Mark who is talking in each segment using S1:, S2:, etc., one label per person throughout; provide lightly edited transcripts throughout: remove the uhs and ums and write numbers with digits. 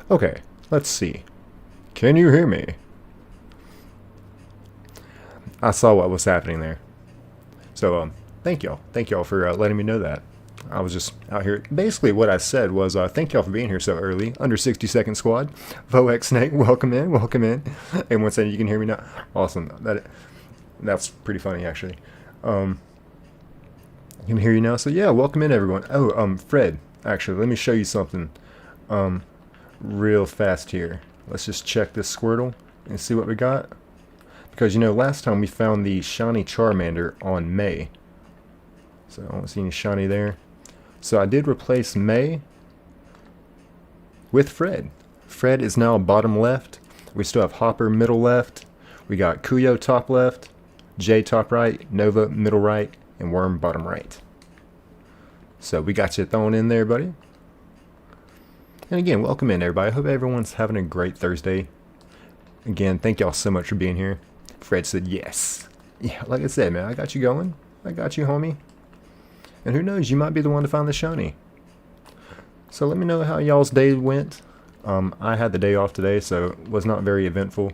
S1: Okay, let's see. Can you hear me? I saw what was happening there. So, thank y'all. Thank y'all for letting me know that. I was just out here. Basically, what I said was, thank y'all for being here so early. Under 60-second squad. Vox Snake, welcome in, welcome in. Everyone saying you can hear me now. Awesome. That's pretty funny, actually. I can hear you now. So yeah, welcome in, everyone. Oh, Fred. Actually, let me show you something. Real fast here. Let's just check this Squirtle and see what we got. Because, you know, last time we found the shiny Charmander on May. So I don't see any shiny there. So I did replace May with Fred. Fred is now bottom left. We still have Hopper middle left. We got Kuyo top left, Jay top right, Nova middle right, and Worm bottom right. So we got you thrown in there, buddy. And again, welcome in, everybody. I hope everyone's having a great Thursday. Again, thank y'all so much for being here. Fred said yes. Yeah, like I said, man, I got you going. I got you, homie. And who knows, you might be the one to find the shiny. So let me know how y'all's day went. I had the day off today, so it was not very eventful.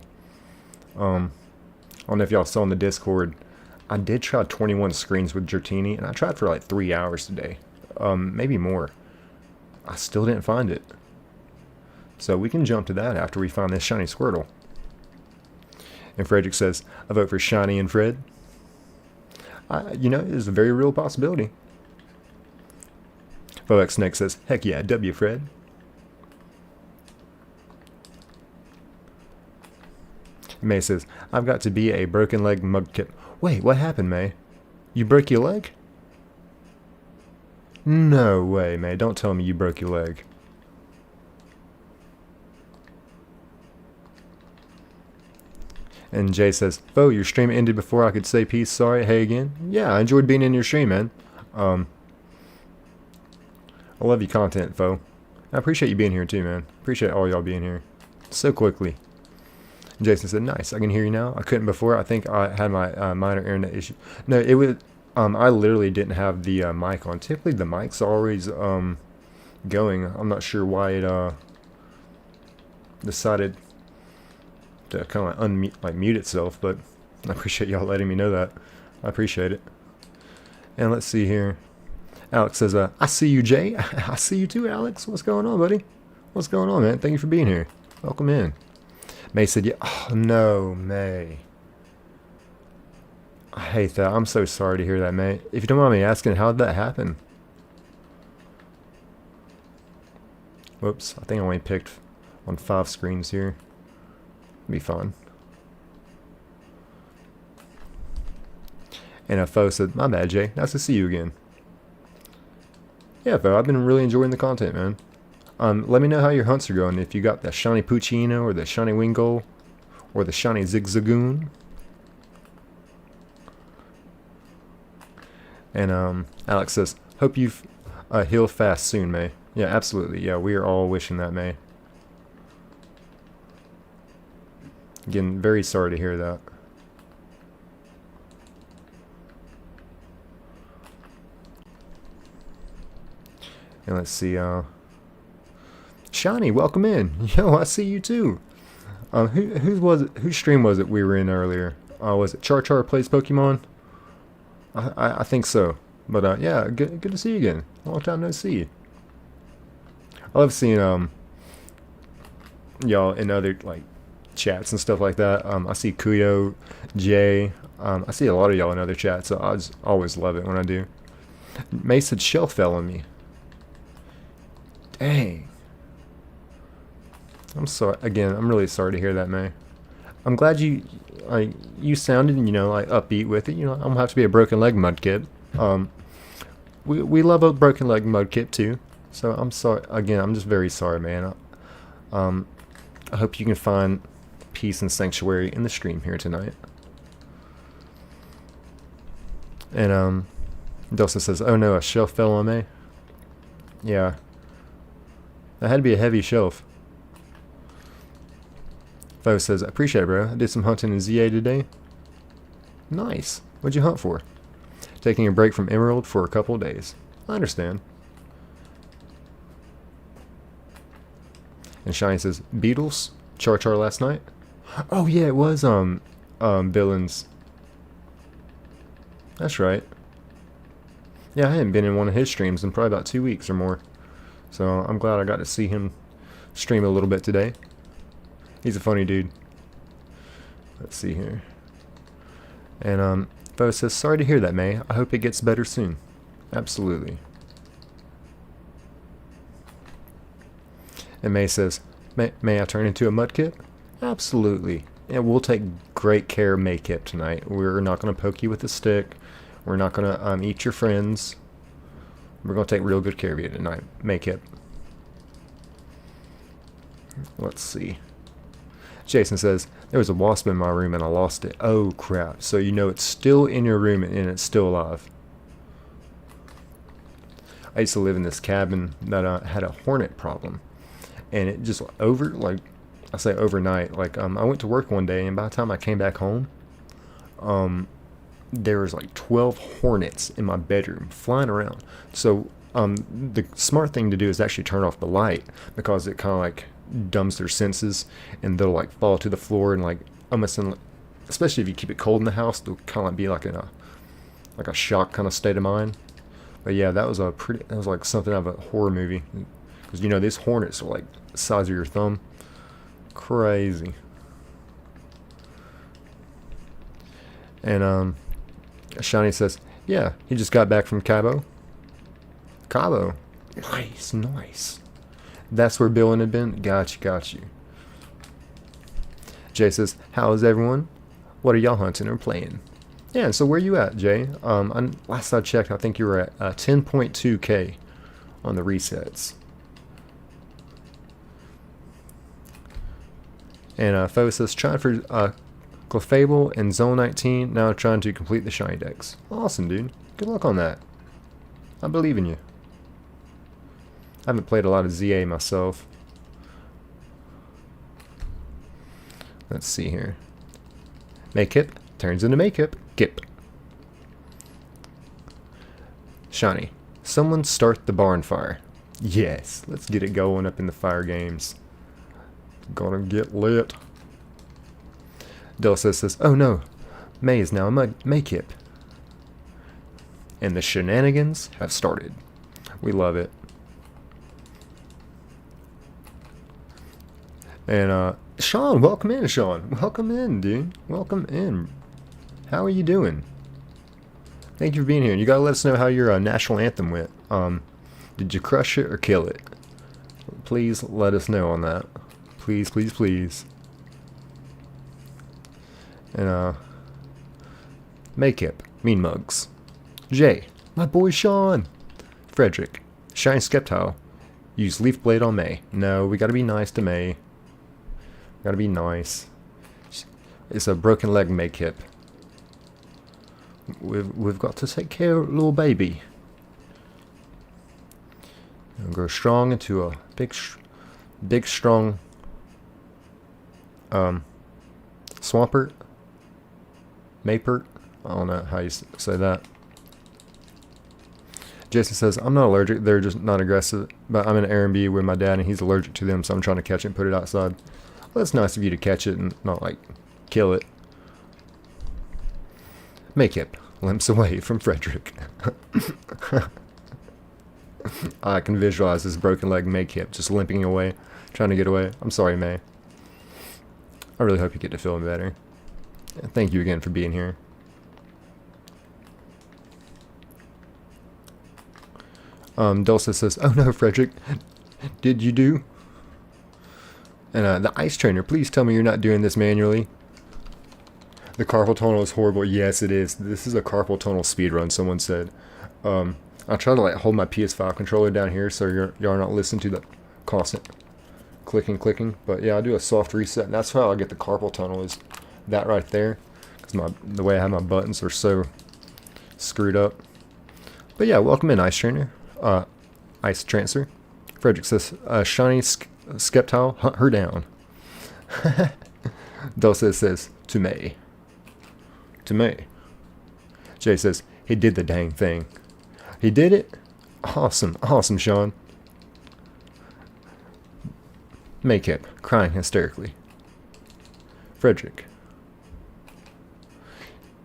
S1: I don't know if y'all saw in the Discord, I did try 21 screens with Dratini, and I tried for like 3 hours today. Maybe more. I still didn't find it. So we can jump to that after we find this shiny Squirtle. And Frederick says, I vote for Shiny and Fred. You know, it is a very real possibility. Vox Snake says, heck yeah, W Fred. May says, I've got to be a broken leg mudkip. Wait, what happened, May? You broke your leg? No way, May. Don't tell me you broke your leg. And Jay says, Bo, your stream ended before I could say peace. Sorry. Hey again. Yeah, I enjoyed being in your stream, man. I love your content, Fo. I appreciate you being here too, man. Appreciate all y'all being here so quickly. Jason said, nice. I can hear you now. I couldn't before. I think I had my minor internet issue. No, it was... I literally didn't have the mic on. Typically, the mic's always going. I'm not sure why it decided to kind of unmute, mute itself, but I appreciate y'all letting me know that. I appreciate it. And let's see here. Alex says, I see you, Jay. I see you too, Alex. What's going on, buddy? What's going on, man? Thank you for being here. Welcome in. May said, yeah. Oh, no, May. I hate that. I'm so sorry to hear that, May. If you don't mind me asking, how did that happen? Whoops. I think I only picked on 5 screens here. Be fun. And a Fo said, my bad, Jay. Nice to see you again. Yeah, Fo, I've been really enjoying the content, man. Let me know how your hunts are going. If you got the shiny Puccino, or the shiny Wingull, or the shiny Zigzagoon. And Alex says, hope you heal fast soon, May. Yeah, absolutely. Yeah, we are all wishing that, May. Again, very sorry to hear that. And let's see, Shiny, welcome in. Yo, I see you too. Whose stream was it we were in earlier? Was it Char Char Plays Pokemon? I think so. But yeah, good to see you again. Long time no see. I love seeing y'all in other like chats and stuff like that. I see Kuyo, Jay. I see a lot of y'all in other chats, so I just always love it when I do. May said shell fell on me. Dang. I'm sorry. Again, I'm really sorry to hear that, May. I'm glad you sounded, you know, like upbeat with it. You know, I'm gonna have to be a broken leg mudkip. We love a broken leg mudkip too. So I'm sorry. Again, I'm just very sorry, man. I hope you can find peace and sanctuary in the stream here tonight. And Dawson says, "Oh no, a shelf fell on me." Yeah, that had to be a heavy shelf. Fo says, I appreciate it, bro. I did some hunting in ZA today. Nice. What'd you hunt for? Taking a break from Emerald for a couple of days. I understand. And Shiny says, Beatles? Char Char last night? Oh yeah, it was Billings. That's right. Yeah, I hadn't been in one of his streams in probably about 2 weeks or more. So I'm glad I got to see him stream a little bit today. He's a funny dude. Let's see here. And Bo says, sorry to hear that, May. I hope it gets better soon. Absolutely. And May says, may I turn into a Mudkip? Absolutely. And we'll take great care of Maykip tonight. We're not going to poke you with a stick. We're not going to eat your friends. We're going to take real good care of you tonight, Maykip. Let's see. Jason says, there was a wasp in my room and I lost it. Oh crap. So you know it's still in your room and it's still alive. I used to live in this cabin that had a hornet problem. And it just I say overnight, I went to work one day and by the time I came back home, there was like 12 hornets in my bedroom flying around. So the smart thing to do is actually turn off the light because it kind of like dumbs their senses and they'll like fall to the floor and like almost especially if you keep it cold in the house, they'll kind of be like in a shock kind of state of mind. But yeah, that was like something out of a horror movie because you know these hornets are like the size of your thumb. Crazy. And Shiny says, yeah, he just got back from Cabo. Cabo. Nice. That's where Billin had been? Got you. Jay says, how is everyone? What are y'all hunting or playing? Yeah, so where you at, Jay? Last I checked, I think you were at 10.2k on the resets. And Fo says, trying for Clefable and Zone 19, now trying to complete the shiny decks. Awesome, dude. Good luck on that. I believe in you. I haven't played a lot of ZA myself. Let's see here. Maykip turns into Maykip. Kip. Shiny. Someone start the barn fire. Yes, let's get it going up in the fire games. Gonna get lit. Dulce says, oh no, May is now a Maykip. And the shenanigans have started. We love it. And Sean, welcome in, Sean. Welcome in, dude. Welcome in. How are you doing? Thank you for being here. You gotta let us know how your national anthem went. Did you crush it or kill it? Please let us know on that. Please. And Maykip, Mean Mugs. Jay, my boy Sean. Frederick, Shiny Skeptile. Use Leaf Blade on May. No, we gotta be nice to May. Gotta be nice. It's a broken leg Maykip. We've got to take care of little baby. And grow strong into a big strong Swampert. Maypert. I don't know how you say that. Jason says, I'm not allergic, they're just not aggressive. But I'm in R&B with my dad and he's allergic to them, so I'm trying to catch it and put it outside. Well, it's nice of you to catch it and not like kill it. Maykip limps away from Frederick. I can visualize this broken leg Maykip just limping away, trying to get away. I'm sorry, May. I really hope you get to feeling better. Thank you again for being here. Dulce says, oh no, Frederick, did you do? And the ice trainer, please tell me you're not doing this manually. The carpal tunnel is horrible. Yes, it is. This is a carpal tunnel speedrun, someone said. I'll try to like hold my PS5 controller down here so y'all not listening to the constant clicking. But yeah, I'll do a soft reset. And that's how I get the carpal tunnel, is that right there. Because the way I have my buttons are so screwed up. But yeah, welcome in, Ice Trainer. Ice Transfer. Frederick says, Shiny Skeptile, hunt her down. Dulce says, to May. To May. Jay says, he did the dang thing. He did it? Awesome, Sean. Makeup, crying hysterically. Frederick.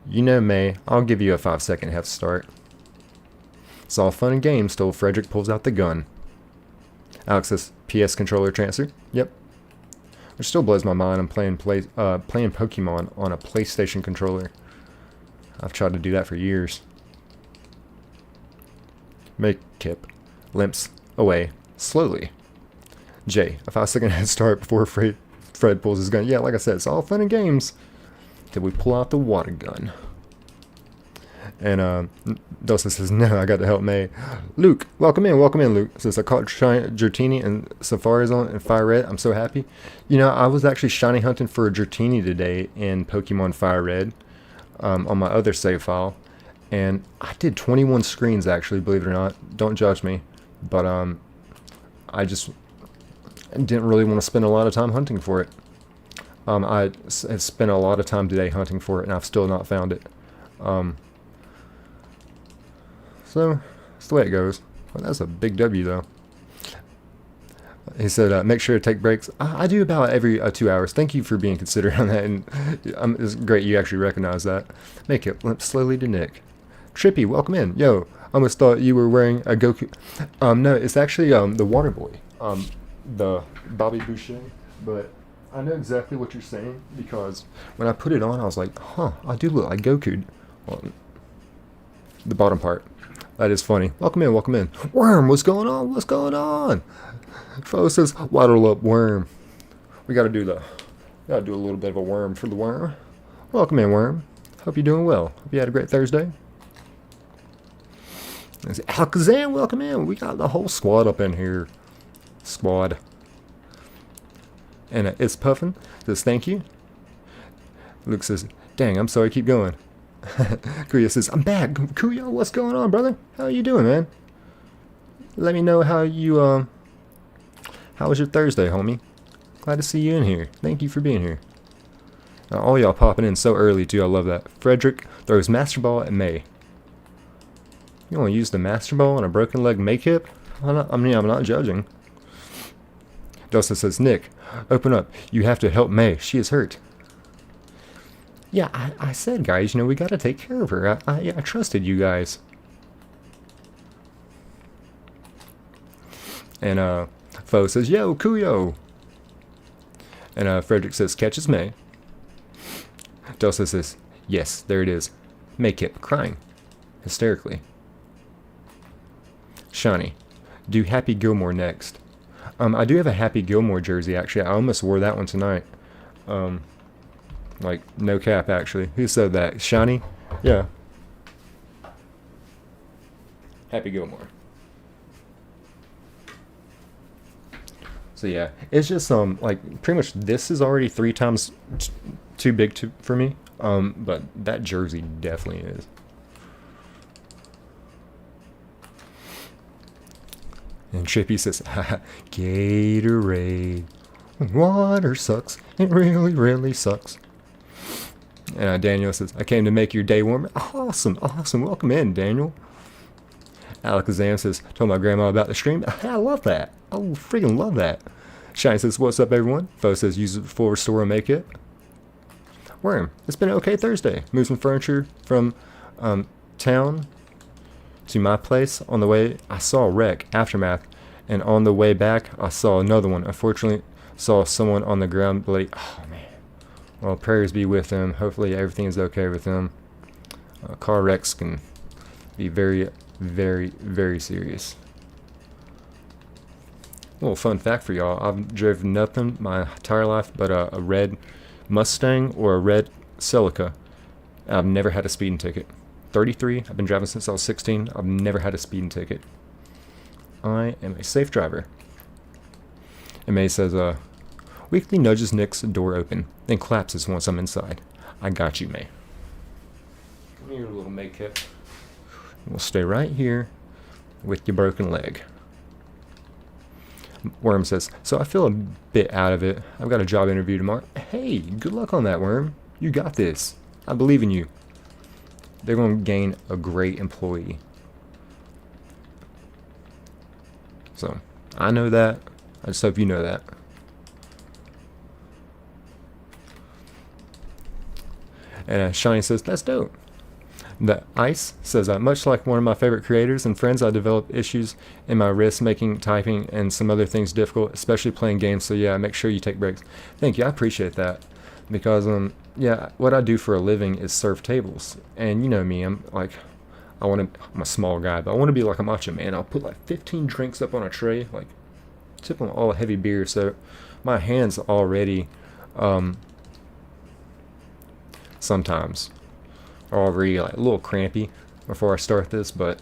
S1: You know, May, I'll give you a 5-second head start. It's all fun and games till Frederick pulls out the gun. Alex says, PS controller transfer. Yep. Which still blows my mind. I'm playing Pokemon on a PlayStation controller. I've tried to do that for years. Makeup limps away slowly. Jay, a 5-second head start before Fred pulls his gun. Yeah, like I said, it's all fun and games till we pull out the water gun. And Dulce says, no, I got to help May. Luke, welcome in, Luke. Says, I caught Dratini and Safari's on and Fire Red. I'm so happy. You know, I was actually shiny hunting for a Dratini today in Pokemon Fire Red on my other save file. And I did 21 screens, actually, believe it or not. Don't judge me. But I just didn't really want to spend a lot of time hunting for it. I have spent a lot of time today hunting for it, and I've still not found it. So, that's the way it goes. Well, that's a big W, though. He said, make sure to take breaks. I do about every 2 hours. Thank you for being considerate on that, and it's great you actually recognize that. Make it limp slowly to Nick. Trippy, welcome in. Yo, I almost thought you were wearing a Goku. No, it's actually the Water Boy, the Bobby Boucher, but I know exactly what you're saying, because when I put it on, I was like, huh, I do look like Goku. Well, the bottom part. That is funny. Welcome in, welcome in. Worm, what's going on? What's going on? Fo says, waddle up, Worm. We gotta do a little bit of a worm for the worm. Welcome in, Worm. Hope you're doing well. Hope you had a great Thursday. Alakazam, welcome in. We got the whole squad up in here. Squad. And it's Puffin. Says, thank you. Luke says, dang, I'm sorry, keep going. Kuya says, I'm back. Kuya, what's going on, brother? How you doing, man? Let me know how you, how was your Thursday, homie? Glad to see you in here. Thank you for being here. All y'all popping in so early, too. I love that. Frederick throws Master Ball at May. You want to use the Master Ball on a broken leg Makeup? I'm not judging. Dulce says, Nick, open up. You have to help May. She is hurt. Yeah, I said, guys, you know, we got to take care of her. I trusted you guys. And Fo says, yo, Kuyo. And Frederick says, catches May. Dulce says, yes, there it is. Makeup crying hysterically. Shani, do Happy Gilmore next. I do have a Happy Gilmore jersey, actually. I almost wore that one tonight. Like, no cap, actually. Who said that? Shani? Yeah. Happy Gilmore. So, yeah. It's just, like, pretty much this is already 3 times too big for me. But that jersey definitely is. And Chippy says, haha, Gatorade. Water sucks. It really, really sucks. And Daniel says, I came to make your day warmer. Awesome, awesome. Welcome in, Daniel. Alakazam says, told my grandma about the stream. I love that. I freaking love that. Shine says, what's up, everyone? Fo says, use it for restore and make it. Worm, it's been an okay Thursday. Moved some furniture from town to my place. On the way, I saw a wreck, Aftermath. And on the way back, I saw another one. Unfortunately, saw someone on the ground bloody. Oh, man. Well, prayers be with them. Hopefully everything is okay with them. Car wrecks can be very, very, very serious. A little fun fact for y'all. I've driven nothing my entire life but a red Mustang or a red Celica. I've never had a speeding ticket. 33. I've been driving since I was 16. I've never had a speeding ticket. I am a safe driver. And May says, weakly nudges Nick's door open, then collapses once I'm inside. I got you, May. Come here, little Makeup. We'll stay right here with your broken leg. Worm says, so I feel a bit out of it. I've got a job interview tomorrow. Hey, good luck on that, Worm. You got this. I believe in you. They're going to gain a great employee. So, I know that. I just hope you know that. And Shiny says, that's dope. The Ice says, much like one of my favorite creators and friends, I developed issues in my wrist, making typing and some other things difficult, especially playing games. So yeah, make sure you take breaks. Thank you. I appreciate that. Because, yeah, what I do for a living is serve tables. And you know me, I'm a small guy, but I want to be like a macho man. I'll put like 15 drinks up on a tray, like tip on all heavy beer. So my hands already, sometimes are already like a little crampy before I start this. But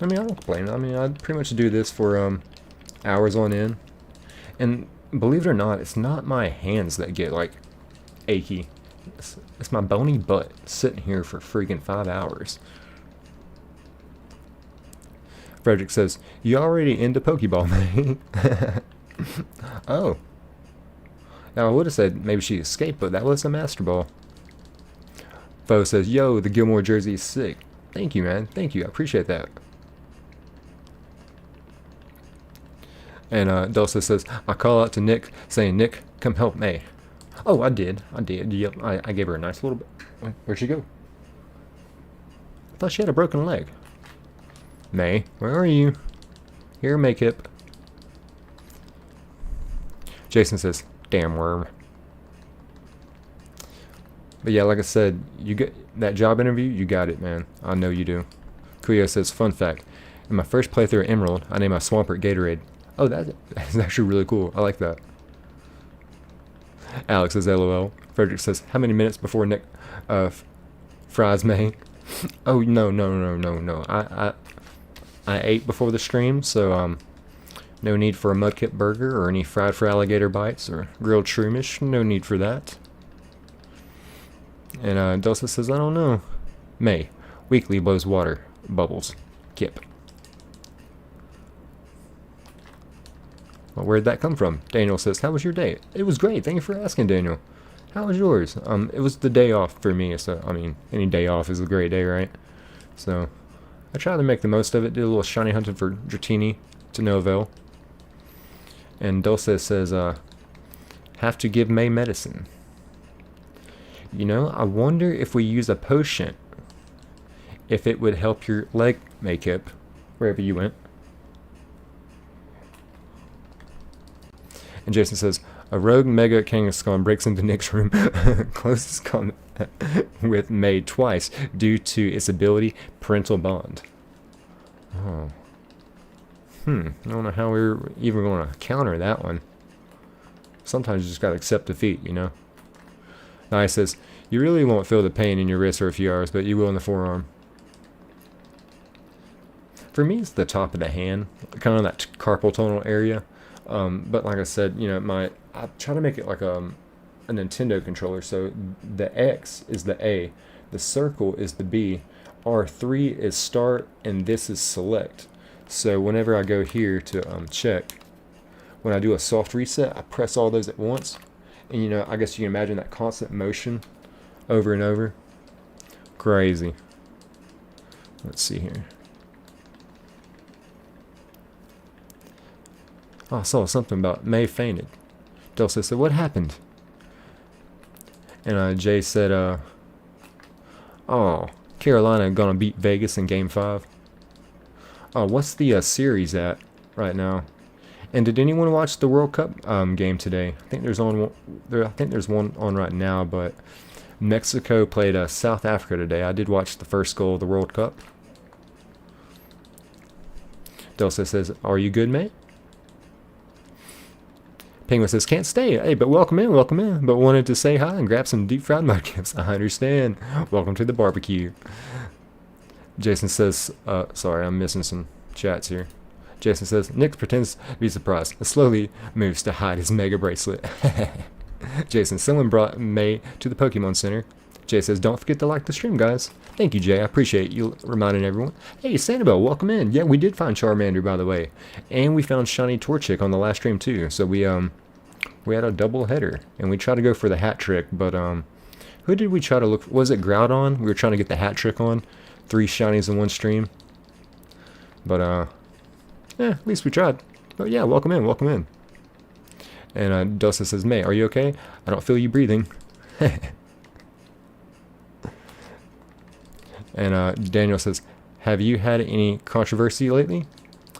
S1: I mean, I don't complain. I mean, I pretty much do this for hours on end. And believe it or not, it's not my hands that get like achy. It's my bony butt sitting here for freaking 5 hours. Frederick says, you already into Pokeball, man. Oh. Now I would have said maybe she escaped, but that was a Master Ball. Foe says, yo, the Gilmore jersey is sick. Thank you, man. Thank you. I appreciate that. And Dulce says, I call out to Nick saying, Nick, come help me. Oh, I did. Yep, I gave her a nice little bit. Where'd she go? I thought she had a broken leg. May, where are you? Here, Maykip. Jason says, damn worm. But yeah, like I said, you get that job interview, you got it, man. I know you do. Kuya says, fun fact. In my first playthrough at Emerald, I named my Swampert Gatorade. Oh, that's actually really cool. I like that. Alex says, LOL. Frederick says, how many minutes before Nick fries May? Oh, no. I ate before the stream, so no need for a Mudkip burger or any fried for alligator bites or grilled shroomish. No need for that. And Dulce says, I don't know. May. Weekly blows water. Bubbles. Kip. Well, where'd that come from? Daniel says, how was your day? It was great. Thank you for asking, Daniel. How was yours? It was the day off for me, so, I mean, any day off is a great day, right? So, I tried to make the most of it. Did a little shiny hunting for Dratini to no avail. And Dulce says, have to give May medicine. You know, I wonder if we use a potion, if it would help your leg, Maykip, wherever you went. And Jason says, a rogue Mega Kangaskhan breaks into Nick's room, closest combat with May twice due to its ability, Parental Bond. Oh. I don't know how we're even going to counter that one. Sometimes you just got to accept defeat, you know. Nai says, you really won't feel the pain in your wrist for a few hours, but you will in the forearm. For me, it's the top of the hand, kind of that carpal tunnel area. But like I said, you know, I try to make it like a Nintendo controller. So the X is the A, the circle is the B, R3 is start, and this is select. So whenever I go here to check, when I do a soft reset, I press all those at once. And you know, I guess you can imagine that constant motion over and over. Crazy. Let's see here. Oh, I saw something about May fainted. Dulce said, what happened? And Jay said, oh, Carolina gonna beat Vegas in Game 5. Oh, what's the series at right now? And did anyone watch the World Cup game today? I think there's one on right now, but Mexico played South Africa today. I did watch the first goal of the World Cup. Dulce says, are you good, mate? Penguin says, can't stay. Hey, but welcome in. But wanted to say hi and grab some deep fried mudkips. I understand. Welcome to the barbecue. Jason says, sorry, I'm missing some chats here. Jason says, Nick pretends to be surprised and slowly moves to hide his mega bracelet. Jason, someone brought May to the Pokemon Center. Jay says, don't forget to like the stream, guys. Thank you, Jay. I appreciate you reminding everyone. Hey, Sanibel, welcome in. Yeah, we did find Charmander, by the way. And we found Shiny Torchic on the last stream, too. So we had a double header. And we tried to go for the hat trick, but who did we try to look for? Was it Groudon? We were trying to get the hat trick on. 3 shinies in one stream. But, yeah, at least we tried. But yeah, welcome in. And Dulce says, May, are you okay? I don't feel you breathing. And Daniel says, have you had any controversy lately?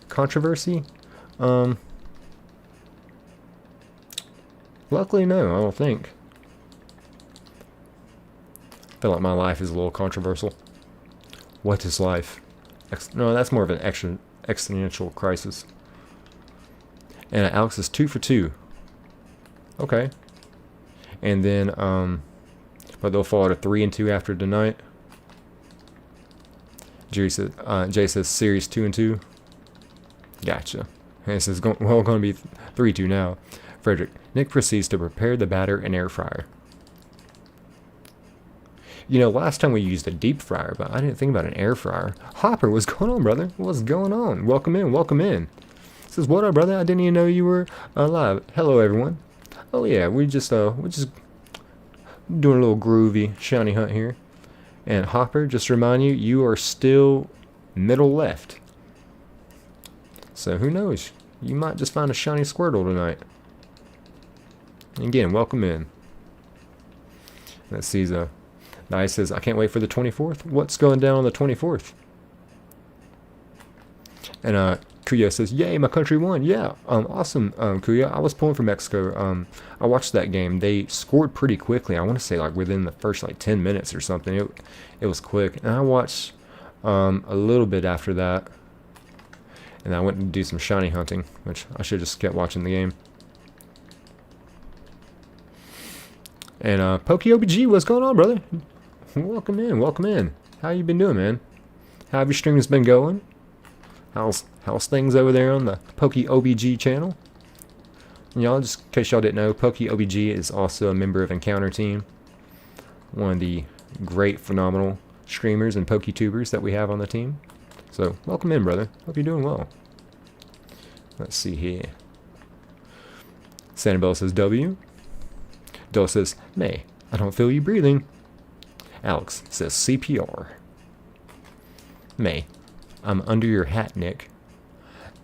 S1: Controversy? Luckily, no, I don't think. I feel like my life is a little controversial. What is life? No, that's more of an existential crisis. And Alex is 2 for 2. Okay. And then, but they'll fall to 3 and 2 after tonight. Jay says series 2 and 2. Gotcha. And it says, well, going to be 3-2 now. Frederick, Nick proceeds to prepare the batter and air fryer. You know, last time we used a deep fryer, but I didn't think about an air fryer. Hopper, what's going on, brother? What's going on? Welcome in, welcome in. Says, what up, brother? I didn't even know you were alive. Hello, everyone. Oh yeah, we're just doing a little groovy shiny hunt here. And Hopper, just to remind you, you are still middle left. So who knows? You might just find a shiny Squirtle tonight. Again, welcome in. Let's see. Nice says, I can't wait for the 24th. What's going down on the 24th? And Kuya says, yay, my country won. Yeah, awesome, Kuya. I was pulling for Mexico. I watched that game. They scored pretty quickly. I want to say like within the first like 10 minutes or something. It was quick. And I watched a little bit after that. And I went to do some shiny hunting, which I should have just kept watching the game. And PokeOBG, what's going on, brother? Welcome in, welcome in. How you been doing, man? How have your streams been going? How's things over there on the PokeOBG channel? And y'all, just in case y'all didn't know, PokeOBG is also a member of Encounter Team. One of the great, phenomenal streamers and PokeTubers that we have on the team. So, welcome in, brother. Hope you're doing well. Let's see here. Sanibel says W. Dole says, May, I don't feel you breathing. Alex says CPR. May, I'm under your hat, Nick.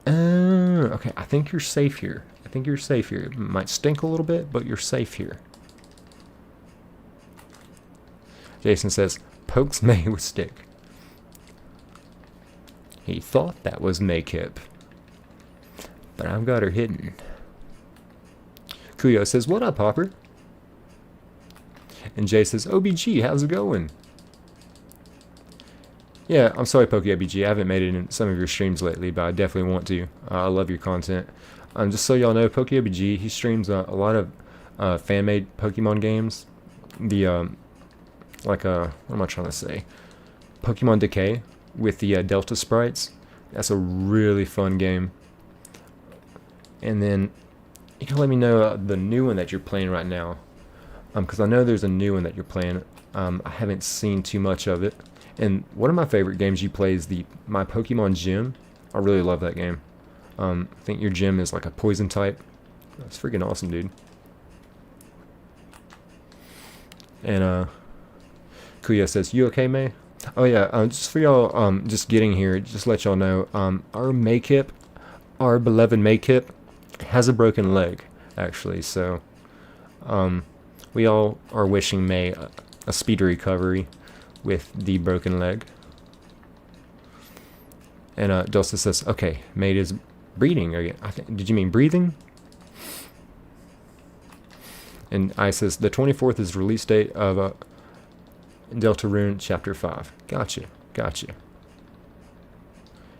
S1: Okay, I think you're safe here. I think you're safe here. It might stink a little bit, but you're safe here. Jason says, pokes May with stick. He thought that was Maykip, but I've got her hidden. Kuyo says, what up, Hopper? And Jay says, OBG, how's it going? Yeah, I'm sorry, PokeOBG. I haven't made it in some of your streams lately, but I definitely want to. I love your content. Just so y'all know, PokeOBG, he streams a lot of fan-made Pokemon games. The, what am I trying to say? Pokemon Decay with the Delta sprites. That's a really fun game. And then, you can let me know the new one that you're playing right now. Because I know there's a new one that you're playing. I haven't seen too much of it. And one of my favorite games you play is My Pokemon Gym. I really love that game. I think your gym is like a poison type. That's freaking awesome, dude. And Kuya says, you okay, May? Oh yeah, just for y'all, just getting here, just to let y'all know, our Maykip, our beloved Maykip, has a broken leg, actually. So, we all are wishing May a speedy recovery with the broken leg. And Dulce says, okay, May is breathing again. Did you mean breathing? And I says, the 24th is release date of Deltarune Chapter 5. Gotcha, gotcha.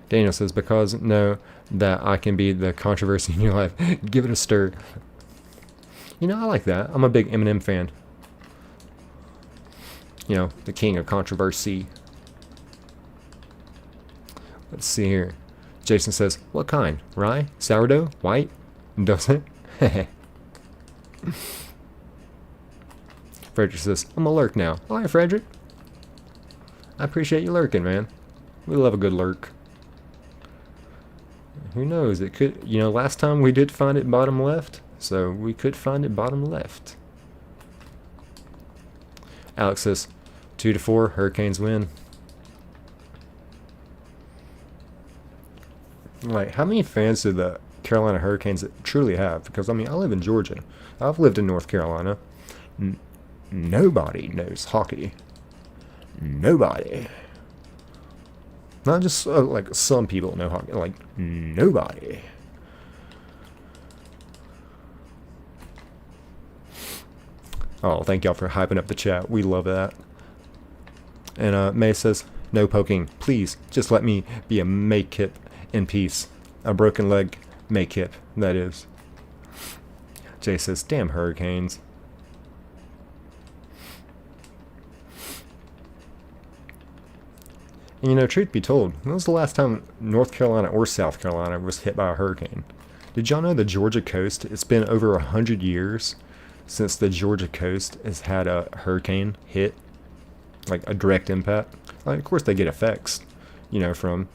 S1: Daniel says, because know that I can be the controversy in your life. Give it a stir. You know, I like that. I'm a big Eminem fan. You know, the king of controversy. Let's see here. Jason says, what kind? Rye? Sourdough? White? Doesn't? Frederick says, I'm a lurk now. Alright, Frederick. I appreciate you lurking, man. We love a good lurk. Who knows? It could, you know, last time we did find it bottom left. So we could find it bottom left. Alex says, 2-4, Hurricanes win. Like, how many fans do the Carolina Hurricanes truly have? Because, I mean, I live in Georgia. I've lived in North Carolina. Nobody knows hockey. Nobody. Not just like some people know hockey, like nobody. Oh, thank y'all for hyping up the chat. We love that. And May says, no poking. Please, just let me be a May-kip in peace. A broken leg May-kip, that is. Jay says, damn hurricanes. And you know, truth be told, when was the last time North Carolina or South Carolina was hit by a hurricane? Did y'all know the Georgia coast, it's been over 100 years since the Georgia coast has had a hurricane hit? Like a direct impact. Like, of course they get effects, you know, from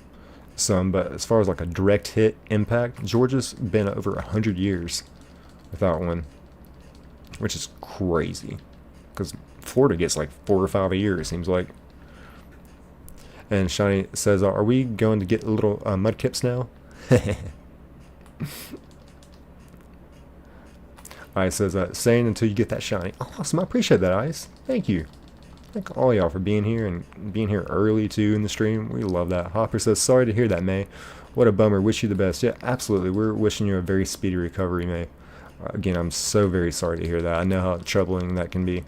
S1: some, but as far as like a direct hit impact, Georgia's been over 100 years without one, which is crazy, because Florida gets like 4 or 5 a year, it seems like. And Shiny says, are we going to get little mudkips now? Ice says, saying until you get that shiny. Oh, awesome, I appreciate that, Ice. Thank you. Thank all y'all for being here and being here early too in the stream. We love that. Hopper says, sorry to hear that, May. What a bummer. Wish you the best. Yeah, absolutely. We're wishing you a very speedy recovery, May. Again, I'm so very sorry to hear that. I know how troubling that can be.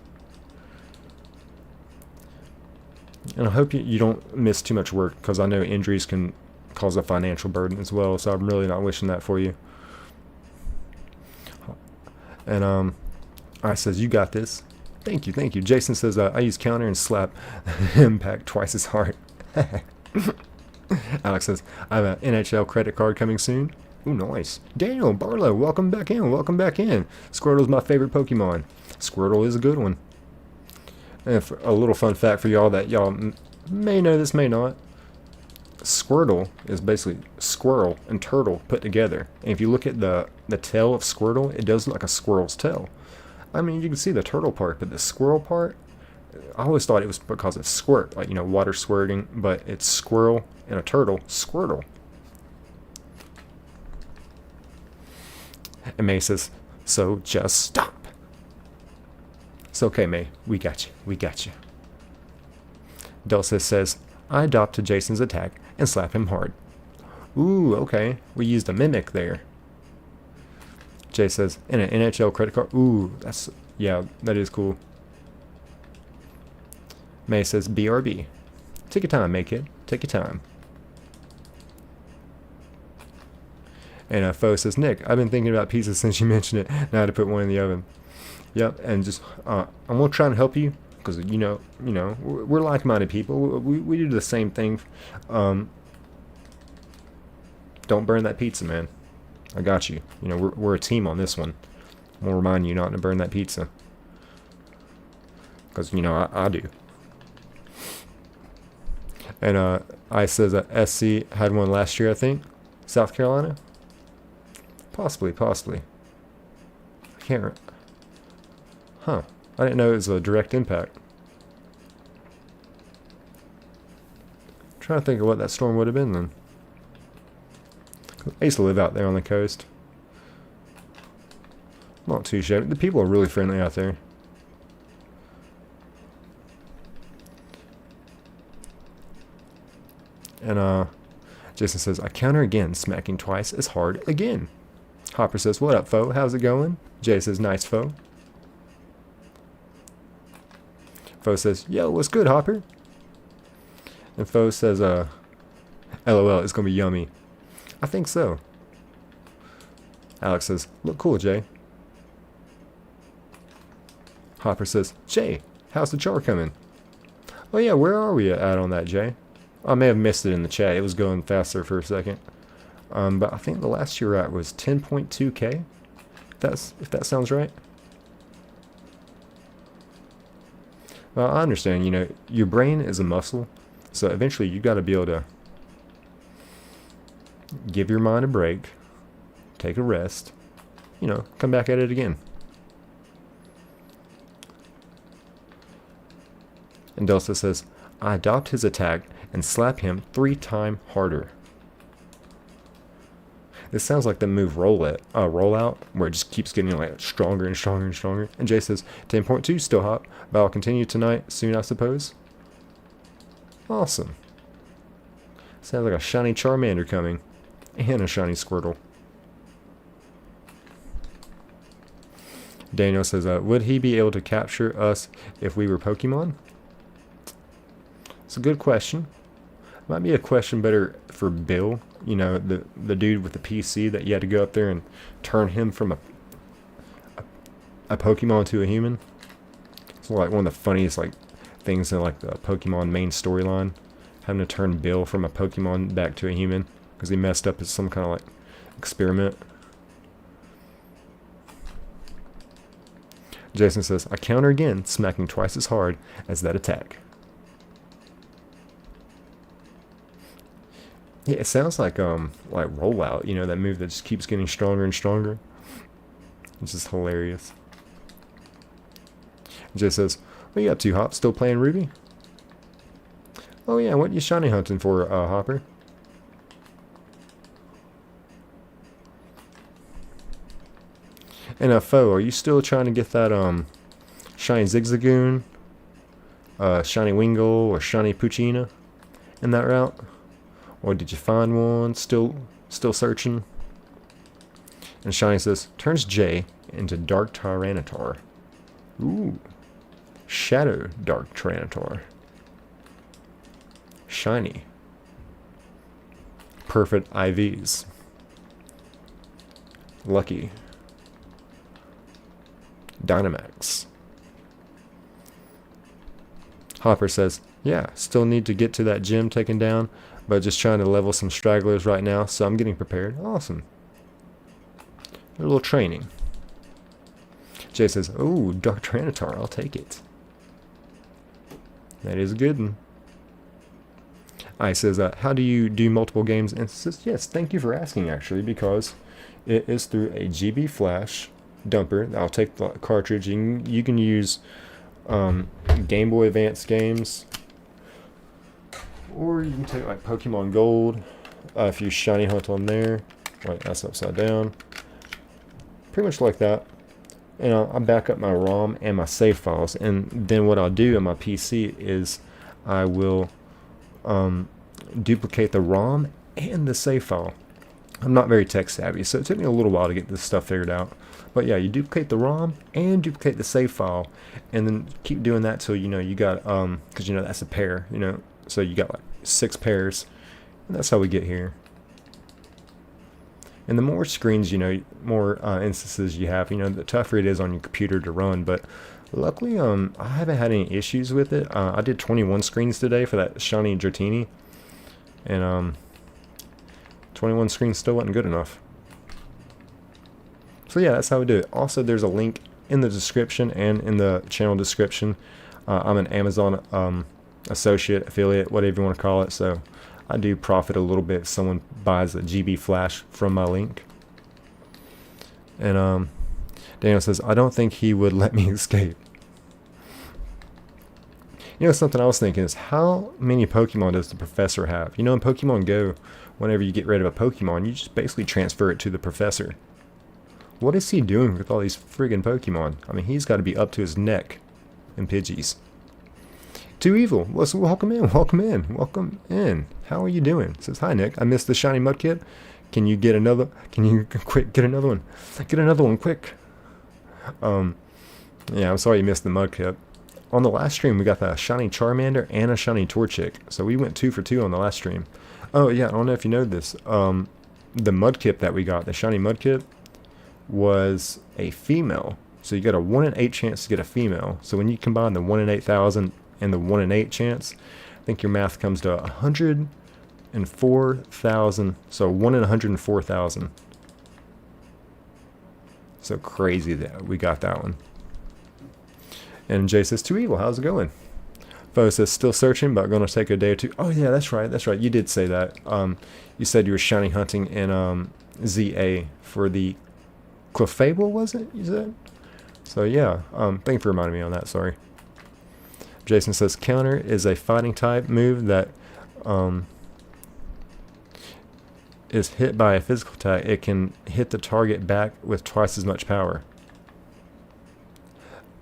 S1: And I hope you don't miss too much work, because I know injuries can cause a financial burden as well, so I'm really not wishing that for you. And I says, you got this. Thank you, thank you. Jason says, I use counter and slap impact twice as hard. Alex says, I have an NHL credit card coming soon. Ooh, nice. Daniel, Barlow, welcome back in, welcome back in. Squirtle's my favorite Pokemon. Squirtle is a good one. And a little fun fact for y'all that y'all may know this, may not. Squirtle is basically squirrel and turtle put together. And if you look at the tail of Squirtle, it does look like a squirrel's tail. I mean, you can see the turtle part, but the squirrel part, I always thought it was because of squirt, like, you know, water squirting, but it's squirrel and a turtle, Squirtle. And May says, so just stop. It's okay, May. We got you. We got you. Dulce says, I adopted Jason's attack and slap him hard. Ooh, okay. We used a mimic there. Jay says, and an NHL credit card. Ooh, that's, yeah, that is cool. May says, BRB. Take your time, May kid. Take your time. And Foe says, Nick, I've been thinking about pizza since you mentioned it. Now to put one in the oven. Yep, and just I'm gonna try and help you, because you know we're like-minded people. We do the same thing. Don't burn that pizza, man. I got you. You know, we're a team on this one. I'm gonna remind you not to burn that pizza, because you know I do. And I says that SC had one last year, I think. South Carolina. Possibly. I can't. Huh. I didn't know it was a direct impact. I'm trying to think of what that storm would have been then. I used to live out there on the coast. Not too shabby. The people are really friendly out there. And Jason says, I counter again, smacking twice as hard again. Hopper says, what up, Foe? How's it going? Jay says, nice, Foe. Foe says, yo, what's good, Hopper? And Foe says, LOL, it's gonna be yummy. I think so. Alex says, look cool, Jay. Hopper says, Jay, how's the char coming? Oh yeah, where are we at on that, Jay? I may have missed it in the chat. It was going faster for a second. But I think the last you're at was 10.2k. If that sounds right. Well, I understand, you know, your brain is a muscle, so eventually you got to be able to give your mind a break, take a rest, you know, come back at it again. And Delta says, I adopt his attack and slap him 3 times harder. This sounds like the move roll out, where it just keeps getting like stronger and stronger and stronger. And Jay says, 10.2 still hot, but I'll continue tonight soon, I suppose. Awesome. Sounds like a shiny Charmander coming. And a shiny Squirtle. Daniel says, would he be able to capture us if we were Pokemon? It's a good question. Might be a question better for Bill. You know, the dude with the PC that you had to go up there and turn him from a Pokemon to a human. It's like one of the funniest like things in like the Pokemon main storyline. Having to turn Bill from a Pokemon back to a human because he messed up as some kind of like experiment. Jason says, I counter again, smacking twice as hard as that attack. Yeah, it sounds like Rollout, you know, that move that just keeps getting stronger and stronger. It's just hilarious. Jay says, what are you up to, Hop? Still playing Ruby? Oh yeah, what you shiny hunting for, Hopper? And Foe, are you still trying to get that shiny Zigzagoon, shiny Wingull, or shiny Poochyena in that route? Or did you find one? Still searching? And Shiny says, turns J into Dark Tyranitar. Ooh. Shadow Dark Tyranitar. Shiny. Perfect IVs. Lucky. Dynamax. Hopper says, yeah, still need to get to that gym taken down, but just trying to level some stragglers right now, so I'm getting prepared. Awesome. A little training. Jay says, oh, Dark Tyranitar, I'll take it. That is a good one. I says, how do you do multiple games instances? Yes, thank you for asking, actually, because it is through a GB Flash dumper. I'll take the cartridge. You can use Game Boy Advance games, or you can take like Pokemon Gold if you shiny hunt on there. Right, that's upside down. Pretty much like that. And I'll back up my ROM and my save files, and then what I'll do on my PC is I will duplicate the ROM and the save file. I'm not very tech savvy, so it took me a little while to get this stuff figured out. But yeah, you duplicate the ROM and duplicate the save file, and then keep doing that till you know you got because you know that's a pair, you know, so you got like 6 pairs, and that's how we get here. And the more screens, you know, more instances you have, you know, the tougher it is on your computer to run. But luckily, I haven't had any issues with it. I did 21 screens today for that shiny Dratini, and 21 screens still wasn't good enough. So yeah, that's how we do it. Also, there's a link in the description and in the channel description. I'm an Amazon associate, affiliate, whatever you want to call it. So I do profit a little bit if someone buys a GB Flash from my link. And Daniel says, I don't think he would let me escape. You know, something I was thinking is, how many Pokemon does the professor have? You know, in Pokemon Go, whenever you get rid of a Pokemon, you just basically transfer it to the professor. What is he doing with all these friggin' Pokemon? I mean, he's got to be up to his neck in Pidgeys. Too Evil, let's welcome in, welcome in, welcome in. How are you doing? Says, hi Nick, I missed the shiny Mudkip. Can you get another? Can you quick get another one? Get another one quick. Yeah, I'm sorry you missed the Mudkip. On the last stream, we got the shiny Charmander and a shiny Torchic, so we went 2 for 2 on the last stream. Oh yeah, I don't know if you know this. The Mudkip that we got, the shiny Mudkip, was a female. So you got a 1 in 8 chance to get a female. So when you combine the 1 in 8,000 and the 1 in 8 chance, I think your math comes to 104,000. So 1 in 104,000. So crazy that we got that one. And Jay says, Too Evil, how's it going? Foe says, still searching, but gonna take a day or 2. Oh yeah, that's right, that's right. You did say that. You said you were shiny hunting in ZA for the Clefable, was it? You said? So yeah, thank you for reminding me on that, sorry. Jason says, counter is a fighting type move that is hit by a physical attack. It can hit the target back with twice as much power.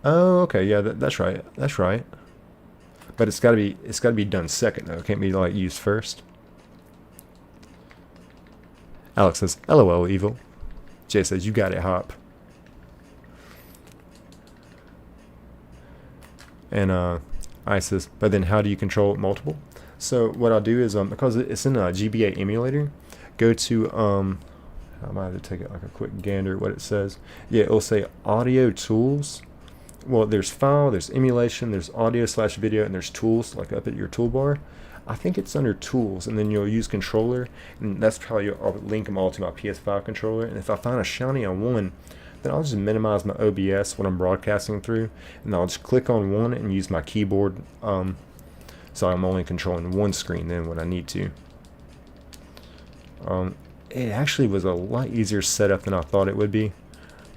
S1: Oh, okay, yeah, that's right. That's right. But it's gotta be done second though. It can't be like used first. Alex says, LOL, evil. Jay says, you got it, Hop. And I says, but then how do you control multiple? So what I'll do is, because it's in a GBA emulator, go to, I might have to take it like a quick gander at what it says. Yeah, it'll say audio tools. Well, there's file, there's emulation, there's audio/video, and there's tools, like up at your toolbar. I think it's under tools, and then you'll use controller, and that's probably, I'll link them all to my PS5 controller. And if I find a shiny on one, then I'll just minimize my OBS when I'm broadcasting through, and I'll just click on one and use my keyboard, so I'm only controlling one screen then when I need to. It actually was a lot easier setup than I thought it would be,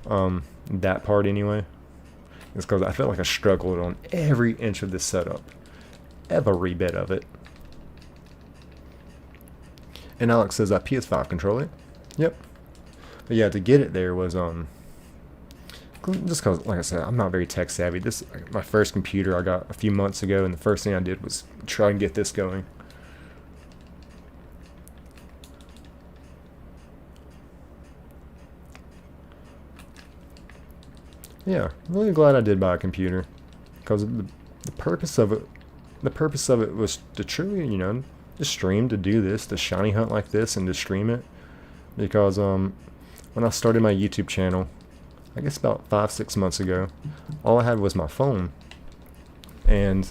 S1: that part anyway. It's because I felt like I struggled on every inch of this setup, every bit of it. And Alex says, PS5 controller. Yep. But yeah, to get it there was, just because, like I said, I'm not very tech savvy. This my first computer I got a few months ago, and the first thing I did was try and get this going. Yeah, I'm really glad I did buy a computer, because the purpose of it was to truly, you know, to stream, to do this, to shiny hunt like this, and to stream it. Because when I started my YouTube channel, I guess about 5-6 months ago, all I had was my phone, and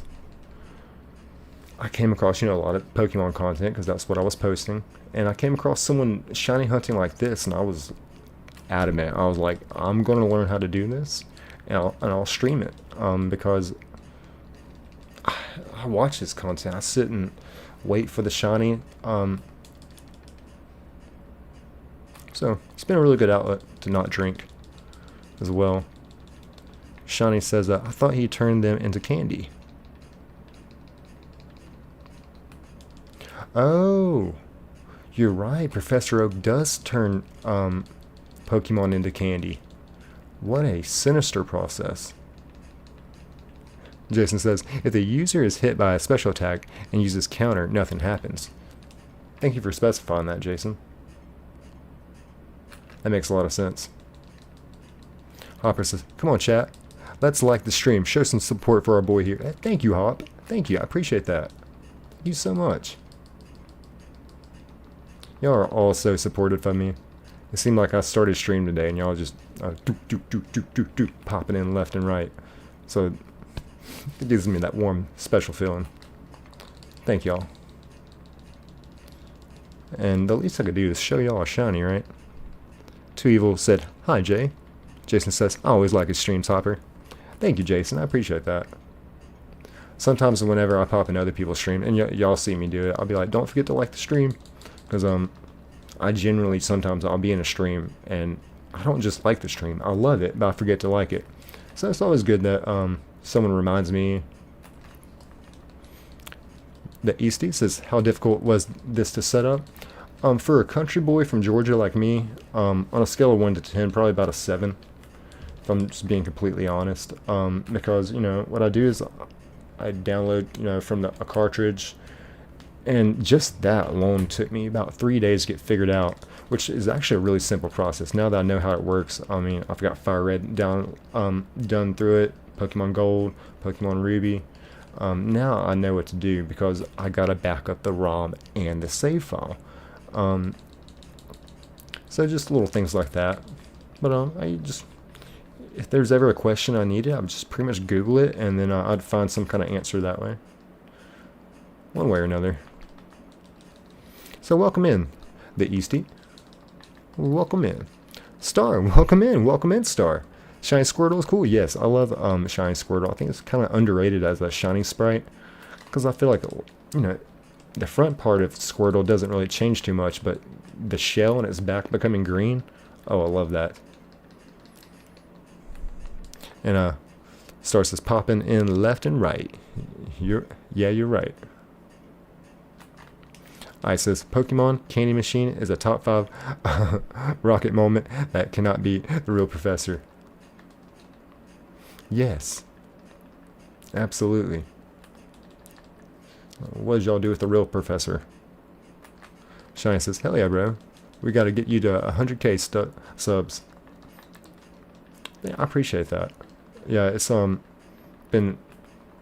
S1: I came across, you know, a lot of Pokemon content because that's what I was posting, and I came across someone shiny hunting like this, and I was adamant. I was like, I'm going to learn how to do this, and I'll stream it, because I watch this content. I sit and wait for the shiny, so it's been a really good outlet to not drink as well. Shani says, I thought he turned them into candy. Oh, you're right. Professor Oak does turn Pokemon into candy. What a sinister process. Jason says, if the user is hit by a special attack and uses counter, nothing happens. Thank you for specifying that, Jason. That makes a lot of sense. Hopper says, come on, chat. Let's like the stream. Show some support for our boy here. Thank you, Hop. Thank you. I appreciate that. Thank you so much. Y'all are all so supportive of me. It seemed like I started stream today, and y'all just popping in left and right. So it gives me that warm, special feeling. Thank y'all. And the least I could do is show y'all a shiny, right? Too Evil said, hi, Jay. Jason says, I always like his streams, Hopper. Thank you, Jason. I appreciate that. Sometimes whenever I pop in other people's stream, and y'all see me do it, I'll be like, don't forget to like the stream. Because I generally, sometimes I'll be in a stream, and I don't just like the stream. I love it, but I forget to like it. So it's always good that someone reminds me. The Eastie says, how difficult was this to set up? For a country boy from Georgia like me, on a scale of 1 to 10, probably about a 7. If I'm just being completely honest. Because, you know, what I do is I download, you know, from a cartridge, and just that alone took me about 3 days to get figured out, which is actually a really simple process. Now that I know how it works, I mean, I've got Fire Red done through it, Pokemon Gold, Pokemon Ruby. Now I know what to do because I gotta back up the ROM and the save file. So just little things like that. But I just, if there's ever a question I needed, I would just pretty much Google it, and then I'd find some kind of answer that way, one way or another. So welcome in, the Eastie. Welcome in, Star. Welcome in, Star. Shiny Squirtle is cool. Yes, I love Shiny Squirtle. I think it's kind of underrated as a shiny sprite, because I feel like, you know, the front part of Squirtle doesn't really change too much, but the shell and its back becoming green, oh, I love that. And Star says, popping in left and right. You're right. I says, Pokemon Candy Machine is a top 5 rocket moment that cannot be the real professor. Yes. Absolutely. What did y'all do with the real professor? Shiny says, hell yeah, bro. We got to get you to 100k subs. Yeah, I appreciate that. Yeah, it's been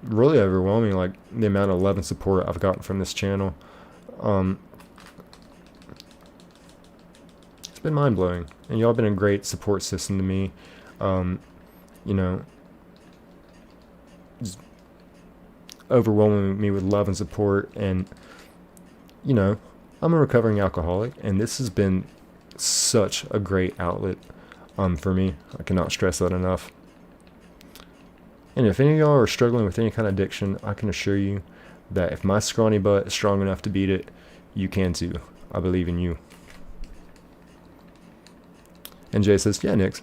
S1: really overwhelming, like the amount of love and support I've gotten from this channel. It's been mind-blowing, and y'all been a great support system to me. You know, just overwhelming me with love and support. And you know, I'm a recovering alcoholic, and this has been such a great outlet for me. I cannot stress that enough. And if any of y'all are struggling with any kind of addiction, I can assure you that if my scrawny butt is strong enough to beat it, you can too. I believe in you. And Jay says, yeah, Nix,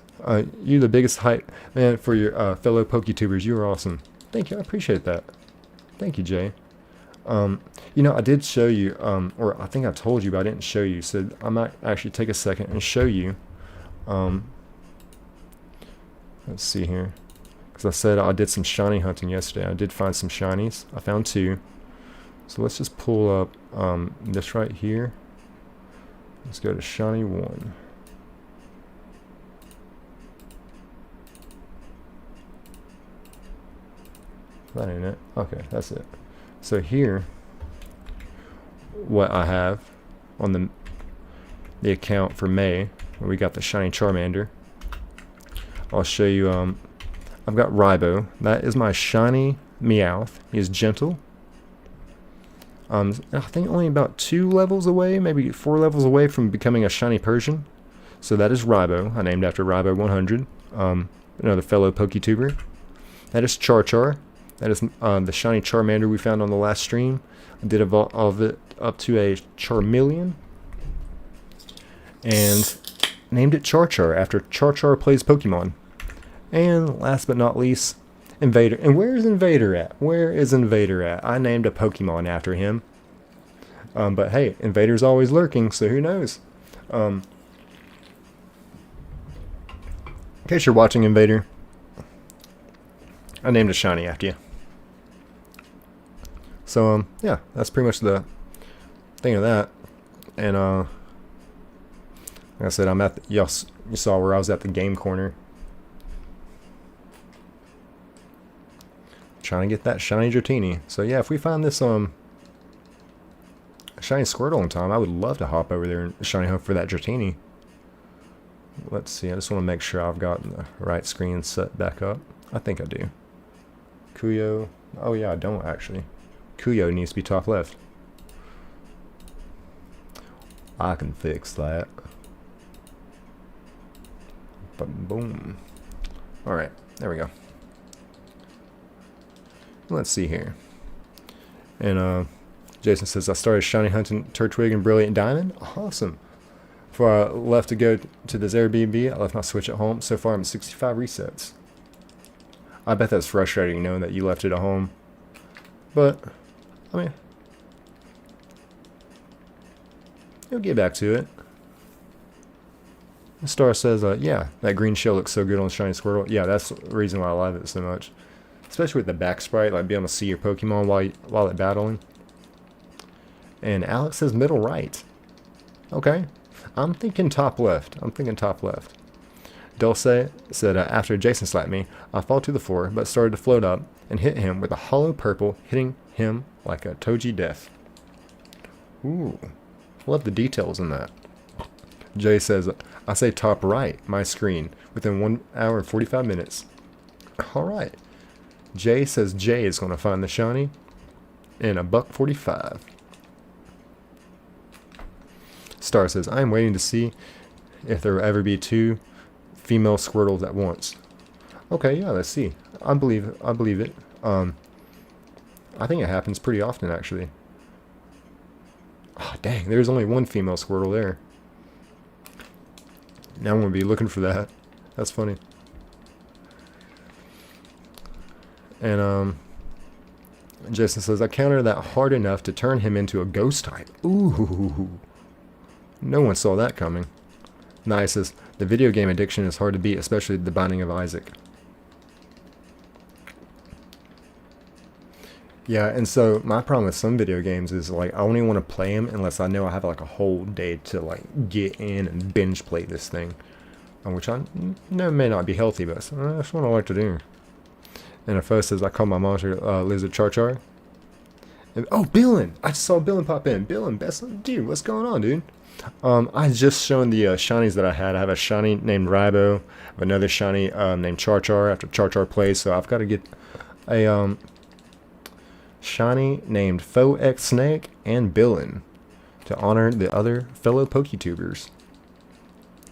S1: you're the biggest hype man for your fellow PokeTubers. You are awesome. Thank you. I appreciate that. Thank you, Jay. You know, I did show you, or I think I told you, but I didn't show you. So I might actually take a second and show you. Let's see here. Because I said I did some shiny hunting yesterday. I did find some shinies. I found 2. So let's just pull up this right here. Let's go to shiny 1. That ain't it. Okay, that's it. So here, what I have on the account for May, where we got the shiny Charmander. I'll show you. I've got Raibo. That is my shiny Meowth. He is gentle. I think only about 2 levels away, maybe 4 levels away from becoming a shiny Persian. So that is Raibo. I named after Raibo 100. Another fellow PokeTuber. That is Char. That is the shiny Charmander we found on the last stream. I did evolve it up to a Charmeleon. And named it Char after Char plays Pokemon. And last but not least, Invader. And where is Invader at? Where is Invader at? I named a Pokemon after him. But hey, Invader's always lurking, so who knows? In case you're watching, Invader, I named a shiny after you. So, yeah, that's pretty much the thing of that. And, like I said, I'm at the, you saw where I was at the game corner. Trying to get that shiny Dratini. So, yeah, if we find this, shiny Squirtle in time, I would love to hop over there and shiny hunt for that Dratini. Let's see, I just want to make sure I've got the right screen set back up. I think I do. Kuyo. Oh, yeah, I don't actually. Kuyo needs to be top left. I can fix that. But boom. Alright, there we go. Let's see here. And Jason says, I started shiny hunting Turtwig and Brilliant Diamond. Awesome. Before I left to go to this Airbnb, I left my Switch at home. So far I'm at 65 resets. I bet that's frustrating knowing that you left it at home. But, I mean, you'll get back to it. The Star says, yeah, that green shell looks so good on Shiny Squirtle. Yeah, that's the reason why I love it so much. Especially with the back sprite, like being able to see your Pokemon while they're battling. And Alex says middle right. Okay. I'm thinking top left. Dulce said, after Jason slapped me, I fell to the floor, but started to float up and hit him with a hollow purple, hitting him like a Toji death. Ooh. Love the details in that. Jay says, I say top right, my screen, within 1 hour and 45 minutes. Alright. Jay says Jay is going to find the shiny in $1.45. Star says, I am waiting to see if there will ever be 2 female Squirtles at once. Okay, yeah, let's see. I believe it. I think it happens pretty often, actually. Oh, dang, there's only 1 female Squirtle there. Now I'm going to be looking for that. That's funny. And, Jason says, I countered that hard enough to turn him into a ghost type. Ooh. No one saw that coming. Nice says, the video game addiction is hard to beat, especially The Binding of Isaac. Yeah, and so my problem with some video games is like I only want to play them unless I know I have like a whole day to like get in and binge play this thing, which I know may not be healthy, but that's what I like to do. And a photo says I call my monitor Lizard Char Char. And, oh, Billin! I just saw Billin pop in. Billin, best dude, what's going on, dude? I just shown the shinies that I had. I have a shiny named Rybo, another shiny named Char Char after Char Char plays. So I've got to get a shiny named Faux X Snake and Billin to honor the other fellow PokeTubers.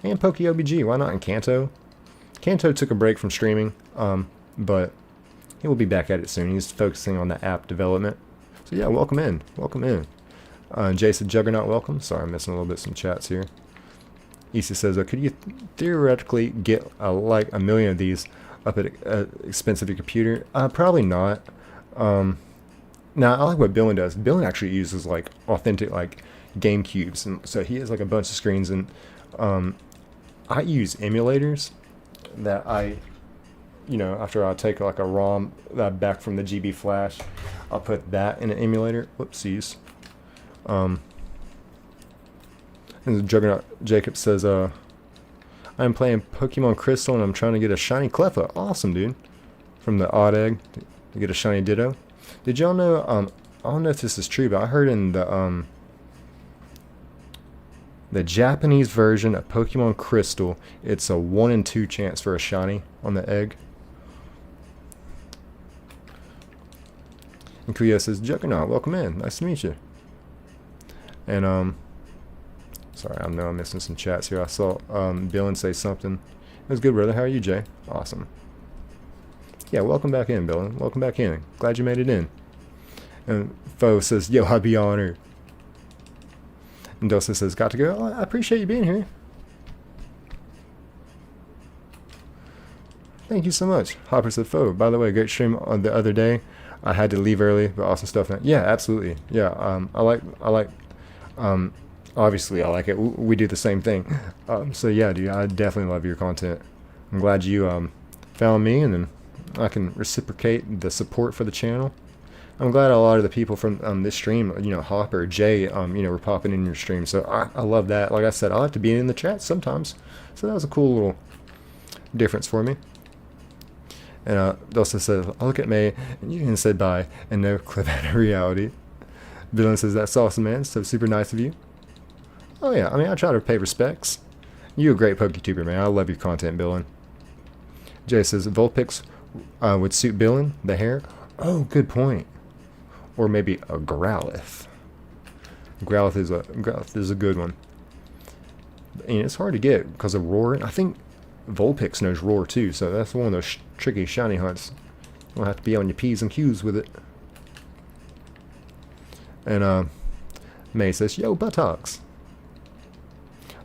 S1: And PokeOBG, why not? And Kanto. Kanto took a break from streaming, but he will be back at it soon. He's focusing on the app development. So yeah, welcome in. Welcome in. Jason Juggernaut, welcome. Sorry, I'm missing a little bit some chats here. Issa says, could you theoretically get like a million of these up at expense of your computer? Probably not. Now, I like what Billin does. Billin actually uses like authentic like game cubes, and so he has like a bunch of screens, and I use emulators that after I take like a ROM back from the GB Flash, I'll put that in an emulator. Whoopsies. And the Juggernaut Jacob says, I'm playing Pokemon Crystal and I'm trying to get a shiny Cleffa. Awesome, dude. From the Odd Egg to get a shiny Ditto. Did y'all know, I don't know if this is true, but I heard in the Japanese version of Pokemon Crystal, it's a 1 in 2 chance for a shiny on the egg. And Kuya says, Juggernaut, welcome in. Nice to meet you. And, sorry, I know I'm missing some chats here. I saw Billin say something. It was good, brother. How are you, Jay? Awesome. Yeah, welcome back in, Billin. Welcome back in. Glad you made it in. And Fo says, yo, I'd be honored. And Dosa says, got to go. Oh, I appreciate you being here. Thank you so much. Hopper said, Fo, by the way, great stream on the other day. I had to leave early, but awesome stuff. Yeah, absolutely. Yeah, I like, obviously I like it. We do the same thing. So yeah, dude, I definitely love your content. I'm glad you found me, and then I can reciprocate the support for the channel. I'm glad a lot of the people from this stream, Hopper, Jay, were popping in your stream. So I love that. Like I said, I like to be in the chat sometimes. So that was a cool little difference for me. And Dosa says, I look at May, and you didn't say bye, and no clip out of reality. Villain says, that's awesome, man. So super nice of you. Oh yeah, I mean, I try to pay respects. You a great PokeTuber, man. I love your content, Billin. Jay says, Vulpix would suit Billin, the hair. Oh, good point. Or maybe a Growlithe. Growlithe is a good one. And it's hard to get because of Roar. I think Vulpix knows Roar too, so that's one of those tricky shiny hunts. You'll have to be on your P's and Q's with it. And May says, yo, buttocks.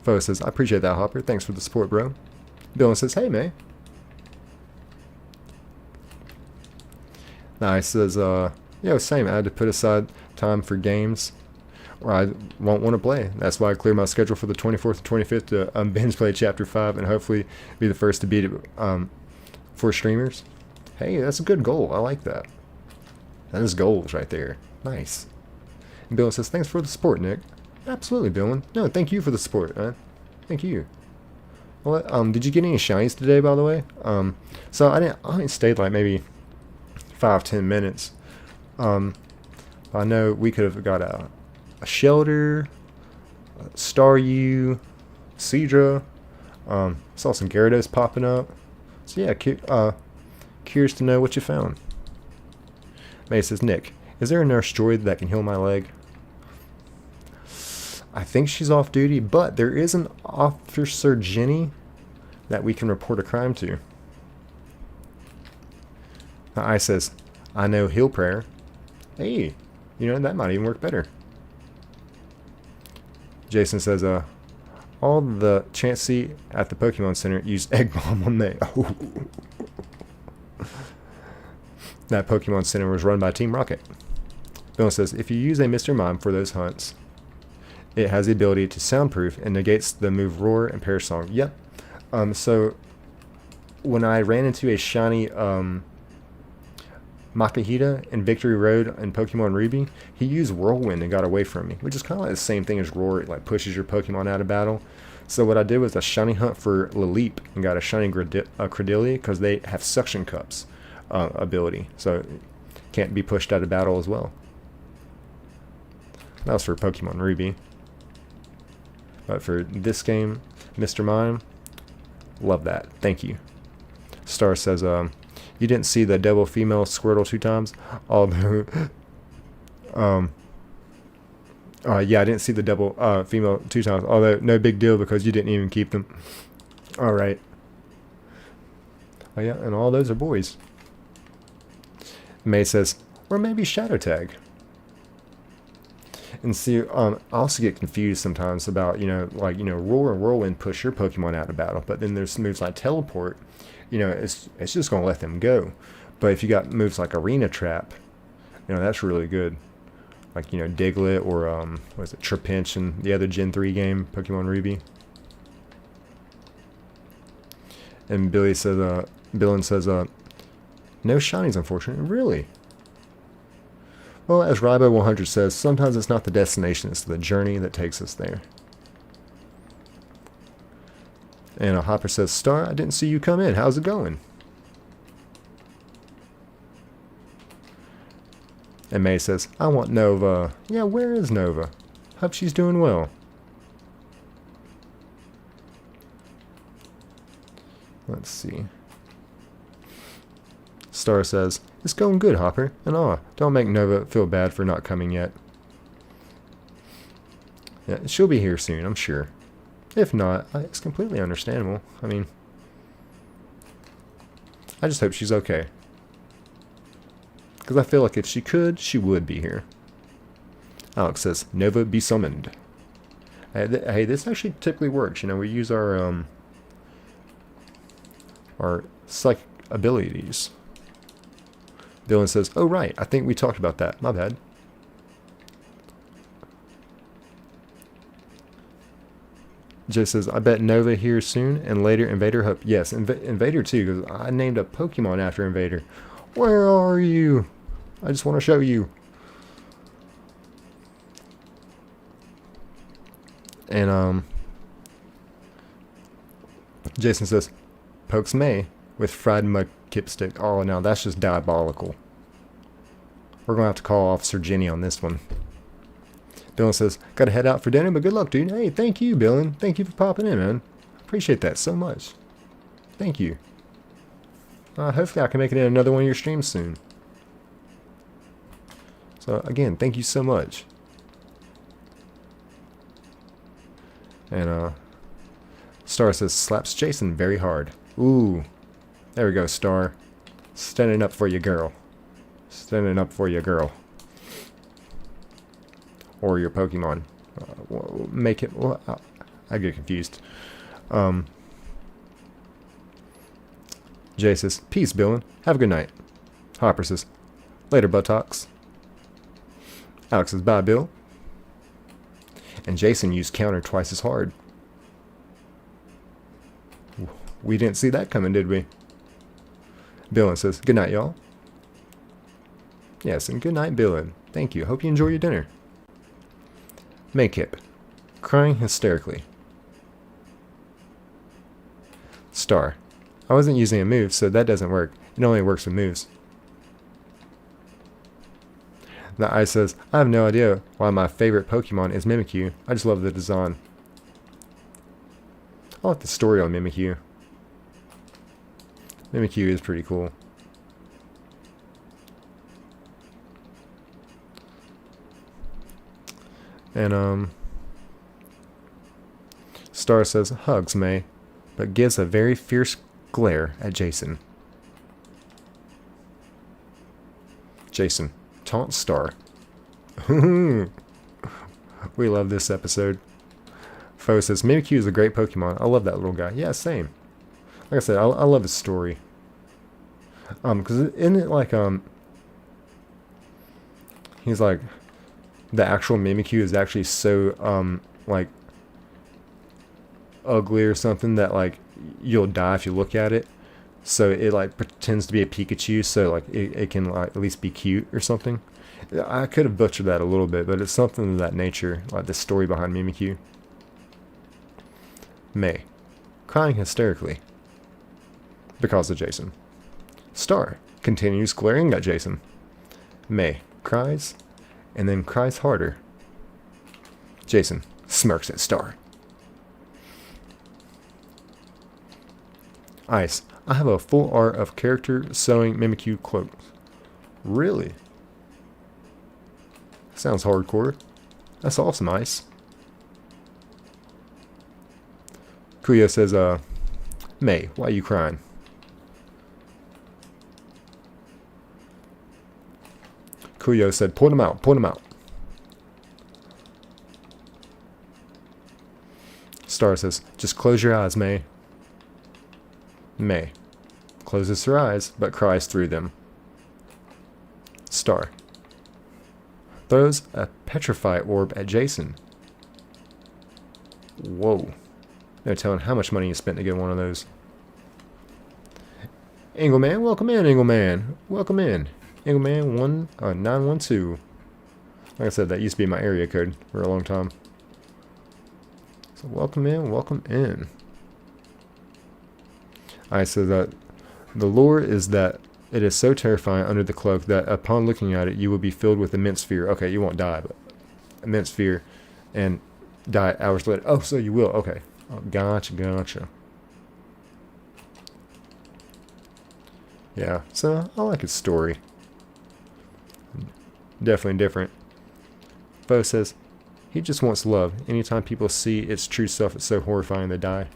S1: Fo says, I appreciate that, Hopper. Thanks for the support, bro. Dylan says, hey, May. Nice says, yo, same. I had to put aside time for games or I won't want to play. That's why I cleared my schedule for the 24th and 25th to binge play Chapter 5 and hopefully be the first to beat it for streamers. Hey, that's a good goal. I like that. That is goals right there. Nice. And Bill says, thanks for the support, Nick. Absolutely, Dylan. No, thank you for the support, man. Thank you. Well, did you get any shinies today, by the way? So I only stayed like maybe 5-10 minutes. I know we could have got a Shelter, Staryu, Seadra. Saw some Gyarados popping up. So yeah, curious to know what you found. May says, Nick, is there a nurse droid that can heal my leg? I think she's off duty, but there is an Officer Jenny that we can report a crime to. Now, I says, I know heal prayer. Hey, that might even work better. Jason says, all the Chansey at the Pokemon Center used Egg Bomb on May. Oh. That Pokemon Center was run by Team Rocket. Bill says, if you use a Mr. Mime for those hunts, it has the ability to soundproof and negates the move Roar and Perish Song. Yep. So when I ran into a shiny Makahita in Victory Road in Pokemon Ruby, he used Whirlwind and got away from me, which is kind of like the same thing as Roar. It like pushes your Pokemon out of battle. So what I did was a shiny hunt for Laleep and got a shiny Credillia because they have suction cups ability, so can't be pushed out of battle as well. That was for Pokemon Ruby. But for this game, Mr. Mime, love that. Thank you. Star says, you didn't see the double female Squirtle 2 times, although, yeah, I didn't see the double female 2 times, although no big deal because you didn't even keep them. All right. Oh yeah, and all those are boys. May says, or maybe Shadow Tag. And see, I also get confused sometimes about, Roar and Whirlwind push your Pokemon out of battle, but then there's moves like Teleport, it's just going to let them go. But if you got moves like Arena Trap, that's really good. Like, Diglett or, what is it, Trapinch in the other Gen 3 game, Pokemon Ruby. And Billin says, no shinies, unfortunately. Really? Well, as Rybo100 says, sometimes it's not the destination, it's the journey that takes us there. And Hopper says, Star, I didn't see you come in. How's it going? And May says, I want Nova. Yeah, where is Nova? Hope she's doing well. Let's see. Star says, it's going good, Hopper. And don't make Nova feel bad for not coming yet. Yeah, she'll be here soon, I'm sure. If not, it's completely understandable. I mean, I just hope she's okay. Because I feel like if she could, she would be here. Alex says, Nova be summoned. Hey, this actually typically works. We use our psychic abilities. Dylan says, oh right, I think we talked about that. My bad. Jay says, I bet Nova here soon, and later Invader hope. Yes, Invader too, because I named a Pokemon after Invader. Where are you? I just want to show you. And, Jason says, pokes May with fried mud kipstick. Oh, now that's just diabolical. We're going to have to call Officer Jenny on this one. Dylan says, gotta head out for dinner, but good luck, dude. Hey, thank you, Dylan. Thank you for popping in, man. Appreciate that so much. Thank you. Hopefully I can make it in another one of your streams soon. So, again, thank you so much. And, Star says, slaps Jason very hard. Ooh. There we go, Star. Standing up for your girl. Standing up for your girl. Or your Pokemon. Make it... Well, I get confused. Jay says, peace, Billin. Have a good night. Hopper says, later, buttocks. Alex says, bye, Bill. And Jason used counter twice as hard. We didn't see that coming, did we? Billin says, good night, y'all. Yes, and good night, Billin. Thank you. Hope you enjoy your dinner. Makip, crying hysterically. Star, I wasn't using a move, so that doesn't work. It only works with moves. The Eye says, I have no idea why my favorite Pokemon is Mimikyu. I just love the design. I like the story on Mimikyu. Mimikyu is pretty cool. And, Star says, hugs May, but gives a very fierce glare at Jason. Jason, taunt Star. We love this episode. Foe says, Mimikyu is a great Pokemon. I love that little guy. Yeah, same. Like I said, I love his story. Because isn't it like, he's like, the actual Mimikyu is actually so, like, ugly or something that, like, you'll die if you look at it. So it like pretends to be a Pikachu, so like it can like at least be cute or something. I could have butchered that a little bit, but it's something of that nature, like the story behind Mimikyu. May, crying hysterically because of Jason. Star continues glaring at Jason. May cries and then cries harder. Jason smirks at Star. Ice, I have a full art of character sewing Mimikyu cloaks. Really? Sounds hardcore. That's awesome, Ice. Kuya says, May, why are you crying? Kuyo said, point him out, point him out. Star says, just close your eyes, May. May closes her eyes, but cries through them. Star throws a petrify orb at Jason. Whoa. No telling how much money you spent to get one of those. Engelman, welcome in, Engelman. Welcome in. Engelman 912. Like I said, that used to be my area code for a long time. So welcome in, welcome in. I said that the lore is that it is so terrifying under the cloak that upon looking at it, you will be filled with immense fear. Okay, you won't die, but immense fear, and die hours later. Oh, so you will. Okay. Oh, gotcha. Yeah, so I like his story. Definitely different. Bo says, he just wants love. Anytime people see its true self, it's so horrifying they die.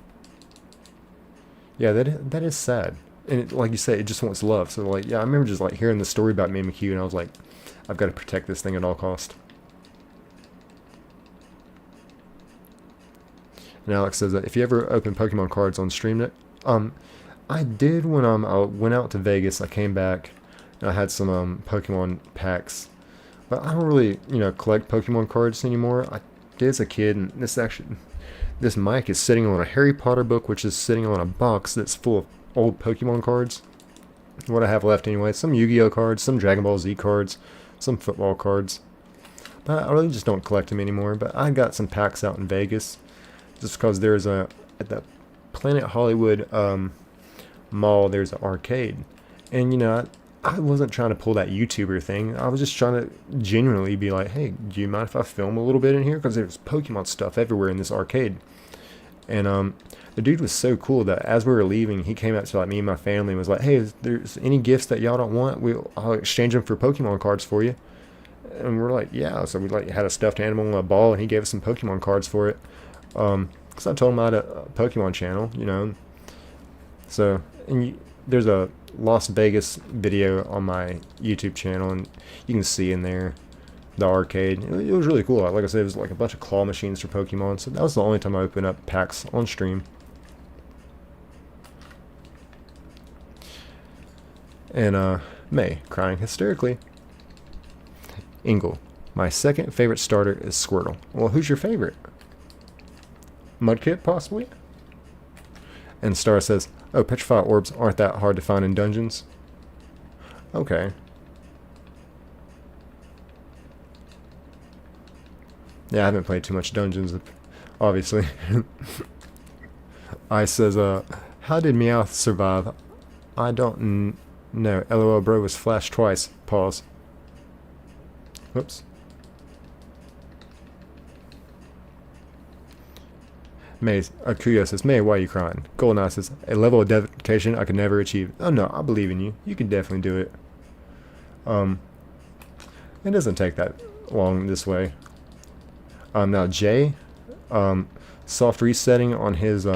S1: Yeah, that is sad. And it, like you say, it just wants love. So like, yeah, I remember just like hearing the story about Mimikyu, and I was like, I've got to protect this thing at all cost. And Alex says that if you ever open Pokemon cards on StreamNet, I did when I went out to Vegas. I came back and I had some Pokemon packs, but I don't really collect Pokemon cards anymore. I did as a kid, and this mic is sitting on a Harry Potter book, which is sitting on a box that's full of old Pokemon cards. What I have left anyway, some Yu-Gi-Oh cards, some Dragon Ball Z cards, some football cards. But I really just don't collect them anymore. But I got some packs out in Vegas, just because there's at the Planet Hollywood mall, there's an arcade. And I wasn't trying to pull that YouTuber thing. I was just trying to genuinely be like, hey, do you mind if I film a little bit in here? Because there's Pokemon stuff everywhere in this arcade. And the dude was so cool that as we were leaving, he came up to like me and my family and was like, hey, is there's any gifts that y'all don't want? I'll exchange them for Pokemon cards for you. And we're like, yeah. So we like had a stuffed animal and a ball, and he gave us some Pokemon cards for it. Because I told him I had a Pokemon channel, So, there's a Las Vegas video on my YouTube channel, and you can see in there the arcade. It was really cool. Like I said, it was like a bunch of claw machines for Pokemon. So that was the only time I opened up packs on stream. And May crying hysterically. Engel, my second favorite starter is Squirtle. Well, who's your favorite? Mudkip, possibly? And Star says, oh, Petrify orbs aren't that hard to find in dungeons. Okay. Yeah, I haven't played too much dungeons, obviously. I says, how did Meowth survive? I don't know. LOL, bro was flashed twice. Pause. Whoops. May, Akuyo says, May, why are you crying? Goldeneye says, a level of dedication I could never achieve. Oh no, I believe in you. You can definitely do it. It doesn't take that long this way. Now Jay, soft resetting on his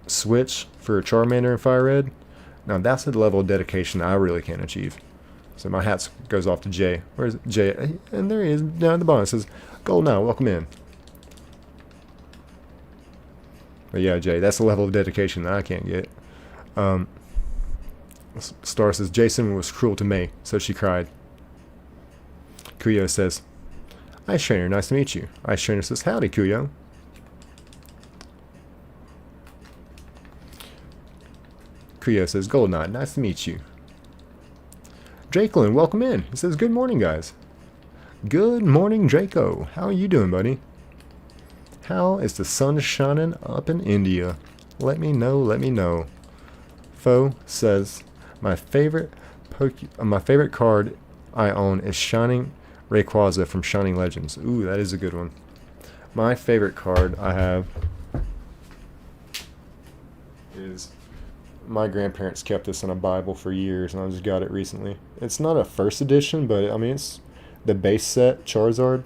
S1: switch for Charmander and Fire Red. Now that's a level of dedication I really can't achieve. So my hat goes off to Jay. Where's Jay? And there he is down at the bottom. It says, Goldeneye, welcome in. But yeah, Jay, that's a level of dedication that I can't get. Star says, Jason was cruel to May, so she cried. Kuyo says, Ice Trainer, nice to meet you. Ice Trainer says, howdy, Kuyo. Kuyo says, Goldeneye, nice to meet you. Drakelin, welcome in. He says, good morning, guys. Good morning, Draco. How are you doing, buddy? How is the sun shining up in India? Let me know, let me know. Foe says, my favorite card I own is Shining Rayquaza from Shining Legends. Ooh, that is a good one. My favorite card I have is, my grandparents kept this in a Bible for years, and I just got it recently. It's not a first edition, but I mean, it's the base set Charizard.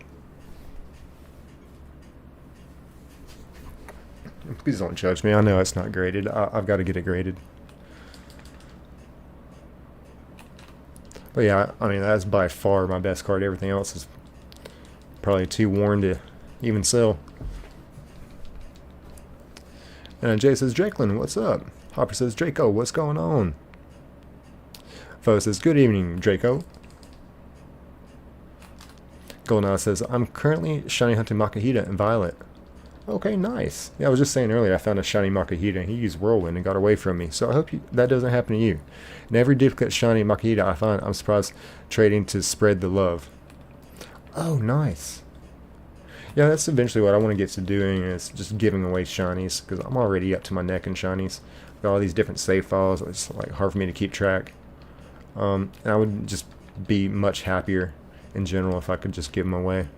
S1: Please don't judge me. I know it's not graded. I've got to get it graded. But yeah, I mean, that's by far my best card. Everything else is probably too worn to even sell. And Jay says, Drakelin, what's up? Hopper says, Draco, what's going on? Foe says, good evening, Draco. Goldeneye says, I'm currently shiny hunting Makahita and Violet. Okay, nice. Yeah, I was just saying earlier, I found a shiny Makahita and he used Whirlwind and got away from me. So I hope that doesn't happen to you. And every duplicate shiny Makahita I find, I'm surprised trading to spread the love. Oh, nice. Yeah, that's eventually what I want to get to doing, is just giving away shinies, because I'm already up to my neck in shinies. Got all these different save files. It's like hard for me to keep track. And I would just be much happier in general if I could just give them away.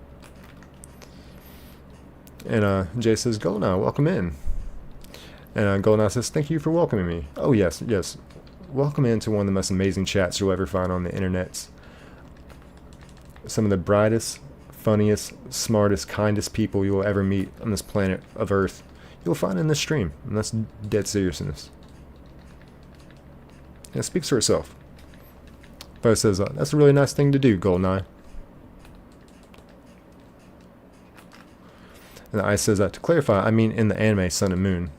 S1: And Jay says, Goldeneye, welcome in. And Goldeneye says, thank you for welcoming me. Oh, yes, yes. Welcome into one of the most amazing chats you'll ever find on the internet. Some of the brightest, funniest, smartest, kindest people you'll ever meet on this planet of Earth, you'll find in this stream. And that's dead seriousness. And it speaks for itself. Bo says, that's a really nice thing to do, Goldeneye. And I says, to clarify, I mean in the anime Sun and Moon.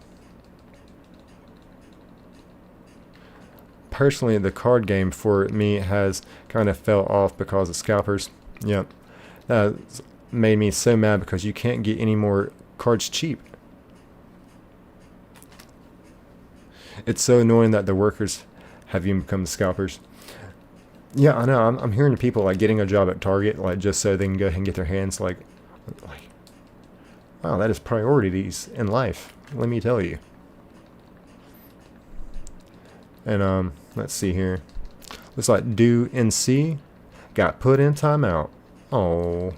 S1: Personally, the card game for me has kind of fell off because of scalpers. Yep. That's made me so mad because you can't get any more cards cheap. It's so annoying that the workers have even become the scalpers. Yeah, I know. I'm hearing of people like getting a job at Target, like just so they can go ahead and get their hands like wow, that is priorities in life, let me tell you. And let's see here. Looks like Do NC got put in timeout. Oh,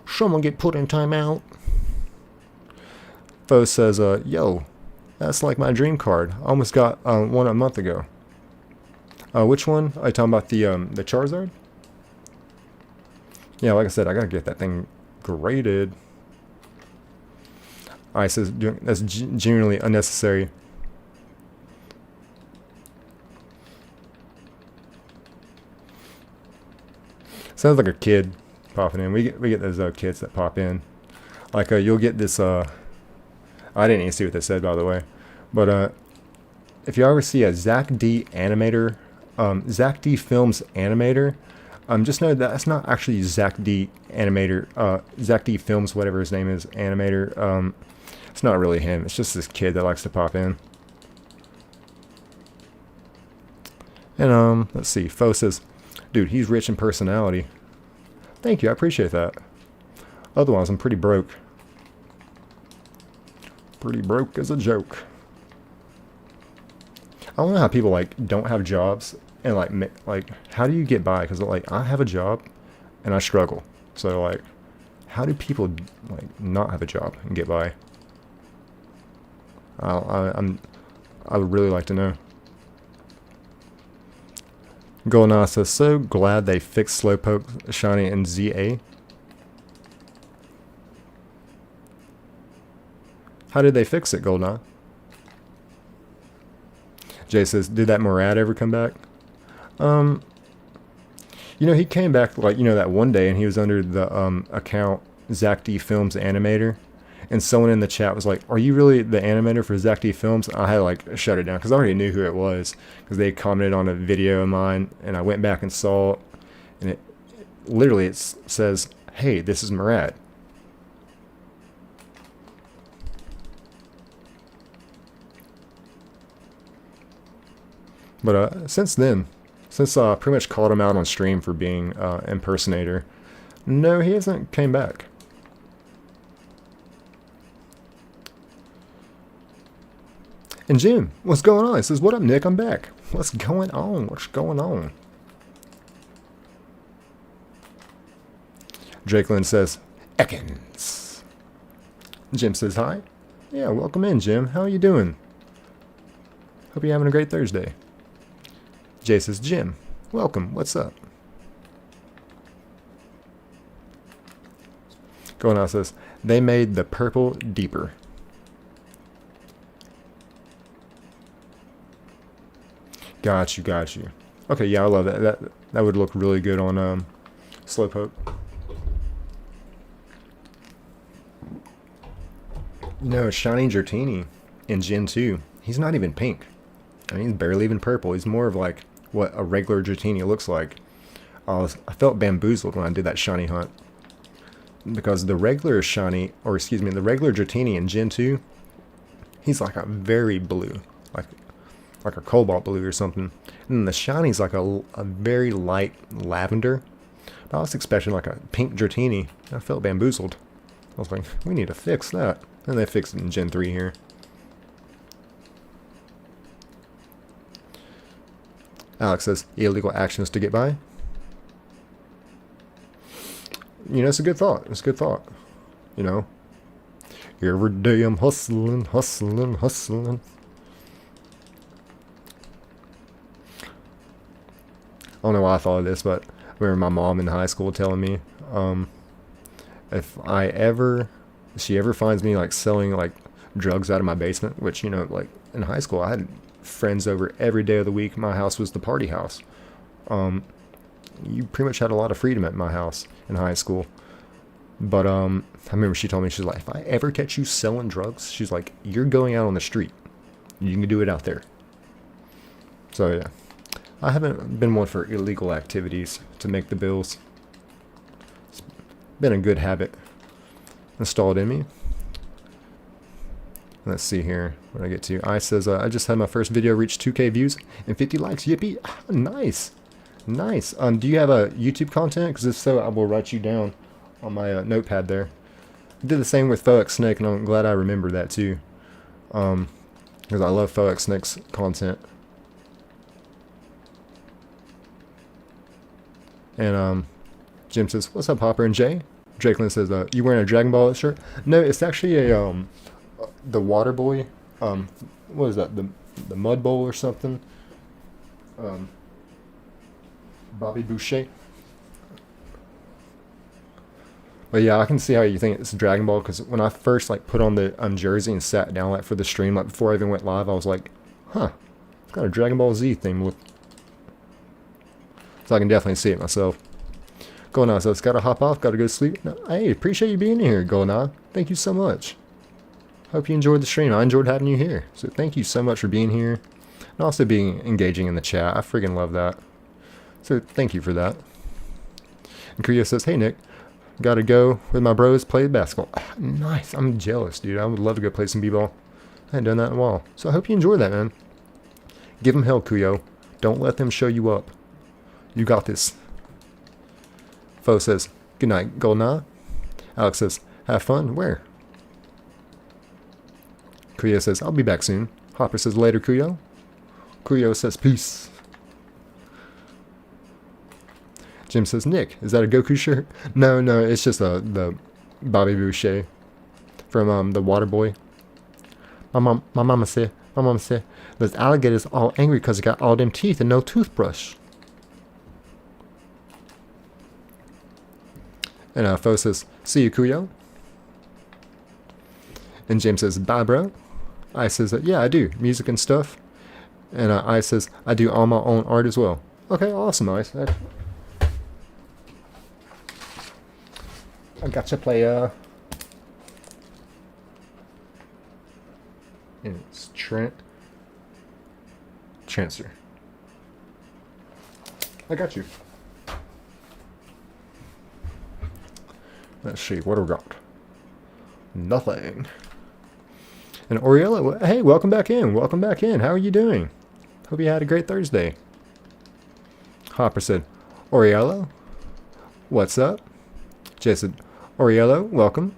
S1: someone get put in timeout. Foe says, yo, that's like my dream card. I almost got one a month ago. Which one? Are you talking about the Charizard? Yeah, like I said, I gotta get that thing graded. Alright, says that's genuinely unnecessary. Sounds like a kid popping in. We get those kids that pop in. Like you'll get this. I didn't even see what they said, by the way. But if you ever see a Zach D animator, Zach D Films animator, just know that that's not actually Zach D animator. Zach D Films, whatever his name is, animator. It's not really him. It's just this kid that likes to pop in. And let's see. Foe says, dude, he's rich in personality. Thank you, I appreciate that. Otherwise, I'm pretty broke. Pretty broke as a joke. I don't know how people like don't have jobs and like how do you get by? Because like I have a job and I struggle. So like, how do people like not have a job and get by? I would really like to know. Goldeneye says, so glad they fixed Slowpoke Shiny in ZA. How did they fix it, Goldeneye? Jay says, did that Murad ever come back? You know, he came back like, you know, that one day and he was under the account Zach D Films Animator. And someone in the chat was like, are you really the animator for Zach D Films? I had to like shut it down because I already knew who it was. Because they commented on a video of mine and I went back and saw it. And it literally it says, hey, this is Murad. But since then, since I pretty much called him out on stream for being impersonator, no, he hasn't came back. And Jim, what's going on? He says, what up, Nick? I'm back. What's going on? What's going on? Drakelin says, Ekans. Jim says, hi. Yeah, welcome in, Jim. How are you doing? Hope you're having a great Thursday. Jay says, Jim, welcome. What's up? Going on says, they made the purple deeper. Got you, got you. Okay, yeah, I love that. That would look really good on Slowpoke. You know, Shiny Dratini in Gen 2, he's not even pink. I mean, he's barely even purple. He's more of like what a regular Dratini looks like. I felt bamboozled when I did that shiny hunt. Because the regular shiny, or excuse me, the regular Dratini in Gen 2, he's like a very blue. Like a cobalt blue or something. And then the shiny's like a very light lavender. But I was expecting like a pink Dratini. I felt bamboozled. I was like, we need to fix that. And they fixed it in Gen 3 here. Alex says, illegal actions to get by. You know, it's a good thought. It's a good thought. You know. Every day I'm hustling, hustling, hustling. I don't know why I thought of this, but I remember my mom in high school telling me, if she ever finds me like selling like drugs out of my basement, which, you know, like in high school I had friends over every day of the week. My house was the party house. You pretty much had a lot of freedom at my house in high school. But I remember she told me, she's like, if I ever catch you selling drugs, she's like, you're going out on the street. You can do it out there. So yeah. I haven't been one for illegal activities to make the bills. It's been a good habit installed in me. Let's see here what I get to. I says, I just had my first video reach 2K views and 50 likes. Yippee. Ah, nice. Nice. Do you have a YouTube content? Because if so, I will write you down on my notepad there. I did the same with Phoenix Snake, and I'm glad I remember that too. Because I love Phoenix Snake's content. And Jim says, what's up, Hopper and Jay? Drakelin says, you wearing a Dragon Ball shirt? No, it's actually a the Water Boy. What is that? The Mud Bowl or something? Bobby Boucher. But yeah, I can see how you think it's Dragon Ball, because when I first like put on the jersey and sat down like for the stream, like before I even went live, I was like, huh, it's got a Dragon Ball Z theme with. So I can definitely see it myself. Going on, so it's gotta hop off, gotta go to sleep. No, hey, appreciate you being here, going on. Thank you so much. Hope you enjoyed the stream. I enjoyed having you here. So thank you so much for being here. And also being engaging in the chat. I freaking love that. So thank you for that. And Korea says, hey Nick, gotta go with my bros play basketball. Ah, nice. I'm jealous, dude. I would love to go play some b-ball. I hadn't done that in a while. So I hope you enjoy that, man. Give them hell, Kuyo. Don't let them show you up. You got this. Foe says, good night, Goldeneye. Alex says, have fun. Where? Kuyo says, I'll be back soon. Hopper says, later, Kuyo. Kuyo says, peace. Jim says, Nick, is that a Goku shirt? No, it's just the Bobby Boucher from the Water Boy. My mama said, those alligators all angry because they got all them teeth and no toothbrush. And Foe says, see you, Kuyo. And James says, bye, bro. I says, yeah, I do. Music and stuff. And I says, I do all my own art as well. Okay, awesome, Ice. I got to play, and it's Chancer. I got you. Let's see, what do we got? Nothing. And Oriella, hey, welcome back in. Welcome back in. How are you doing? Hope you had a great Thursday. Hopper said, Oriello? What's up? Jay said, Oriello, welcome.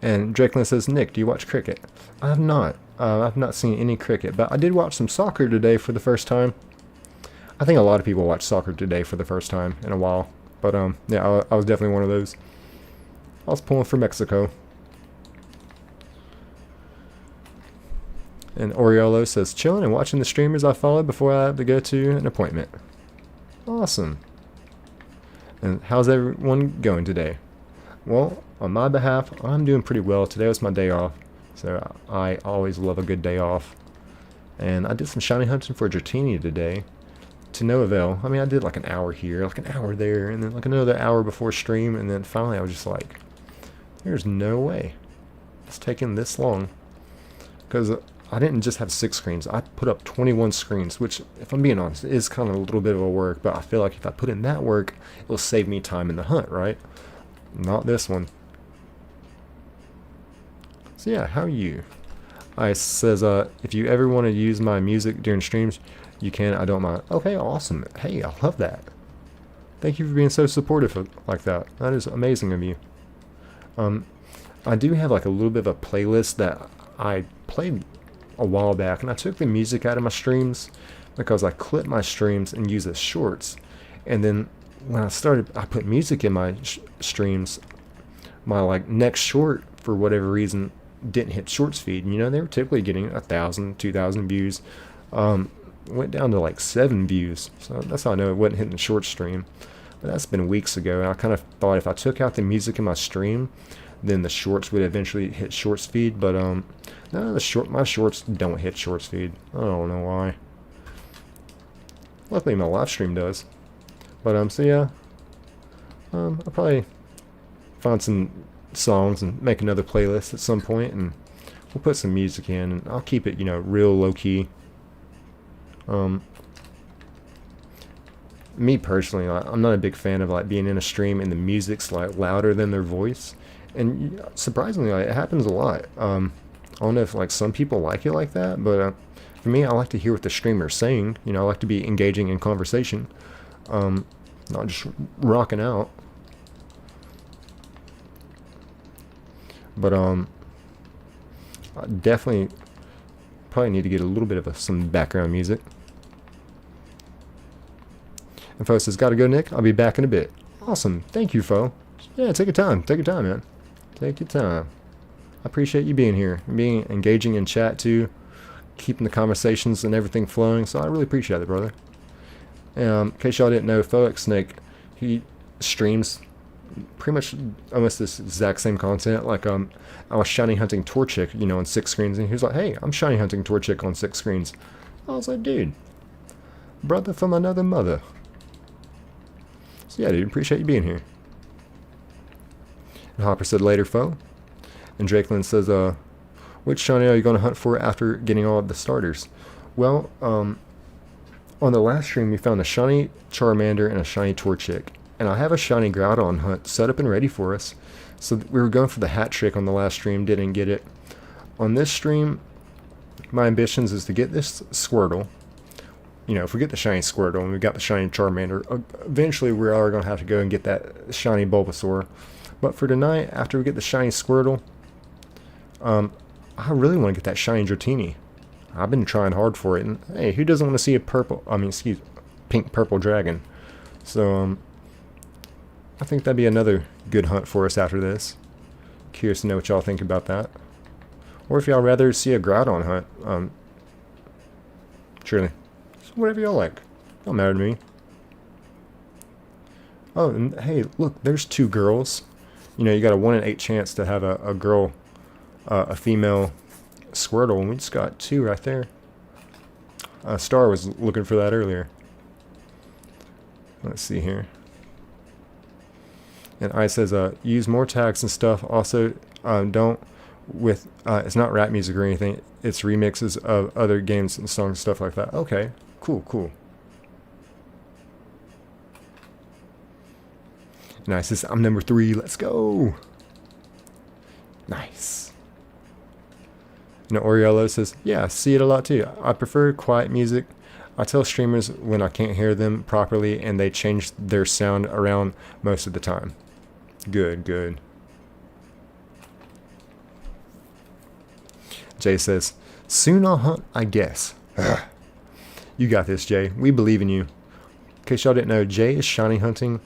S1: And Drakelin says, Nick, do you watch cricket? I have not. I've not seen any cricket, but I did watch some soccer today for the first time. I think a lot of people watch soccer today for the first time in a while. But yeah, I was definitely one of those. I was pulling for Mexico. And Oriolo says, chilling and watching the streamers I followed before I have to go to an appointment. Awesome. And how's everyone going today? Well, on my behalf, I'm doing pretty well. Today was my day off, so I always love a good day off. And I did some shiny hunting for Dratini today, to no avail. I mean, I did like an hour here, like an hour there, and then like another hour before stream, and then finally I was just like, there's no way it's taking this long. Because I didn't just have 6 screens, I put up 21 screens, which, if I'm being honest, is kind of a little bit of a work, but I feel like if I put in that work, it will save me time in the hunt, right? Not this one. So yeah, how are you? I says, if you ever want to use my music during streams, you can, I don't mind. Okay, awesome. Hey, I love that. Thank you for being so supportive like that. That is amazing of you. I do have like a little bit of a playlist that I played a while back, and I took the music out of my streams because I clip my streams and use it as shorts. And then when I put music in my streams, my like next short, for whatever reason, didn't hit shorts feed. You know, they were typically getting 1,000, 2,000 views. Went down to like 7 views, so that's how I know it wasn't hitting the short stream. But that's been weeks ago, and I kind of thought if I took out the music in my stream, then the shorts would eventually hit shorts feed. But no, my shorts don't hit shorts feed. I don't know why. Luckily my live stream does. But so yeah, I'll probably find some songs and make another playlist at some point, and we'll put some music in, and I'll keep it, you know, real low key. Me personally, I'm not a big fan of like being in a stream and the music's like louder than their voice, and surprisingly, like, it happens a lot. I don't know if like some people like it like that, but for me, I like to hear what the streamer's saying. You know, I like to be engaging in conversation, not just rocking out. But I definitely probably need to get a little bit of some background music. And Fo says, gotta go, Nick. I'll be back in a bit. Awesome. Thank you, Fo. Yeah, take your time. Take your time, man. Take your time. I appreciate you being here, being engaging in chat too, keeping the conversations and everything flowing. So I really appreciate it, brother. In case y'all didn't know, Foex Snake, he streams pretty much almost this exact same content. Like I was shiny hunting Torchic, you know, on 6 screens, and he was like, hey, I'm shiny hunting Torchic on 6 screens. I was like, dude, brother from another mother. So yeah, dude, appreciate you being here. And Hopper said later, Foe. And Drakelin says, which shiny are you going to hunt for after getting all of the starters? Well, on the last stream we found a shiny Charmander and a shiny Torchic. And I have a shiny Groudon hunt set up and ready for us. So we were going for the hat trick on the last stream, didn't get it. On this stream, my ambitions is to get this Squirtle. You know, if we get the shiny Squirtle and we got the shiny Charmander, eventually we are going to have to go and get that shiny Bulbasaur. But for tonight, after we get the shiny Squirtle, I really want to get that shiny Dratini. I've been trying hard for it, and hey, who doesn't want to see a pink purple dragon? So I think that'd be another good hunt for us after this. Curious to know what y'all think about that. Or if y'all rather see a Groudon hunt, surely. So whatever y'all like. Don't matter to me. Oh, and hey, look, there's 2 girls. You know, you got a 1 in 8 chance to have a girl, a female Squirtle, and we just got 2 right there. Star was looking for that earlier. Let's see here. And I says, use more tags and stuff. Also, don't with, it's not rap music or anything. It's remixes of other games and songs and stuff like that. Okay, cool, cool. And I says, I'm number 3. Let's go. Nice. And Oriolo says, yeah, I see it a lot too. I prefer quiet music. I tell streamers when I can't hear them properly and they change their sound around most of the time. Good, good. Jay says, soon I'll hunt, I guess. You got this, Jay. We believe in you. In case y'all didn't know, Jay is shiny hunting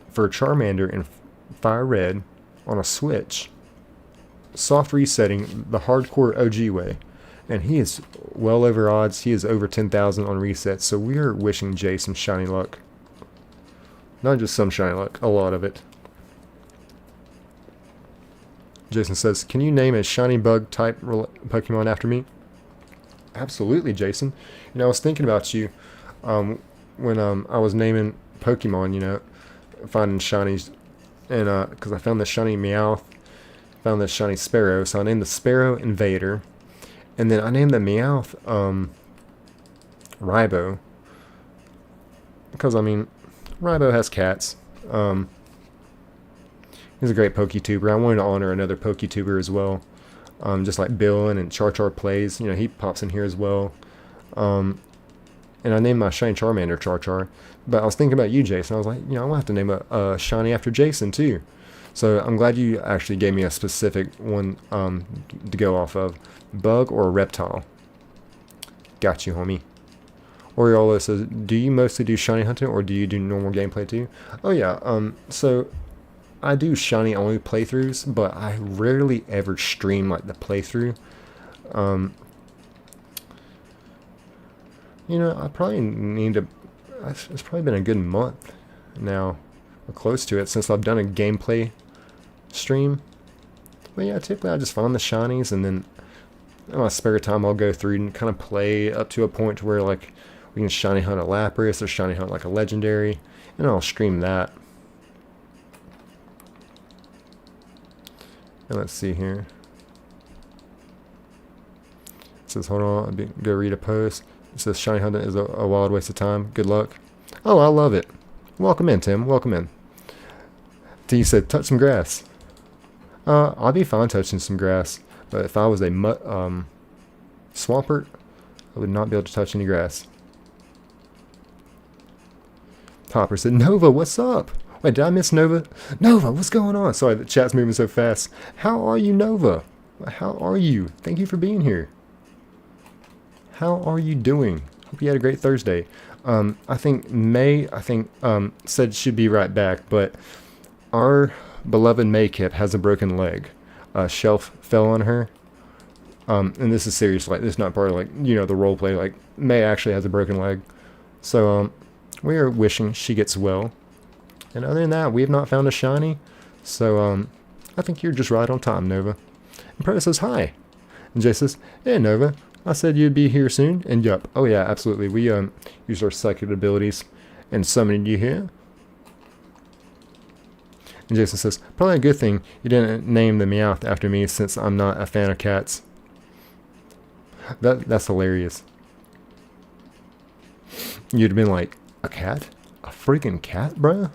S1: for Charmander in Fire Red on a Switch. Soft resetting the hardcore OG way. And he is well over odds. He is over 10,000 on resets. So we are wishing Jay some shiny luck. Not just some shiny luck, a lot of it. Jason says, can you name a shiny bug type Pokemon after me? Absolutely, Jason. You know, I was thinking about you when I was naming Pokemon, you know, finding shinies. And because I found the shiny Meowth, found the shiny Sparrow. So I named the Sparrow Invader. And then I named the Meowth Raibo. Because, I mean, Raibo has cats. He's a great PokeTuber. I wanted to honor another PokeTuber as well. Just like Bill and Char Char Plays. You know, he pops in here as well. And I named my shiny Charmander Char Char. But I was thinking about you, Jason. I was like, you know, I'm going to have to name a shiny after Jason, too. So I'm glad you actually gave me a specific one to go off of. Bug or reptile? Got you, homie. Oriolo says, do you mostly do shiny hunting or do you do normal gameplay too? Oh yeah, so I do shiny only playthroughs, but I rarely ever stream like the playthrough. You know, I probably need to, it's probably been a good month now, or close to it, since I've done a gameplay stream. But yeah, typically I just find the shinies and then in my spare time I'll go through and kind of play up to a point to where like we can shiny hunt a Lapras or shiny hunt like a legendary, and I'll stream that. And let's see here. It says, hold on, I'll go read a post. It says shiny hunting is a wild waste of time. Good luck. Oh, I love it. Welcome in, Tim. Welcome in. T said, touch some grass. I'll be fine touching some grass. But if I was a Swampert, I would not be able to touch any grass. Hopper said, Nova, what's up? Wait, did I miss Nova? Nova, what's going on? Sorry, the chat's moving so fast. How are you, Nova? How are you? Thank you for being here. How are you doing? Hope you had a great Thursday. I think May, said she'd be right back, but our beloved Maykip has a broken leg. A shelf fell on her. And this is serious, like, this is not part of, like, you know, the role play. Like, May actually has a broken leg. So, we are wishing she gets well. And other than that, we have not found a shiny. So, I think you're just right on time, Nova. And Pro says, hi. And Jay says, hey, Nova. I said you'd be here soon. And yup. Oh, yeah, absolutely. We, used our psychic abilities and summoned you here. And Jason says, probably a good thing you didn't name the Meowth after me since I'm not a fan of cats. That's hilarious. You'd have been like, a cat? A freaking cat, bruh?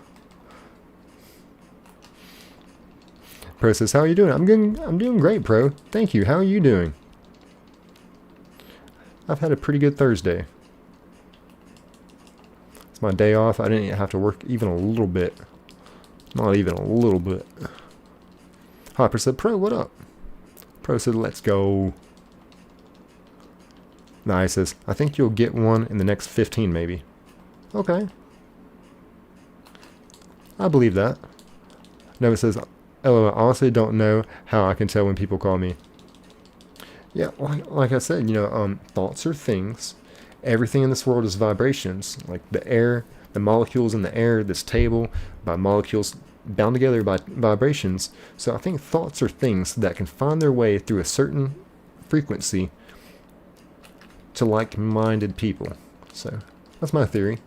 S1: Pro says, how are you doing? I'm doing great, Pro. Thank you. How are you doing? I've had a pretty good Thursday. It's my day off. I didn't have to work even a little bit. Not even a little bit. Hopper said, Pro, what up? Pro said, let's go. Nah, he says, I think you'll get one in the next 15 maybe. Okay. I believe that. Nova says, LOL, I honestly don't know how I can tell when people call me. Yeah, like I said, you know, thoughts are things. Everything in this world is vibrations. Like the air, the molecules in the air, this table, by molecules bound together by vibrations. So I think thoughts are things that can find their way through a certain frequency to like-minded people. So that's my theory.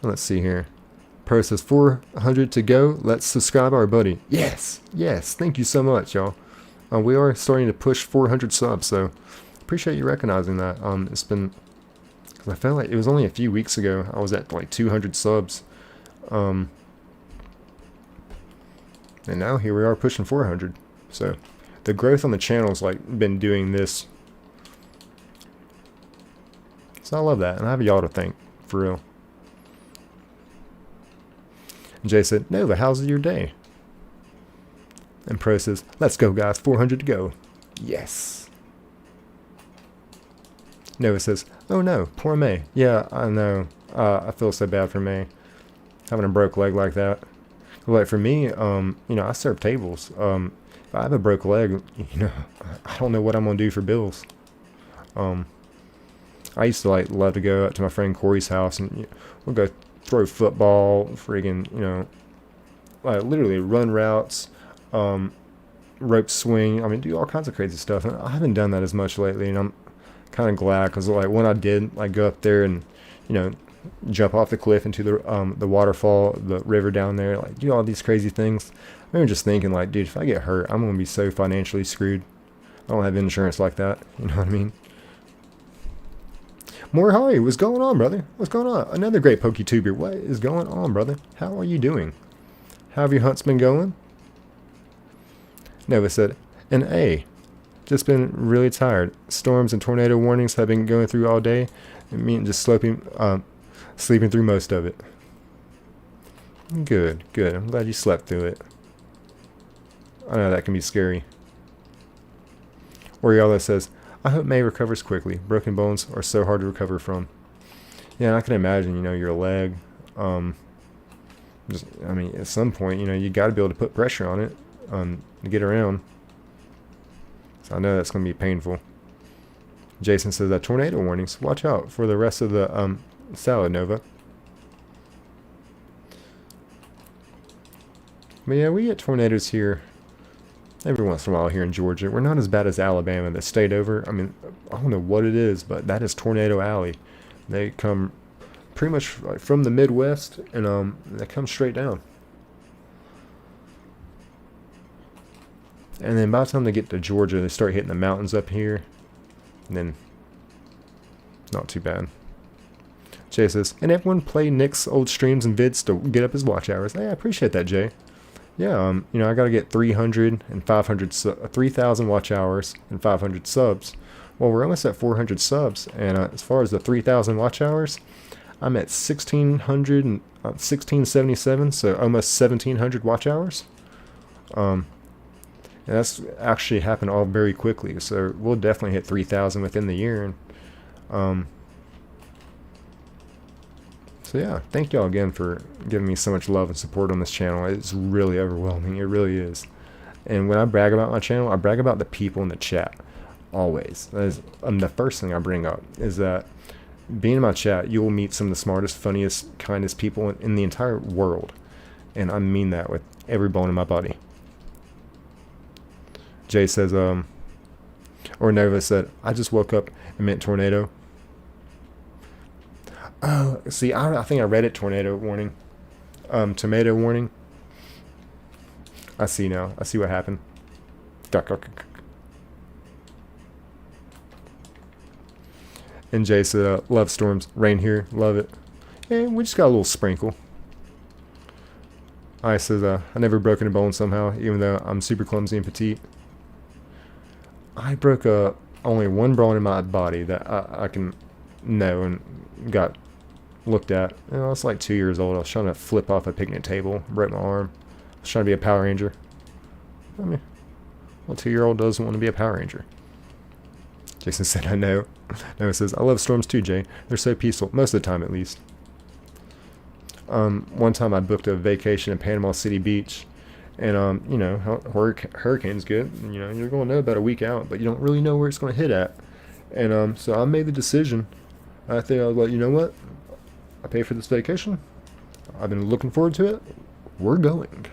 S1: Let's see here. Pro says 400 to go. Let's subscribe our buddy. Yes, yes. Thank you so much, y'all. We are starting to push 400 subs, so appreciate you recognizing that. It's been, because I felt like it was only a few weeks ago I was at like 200 subs, and now here we are pushing 400. So the growth on the channel's like been doing this. So I love that, and I have y'all to thank, for real. And Jay said, Nova, how's your day? And Pro says, let's go guys, 400 to go. Yes. Nova says, oh no, poor May. Yeah, I know. I feel so bad for May. Having a broke leg like that. Like for me, you know, I serve tables. If I have a broke leg, you know, I don't know what I'm gonna do for bills. I used to like love to go up to my friend Corey's house and we'll go throw football, friggin', you know, like literally run routes, rope swing. I mean, do all kinds of crazy stuff. And I haven't done that as much lately, and I'm kind of glad because like when I did, like go up there and, you know, jump off the cliff into the waterfall, the river down there, like do all these crazy things. I remember just thinking like, dude, if I get hurt, I'm gonna be so financially screwed. I don't have insurance like that. You know what I mean? Morihari, what's going on, brother? What's going on? Another great PokeTuber. What is going on, brother? How are you doing? How have your hunts been going? Nova said, and A, just been really tired. Storms and tornado warnings have been going through all day. And me just sleeping through most of it. Good, good. I'm glad you slept through it. I know that can be scary. Oriola says, I hope May recovers quickly. Broken bones are so hard to recover from. Yeah, and I can imagine, you know, your leg. Just, I mean, at some point, you know, you got to be able to put pressure on it to get around. So I know that's going to be painful. Jason says that tornado warnings. Watch out for the rest of the salad, Nova. But yeah, we get tornadoes here every once in a while here in Georgia. We're not as bad as Alabama, the state over. I mean, I don't know what it is, but that is Tornado Alley. They come pretty much like from the Midwest, and they come straight down. And then by the time they get to Georgia, they start hitting the mountains up here. And then, not too bad. Jay says, and everyone play Nick's old streams and vids to get up his watch hours. Hey, I appreciate that, Jay. Yeah, you know, I got to get 300 and 500, 3,000 watch hours and 500 subs. Well, we're almost at 400 subs, and as far as the 3,000 watch hours, I'm at 1,600 and 1,677, so almost 1,700 watch hours. And that's actually happened all very quickly, so we'll definitely hit 3,000 within the year. And so yeah, thank y'all again for giving me so much love and support on this channel. It's really overwhelming. It really is. And when I brag about my channel, I brag about the people in the chat. Always. That is, the first thing I bring up is that being in my chat, you will meet some of the smartest, funniest, kindest people in the entire world. And I mean that with every bone in my body. Jay says, or Nova said, I just woke up and meant tornado. Oh, see, I think I read it, tornado warning. Tomato warning. I see now. I see what happened. And Jay said, love storms. Rain here. Love it. And we just got a little sprinkle. I says, I never broken a bone somehow, even though I'm super clumsy and petite. I broke only one bone in my body that I can know and got looked at. You know, I was like 2 years old. I was trying to flip off a picnic table, broke my arm. I was trying to be a Power Ranger. I mean, what 2-year-old doesn't want to be a Power Ranger? Jason said, I know. Noah says, I love storms too, Jay. They're so peaceful, most of the time at least. One time I booked a vacation in Panama City Beach. And, you know, hurricanes get, you know, you're going to know about a week out, but you don't really know where it's going to hit at. And so I made the decision. I think I was like, you know what? I pay for this vacation. I've been looking forward to it. We're going.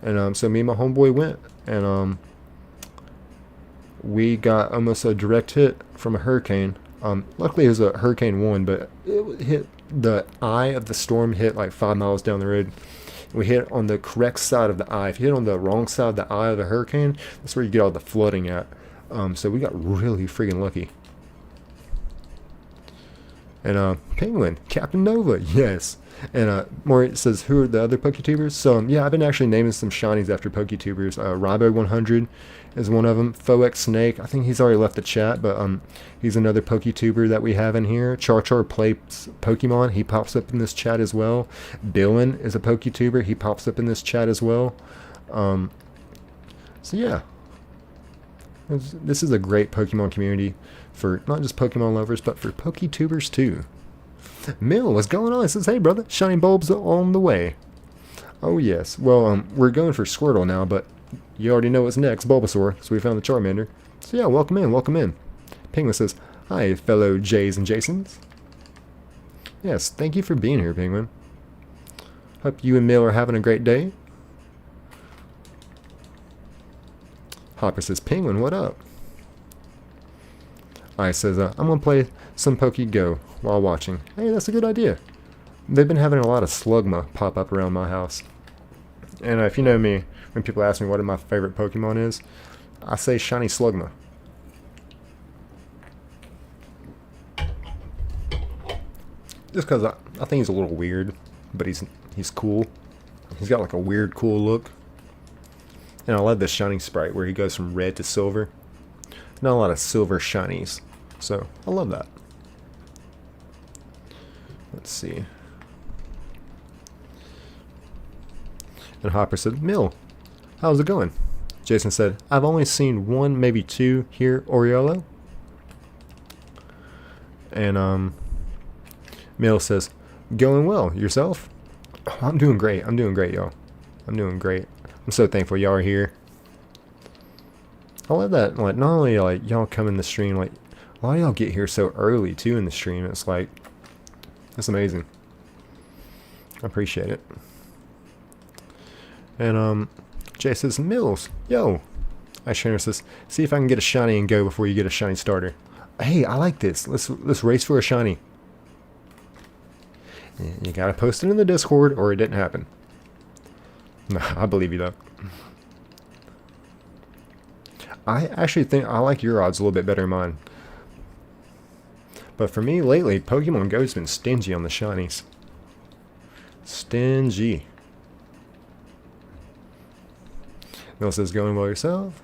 S1: And so me and my homeboy went. And we got almost a direct hit from a hurricane. Luckily it was a Hurricane 1, but it hit the eye of the storm, hit like 5 miles down the road. We hit on the correct side of the eye. If you hit on the wrong side of the eye of the hurricane, that's where you get all the flooding at. So we got really friggin' lucky. And Penguin, Captain Nova, yes. And Maury says, who are the other PokeTubers? So, yeah, I've been actually naming some shinies after PokeTubers. Rabo100 is one of them. Foex Snake, I think he's already left the chat, but he's another PokeTuber that we have in here. Char plays Pokemon. He pops up in this chat as well. Dylan is a PokeTuber. He pops up in this chat as well. So, yeah. This is a great Pokemon community for not just Pokemon lovers, but for PokeTubers too. Mill, what's going on? It says, hey brother, shiny bulbs on the way. Oh yes. Well, we're going for Squirtle now, but you already know what's next, Bulbasaur. So we found the Charmander. So yeah, welcome in, welcome in. Penguin says, hi fellow Jays and Jasons. Yes, thank you for being here, Penguin. Hope you and Mill are having a great day. Hopper says, Penguin, what up? I says, I'm going to play some Poke-Go while watching. Hey, that's a good idea. They've been having a lot of Slugma pop up around my house. And if you know me, when people ask me what my favorite Pokemon is, I say Shiny Slugma. Just because I think he's a little weird, but he's cool. He's got like a weird, cool look. And I love this shiny sprite where he goes from red to silver. Not a lot of silver shinies, so I love that. Let's see. And Hopper said, Mill, how's it going? Jason said, I've only seen one, maybe two here, Oriolo. And Mill says, going well, yourself? Oh, I'm doing great, y'all. I'm doing great. I'm so thankful y'all are here. I love that, like, not only like y'all come in the stream, like a lot of y'all get here so early too in the stream. It's like, it's amazing. I appreciate it. And Jay says, Mills, yo. Sharon says, see if I can get a shiny and go before you get a shiny starter. Hey, I like this. Let's race for a shiny. You gotta post it in the Discord or it didn't happen. I believe you though. I actually think I like your odds a little bit better than mine. But for me lately, Pokemon Go's been stingy on the shinies. Stingy. Mill says, going well yourself.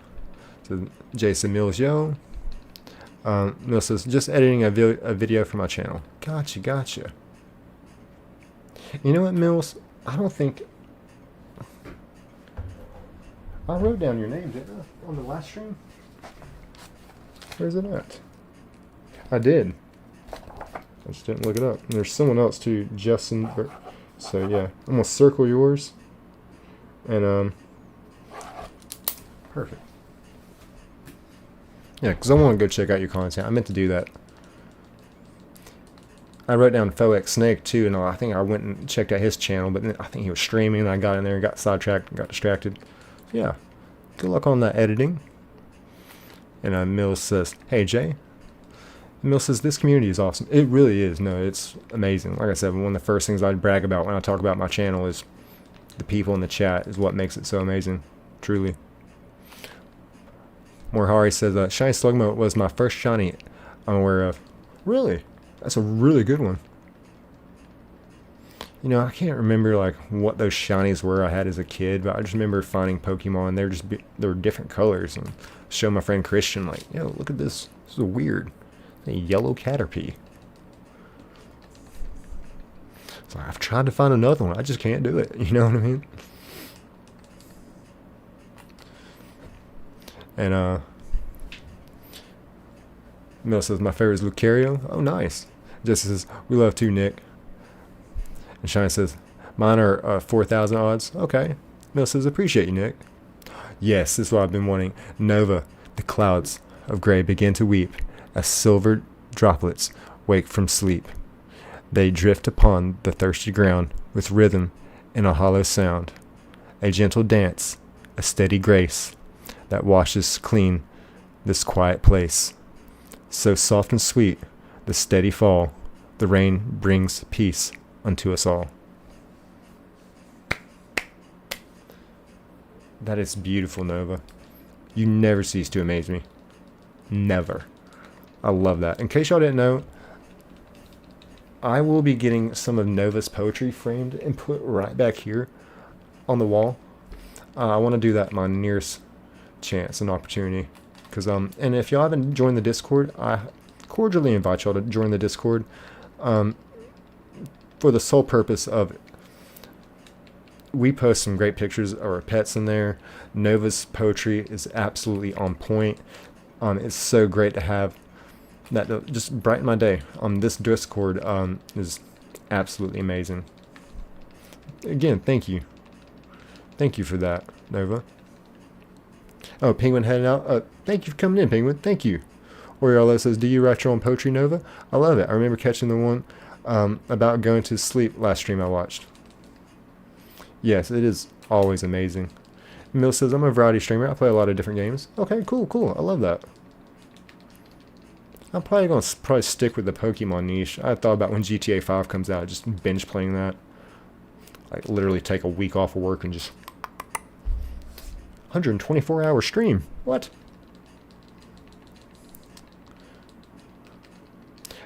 S1: So Jason Mills, yo. Mill says, just editing a video for my channel. Gotcha. You know what, Mills? I don't think... I wrote down your name, didn't I? On the last stream? Where's it at? I did. I just didn't look it up. And there's someone else too, Justin. So yeah, I'm gonna circle yours. And perfect. Yeah, because I want to go check out your content. I meant to do that. I wrote down Foex Snake too, and I think I went and checked out his channel, but then I think he was streaming, and I got in there and got sidetracked and got distracted. Yeah, good luck on that editing. And Mills says, hey Jay. Mills says, this community is awesome. It really is. No, it's amazing. Like I said, one of the first things I'd brag about when I talk about my channel is the people in the chat is what makes it so amazing. Truly. Morihari says, Shiny Slugma was my first shiny I'm aware of. Really? That's a really good one. You know, I can't remember like what those shinies were I had as a kid, but I just remember finding Pokemon. They were different colors, and show my friend Christian like, yo, look at this. This is weird. A yellow Caterpie. So I've tried to find another one. I just can't do it. You know what I mean? And Mel says my favorite is Lucario. Oh, nice. Jesse says we love too, Nick. And Shine says mine are 4,000 odds. Okay. Mel says appreciate you, Nick. Yes, this is what I've been wanting. Nova, the clouds of gray begin to weep as silver droplets wake from sleep. They drift upon the thirsty ground with rhythm and a hollow sound. A gentle dance, a steady grace that washes clean this quiet place. So soft and sweet, the steady fall, the rain brings peace unto us all. That is beautiful, Nova. You never cease to amaze me. Never. I love that. In case y'all didn't know, I will be getting some of Nova's poetry framed and put right back here on the wall. I want to do that my nearest chance and opportunity. Cause and if y'all haven't joined the Discord, I cordially invite y'all to join the Discord. For the sole purpose of, we post some great pictures of our pets in there. Nova's poetry is absolutely on point. It's so great to have that to just brighten my day. This Discord is absolutely amazing. Again, thank you. Thank you for that, Nova. Oh, Penguin heading out. Thank you for coming in, Penguin. Thank you. Oriolo says, do you write your own poetry, Nova? I love it. I remember catching the one about going to sleep last stream I watched. Yes, it is always amazing. Mill says, I'm a variety streamer. I play a lot of different games. Okay, cool, cool. I love that. I'm probably going to stick with the Pokemon niche. I thought about when GTA 5 comes out, just binge playing that. Like, literally take a week off of work and just 124-hour stream. What?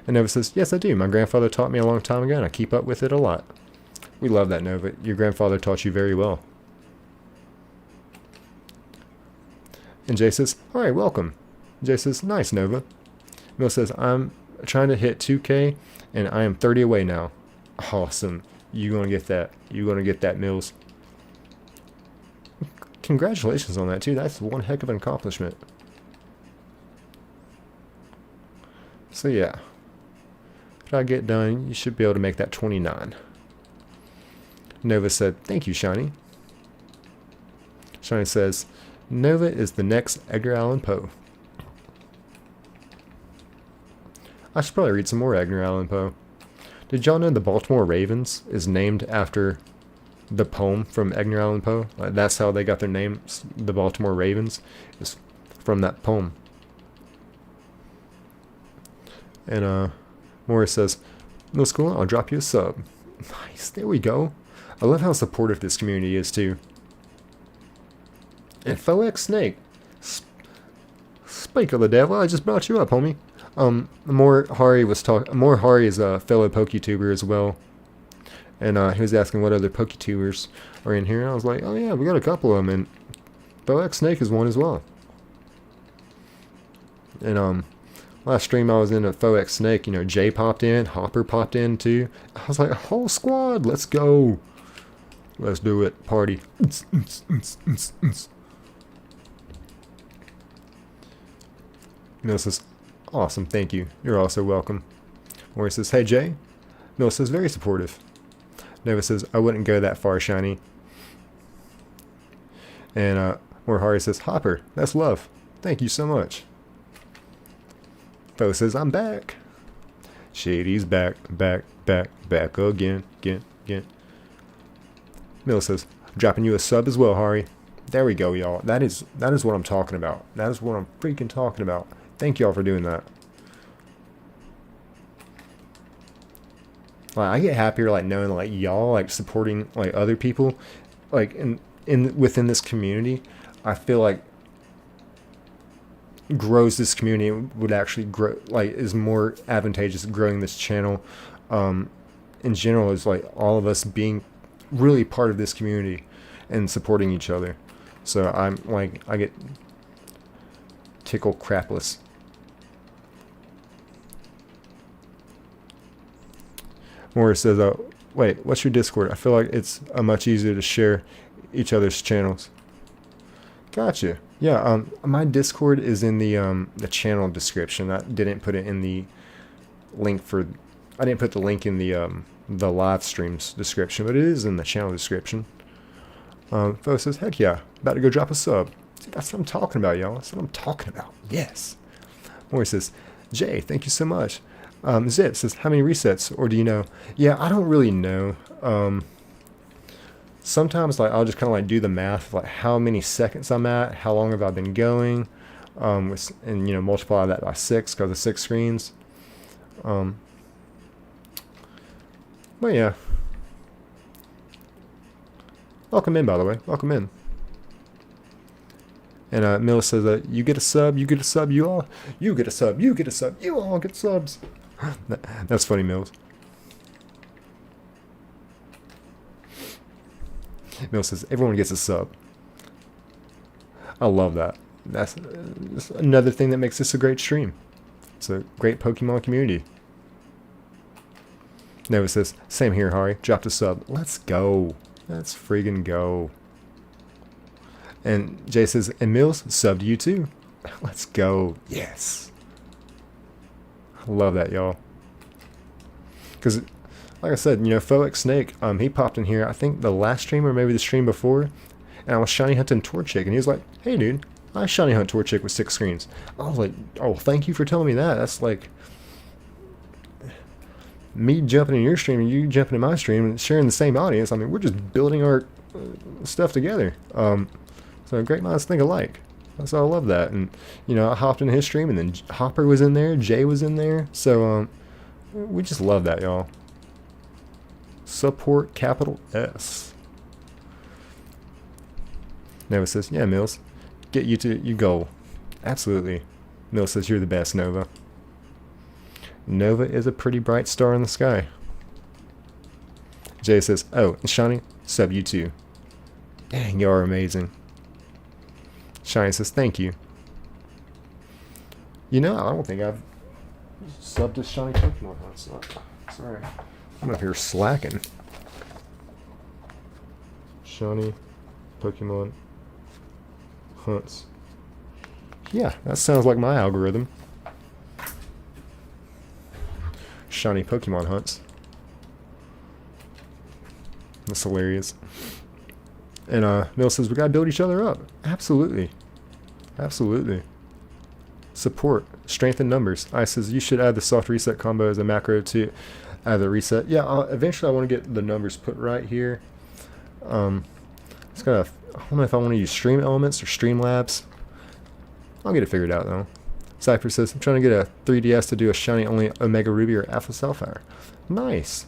S1: And Nova says, yes, I do. My grandfather taught me a long time ago, and I keep up with it a lot. We love that, Nova. Your grandfather taught you very well. And Jay says, all right, welcome. Jay says, nice, Nova. Mill says, I'm trying to hit 2K, and I am 30 away now. Awesome. You're going to get that. You're going to get that, Mills. Congratulations on that, too. That's one heck of an accomplishment. So, yeah. If I get done, you should be able to make that 29. Nova said, thank you, Shiny. Shiny says, Nova is the next Edgar Allan Poe. I should probably read some more Edgar Allan Poe. Did y'all know the Baltimore Ravens is named after the poem from Edgar Allan Poe? Like, that's how they got their name, the Baltimore Ravens, is from that poem. And Morris says, no school, I'll drop you a sub. Nice, there we go. I love how supportive this community is too. And FoX Snake, speak of the devil, I just brought you up, homie. More Hari is a fellow PokeTuber as well, and he was asking what other PokeTubers are in here. And I was like, oh yeah, we got a couple of them, and FoX Snake is one as well. And last stream I was in a FoX Snake, you know, Jay popped in, Hopper popped in too. I was like, whole squad, let's go. Let's do it. Party. Mill says, awesome, thank you. You're also welcome. Maury says, hey Jay. Mill says, very supportive. Nova says, I wouldn't go that far, Shiny. And Hari says, Hopper, that's love. Thank you so much. Fo says, I'm back. Shady's back again. Mill says, dropping you a sub as well, Hari. There we go, y'all. That is what I'm talking about. That is what I'm freaking talking about. Thank y'all for doing that. Like, I get happier like knowing like y'all like supporting like other people, like within this community. I feel like grows this community, would actually grow, like is more advantageous growing this channel. In general, is like all of us being really part of this community and supporting each other. So I'm like, I get tickle crapless. Morris says, wait, what's your Discord? I feel like it's much easier to share each other's channels. Gotcha. Yeah, my Discord is in the channel description. I didn't put it in the link for, I didn't put the link in the live streams description, but it is in the channel description. Fo says, heck yeah, about to go drop a sub. See, that's what I'm talking about, y'all. That's what I'm talking about. Yes. Morris says, Jay, thank you so much. Zip says, how many resets, or do you know? Yeah, I don't really know. Sometimes like I'll just kind of like do the math, like how many seconds I'm at, how long have I been going, and you know, multiply that by 6 because of 6 screens. But yeah. Welcome in, by the way. Welcome in. And Mill says that you get a sub, you get a sub, you all get a sub, you get a sub, you all get subs. That's funny, Mills. Mill says, everyone gets a sub. I love that. That's another thing that makes this a great stream. It's a great Pokemon community. Nova says, same here, Hari. Dropped a sub. Let's go. Let's friggin' go. And Jay says, and Mills, sub to you too. Let's go. Yes. I love that, y'all. Because, like I said, you know, Foex Snake, he popped in here, I think the last stream or maybe the stream before, and I was shiny hunting Torchic, and he was like, hey, dude, I shiny hunt Torchic with 6 screens. I was like, oh, thank you for telling me that. That's like me jumping in your stream and you jumping in my stream and sharing the same audience. I mean, we're just building our stuff together. So great minds think alike. So I love that. And, you know, I hopped in his stream, and then Hopper was in there, Jay was in there. So, we just love that, y'all. Support capital S. Nova says, yeah, Mills, get you to your goal. Absolutely. Mills says, you're the best, Nova. Nova is a pretty bright star in the sky. Jay says, oh, and Shani, sub you too. Dang, you are amazing. Shiny says, thank you. You know, I don't think I've subbed to Shiny Pokemon Hunts. Sorry. I'm up here slacking. Shiny Pokemon Hunts. Yeah, that sounds like my algorithm. Shiny Pokemon Hunts. That's hilarious. And Mill says, we gotta build each other up. Absolutely. Absolutely. Support. Strength in numbers. I says, you should add the soft reset combo as a macro to add the reset. Yeah, eventually I want to get the numbers put right here. It's gotta, I don't know if I want to use Stream Elements or Streamlabs. I'll get it figured out though. Cypher says, I'm trying to get a 3DS to do a shiny only Omega Ruby or Alpha Sapphire. Nice.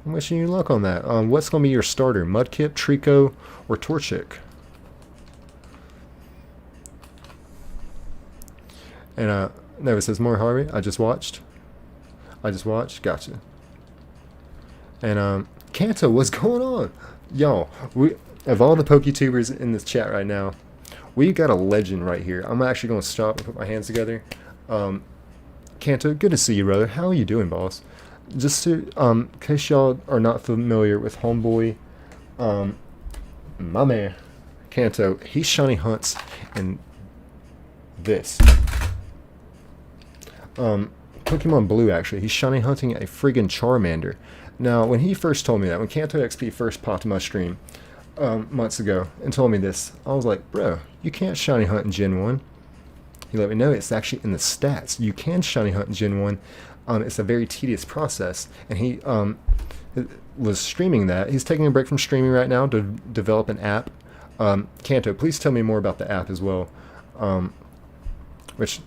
S1: I'm wishing you luck on that. What's going to be your starter? Mudkip, Trico, or Torchic? And Nova says, more Harvey. I just watched. Gotcha. And Kanto, what's going on? Y'all, we of all the PokeTubers in this chat right now, we got a legend right here. I'm actually going to stop and put my hands together. Kanto, good to see you, brother. How are you doing, boss? Just to, in case y'all are not familiar with Homeboy, my man, Kanto, he shiny hunts in this. Pokemon Blue, actually. He's shiny hunting a friggin' Charmander. Now, when he first told me that, when Kanto XP first popped in my stream, months ago, and told me this, I was like, bro, you can't shiny hunt in Gen 1. He let me know it's actually in the stats. You can shiny hunt in Gen 1. It's a very tedious process, and he was streaming that. He's taking a break from streaming right now to develop an app. Kanto, please tell me more about the app as well. Which,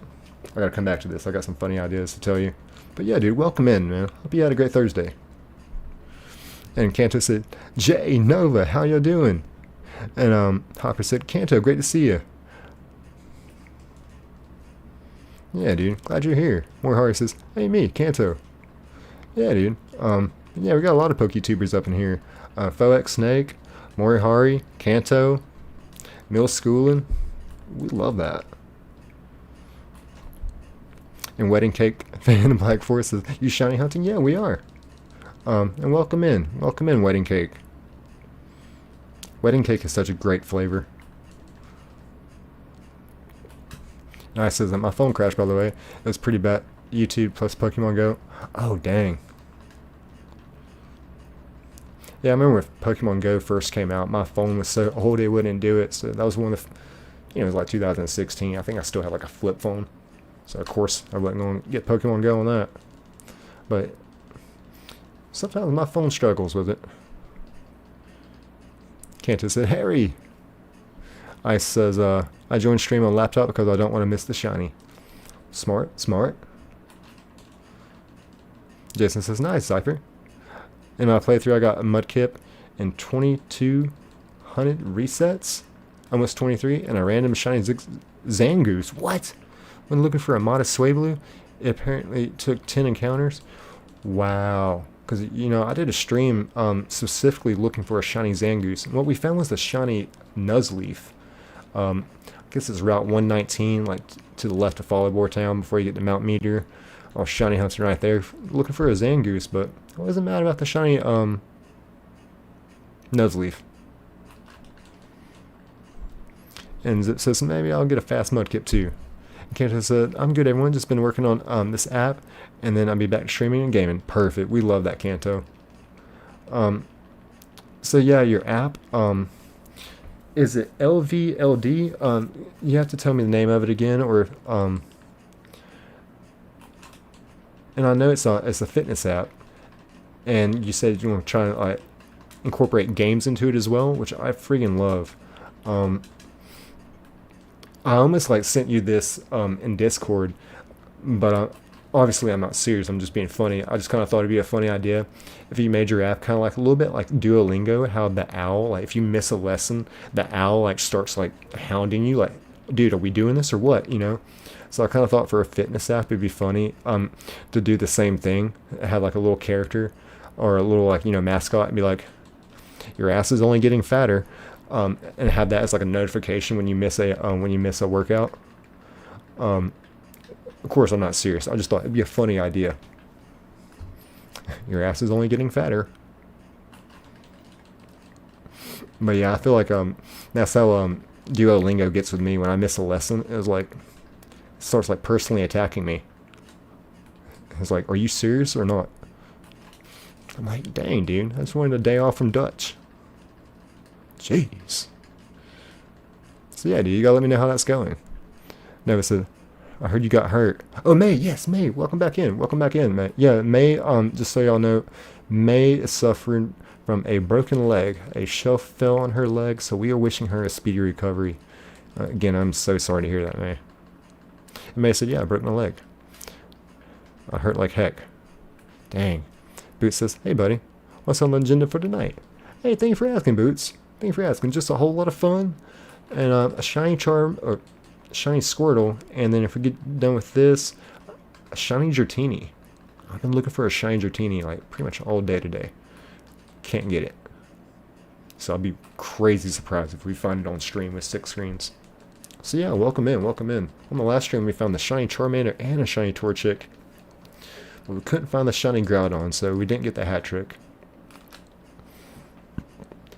S1: I gotta come back to this. I got some funny ideas to tell you. But yeah, dude, welcome in, man. Hope you had a great Thursday. And Kanto said, Jay, Nova, how y'all doing? And Hopper said, Kanto, great to see you. Yeah, dude. Glad you're here. Morihari says, hey, me, Kanto. Yeah, dude. Yeah, we got a lot of PokeTubers up in here. Foex Snake, Morihari, Kanto, Mill Schoolin. We love that. And Wedding Cake Fan of Black Forest says, you shiny hunting? Yeah, we are. And welcome in. Welcome in, Wedding Cake. Wedding Cake is such a great flavor. I says that my phone crashed, by the way. It was pretty bad. YouTube plus Pokemon Go. Oh, dang. Yeah, I remember when Pokemon Go first came out, my phone was so old it wouldn't do it. So that was one of the, you know, it was like 2016. I think I still had like a flip phone. So, of course, I wasn't going to get Pokemon Go on that. But sometimes my phone struggles with it. Kanto said, Harry. Ice says, I joined stream on laptop because I don't want to miss the shiny. Smart, smart. Jason says, nice, Cypher. In my playthrough, I got a Mudkip and 2,200 resets. Almost 23, and a random shiny Zangoose. What? When looking for a modest Swablu, it apparently took 10 encounters. Wow. because you know I did a stream specifically looking for a shiny Zangoose, and what we found was the shiny Nuzleaf. I guess it's Route 119, like to the left of Follow Town before you get to Mount Meteor. I was shiny hunting right there, looking for a Zangoose, but I wasn't mad about the shiny Nuzleaf. And Zip says maybe I'll get a fast Mudkip too. And Kanto said, I'm good everyone, just been working on this app, and then I'll be back streaming and gaming. Perfect, we love that, Kanto. So yeah, your app, is it LVLD? You have to tell me the name of it again, or and I know it's a fitness app, and you said you want to try and like incorporate games into it as well, which I freaking love. I almost like sent you this in Discord, but obviously I'm not serious. I'm just being funny. I just kind of thought it'd be a funny idea if you made your app kind of like a little bit like Duolingo, how the owl, like if you miss a lesson, the owl like starts like hounding you, like, dude, are we doing this or what? You know. So I kind of thought for a fitness app it'd be funny to do the same thing, have like a little character or a little like, you know, mascot, and be like, your ass is only getting fatter. And have that as like a notification when you miss a workout. Of course, I'm not serious. I just thought it'd be a funny idea. Your ass is only getting fatter. But yeah, I feel like that's how Duolingo gets with me when I miss a lesson. It was like, it starts like personally attacking me. It's like, are you serious or not? I'm like, dang, dude, I just wanted a day off from Dutch. Jeez. So yeah, dude, you gotta let me know how that's going. Nova said, I heard you got hurt. Oh, May, yes, May, welcome back in. Welcome back in, May. Yeah, May, just so y'all know, May is suffering from a broken leg. A shelf fell on her leg, so we are wishing her a speedy recovery. Again, I'm so sorry to hear that, May. And May said, yeah, I broke my leg. I hurt like heck. Dang. Boots says, hey, buddy, what's on the agenda for tonight? Hey, thank you for asking, Boots. Thank you for asking. Just a whole lot of fun, and a shiny charm, or shiny Squirtle, and then if we get done with this, a shiny Dratini. I've been looking for a shiny Dratini like pretty much all day today. Can't get it. So I'll be crazy surprised if we find it on stream with 6 screens. So yeah, welcome in, welcome in. On the last stream we found the shiny Charmander and a shiny Torchic. But we couldn't find the shiny Groudon, so we didn't get the hat trick.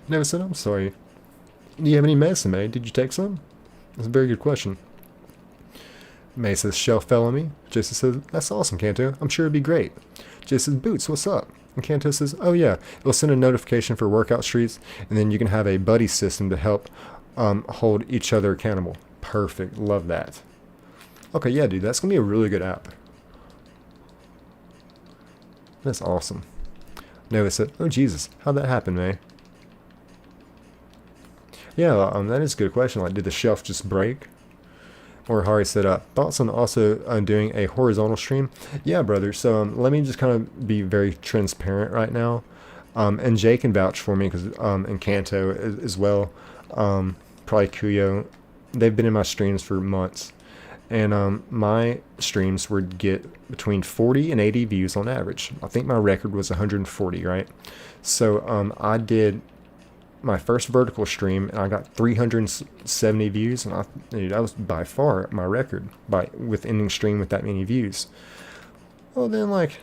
S1: No, said, I'm sorry. Do you have any medicine, May? Did you take some? That's a very good question. May says, shell fell on me. Jason says, that's awesome, Kanto. I'm sure it'd be great. Jason says, Boots, what's up? And Kanto says, oh yeah, it'll send a notification for workout streaks, and then you can have a buddy system to help hold each other accountable. Perfect. Love that. Okay, yeah, dude, that's going to be a really good app. That's awesome. Nova said, oh Jesus, how'd that happen, May? Yeah, that is a good question. Like, did the shelf just break? Or Hari said, thoughts on also doing a horizontal stream? Yeah, brother. So let me just kind of be very transparent right now. And Jay can vouch for me, because and Kanto as well. Probably Kuyo. They've been in my streams for months. And my streams would get between 40 and 80 views on average. I think my record was 140, right? So I did my first vertical stream, and I got 370 views, and dude, that was by far my record with ending stream with that many views. Well, then, like,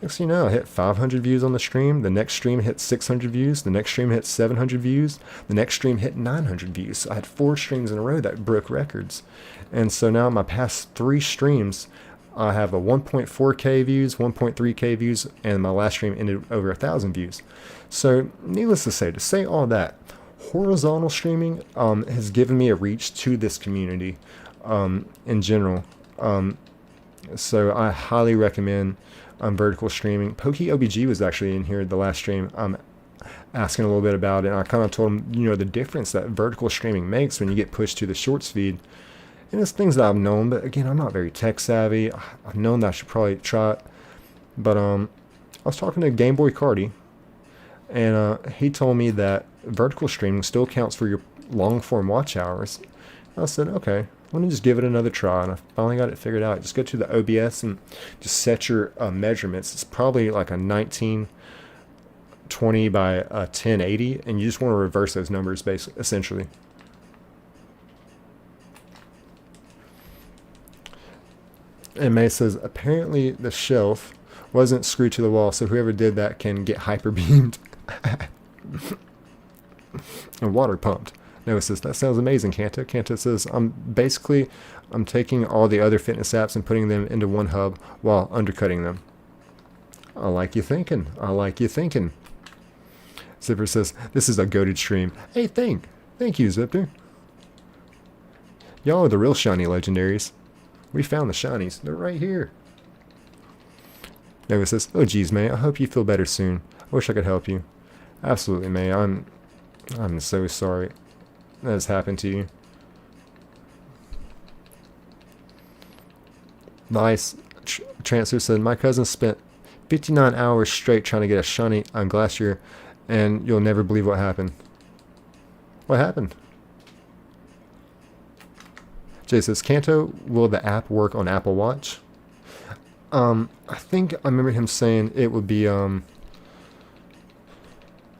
S1: next thing you know, I hit 500 views on the stream. The next stream hit 600 views. The next stream hit 700 views. The next stream hit 900 views. So I had 4 streams in a row that broke records. And so now my past 3 streams, I have a 1.4k views, 1.3k views, and my last stream ended over 1,000 views. So needless to say all that, horizontal streaming has given me a reach to this community in general. So I highly recommend vertical streaming. PokeOBG was actually in here the last stream asking a little bit about it, and I kind of told him, you know, the difference that vertical streaming makes when you get pushed to the shorts feed. And it's things that I've known, but again, I'm not very tech savvy. I've known that I should probably try it. But I was talking to Game Boy Cardi, and he told me that vertical streaming still counts for your long form watch hours. I said, okay, I'm gonna just give it another try, and I finally got it figured out. Just go to the OBS and just set your measurements. It's probably like a 1920 by 1080, and you just want to reverse those numbers, basically, essentially. And May says, apparently the shelf wasn't screwed to the wall, so whoever did that can get hyper beamed and water pumped. Noah says, that sounds amazing, Kanto. Kanto says, I'm taking all the other fitness apps and putting them into one hub while undercutting them. I like you thinking. I like you thinking. Zipper says, this is a goated stream. Hey, thank you, Zipper. Y'all are the real shiny legendaries. We found the shinies. They're right here. Noah says, oh geez, May, I hope you feel better soon. I wish I could help you. Absolutely, May. I'm so sorry that has happened to you. Nice. Transfer said, my cousin spent 59 hours straight trying to get a shiny on Glacier, and you'll never believe what happened. What happened? Jay says, Kanto, will the app work on Apple Watch? I think I remember him saying it would be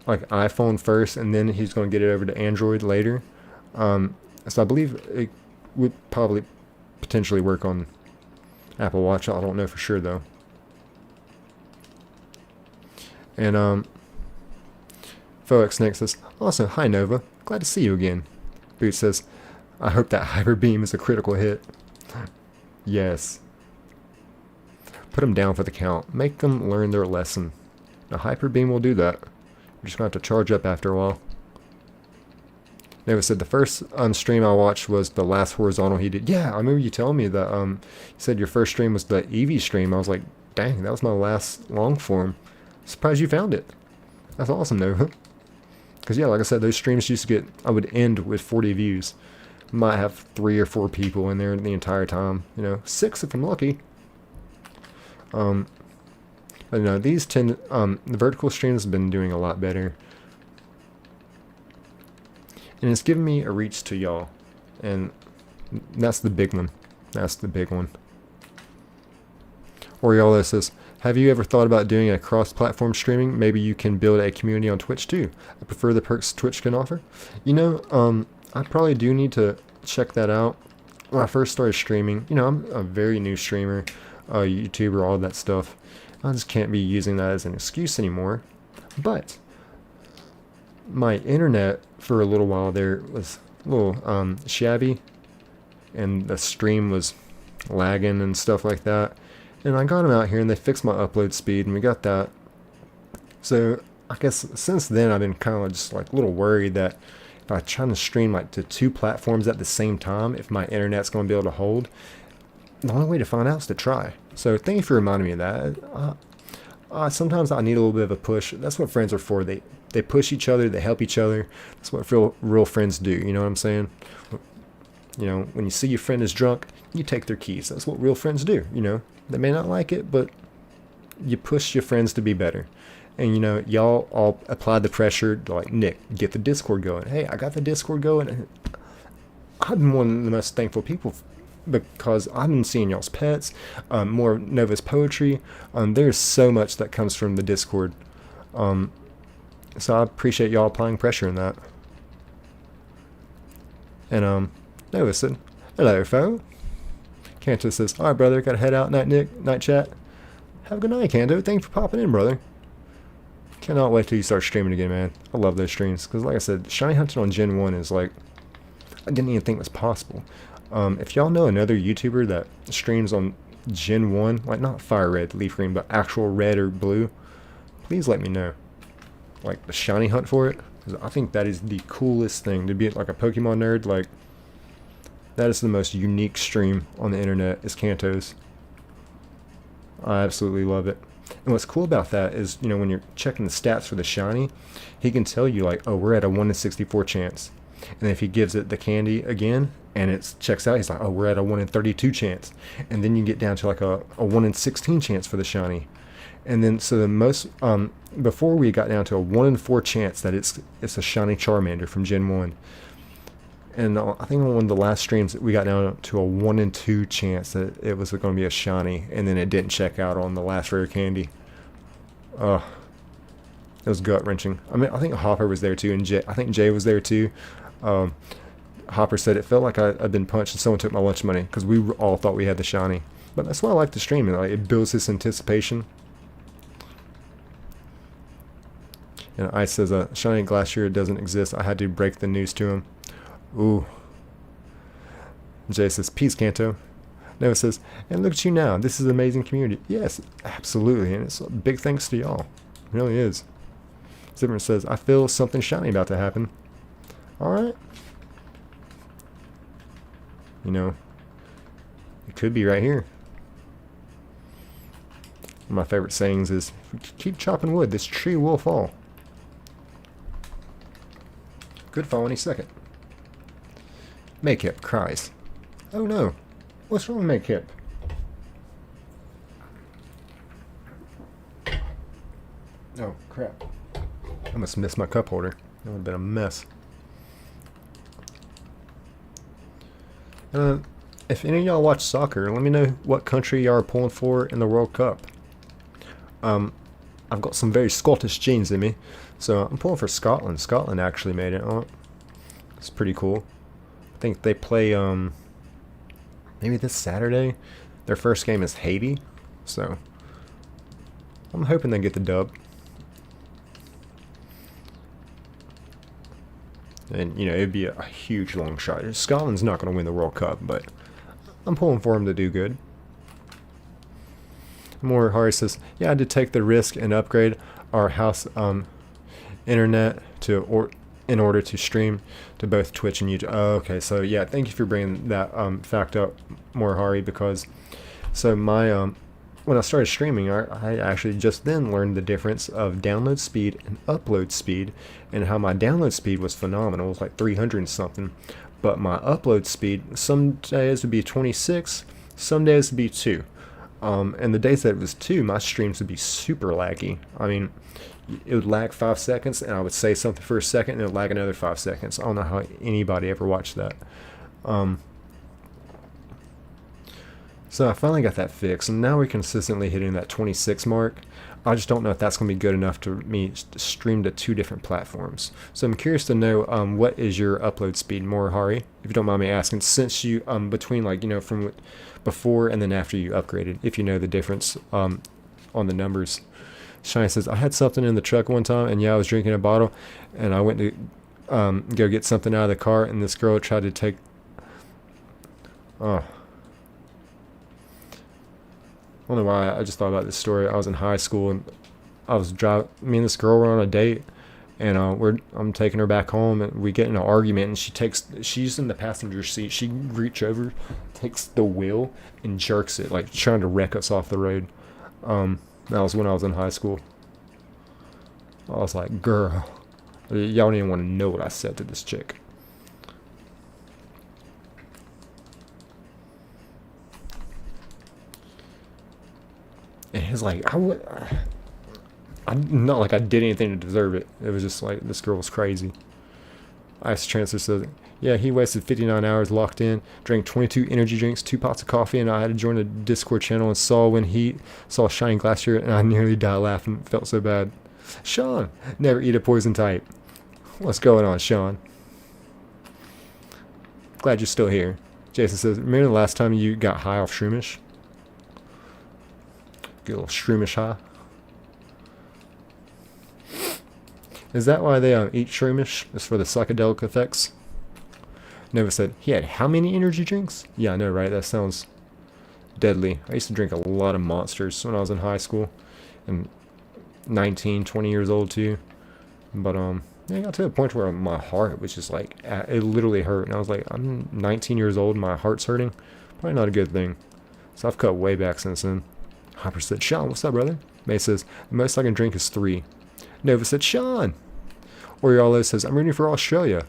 S1: like iPhone first, and then he's going to get it over to Android later. So I believe it would probably potentially work on Apple Watch. I don't know for sure though. And Fox Snake says, also, hi Nova, glad to see you again. Boot says, I hope that Hyper Beam is a critical hit. Yes. Put them down for the count. Make them learn their lesson. A Hyper Beam will do that. You're just going to have to charge up after a while. Nova said the first stream I watched was the last horizontal he did. Yeah, I remember you telling me that you said your first stream was the Eevee stream. I was like, dang, that was my last long form. Surprised you found it. That's awesome, Nova. Because yeah, like I said, those streams used to get, I would end with 40 views. Might have 3 or 4 people in there the entire time. You know, 6 if I'm lucky. But you know, these the vertical streams have been doing a lot better. And it's giving me a reach to y'all. And that's the big one. That's the big one. Oriolo says, have you ever thought about doing a cross-platform streaming? Maybe you can build a community on Twitch too. I prefer the perks Twitch can offer. You know, I probably do need to check that out. When I first started streaming, you know, I'm a very new streamer, YouTuber, all that stuff. I just can't be using that as an excuse anymore. But my internet for a little while there was a little shabby, and the stream was lagging and stuff like that. And I got them out here and they fixed my upload speed and we got that. So I guess since then I've been kind of just like a little worried that if I try to stream like to 2 platforms at the same time, if my internet's going to be able to hold. The only way to find out is to try. So thank you for reminding me of that. Sometimes I need a little bit of a push. That's what friends are for. They push each other. They help each other. That's what real friends do. You know what I'm saying? You know, when you see your friend is drunk, you take their keys. That's what real friends do. You know, they may not like it, but you push your friends to be better. And, you know, y'all all applied the pressure to, like, Nick, get the Discord going. Hey, I got the Discord going. I've been one of the most thankful people because I've been seeing y'all's pets, more of Nova's poetry. There's so much that comes from the Discord. So I appreciate y'all applying pressure in that. And, Nova said, hello, foe. Kanto says, alright, brother, gotta head out. Night, Nick. Night, chat. Have a good night, Kanto. Thanks for popping in, brother. Cannot wait till you start streaming again, man. I love those streams. Because, like I said, shiny hunting on Gen 1 is like, I didn't even think was possible. If y'all know another YouTuber that streams on Gen 1, like not fire red, leaf green, but actual red or blue, please let me know. Like, the shiny hunt for it. Because I think that is the coolest thing. To be like a Pokemon nerd, like, that is the most unique stream on the internet, is Kanto's. I absolutely love it. And what's cool about that is, you know, when you're checking the stats for the shiny, he can tell you, like, oh, we're at a 1 in 64 chance. And if he gives it the candy again, and it checks out, he's like, oh, we're at a 1 in 32 chance. And then you get down to, like, a 1 in 16 chance for the shiny. And then, so the most, before we got down to a 1 in 4 chance that it's a shiny Charmander from Gen 1. And I think on one of the last streams we got down to a 1 in 2 chance that it was going to be a shiny, and then it didn't check out on the last rare candy. It was gut wrenching. I mean, I think Hopper was there too, and I think Jay was there too. Hopper said it felt like I'd been punched and someone took my lunch money, because we all thought we had the shiny. But that's why I like the streaming. Like, it builds this anticipation. And Ice says, shiny Glacier doesn't exist. I had to break the news to him. Ooh. Jay says, peace, Kanto. Noah says, and look at you now. This is an amazing community. Yes, absolutely. And it's a big thanks to y'all. It really is. Zimmer says, I feel something shiny about to happen. Alright. You know, it could be right here. One of my favorite sayings is, if we keep chopping wood, this tree will fall. Could fall any second. Makeup cries. Oh no. What's wrong with Makeup? Oh crap. I must have missed my cup holder. That would have been a mess. If any of y'all watch soccer, let me know what country y'all are pulling for in the World Cup. I've got some very Scottish genes in me, so I'm pulling for Scotland. Scotland actually made it. Oh, it's pretty cool. I think they play maybe this Saturday. Their first game is Haiti, so I'm hoping they get the dub. And you know, it'd be a huge long shot. Scotland's not going to win the World Cup, but I'm pulling for them to do good. More Hari says, yeah, I had to take the risk and upgrade our house internet in order to stream to both Twitch and YouTube. Oh, okay, so yeah, thank you for bringing that fact up, more Hari, because so my when I started streaming, I actually just then learned the difference of download speed and upload speed, and how my download speed was phenomenal. It was like 300 and something, but my upload speed, some days would be 26, some days would be 2. And the days that it was 2, my streams would be super laggy. I mean, it would lag 5 seconds, and I would say something for a second, and it would lag another 5 seconds. I don't know how anybody ever watched that. So I finally got that fixed, and now we're consistently hitting that 26 mark. I just don't know if that's going to be good enough to me stream to 2 different platforms. So I'm curious to know what is your upload speed, more Hari, if you don't mind me asking, since you between, like, you know, from before and then after you upgraded, if you know the difference on the numbers. Shiny says, I had something in the truck one time, and yeah, I was drinking a bottle, and I went to go get something out of the car, and this girl tried to take I don't know why, I just thought about this story. I was in high school, and I was driving. Me and this girl were on a date, and I'm taking her back home, and we get in an argument, and she's in the passenger seat. She reaches over, takes the wheel, and jerks it, like trying to wreck us off the road. That was when I was in high school. I was like, girl, y'all don't even want to know what I said to this chick. And it's like, I'm not like I did anything to deserve it. It was just like, this girl was crazy. Ice Transfer says, yeah, he wasted 59 hours locked in, drank 22 energy drinks, 2 pots of coffee, and I had to join a Discord channel and saw when he saw Shiny Glacier, and I nearly died laughing. Felt so bad. Sean, never eat a poison type. What's going on, Sean? Glad you're still here. Jason says, remember the last time you got high off Shroomish? Get a little Shroomish high. Is that why they eat Shroomish? It's for the psychedelic effects? Nova said, he had how many energy drinks? Yeah, I know, right? That sounds deadly. I used to drink a lot of Monsters when I was in high school. And 19, 20 years old too. But yeah, I got to a point where my heart was just like, it literally hurt. And I was like, I'm 19 years old and my heart's hurting. Probably not a good thing. So I've cut way back since then. Hopper said, Sean, what's up, brother? May says, the most I can drink is 3. Nova said, Sean. Oriolo says, I'm rooting for Australia.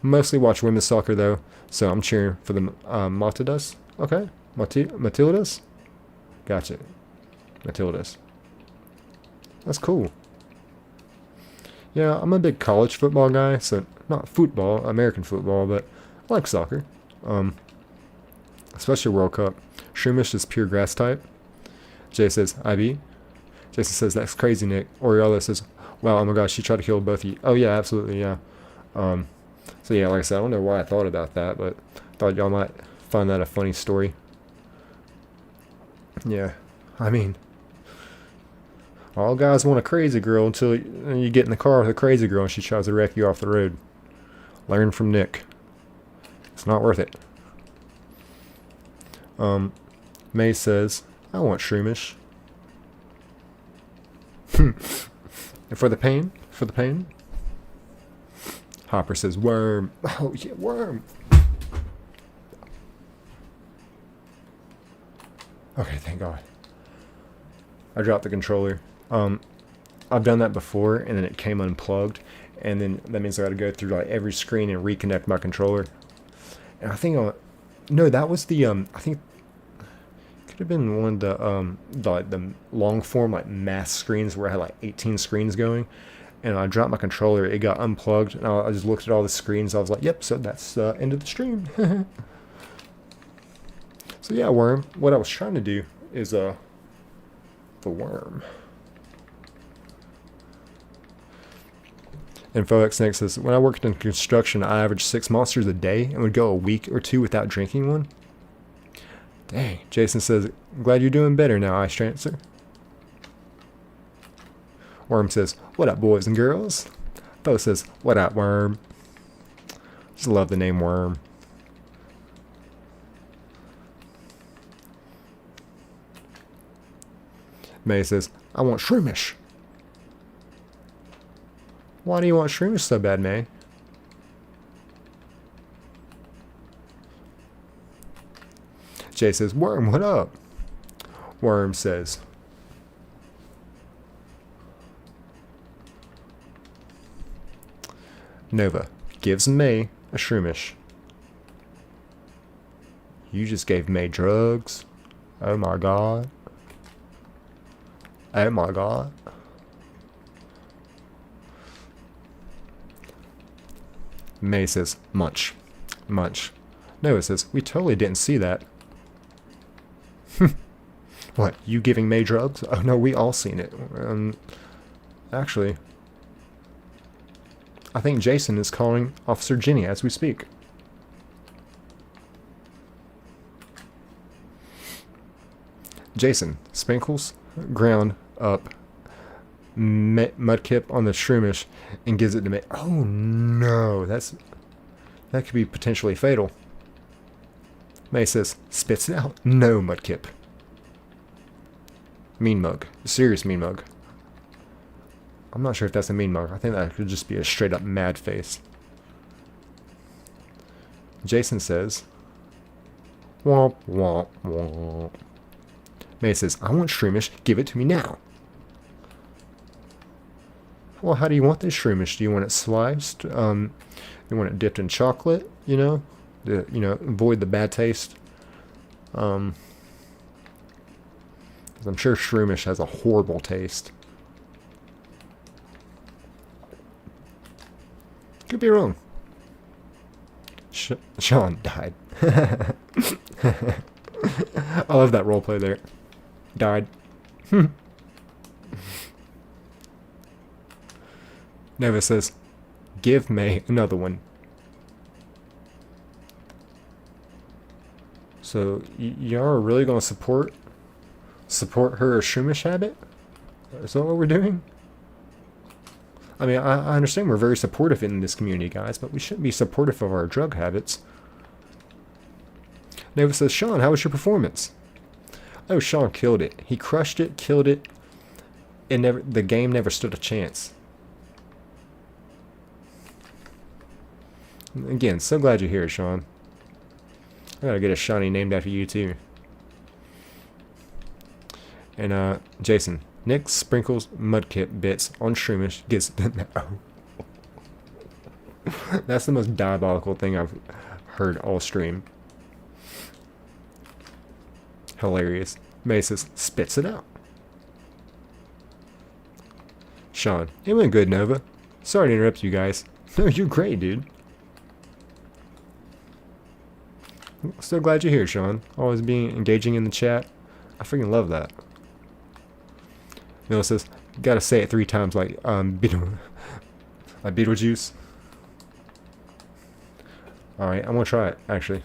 S1: Mostly watch women's soccer, though, so I'm cheering for the Matildas. Okay, Matildas? Gotcha. Matildas. That's cool. Yeah, I'm a big college football guy, so not football, American football, but I like soccer. Um, Especially World Cup. Shroomish is pure grass type. Jay says, IB. Jason says, that's crazy, Nick. Oriella says, wow, oh my gosh, she tried to kill both of you. Oh, yeah, absolutely, yeah. Um, so, yeah, like I said, I don't know why I thought about that, but thought y'all might find that a funny story. Yeah, I mean, all guys want a crazy girl until you get in the car with a crazy girl and she tries to wreck you off the road. Learn from Nick. It's not worth it. May says, I want shroomish. For the pain? For the pain? Hopper says, worm. Oh, yeah, worm. Okay, thank God. I dropped the controller. I've done that before, and then it came unplugged, and then that means I got to go through like every screen and reconnect my controller. And I think, no, that was the I think it could have been one of the long form like mass screens where I had like 18 screens going, and I dropped my controller. It got unplugged, and I just looked at all the screens. I was like, yep, so that's the end of the stream. So yeah, worm. What I was trying to do is the worm. InfoXNext says, when I worked in construction, I averaged 6 monsters a day and would go a week or 2 without drinking one. Dang. Jason says, glad you're doing better now, Ice Trancer. Worm says, what up, boys and girls? Bo says, what up, Worm? Just love the name Worm. May says, I want shroomish. Why do you want shroomish so bad, May? Jay says, Worm, what up? Worm says, Nova gives May a shroomish. You just gave May drugs. Oh my God. Oh my God. May says, munch. Munch. Noah says, we totally didn't see that. What, you giving May drugs? Oh no, we all seen it. Actually, I think Jason is calling Officer Jenny as we speak. Jason sprinkles ground up mudkip on the shroomish and gives it to May. Oh no, that could be potentially fatal. May says, spits it out. No, mudkip. Mean mug. Serious mean mug. I'm not sure if that's a mean mug. I think that could just be a straight up mad face. Jason says, womp womp womp. May says, I want shroomish. Give it to me now. Well, how do you want this shroomish? Do you want it sliced? You want it dipped in chocolate? You know, avoid the bad taste. I'm sure shroomish has a horrible taste. Could be wrong. Sean died. I love that roleplay there. Died. Nova says, give May another one. So, y'all are really going to support her shroomish habit? Is that what we're doing? I mean, I understand we're very supportive in this community, guys, but we shouldn't be supportive of our drug habits. Nova says, Sean, how was your performance? Oh, Sean killed it. He crushed it, killed it, and the game never stood a chance. Again, so glad you're here, Sean. I gotta get a shiny named after you, too. And, Jason. Nick sprinkles mudkip bits on shroomish, gets... That's the most diabolical thing I've heard all stream. Hilarious. Maces spits it out. Sean. It went good, Nova. Sorry to interrupt you guys. No, you're great, dude. So glad you're here, Sean. Always being engaging in the chat. I freaking love that. Noah says, gotta say it 3 times like like Beetlejuice. Alright, I'm gonna try it, actually.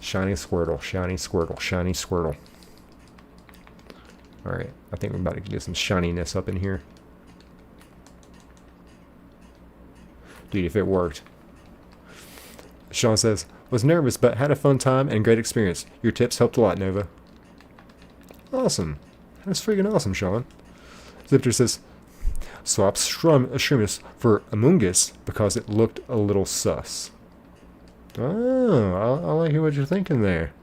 S1: Shiny Squirtle, shiny Squirtle, shiny Squirtle. Alright, I think we're about to get some shininess up in here. Dude, if it worked. Sean says, was nervous but had a fun time and great experience. Your tips helped a lot, Nova. Awesome. That's freaking awesome, Sean. Zipter says, swap Shroomus for Amoongus because it looked a little sus. Oh, I like what you're thinking there.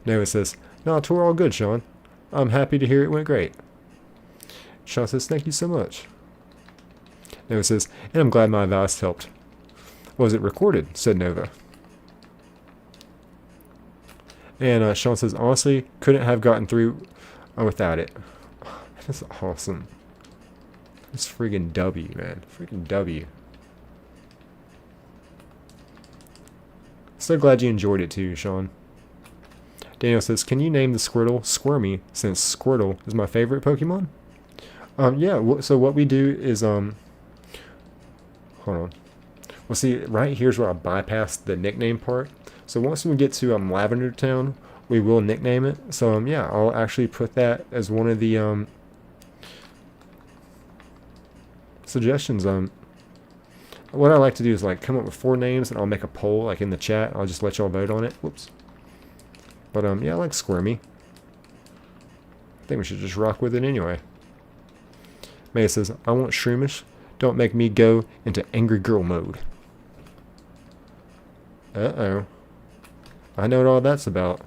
S1: Nova says, no, we're all good, Sean. I'm happy to hear it went great. Sean says, thank you so much. Nova says, and I'm glad my advice helped. Was it recorded? Said Nova. And Sean says, honestly, couldn't have gotten through without it. That's awesome. That's friggin' W, man. Freaking W. So glad you enjoyed it too, Sean. Daniel says, can you name the Squirtle Squirmy since Squirtle is my favorite Pokemon? Yeah, so what we do is, hold on. Well, see, right here's where I bypassed the nickname part. So once we get to Lavender Town, we will nickname it. So, yeah, I'll actually put that as one of the suggestions. What I like to do is, like, come up with 4 names, and I'll make a poll, like, in the chat. I'll just let y'all vote on it. Whoops. But, yeah, I like Squirmy. I think we should just rock with it anyway. Maya says, I want Shroomish. Don't make me go into angry girl mode. Uh-oh. I know what all that's about.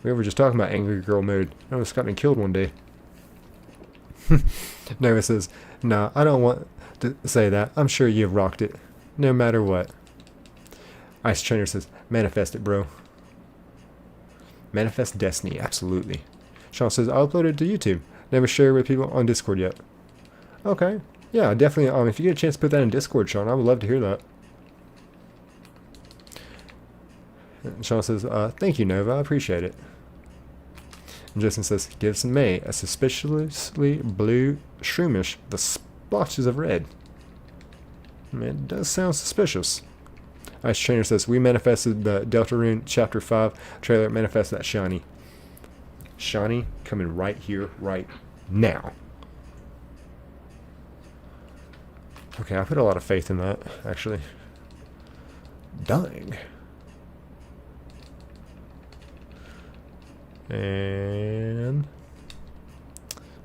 S1: We were just talking about angry girl mode. I almost got me killed one day. Nova says, nah, I don't want to say that. I'm sure you've rocked it. No matter what. Ice Trainer says, manifest it, bro. Manifest destiny, absolutely. Sean says, I'll upload it to YouTube. Never share with people on Discord yet. Okay. Yeah, definitely. If you get a chance to put that in Discord, Sean, I would love to hear that. And Sean says, thank you, Nova. I appreciate it. And Justin says, gives May a suspiciously blue Shroomish with splotches of red. It does sound suspicious. Ice Trainer says, we manifested the Deltarune Chapter 5 trailer. Manifest that shiny. Shiny coming right here, right now. Okay, I put a lot of faith in that, actually. Dang. And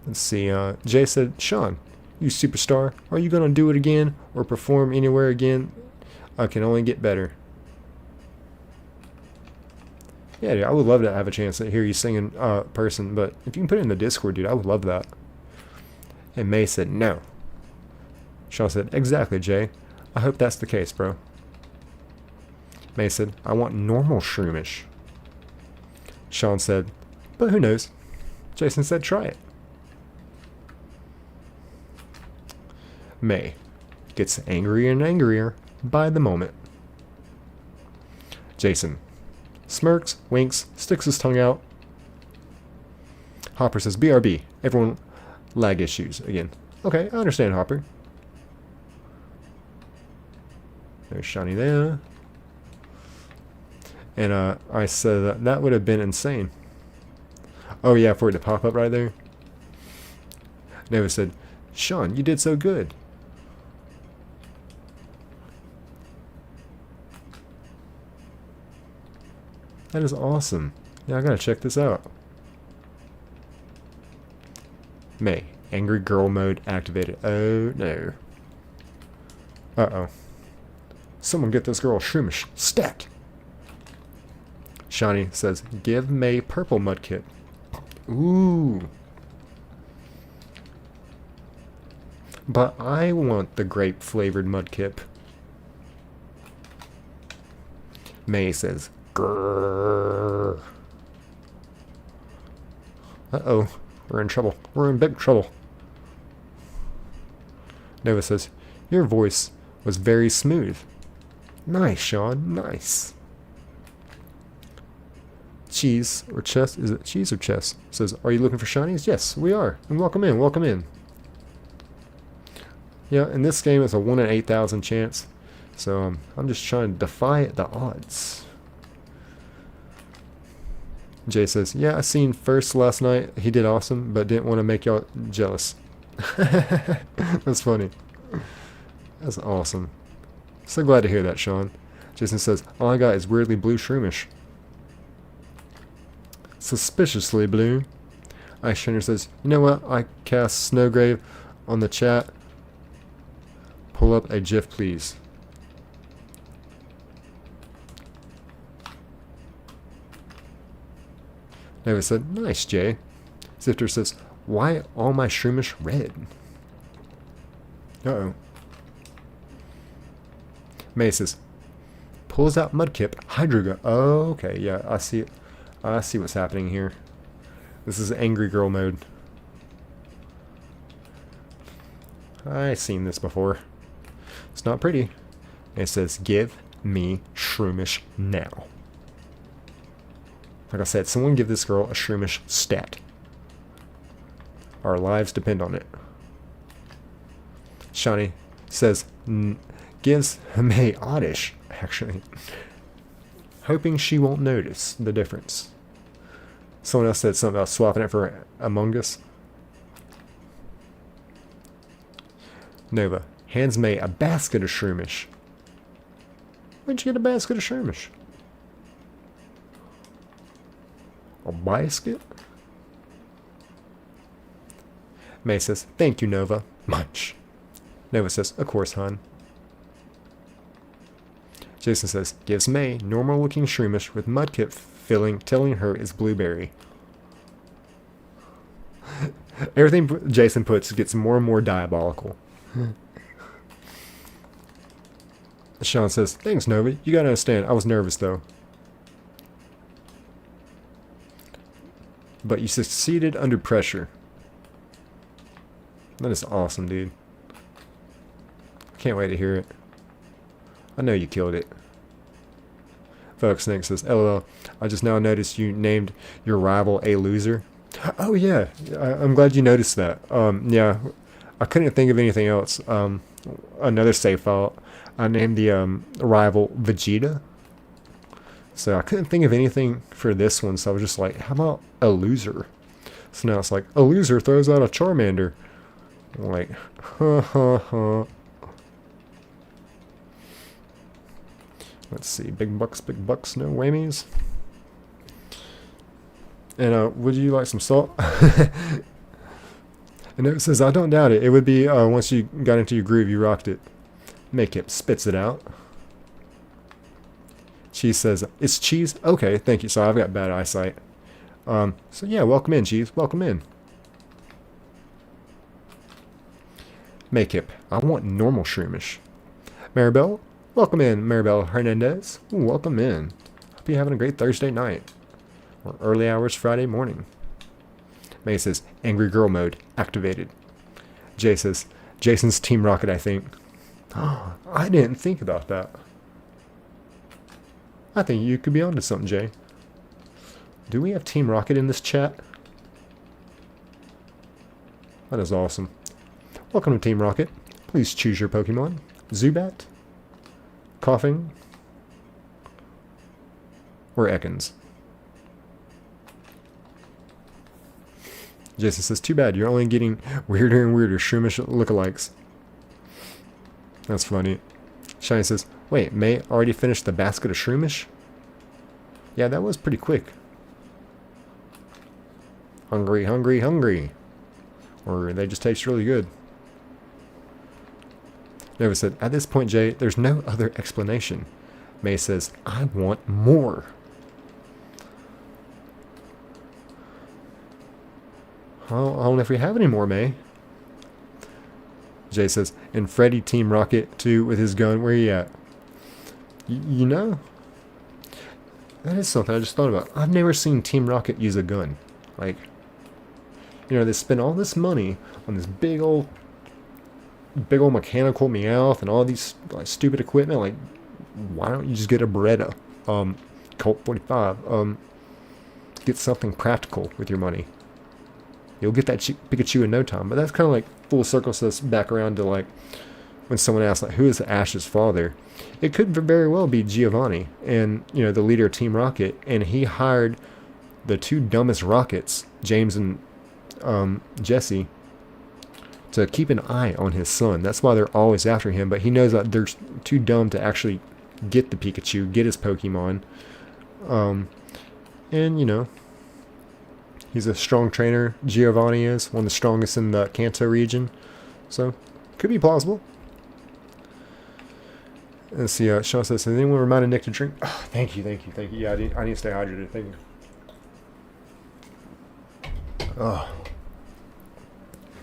S1: let's see, Jay said, Sean, you superstar, are you going to do it again or perform anywhere again? I can only get better. Yeah, dude, I would love to have a chance to hear you sing in person, but if you can put it in the Discord, dude, I would love that. And May said, no. Sean said, exactly, Jay. I hope that's the case, bro. May said, I want normal Shroomish. Sean said, but who knows? Jason said, try it. May gets angrier and angrier by the moment. Jason smirks, winks, sticks his tongue out. Hopper says, BRB. Everyone lag issues again. Okay, I understand, Hopper. There's Shiny there. And I said that would have been insane. Oh yeah, for it to pop up right there. Nova said, Sean, you did so good. That is awesome. Yeah, I gotta check this out. May, angry girl mode activated. Oh no. Uh-oh. Someone get this girl a Shroomish stat. Shiny says, give May purple mudkip. Ooh. But I want the grape flavored mudkip. May says, grrr. Uh-oh. We're in trouble. We're in big trouble. Nova says, your voice was very smooth. Nice, Sean, nice. Cheese or chess? Is it cheese or chess? Says, are you looking for shinies? Yes, we are. And welcome in, welcome in. Yeah, in this game it's a 1 in 8,000 chance. So I'm just trying to defy the odds. Jay says, yeah, I seen First last night. He did awesome, but didn't want to make y'all jealous. That's funny. That's awesome. So glad to hear that, Sean. Jason says, all I got is weirdly blue shroomish. Suspiciously blue. Ice Trainer says, you know what? I cast Snowgrave on the chat. Pull up a GIF, please. Nova said, nice, Jay. Zifter says, why all my shroomish red? Uh-oh. May says, pulls out Mudkip, Hydreigon. Oh, okay, yeah, I see it. I see what's happening here. This is angry girl mode. I've seen this before. It's not pretty. It says, give me shroomish now. Like I said, someone give this girl a shroomish stat. Our lives depend on it. Shani says, gives May oddish, actually. Hoping she won't notice the difference. Someone else said something about swapping it for Among Us. Nova hands May a basket of shroomish. Where'd you get a basket of shroomish? A basket? May says, thank you, Nova. Munch. Nova says, of course, hon. Jason says, gives May normal-looking shroomish with Mudkip filling, telling her it's blueberry. Everything Jason puts gets more and more diabolical. Sean says, thanks, Nova. You gotta understand, I was nervous, though. But you succeeded under pressure. That is awesome, dude. Can't wait to hear it. I know you killed it. Fox Snake says, LOL, I just now noticed you named your rival a loser. Oh yeah, I'm glad you noticed that. Yeah, I couldn't think of anything else. Another save file, I named the rival Vegeta. So I couldn't think of anything for this one, so I was just like, how about a loser? So now it's like, a loser throws out a Charmander. I'm like, ha ha ha. Let's see, big bucks, no whammies. And would you like some salt? And it says, I don't doubt it. It would be once you got into your groove, you rocked it. Make it spits it out. Cheese says, it's cheese? Okay, thank you. Sorry, I've got bad eyesight. So yeah, welcome in, Cheese. Welcome in. Makeup. I want normal shroomish. Maribel, welcome in, Maribel Hernandez. Ooh, welcome in. Hope you're having a great Thursday night. Or early hours Friday morning. May says, angry girl mode activated. Jay says, Jason's Team Rocket, I think. Oh, I didn't think about that. I think you could be onto something, Jay. Do we have Team Rocket in this chat? That is awesome. Welcome to Team Rocket. Please choose your Pokemon. Zubat, Coughing, or Ekans. Jason says, too bad, you're only getting weirder and weirder shroomish lookalikes. That's funny. Shiny says, wait, May already finished the basket of shroomish? Yeah, that was pretty quick. Hungry, hungry, hungry. Or they just taste really good. Nova said, at this point, Jay, there's no other explanation. May says, I want more. I don't know if we have any more, May. Jay says, and Freddy Team Rocket too with his gun. Where you at? You know? That is something I just thought about. I've never seen Team Rocket use a gun. Like, you know, they spend all this money on this big old big old mechanical Meowth and all these like stupid equipment. Like, why don't you just get a Beretta, Colt 45? Get something practical with your money. You'll get that Pikachu in no time. But that's kind of like full circle, so it's back around to like when someone asks, like, who is Ash's father? It could very well be Giovanni, and the leader of Team Rocket, and he hired the two dumbest Rockets, James and Jesse, to keep an eye on his son. That's why they're always after him. But he knows that they're too dumb to actually get the Pikachu, get his Pokemon, and he's a strong trainer. Giovanni is one of the strongest in the Kanto region, so could be plausible. Let's see. Sean says, "Has anyone reminded Nick to drink?" Oh, thank you. Yeah, I need to stay hydrated. Thank you. Oh,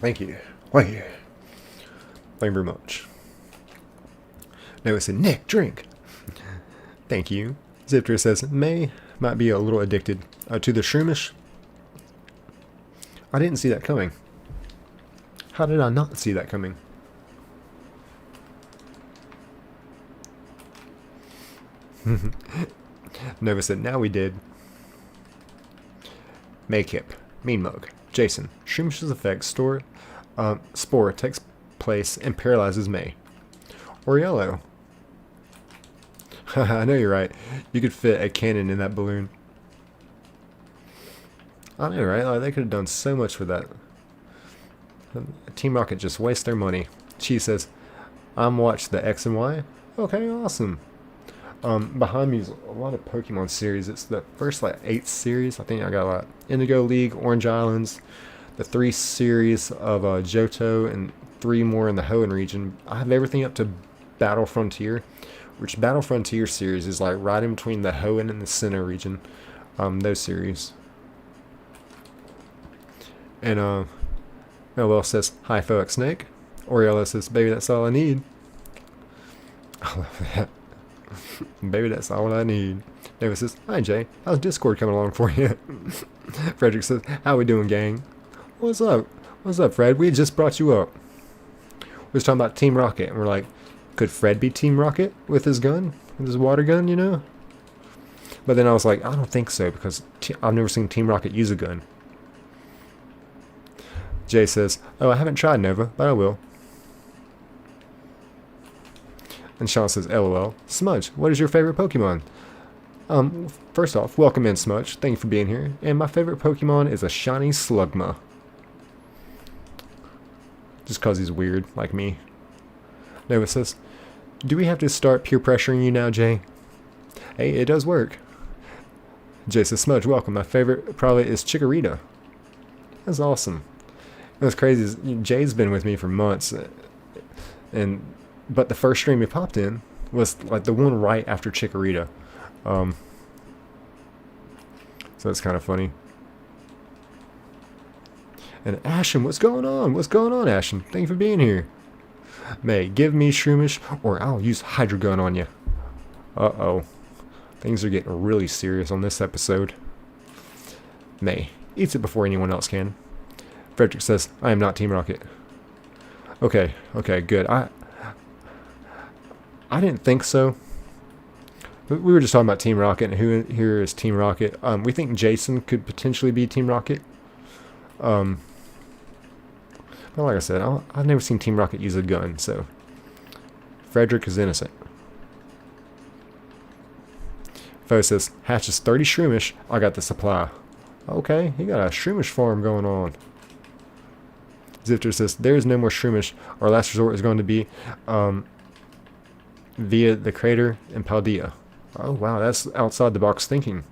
S1: thank you. Thank you very much. Noah said, "Nick, drink." Thank you. Zipter says, "May might be a little addicted to the shroomish." I didn't see that coming. How did I not see that coming? Nova said, "Now we did." Maykip, Mean Mug, Jason, Shroomish's effect spore takes place and paralyzes May. Oriello. I know you're right. You could fit a cannon in that balloon. I know, right? Like, they could have done so much with that. Team Rocket just wastes their money. She says, "I'm watching the X and Y." Okay, awesome. Behind me is a lot of Pokemon series. It's the first 8 series. I think I got a lot. Indigo League, Orange Islands, the 3 series of Johto, and 3 more in the Hoenn region. I have everything up to Battle Frontier, which Battle Frontier series is like right in between the Hoenn and the Sinnoh region. Those series. And Noel says, "Hi, Phoenix Snake." Oriella says, "Baby, that's all I need." I love that. "Baby, that's all I need." David says, "Hi, Jay. How's Discord coming along for you?" Frederick says, "How we doing, gang?" What's up? What's up, Fred? We just brought you up. We was talking about Team Rocket, and we're like, could Fred be Team Rocket with his gun? With his water gun, But then I was like, I don't think so, because I've never seen Team Rocket use a gun. Jay says, "Oh, I haven't tried Nova, but I will." And Sean says, "LOL. Smudge, what is your favorite Pokemon?" First off, welcome in, Smudge. Thank you for being here. And my favorite Pokemon is a shiny Slugma. Just cause he's weird, like me. Nova says, "Do we have to start peer pressuring you now, Jay?" Hey, it does work. Jay says, "Smudge, welcome. My favorite probably is Chikorita." That's awesome. What's crazy is Jay's been with me for months, but the first stream he popped in was like the one right after Chikorita. So it's kind of funny. And Ashen, what's going on? What's going on, Ashen? Thank you for being here. May, give me Shroomish or I'll use Hydro Gun on you. Uh-oh. Things are getting really serious on this episode. May, eats it before anyone else can. Frederick says, "I am not Team Rocket." Okay, good. I didn't think so. We were just talking about Team Rocket and who here is Team Rocket. We think Jason could potentially be Team Rocket. But like I said, I've never seen Team Rocket use a gun, so Frederick is innocent. Fo says, "Hatches 30 Shroomish. I got the supply." Okay, he got a Shroomish farm going on. Zifter says, "There is no more Shroomish. Our last resort is going to be via the crater in Paldea." Oh wow, that's outside the box thinking.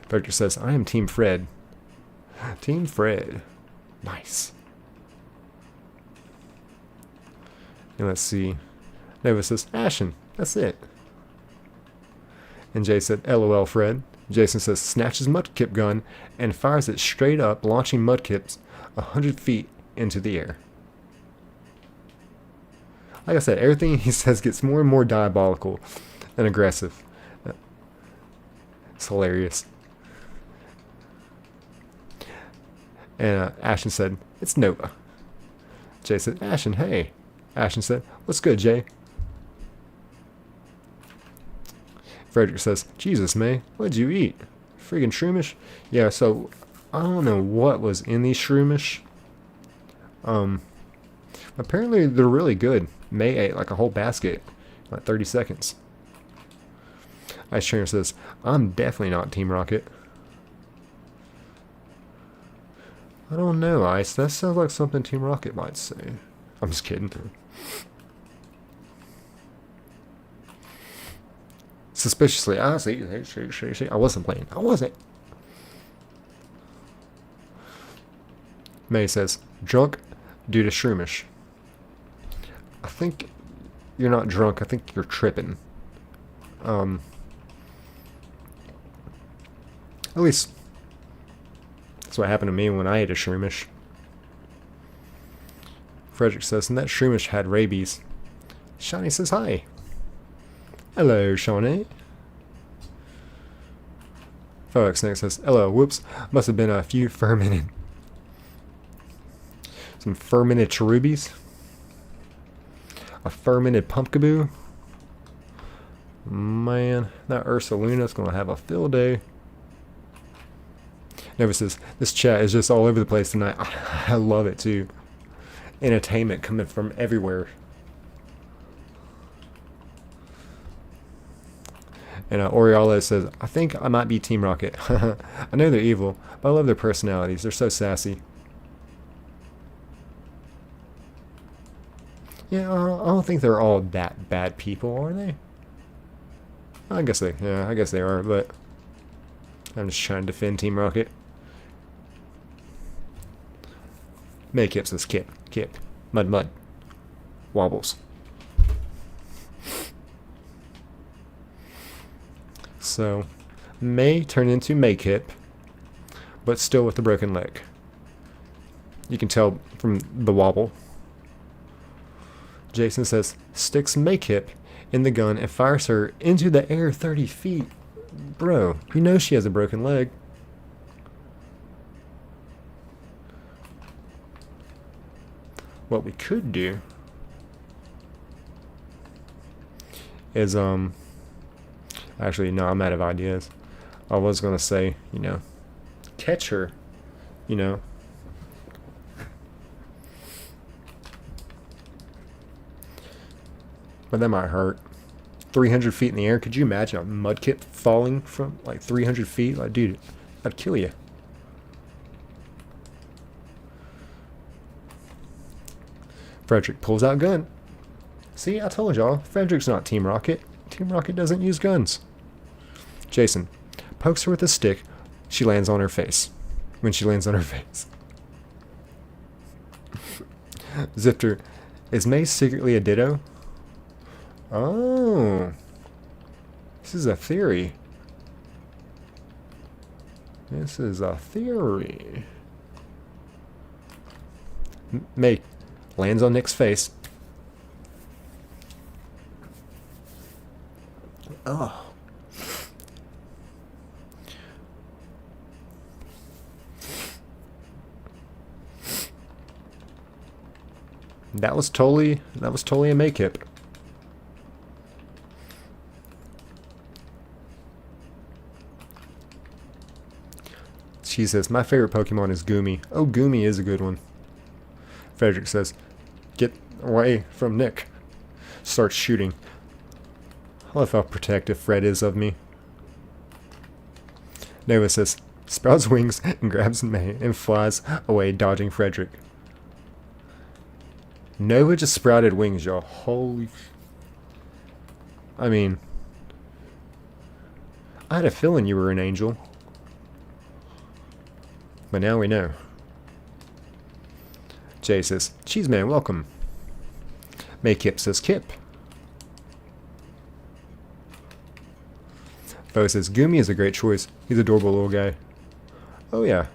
S1: Victor says, "I am Team Fred." Team Fred. Nice. And let's see. Nova says, "Ashen, that's it." And Jay said, "LOL, Fred." Jason says, "Snatches Mudkip gun and fires it straight up, launching Mudkips 100 feet into the air." Like I said, everything he says gets more and more diabolical and aggressive. It's hilarious. And Ashen said, "It's Nova." Jay said, "Ashen, hey." Ashton said, "What's good, Jay?" Frederick says, "Jesus, May, what'd you eat? Friggin' shroomish?" Yeah, so I don't know what was in these shroomish. Apparently they're really good. May ate like a whole basket in like 30 seconds. Ice Trainer says, "I'm definitely not Team Rocket." I don't know, Ice. That sounds like something Team Rocket might say. I'm just kidding. Suspiciously, I wasn't playing. I wasn't. May says, "Drunk due to shroomish." I think you're not drunk. I think you're tripping. At least that's what happened to me when I ate a shroomish. Frederick says, "And that shroomish had rabies." Shawnee says, "Hi." "Hello, Shawnee." Felix next says, "Hello, whoops. Must have been a few fermented. Some fermented cherubies. A fermented pumpkaboo. Man, that Ursaluna's gonna have a field day." Nova says, "This chat is just all over the place tonight." I love it too. Entertainment coming from everywhere. And Oriala says, "I think I might be Team Rocket." I know they're evil, but I love their personalities. They're so sassy. Yeah, I don't think they're all that bad people, are they? I guess they are, but I'm just trying to defend Team Rocket. May Kip says, Kip. Mud. Wobbles. So, May turned into Maykip, but still with the broken leg. You can tell from the wobble. Jason says, "Sticks Maykip in the gun and fires her into the air 30 feet. Bro, you know she has a broken leg." What we could do is, actually, no, I'm out of ideas. I was going to say, catch her, But that might hurt. 300 feet in the air. Could you imagine a Mudkip falling from like 300 feet? Like, dude, that'd kill you. Frederick pulls out gun. See, I told y'all. Frederick's not Team Rocket. Team Rocket doesn't use guns. Jason pokes her with a stick. She lands on her face. When she lands on her face. Zifter, is May secretly a Ditto? Oh. This is a theory. This is a theory. May lands on Nick's face. Oh. That was totally a Maykip. She says, "My favorite Pokemon is Goomy." Oh, Goomy is a good one. Frederick says, "Get away from Nick." Starts shooting. I love how protective Fred is of me. Nova says, sprouts wings and grabs May and flies away, dodging Frederick. Nova just sprouted wings, y'all. Holy... I mean... I had a feeling you were an angel. But now we know. Jay says, "Cheese man, welcome." Maykip says, "Kip." Bo says, "Goomy is a great choice. He's an adorable little guy." Oh yeah.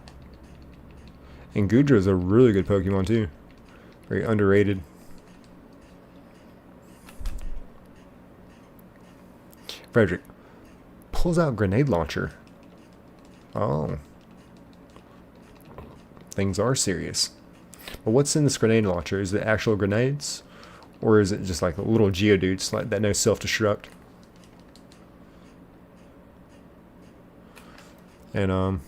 S1: And Goodra is a really good Pokemon too. Very underrated. Frederick pulls out grenade launcher. Oh. Things are serious. But what's in this grenade launcher? Is it actual grenades? Or is it just like little geodudes like that know self-destruct? And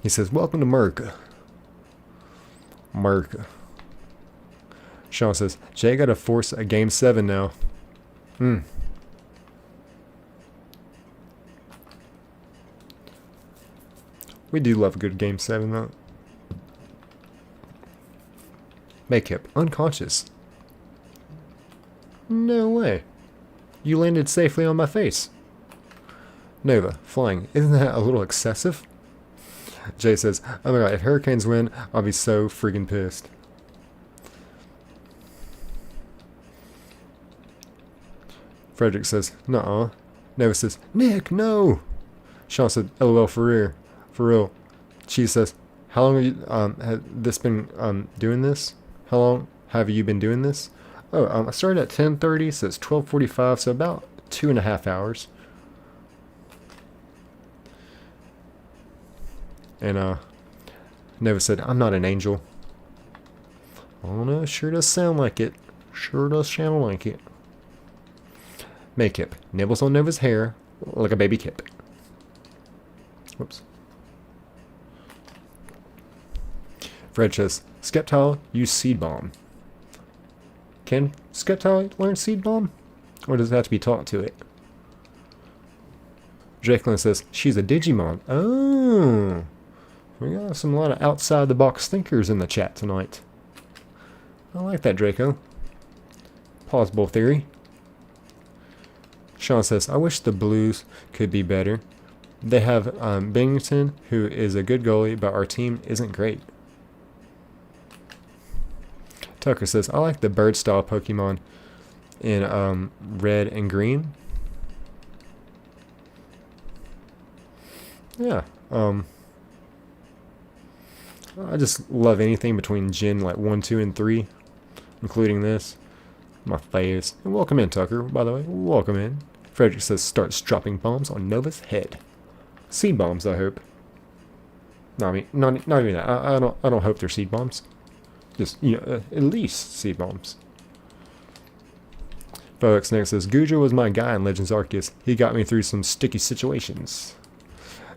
S1: he says, "Welcome to America." America. Sean says, "Jay got to force a game 7 now." We do love a good game 7 though. Makeup, unconscious. No way. You landed safely on my face. Nova, flying. Isn't that a little excessive? Jay says, "Oh my god, if Hurricanes win, I'll be so freaking pissed." Frederick says, "Nuh-uh." Nova says, "Nick, no." Sean said, "LOL, for real. For real." She says, "How long have you have this been doing this? How long have you been doing this?" "Oh, I started at 10:30, so it's 12:45, so about 2.5 hours." And Nova said, "I'm not an angel." "Oh no, sure does sound like it. Sure does sound like it." Makeup nibbles on Nova's hair like a baby kip. Whoops. Fred says, "Skeptile, use Seed Bomb." Can Skeptile learn Seed Bomb? Or does it have to be taught to it? Jacqueline says, "She's a Digimon." Oh. We got a lot of outside the box thinkers in the chat tonight. I like that, Draco. Plausible theory. Sean says, "I wish the Blues could be better. They have Bennington, who is a good goalie, but our team isn't great." Tucker says, "I like the bird style Pokemon in red and green." Yeah. I just love anything between Gen like 1, 2, and 3, including this. My faves. And welcome in, Tucker, by the way. Welcome in. Frederick says, "Starts dropping bombs on Nova's head." Seed bombs, I hope. No, I mean, not even that. I don't hope they're seed bombs. Just, at least seed bombs. Box next says, "Gujo was my guy in Legends Arceus. He got me through some sticky situations."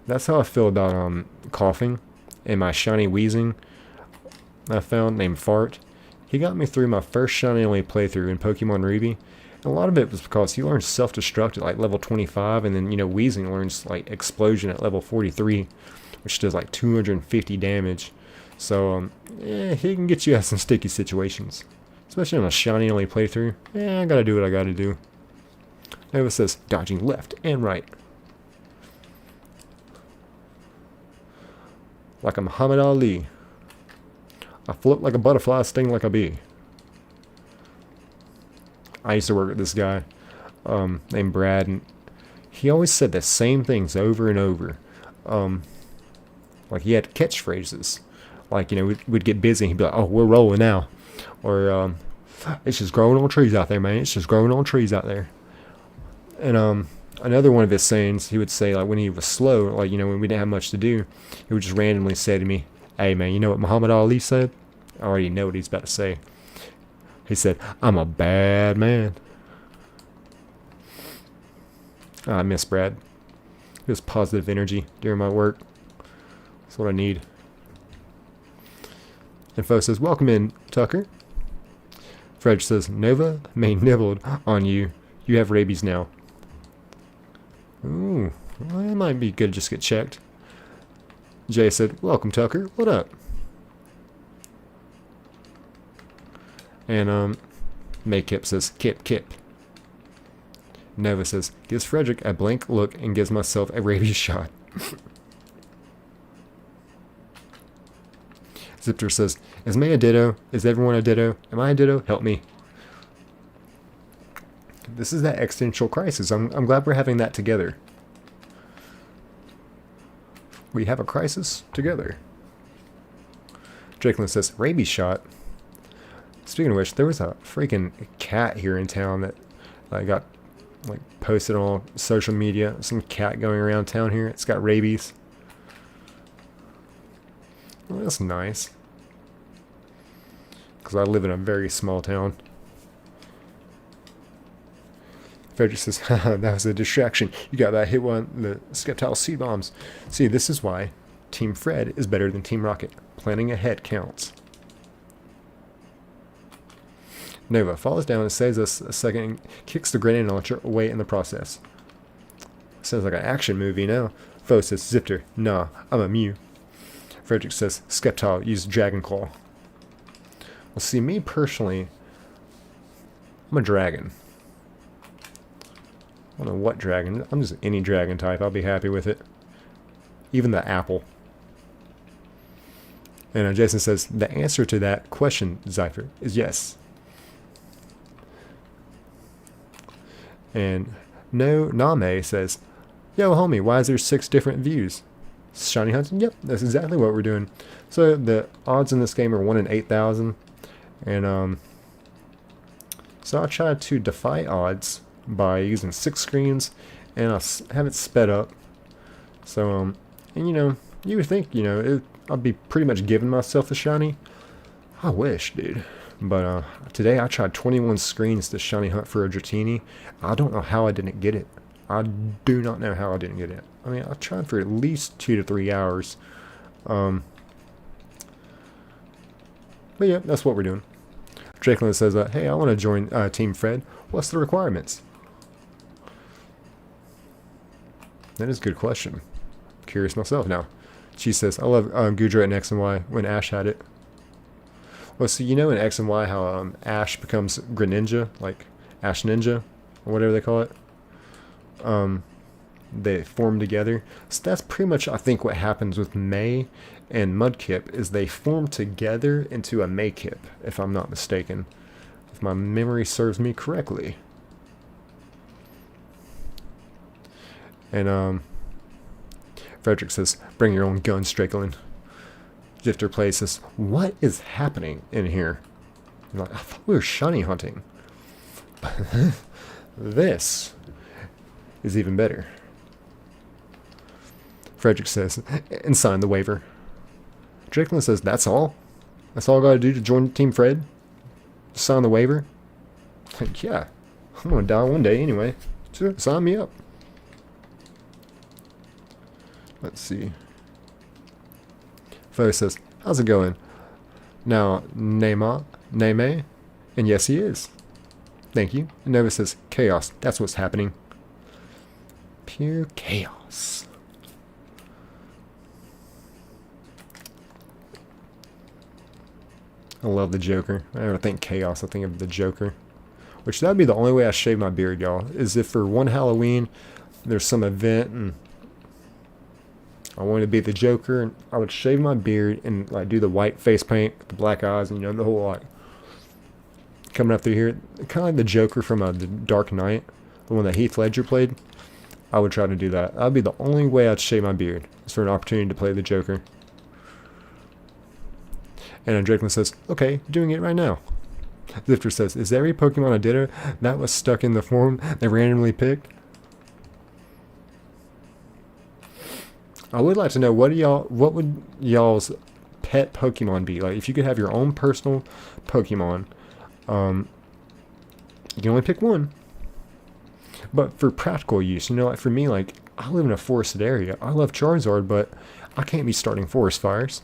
S1: That's how I feel about coughing and my shiny wheezing I found named Fart. He got me through my first shiny only playthrough in Pokemon Ruby. And a lot of it was because he learns self-destruct at like level 25, and then wheezing learns like explosion at level 43, which does like 250 damage. So he can get you out of some sticky situations, especially on a shiny only playthrough. I gotta do what I gotta do. Nova says, "Dodging left and right like a Muhammad Ali. I float like a butterfly, sting like a bee." I used to work with this guy named Brad, and he always said the same things over and over. Like he had catchphrases. Like, we'd get busy and he'd be like, "Oh, we're rolling now." Or, "It's just growing on trees out there, man. It's just growing on trees out there." And another one of his sayings, he would say, like when he was slow, like, when we didn't have much to do, he would just randomly say to me, "Hey, man, you know what Muhammad Ali said?" I already know what he's about to say. He said, "I'm a bad man." I miss Brad. He was positive energy during my work. That's what I need. Info says, "Welcome in, Tucker." Fred says, "Nova may nibbled on you. You have rabies now." Ooh, well, that might be good to just get checked. Jay said, "Welcome, Tucker. What up?" And Makeup says, "Kip, Kip." Nova says, "Gives Frederick a blank look and gives myself a rabies shot." Zipter says, "Is May a ditto? Is everyone a ditto? Am I a ditto? Help me." This is that existential crisis. I'm glad we're having that together. We have a crisis together. Drakelin says, "Rabies shot." Speaking of which, there was a freaking cat here in town that I got like posted on social media. Some cat going around town here. It's got rabies. Well, that's nice. because I live in a very small town. Frederick says, haha, that was a distraction. You got that hit one, the Squirtle seed bombs. See, this is why Team Fred is better than Team Rocket. Planning ahead counts. Nova falls down and saves us a second and kicks the grenade launcher away in the process. Sounds like an action movie now. Foe says, Zipter, nah, I'm a Mew. Frederick says, Squirtle, use Dragon Claw. Well, see, me personally, I'm a dragon. I don't know what dragon. I'm just any dragon type. I'll be happy with it. Even the apple. And Jason says, the answer to that question, Zypher, is yes. And Name says, yo, homie, why is there 6 different views? Shiny hunting? Yep, that's exactly what we're doing. So the odds in this game are 1 in 8,000. And so I tried to defy odds by using 6 screens, and I'll have it sped up. So, and you know, you would think, you know, I'd be pretty much giving myself a shiny. I wish, dude. But today I tried 21 screens to shiny hunt for a Dratini. I don't know how I didn't get it. I do not know how I didn't get it. I mean, I tried for at least 2 to 3 hours. But yeah, that's what we're doing. Drakelin says, hey, I want to join Team Fred. What's the requirements? That is a good question. Curious myself now. She says, I love Gudra in X and Y when Ash had it. Well, so you know in X and Y how Ash becomes Greninja, like Ash Ninja, or whatever they call it? They form together. So that's pretty much, I think, what happens with May and Mudkip, is they form together into a Maykip, if I'm not mistaken. If my memory serves me correctly. And, Frederick says, bring your own gun, Drakelin. Jifter plays says, what is happening in here? You're like, I thought we were shiny hunting. This is even better. Frederick says, and sign the waiver. Drakelin says, that's all? That's all I gotta do to join Team Fred? Just sign the waiver? Like, yeah, I'm gonna die one day anyway. So sign me up. Let's see. Foe says, how's it going? Now, Name, and yes he is. Thank you. And Nova says, chaos, that's what's happening. Pure chaos. I love the Joker. I never think chaos, I think of the Joker. Which that'd be the only way I shave my beard, y'all. Is if for one Halloween there's some event and I wanted to be the Joker, and I would shave my beard and like do the white face paint, the black eyes, and you know, the whole like coming up through here, kind of like the Joker from The Dark Knight, the one that Heath Ledger played. I would try to do that. That'd be the only way I'd shave my beard, is for an opportunity to play the Joker. And Drakelin says, okay, doing it right now. Zifter says, is every Pokemon a Ditto that was stuck in the form they randomly picked? I would like to know, what would y'all's pet Pokemon be? Like, if you could have your own personal Pokemon, you can only pick one. But for practical use, you know, like for me, like, I live in a forested area. I love Charizard, but I can't be starting forest fires.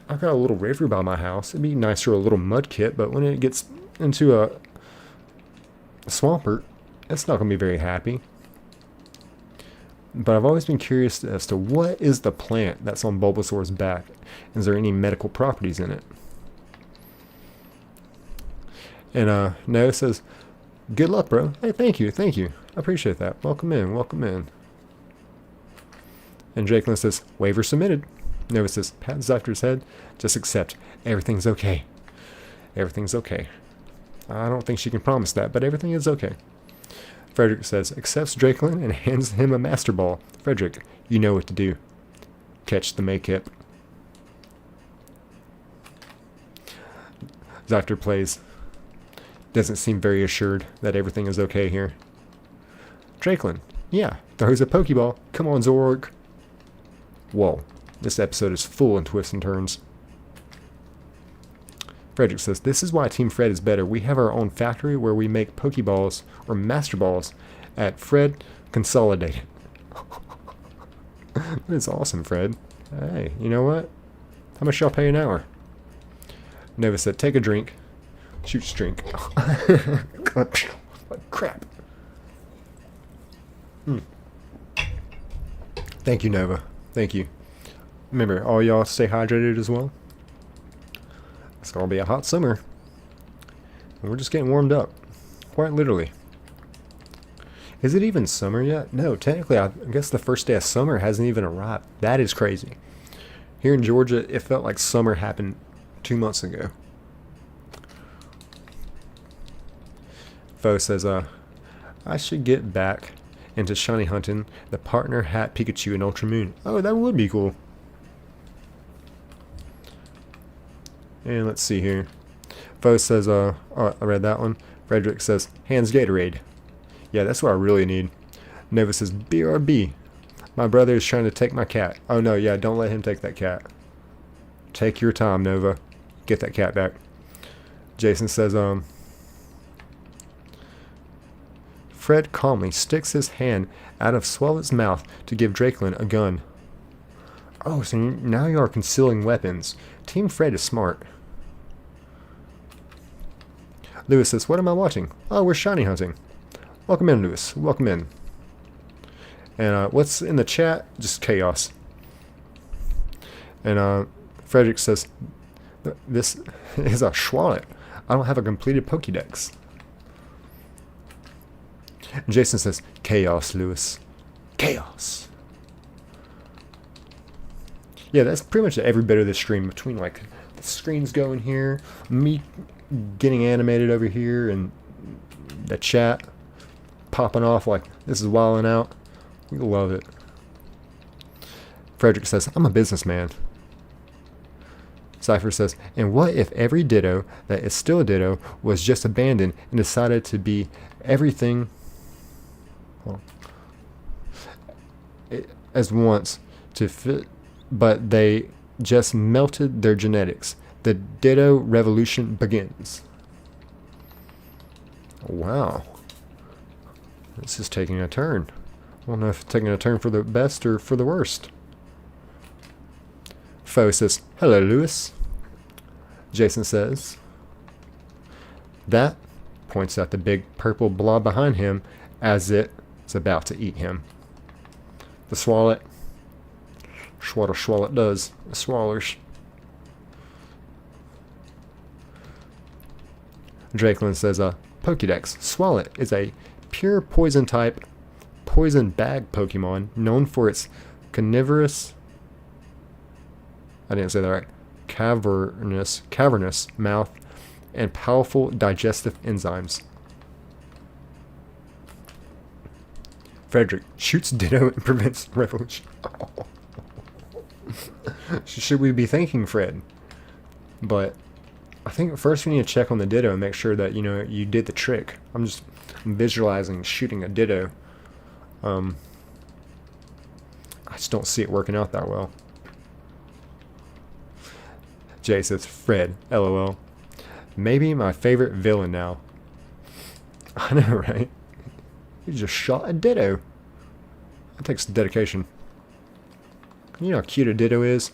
S1: I've got a little river by my house. It'd be nice for a little Mudkip, but when it gets into a Swampert, it's not going to be very happy. But I've always been curious as to what is the plant that's on Bulbasaur's back. Is there any medical properties in it? And Noah says, good luck, bro. Hey, thank you. I appreciate that. Welcome in. And Drakelin says, waiver submitted. Noah says, pat Zypter's head, just accept. Everything's okay. Everything's okay. I don't think she can promise that, but everything is okay. Frederick says, accepts Drakelin and hands him a Master Ball. Frederick, you know what to do. Catch the Maykip. Zypter plays. Doesn't seem very assured that everything is okay here. Drakelin, yeah, throws a Pokeball. Come on, Zoroark. Whoa, this episode is full in twists and turns. Frederick says, this is why Team Fred is better. We have our own factory where we make Pokeballs or Master Balls at Fred Consolidated. That is awesome, Fred. Hey, you know what? How much y'all pay an hour? Nova said, take a drink. Shoots drink. Crap. Thank you, Nova. Thank you. Remember, all y'all stay hydrated as well. It's going to be a hot summer. And we're just getting warmed up. Quite literally. Is it even summer yet? No, technically, I guess the first day of summer hasn't even arrived. That is crazy. Here in Georgia, it felt like summer happened 2 months ago. Foe says, I should get back into shiny hunting the partner hat Pikachu in Ultra Moon. Oh, that would be cool. And let's see here. Foe says, oh, I read that one. Frederick says, hands Gatorade. Yeah, that's what I really need. Nova says, BRB. My brother is trying to take my cat. Oh no, yeah, don't let him take that cat. Take your time, Nova. Get that cat back. Jason says, Fred calmly sticks his hand out of Swellet's mouth to give Drakelin a gun. Oh, so now you are concealing weapons. Team Fred is smart. Lewis says, what am I watching? Oh, we're shiny hunting. Welcome in, Lewis. Welcome in. And what's in the chat? Just chaos. And Frederick says, this is a Schwallet. I don't have a completed Pokédex. And Jason says, chaos, Lewis. Chaos. Yeah, that's pretty much every bit of this stream. Between like the screens going here, me getting animated over here, and the chat popping off like this is wilding out. We love it. Frederick says, I'm a businessman. Cypher says, and what if every Ditto that is still a Ditto was just abandoned and decided to be everything as once to fit, but they just melted their genetics. The Ditto revolution begins. Wow. This is taking a turn. I don't know if it's taking a turn for the best or for the worst. Foe says, hello, Lewis. Jason says, that points at the big purple blob behind him as it's about to eat him. The Swallet. Swallet does. The swallers. Drakelin says, Pokédex. Swallet is a pure poison type poison bag Pokemon known for its carnivorous, I didn't say that right, cavernous mouth and powerful digestive enzymes. Frederick shoots Ditto and prevents revolution. Should we be thanking Fred? But I think first we need to check on the Ditto and make sure that, you know, you did the trick. I'm just visualizing shooting a Ditto. I just don't see it working out that well. Jay says, Fred, LOL. Maybe my favorite villain now. I know, right? You just shot a Ditto. That takes dedication. You know how cute a Ditto is?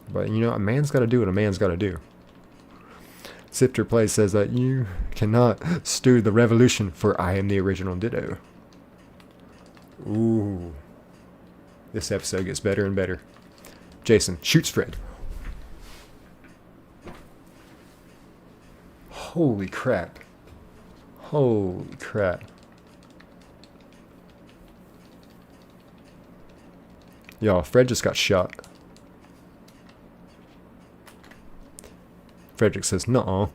S1: But you know, a man's got to do what a man's got to do. Sifter Plays says that you cannot stew the revolution, for I am the original Ditto. Ooh. This episode gets better and better. Jason shoots Fred. Holy crap. Holy crap. Y'all, Fred just got shot. Frederick says, nuh-uh.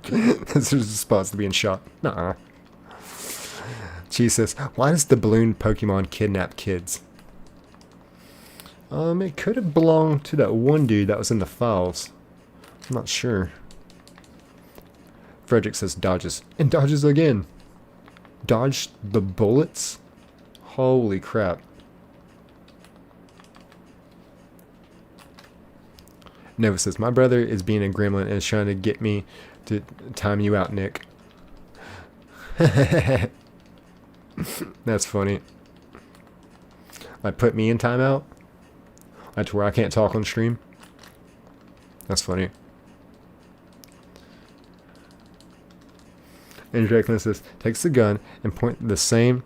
S1: This is a response to being shot. Nuh-uh. She says, why does the balloon Pokemon kidnap kids? It could have belonged to that one dude that was in the files. I'm not sure. Frederick says dodges. And dodges again. Dodged the bullets? Holy crap. Nova says, my brother is being a gremlin and is trying to get me to time you out, Nick. That's funny. Like, put me in timeout? Like, to where I can't talk on stream? That's funny. And Drakeland says, takes the gun and point the same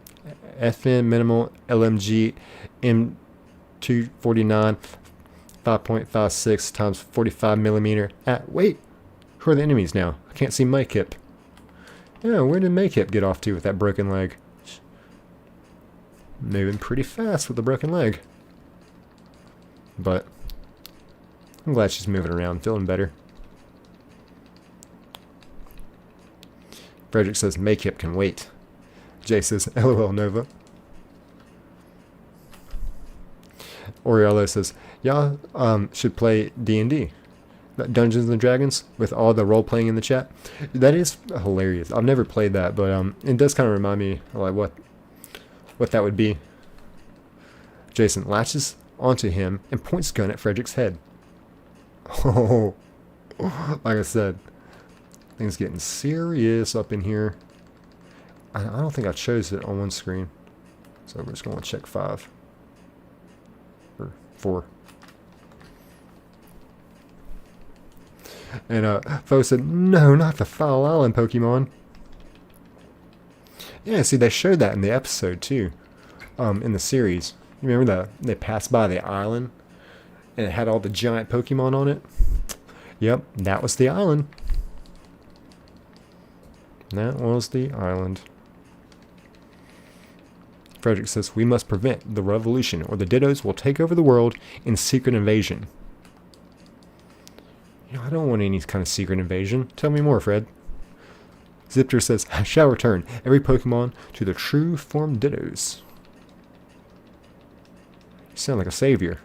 S1: FN minimal LMG M249 5.56 times 45 millimeter at, wait, who are the enemies now? I can't see Makip. Yeah, where did Makip get off to with that broken leg? Moving pretty fast with the broken leg. But I'm glad she's moving around, feeling better. Frederick says, Makip can wait. Jay says, LOL Nova. Oriello says, y'all should play D&D. Dungeons and Dragons, with all the role playing in the chat. That is hilarious. I've never played that, but it does kind of remind me of like what that would be. Jason latches onto him and points gun at Frederick's head. Oh, like I said, things getting serious up in here. I don't think I chose it on one screen, so we're just going to check 5 or 4. And Foe said, no, not the Foul Island Pokemon. Yeah, see, they showed that in the episode too, in the series. You remember they passed by the island and it had all the giant Pokemon on it? Yep, that was the island. That was the island. Frederick says, we must prevent the revolution or the Dittos will take over the world in secret invasion. You know, I don't want any kind of secret invasion. Tell me more, Fred. Zipter says, I shall return every Pokemon to their true form Dittos. You sound like a savior.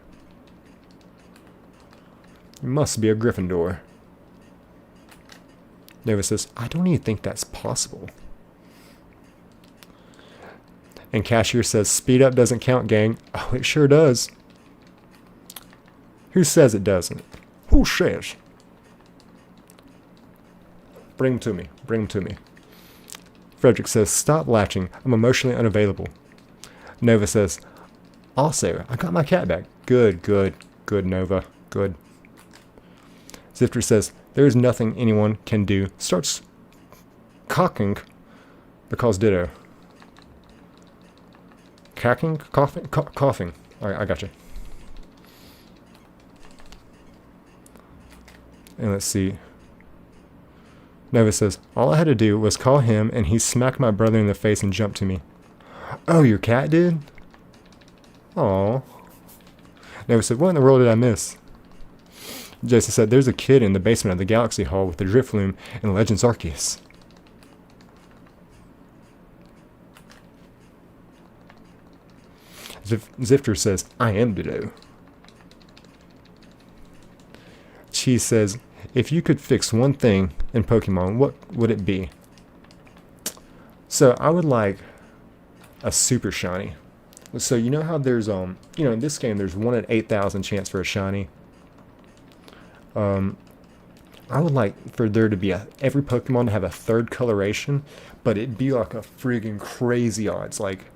S1: You must be a Gryffindor. Nova says, I don't even think that's possible. And Cashier says, speed up doesn't count, gang. Oh, it sure does. Who says it doesn't? Who says? Bring him to me. Bring him to me. Frederick says, stop latching. I'm emotionally unavailable. Nova says, also, I got my cat back. Good, good, good, Nova. Good. Zifter says, there is nothing anyone can do. Starts cocking because Ditto. Cacking? Coughing? Coughing. Alright, I got you. And let's see. Nova says, all I had to do was call him and he smacked my brother in the face and jumped to me. Oh, your cat did? Aww. Nova said, what in the world did I miss? Jason said, there's a kid in the basement of the Galaxy Hall with the Drifloon and Legends Arceus. Zifter says, I am Ditto. Cheese says, if you could fix one thing in Pokemon, what would it be? So I would like a super shiny. So you know how there's you know, in this game there's 1 in 8,000 chance for a shiny. I would like for there to be every Pokemon to have a third coloration, but it'd be like a friggin' crazy odds, like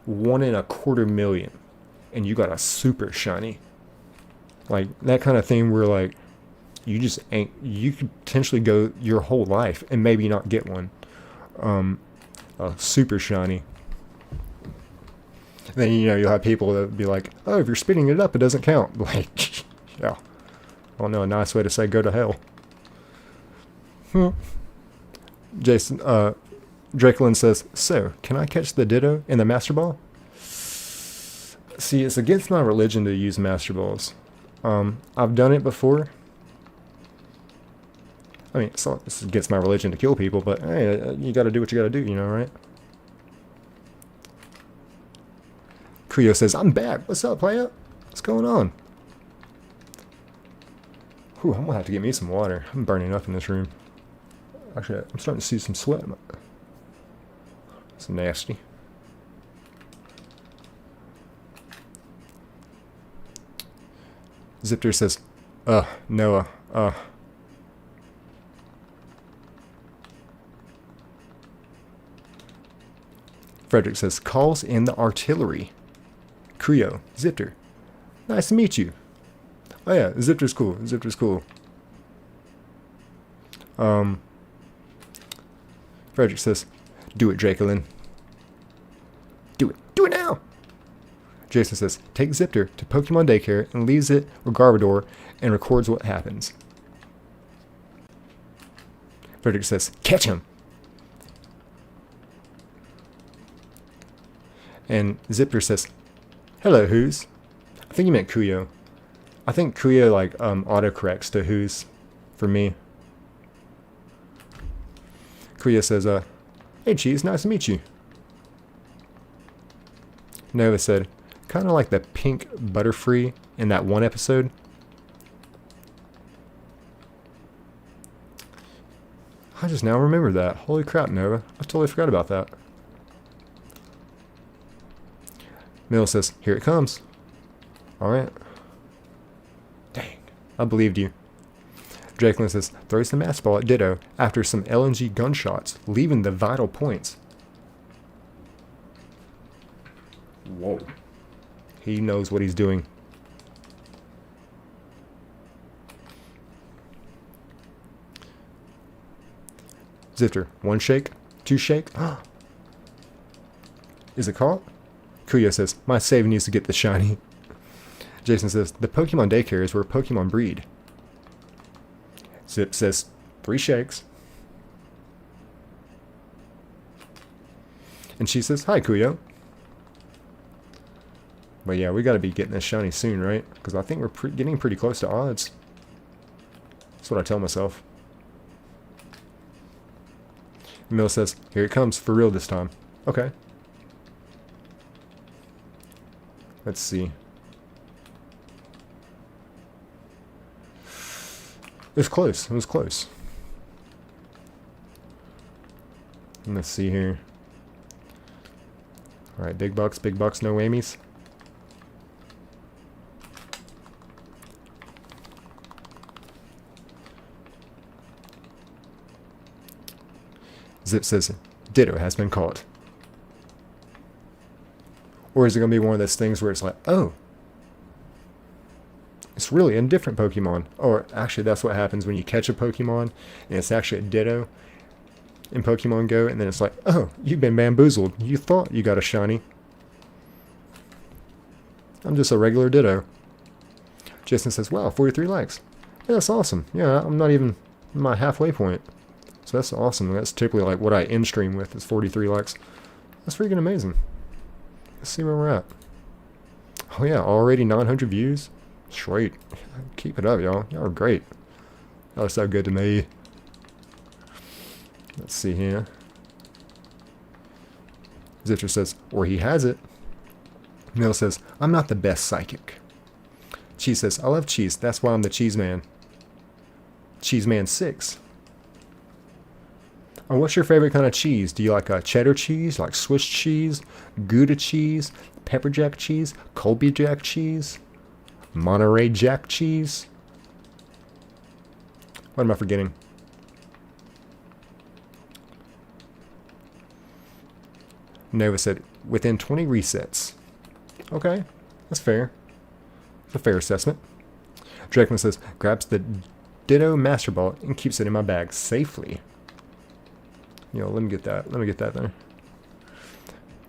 S1: 1 in a quarter million, and you got a super shiny. Like that kind of thing where like you just ain't, you could potentially go your whole life and maybe not get one. A super shiny. Then, you know, you'll have people that be like, oh, if you're speeding it up, it doesn't count. Like, yeah. I don't know a nice way to say go to hell. Jason, Drakelin says, so, can I catch the Ditto in the Master Ball? See, it's against my religion to use Master Balls. I've done it before. I mean, it's against my religion to kill people, but hey, you gotta do what you gotta do, you know, right? Kuyo says, I'm back. What's up, playa? What's going on? Whew, I'm gonna have to get me some water. I'm burning up in this room. Actually, I'm starting to see some sweat. It's nasty. Zipter says, Noah. Frederick says, calls in the artillery. Kuyo, Zipter. Nice to meet you. Oh yeah, Zipter's cool. Zipter's cool. Frederick says, do it, Dracolin. Do it. Do it now! Jason says, take Zipter to Pokemon Daycare and leaves it with Garbodor and records what happens. Frederick says, catch him! And Zipter says, hello, Who's? I think you meant Kuyo. I think Kuyo like autocorrects to Who's for me. Kuyo says, hey Cheese, nice to meet you. Nova said, kind of like the pink Butterfree in that one episode. I just now remember that. Holy crap, Nova. I totally forgot about that. Mill says, here it comes. Alright. Dang. I believed you. Dracolin says, throws the Master Ball at Ditto after some LNG gunshots, leaving the vital points. Whoa. He knows what he's doing. Zifter, 1 shake, 2 shake. Is it caught? Kuyo says, my save needs to get the shiny. Jason says, the Pokemon Daycare is where Pokemon breed. Zip says, 3 shakes. And she says, hi, Kuyo. But yeah, we gotta be getting this shiny soon, right? Because I think we're getting pretty close to odds. That's what I tell myself. Mill says, here it comes, for real this time. Okay. Let's see. It was close. It was close. Let's see here. Alright, big bucks, no whammies. Zip says, Ditto has been caught. Or is it going to be one of those things where it's like, oh, it's really a different Pokemon. Or actually, that's what happens when you catch a Pokemon and it's actually a Ditto in Pokemon Go. And then it's like, oh, you've been bamboozled. You thought you got a shiny. I'm just a regular Ditto. Jason says, wow, 43 likes. Yeah, that's awesome. Yeah, I'm not even my halfway point. So that's awesome. That's typically like what I end stream with is 43 likes. That's freaking amazing. Let's see where we're at. Oh yeah, already 900 views. Sweet. Keep it up, y'all. Y'all are great. Y'all are so good to me. Let's see here. Zitcher says, or he has it. Mill says, I'm not the best psychic. Cheese says, I love cheese. That's why I'm the cheese man. Cheese man 6. Oh, what's your favorite kind of cheese? Do you like cheddar cheese, like Swiss cheese, Gouda cheese, pepper jack cheese, Colby jack cheese, Monterey jack cheese? What am I forgetting? Nova said, within 20 resets. Okay, that's fair. It's a fair assessment. Draken says, grabs the Ditto Master Ball and keeps it in my bag safely. You know, let me get that. Let me get that there.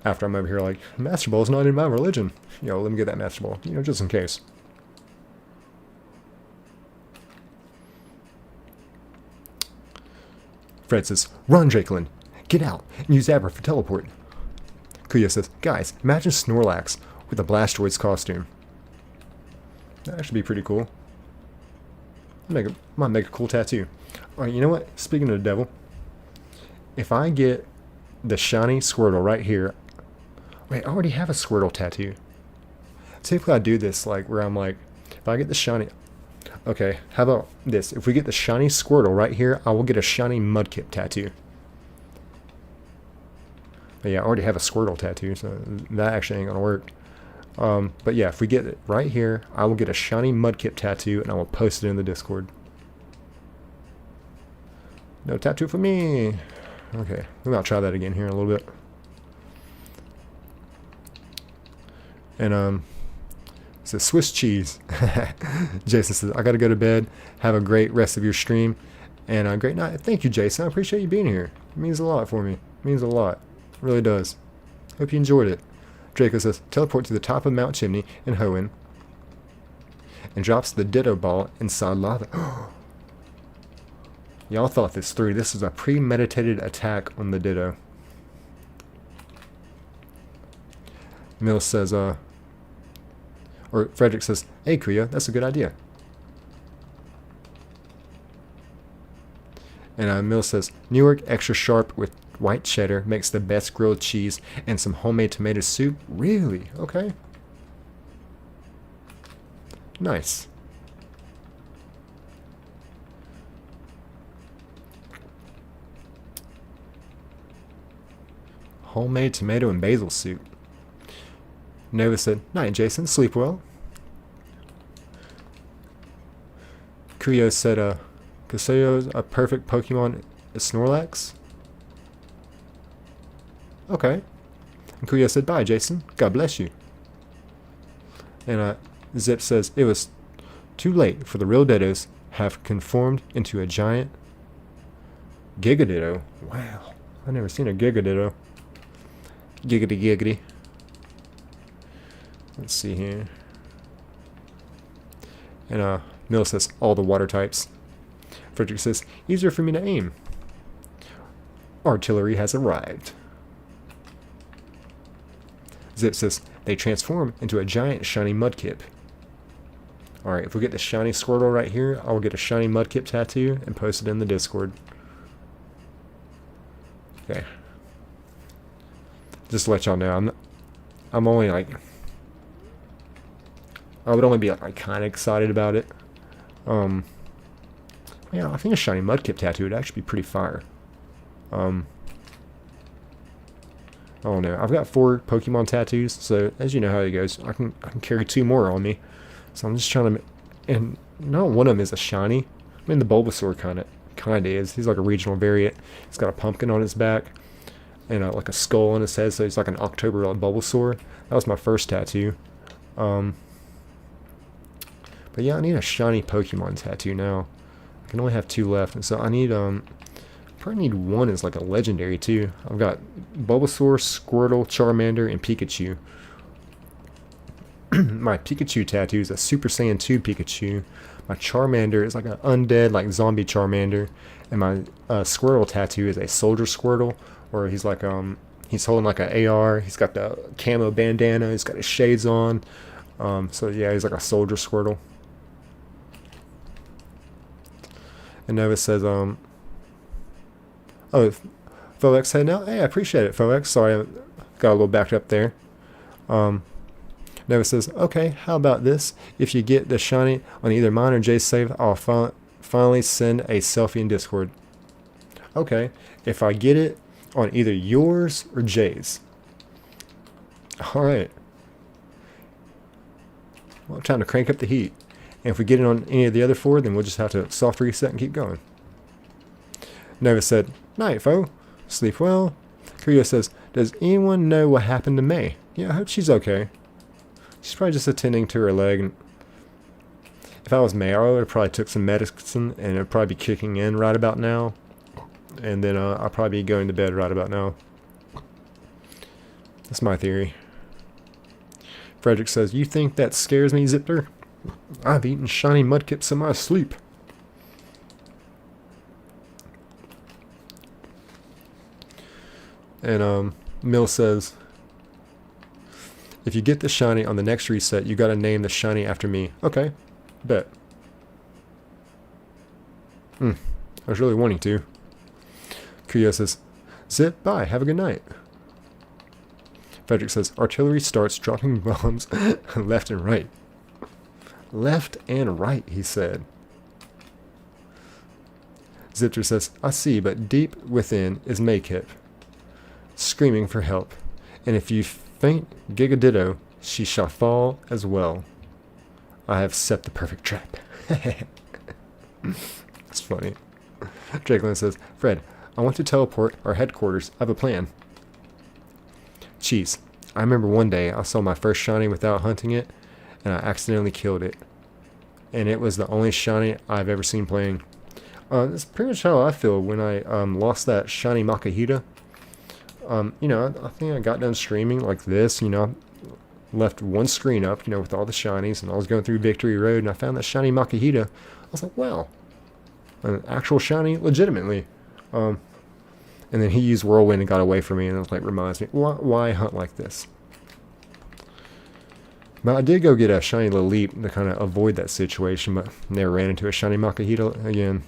S1: After I'm over here like, Master Ball's not in my religion. You know, let me get that Master Ball. You know, just in case. Fred says, run, Drakelin. Get out and use Abra for teleport. Kuya says, guys, imagine Snorlax with a Blastoids costume. That should be pretty cool. Might make a cool tattoo. Alright, you know what? Speaking of the devil, if I get the shiny Squirtle right here... Wait, I already have a Squirtle tattoo. Typically I do this like where I'm like, if I get the shiny... Okay, how about this? If we get the shiny Squirtle right here, I will get a shiny Mudkip tattoo. But yeah, I already have a Squirtle tattoo, so that actually ain't gonna work. But yeah, if we get it right here, I will get a shiny Mudkip tattoo and I will post it in the Discord. No tattoo for me. Okay, maybe I'll try that again here in a little bit. And it says Swiss cheese. Jason says, I gotta go to bed. Have a great rest of your stream and a great night. Thank you, Jason. I appreciate you being here. It means a lot for me. It means a lot. It really does. Hope you enjoyed it. Draco says, teleport to the top of Mount Chimney in Hoenn and drops the Ditto Ball inside lava. Y'all thought this through. This was a premeditated attack on the Ditto. Mill says, or Frederick says, hey Kuya, that's a good idea. And Mill says, Newark extra sharp with white cheddar makes the best grilled cheese and some homemade tomato soup. Really? Okay. Nice. Homemade tomato and basil soup. Nova said, night Jason, sleep well. Kuyo said, Casillo's a perfect Pokemon is Snorlax. Okay. And Kuya said, bye, Jason. God bless you. And Zip says, it was too late for the real Dittos have conformed into a giant Gigaditto. Wow. I've never seen a Gigaditto. Giggity giggity. Let's see here. And Mill says, all the water types. Frederick says, easier for me to aim. Artillery has arrived. Zip says, they transform into a giant shiny Mudkip. Alright, if we get the shiny Squirtle right here, I will get a shiny Mudkip tattoo and post it in the Discord. Okay. Just to let y'all know, I'm only like, I would only be like kind of excited about it. Yeah, I think a shiny Mudkip tattoo would actually be pretty fire. I don't know. I've got 4 Pokemon tattoos, so as you know how it goes, I can carry 2 more on me. So I'm just trying to, and not one of them is a shiny. I mean, the Bulbasaur kind of is. He's like a regional variant. He's got a pumpkin on his back and like a skull on his head, so he's like an October Bulbasaur. That was my first tattoo. But yeah, I need a shiny Pokemon tattoo now. I can only have 2 left, and so I need probably need 1 as like a legendary too. I've got Bulbasaur, Squirtle, Charmander, and Pikachu. My Pikachu tattoo is a Super Saiyan 2 Pikachu. My Charmander is like an undead, like zombie Charmander, and my Squirtle tattoo is a Soldier Squirtle, where he's like he's holding like an AR. He's got the camo bandana. He's got his shades on. So yeah, he's like a Soldier Squirtle. And Nova says, oh, Folex said no. Hey, I appreciate it, Folex. Sorry, I got a little backed up there. Nova says, okay, how about this? If you get the shiny on either mine or Jay's save, I'll finally send a selfie in Discord. Okay, if I get it on either yours or Jay's. Alright. Well, time to crank up the heat. And if we get it on any of the other 4, then we'll just have to soft reset and keep going. Nova said, night, foe. Sleep well. Kuya says, does anyone know what happened to May? Yeah, I hope she's okay. She's probably just attending to her leg. And if I was May, I would have probably took some medicine and it'd probably be kicking in right about now. And then I'll probably be going to bed right about now. That's my theory. Frederick says, you think that scares me, Zipter? I've eaten shiny Mudkips in my sleep. And Mill says, if you get the shiny on the next reset, you gotta name the shiny after me. Okay, bet. I was really wanting to. Kuya says, Zip, bye, have a good night. Frederick says, artillery starts dropping bombs left and right. Left and right, he said. Zipter says, I see, but deep within is Maykip, screaming for help. And if you faint Gigaditto, She shall fall as well. I have set the perfect trap. It's funny. Drakelin says, Fred, I want to teleport our headquarters. I have a plan. Cheese. I remember one day I saw my first shiny without hunting it, and I accidentally killed it. And it was the only shiny I've ever seen playing. That's pretty much how I feel when I lost that shiny Makahita. You know, I think I got done streaming like this, you know, left one screen up, you know, with all the shinies, and I was going through Victory Road, and I found that shiny Makahita. I was like, wow, an actual shiny, legitimately. And then he used Whirlwind and got away from me, and it was like, reminds me, why hunt like this? But I did go get a shiny Laleep to kind of avoid that situation, but never ran into a shiny Makahita again.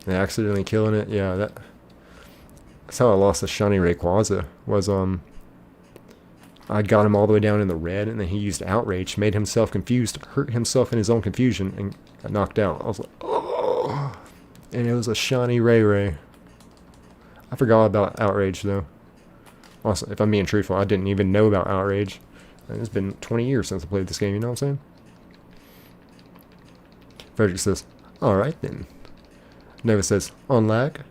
S1: And accidentally killing it, yeah, that's how I lost the shiny Rayquaza. Was I got him all the way down in the red, and then he used Outrage, made himself confused, hurt himself in his own confusion, and got knocked out. I was like, oh! And it was a shiny Ray. I forgot about Outrage though. Also, if I'm being truthful, I didn't even know about Outrage. And it's been 20 years since I played this game, you know what I'm saying? Frederick says, alright then. Nova says, on lag.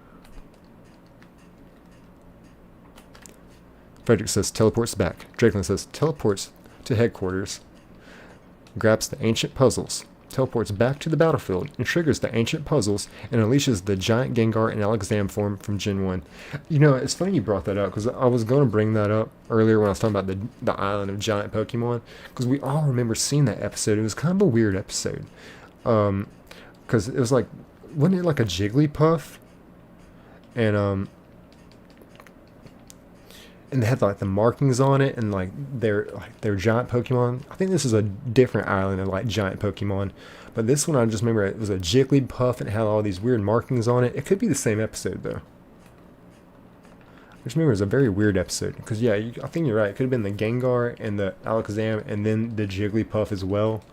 S1: Frederick says, teleports back. Drakelin says, teleports to headquarters. Grabs the ancient puzzles. Teleports back to the battlefield and triggers the ancient puzzles and unleashes the giant Gengar and Alakazam form from Gen 1. You know, it's funny you brought that up, because I was going to bring that up earlier when I was talking about the island of giant Pokemon, because we all remember seeing that episode. It was kind of a weird episode. Because it was like, wasn't it like a Jigglypuff? And they had like the markings on it, and like their giant Pokemon. I think this is a different island of like giant Pokemon, but this one I just remember it was a Jigglypuff and it had all these weird markings on it. It could be the same episode though. I just remember it was a very weird episode, because yeah, I think you're right. It could have been the Gengar and the Alakazam and then the Jigglypuff as well.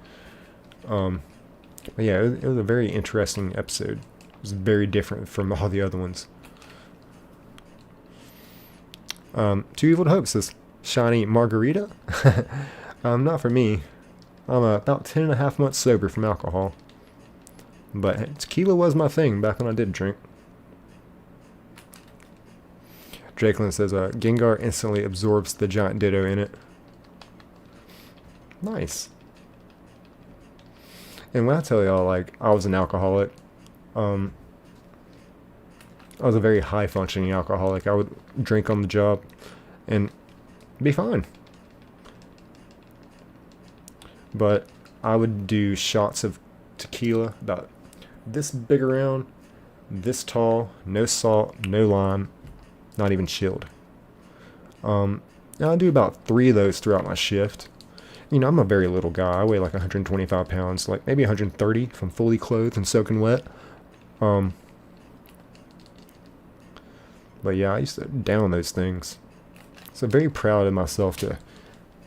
S1: But yeah, it was a very interesting episode. It was very different from all the other ones. Too Evil to Hope says, shiny Margarita? Not for me. I'm about 10.5 months sober from alcohol. But tequila was my thing back when I did drink. Drakelin says, Gengar instantly absorbs the giant Ditto in it. Nice. And when I tell y'all, like, I was an alcoholic, I was a very high-functioning alcoholic. I would drink on the job and be fine. But I would do shots of tequila about this big around, this tall, no salt, no lime, not even chilled. Now I do about 3 of those throughout my shift. You know, I'm a very little guy. I weigh like 125 pounds, like maybe 130 if I'm fully clothed and soaking wet. But yeah, I used to down those things. So very proud of myself to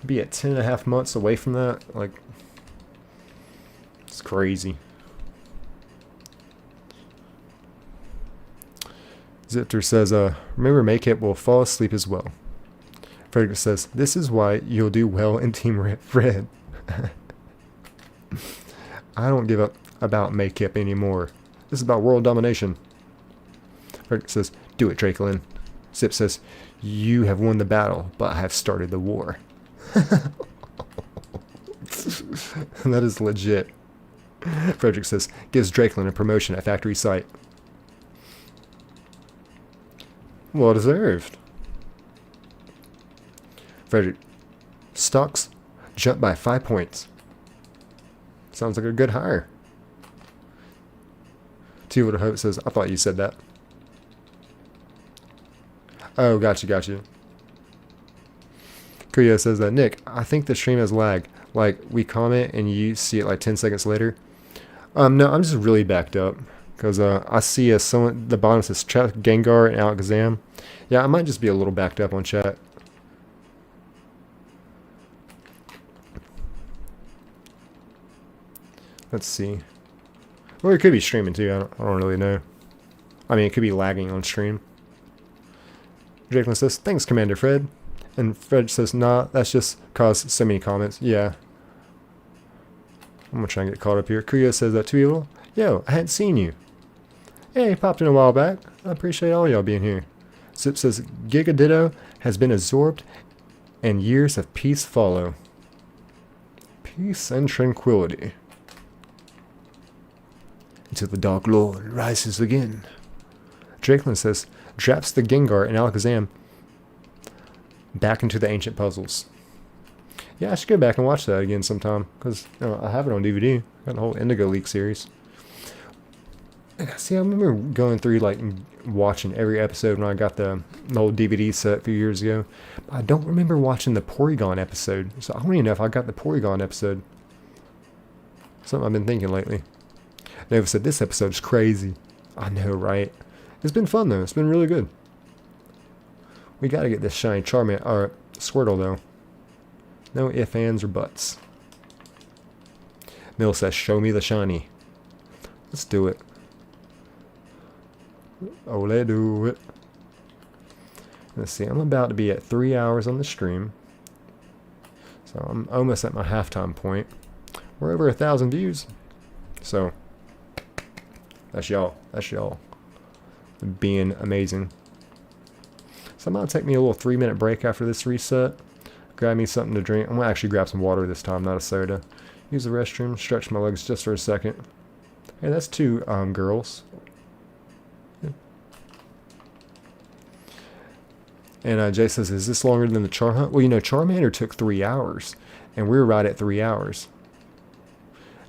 S1: be at 10.5 months away from that. Like, it's crazy. Zipter says, remember Makeup will fall asleep as well. Frederick says, this is why you'll do well in Team Red. I don't give up about Makeup anymore. This is about world domination. Frederick says, do it, Drakelin. Zip says, you have won the battle, but I have started the war. That is legit. Frederick says, gives Drakelin a promotion at factory site. Well deserved. Frederick, stocks jump by 5 points. Sounds like a good hire. Too Little Hope says, I thought you said that. Oh, gotcha. Kuya says that, Nick, I think the stream has lag. Like, we comment and you see it like 10 seconds later. No, I'm just really backed up. Because I see someone, the bottom says chat Gengar and Alakazam. Yeah, I might just be a little backed up on chat. Let's see. Well, it could be streaming too. I don't really know. I mean, it could be lagging on stream. Jacqueline says, thanks, Commander Fred. And Fred says, nah, that's just caused so many comments. Yeah. I'm gonna try and get caught up here. Kuya says that to people. Yo, I hadn't seen you. Yeah, he popped in a while back. I appreciate all y'all being here. Zip says, Giga Ditto has been absorbed and years of peace follow. Peace and tranquility. Until the Dark Lord rises again. Drakelin says, traps the Gengar and Alakazam back into the ancient puzzles. Yeah, I should go back and watch that again sometime, because I have it on DVD. Got the whole Indigo League series. See, I remember going through, like, watching every episode when I got the old DVD set a few years ago. I don't remember watching the Porygon episode, so I don't even know if I got the Porygon episode. Something I've been thinking lately. Nova said, this episode is crazy. I know, right? It's been fun, though. It's been really good. We gotta get this shiny Charmander, or Squirtle, though. No ifs, ands, or buts. Mill says, show me the shiny. Let's do it. Oh, let's do it. Let's see, I'm about to be at 3 hours on the stream. So I'm almost at my halftime point. We're over 1,000 views. So, that's y'all. That's y'all. Being amazing. So I'm going to take me a little 3-minute break after this reset. Grab me something to drink. I'm going to actually grab some water this time, not a soda. Use the restroom, stretch my legs just for a second. Hey, that's 2 girls. And Jay says, is this longer than the Char Hunt? Well, Charmander took 3 hours. And we were right at 3 hours.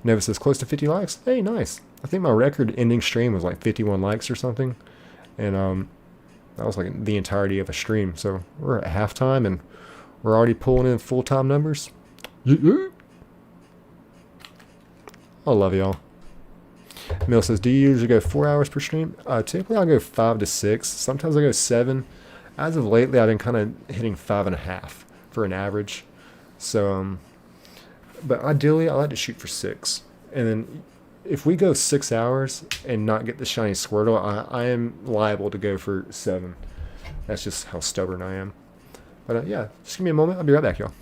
S1: Nova says, close to 50 likes. Hey, nice. I think my record ending stream was like 51 likes or something. And that was like the entirety of a stream. So we're at halftime and we're already pulling in full-time numbers. I love y'all. Mill says, do you usually go 4 hours per stream? Typically I'll go 5 to 6. Sometimes I go 7. As of lately, I've been kind of hitting 5.5 for an average. So, but ideally, I like to shoot for 6. And then if we go 6 hours and not get the shiny Squirtle, I am liable to go for 7. That's just how stubborn I am. But yeah, just give me a moment. I'll be right back, y'all.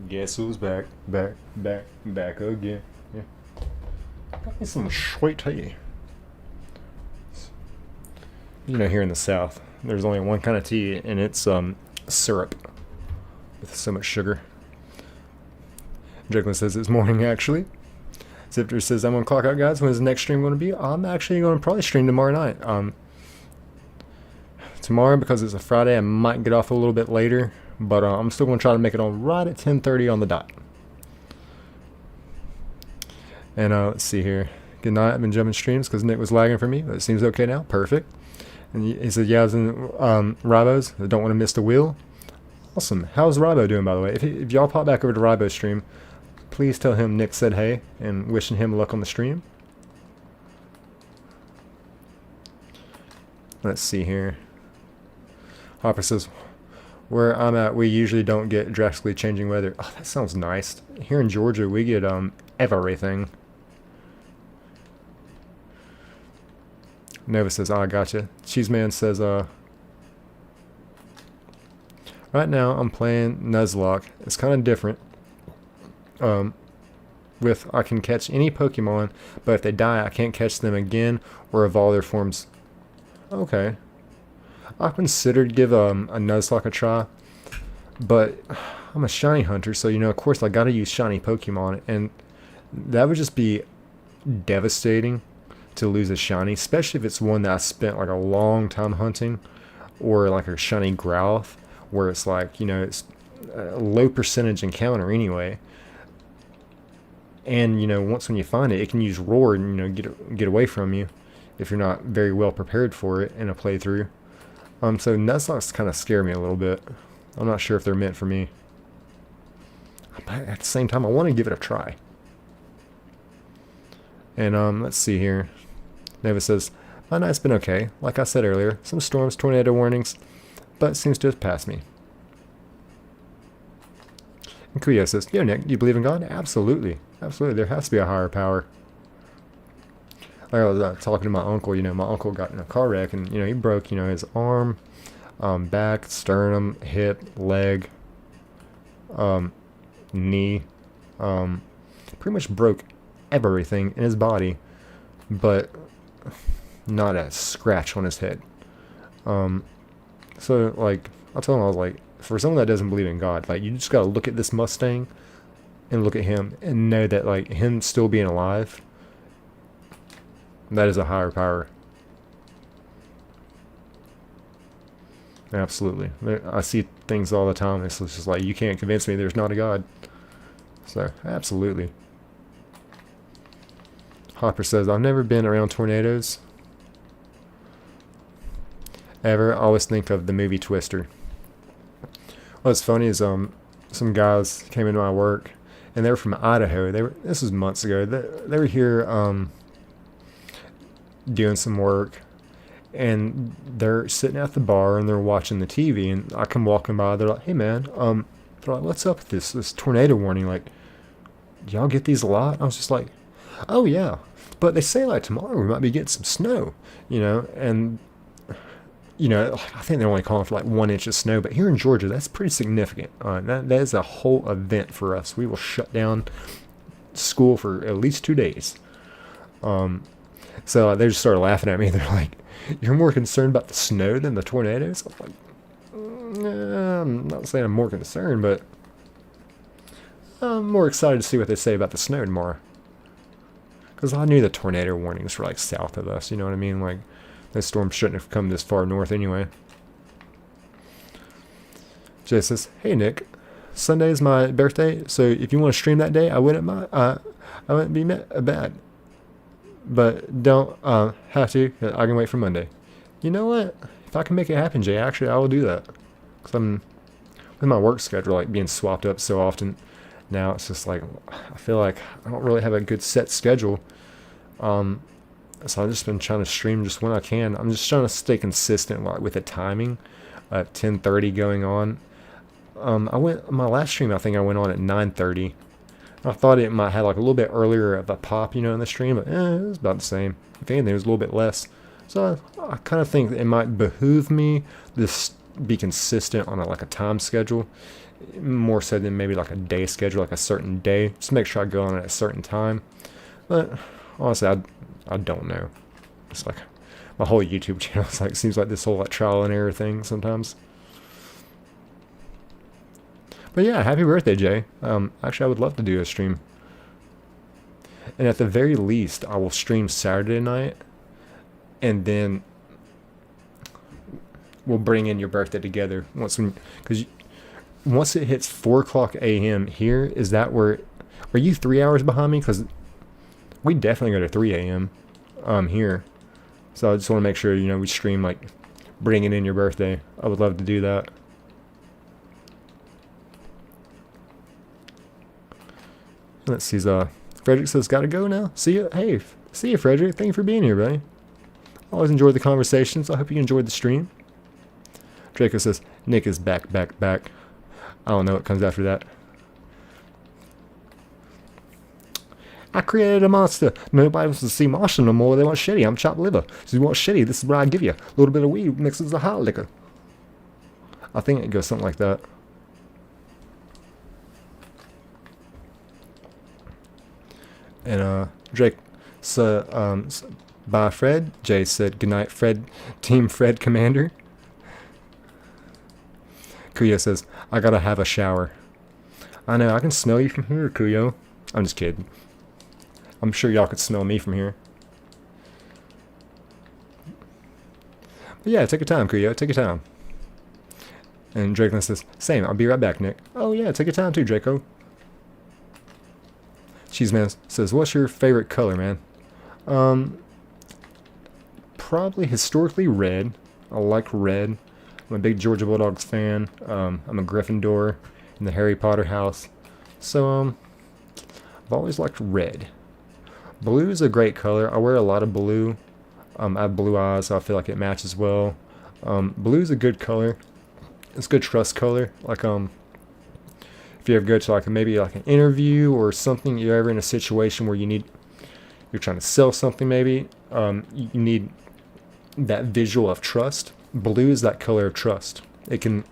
S1: Guess who's back, back again. Yeah. Got me some sweet tea. You know, here in the South, there's only one kind of tea, and it's syrup with so much sugar. Jacqueline says it's morning, actually. Zipter says, I'm going to clock out, guys. When's the next stream going to be? I'm actually going to probably stream tomorrow night. Tomorrow, because it's a Friday, I might get off a little bit later, but I'm still going to try to make it on right at 10:30 on the dot. And let's see here. Good night. I've been jumping streams because Nick was lagging for me, but it seems okay now. Perfect. And he said, yeah, I was in Ribo's. I don't want to miss the wheel. Awesome. How's Ribo doing, by the way? If y'all pop back over to Ribo's stream, please tell him Nick said hey and wishing him luck on the stream. Let's see here. Hopper says, where I'm at, we usually don't get drastically changing weather. Oh, that sounds nice. Here in Georgia, we get everything. Nova says, oh, I gotcha. Cheeseman says, right now I'm playing Nuzlocke. It's kind of different. With I can catch any Pokemon, but if they die, I can't catch them again or evolve their forms. Okay. I considered give a Nuzlocke a try, but I'm a shiny hunter, so you know, of course, I gotta use shiny Pokemon, and that would just be devastating to lose a shiny, especially if it's one that I spent like a long time hunting, or like a shiny Growlithe, where it's like, you know, it's a low percentage encounter anyway. And you know, once when you find it, it can use Roar and, you know, get away from you if you're not very well prepared for it in a playthrough. So Nuzlocke kind of scare me a little bit. I'm not sure if they're meant for me. But at the same time, I want to give it a try. And let's see here. Nova says, my night's been okay. Like I said earlier, some storms, tornado warnings, but it seems to have passed me. And Kuya says, yo Nick, do you believe in God? Absolutely. Absolutely. There has to be a higher power. Like I was talking to my uncle, you know, my uncle got in a car wreck and, you know, he broke, you know, his arm, back, sternum, hip, leg, knee, pretty much broke everything in his body, but not a scratch on his head. So, like, I told him, I was like, for someone that doesn't believe in God, like, you just gotta look at this Mustang and look at him and know that, like, him still being alive, that is a higher power. Absolutely. I see things all the time. It's just like, you can't convince me there's not a God. So, absolutely. Hopper says, I've never been around tornadoes. Ever. I always think of the movie Twister. What's funny is some guys came into my work, and they were from Idaho. This was months ago. They were here doing some work, and they're sitting at the bar and they're watching the TV, and I come walking by. They're like, hey man, they're like, what's up with this tornado warning? Like, do y'all get these a lot? I was just like, oh yeah, but they say like tomorrow we might be getting some snow, you know. And you know, I think they're only calling for like 1 inch of snow, but here in Georgia, that's pretty significant. That is a whole event for us. We will shut down school for at least 2 days. So they just started laughing at me. They're like, you're more concerned about the snow than the tornadoes? I'm like, I'm not saying I'm more concerned, but I'm more excited to see what they say about the snow tomorrow. Because I knew the tornado warnings were like south of us, you know what I mean? Like, those storms shouldn't have come this far north anyway. Jay says, hey Nick, Sunday is my birthday, so if you want to stream that day, I wouldn't mind. I wouldn't be bad. But don't have to. I can wait for Monday. You know what? If I can make it happen, Jay, actually, I will do that. Because I'm with my work schedule like being swapped up so often. Now it's just like I feel like I don't really have a good set schedule. So I've just been trying to stream just when I can. I'm just trying to stay consistent with the timing. 10:30 going on. My last stream, I think I went on at 9:30. I thought it might have like a little bit earlier of a pop, you know, in the stream, but it was about the same. If anything, it was a little bit less. So I kind of think it might behoove me to be consistent on like a time schedule, more so than maybe like a day schedule, like a certain day. Just make sure I go on at a certain time. But honestly, I don't know. It's like my whole YouTube channel is like, seems like this whole like trial and error thing sometimes. But yeah, happy birthday, Jay. Actually, I would love to do a stream. And at the very least, I will stream Saturday night, and then we'll bring in your birthday together because once it hits 4:00 a.m. here, is that where? Are you 3 hours behind me? Because we definitely go to 3 a.m. Here, so I just want to make sure we stream like bringing in your birthday. I would love to do that. Let's see. Frederick says, "Gotta go now. See you." Hey, see you, Frederick. Thank you for being here, buddy. Always enjoyed the conversations. I hope you enjoyed the stream. Draco says, "Nick is back. I don't know what comes after that." I created a monster. Nobody wants to see Marshall no more. They want shitty. I'm chopped liver. So you want shitty, this is what I give you. A little bit of weed mixed with the hot liquor. I think it goes something like that. And Drake said, bye Fred. Jay said, "Goodnight Fred, Team Fred Commander." Kuyo says, "I gotta have a shower." I know, I can smell you from here, Kuyo. I'm just kidding. I'm sure y'all could smell me from here. But yeah, take your time, Kuyo. Take your time. And Draco says, "Same, I'll be right back, Nick." Oh yeah, take your time too, Draco. Cheeseman says, "What's your favorite color, man?" Probably historically red. I like red. I'm a big Georgia Bulldogs fan. I'm a Gryffindor in the Harry Potter house. So, I've always liked red. Blue is a great color. I wear a lot of blue. I have blue eyes, so I feel like it matches well. Blue is a good color. It's a good trust color. Like, if you ever go to like maybe like an interview or something, you're ever in a situation where you're trying to sell something maybe, you need that visual of trust. Blue is that color of trust. It can,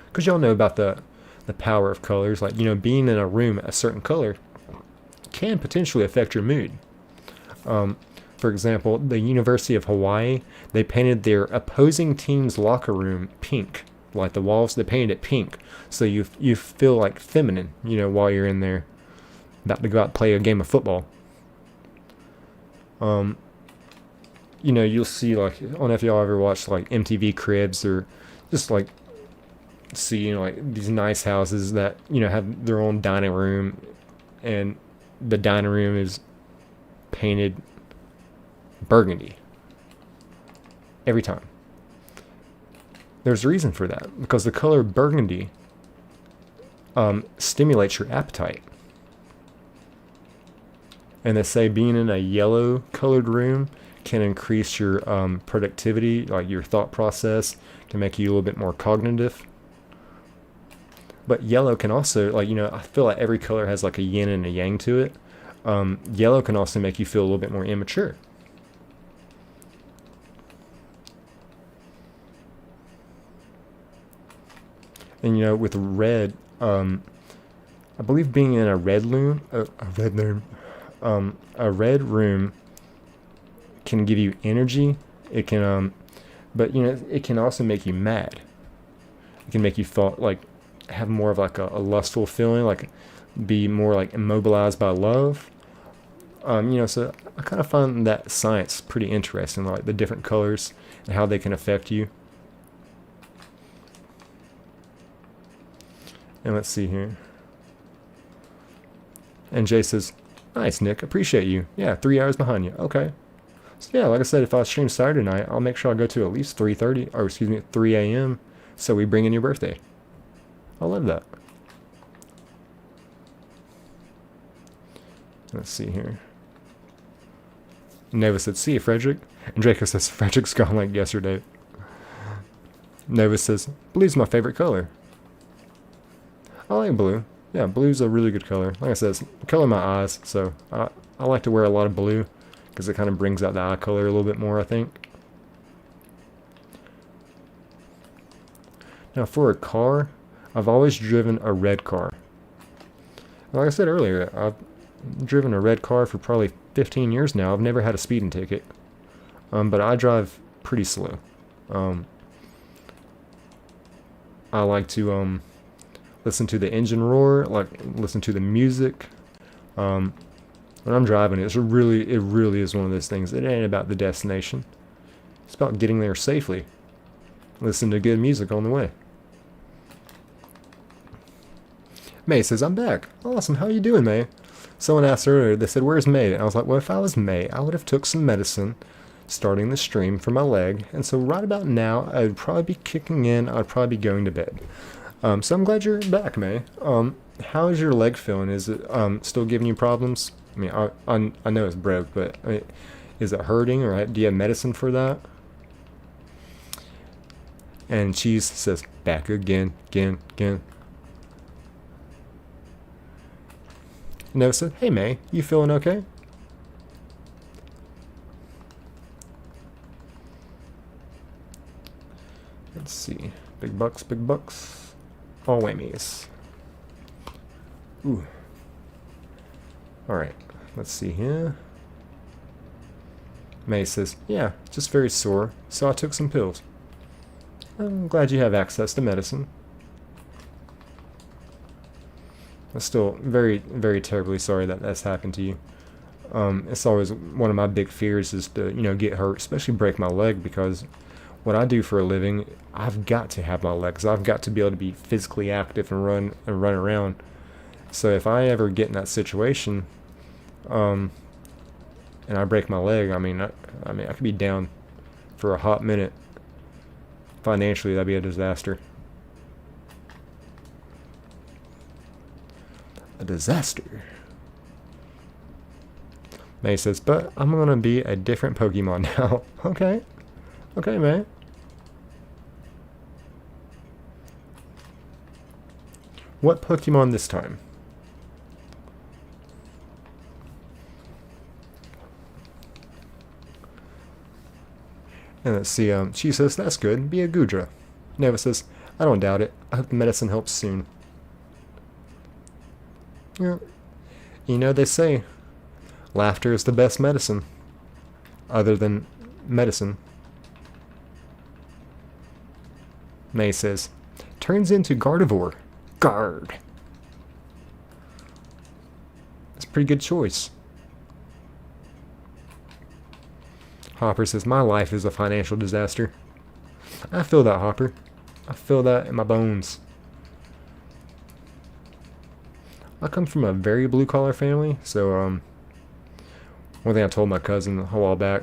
S1: because y'all know about the power of colors, like, being in a room a certain color can potentially affect your mood. For example, the University of Hawaii, they painted their opposing team's locker room pink. Like the walls, they painted it pink. So you feel like feminine, while you're in there about to go out and play a game of football. You'll see, like, I don't know if y'all ever watched like MTV Cribs or just like see, like these nice houses that, have their own dining room, and the dining room is painted burgundy every time. There's a reason for that, because the color burgundy stimulates your appetite. And they say being in a yellow colored room can increase your productivity, like your thought process, can make you a little bit more cognitive. But yellow can also, like, I feel like every color has like a yin and a yang to it. Yellow can also make you feel a little bit more immature. And with red, I believe being in a red room, a red room can give you energy. It can, but it can also make you mad. It can make you have more of like a lustful feeling, like be more like immobilized by love. So I kind of find that science pretty interesting, like the different colors and how they can affect you. And let's see here. And Jay says, "Nice, Nick. Appreciate you. Yeah, 3 hours behind you." Okay. So yeah, like I said, if I stream Saturday night, I'll make sure I go to at least 3 a.m. so we bring in your birthday. I love that. Let's see here. Nova said, "See you, Frederick." And Draco says, "Frederick's gone like yesterday." Nova says, "Blue's my favorite color." I like blue. Yeah, blue's a really good color. Like I said, it's the color of my eyes, so I like to wear a lot of blue because it kind of brings out the eye color a little bit more, I think. Now for a car, I've always driven a red car. Like I said earlier, I've driven a red car for probably 15 years now. I've never had a speeding ticket. But I drive pretty slow. I like to listen to the engine roar, like listen to the music. When I'm driving, it really is one of those things. It ain't about the destination. It's about getting there safely. Listen to good music on the way. May says, I'm back. Awesome, how you doing, May? Someone asked earlier, they said, where's May? And I was like, well, if I was May, I would have took some medicine starting the stream for my leg. And so right about now, I would probably be kicking in. I'd probably be going to bed. So I'm glad you're back, May. How is your leg feeling? Is it still giving you problems? I mean, I know it's broke, but I mean, is it hurting, or do you have medicine for that? And Cheese says, back again. Noah said, hey May, you feeling okay? Let's see. Big bucks. All whammies. Ooh. Alright, let's see here. May says, yeah, just very sore, so I took some pills. I'm glad you have access to medicine. I'm still very, very terribly sorry that that's happened to you. It's always one of my big fears is to, get hurt, especially break my leg, because what I do for a living, I've got to have my legs. I've got to be able to be physically active and run around. So if I ever get in that situation, and I break my leg, I mean, I could be down for a hot minute. Financially, that'd be a disaster. A disaster. May says, but I'm gonna be a different Pokemon now. Okay, May. What Pokemon this time? And let's see, she says, that's good, be a Goodra. Nova says, I don't doubt it. I hope the medicine helps soon. Yeah. They say, laughter is the best medicine. Other than medicine. May says, turns into Gardevoir. Guard. That's a pretty good choice. Hopper says, my life is a financial disaster. I feel that, Hopper. I feel that in my bones. I come from a very blue-collar family, so, one thing I told my cousin a while back,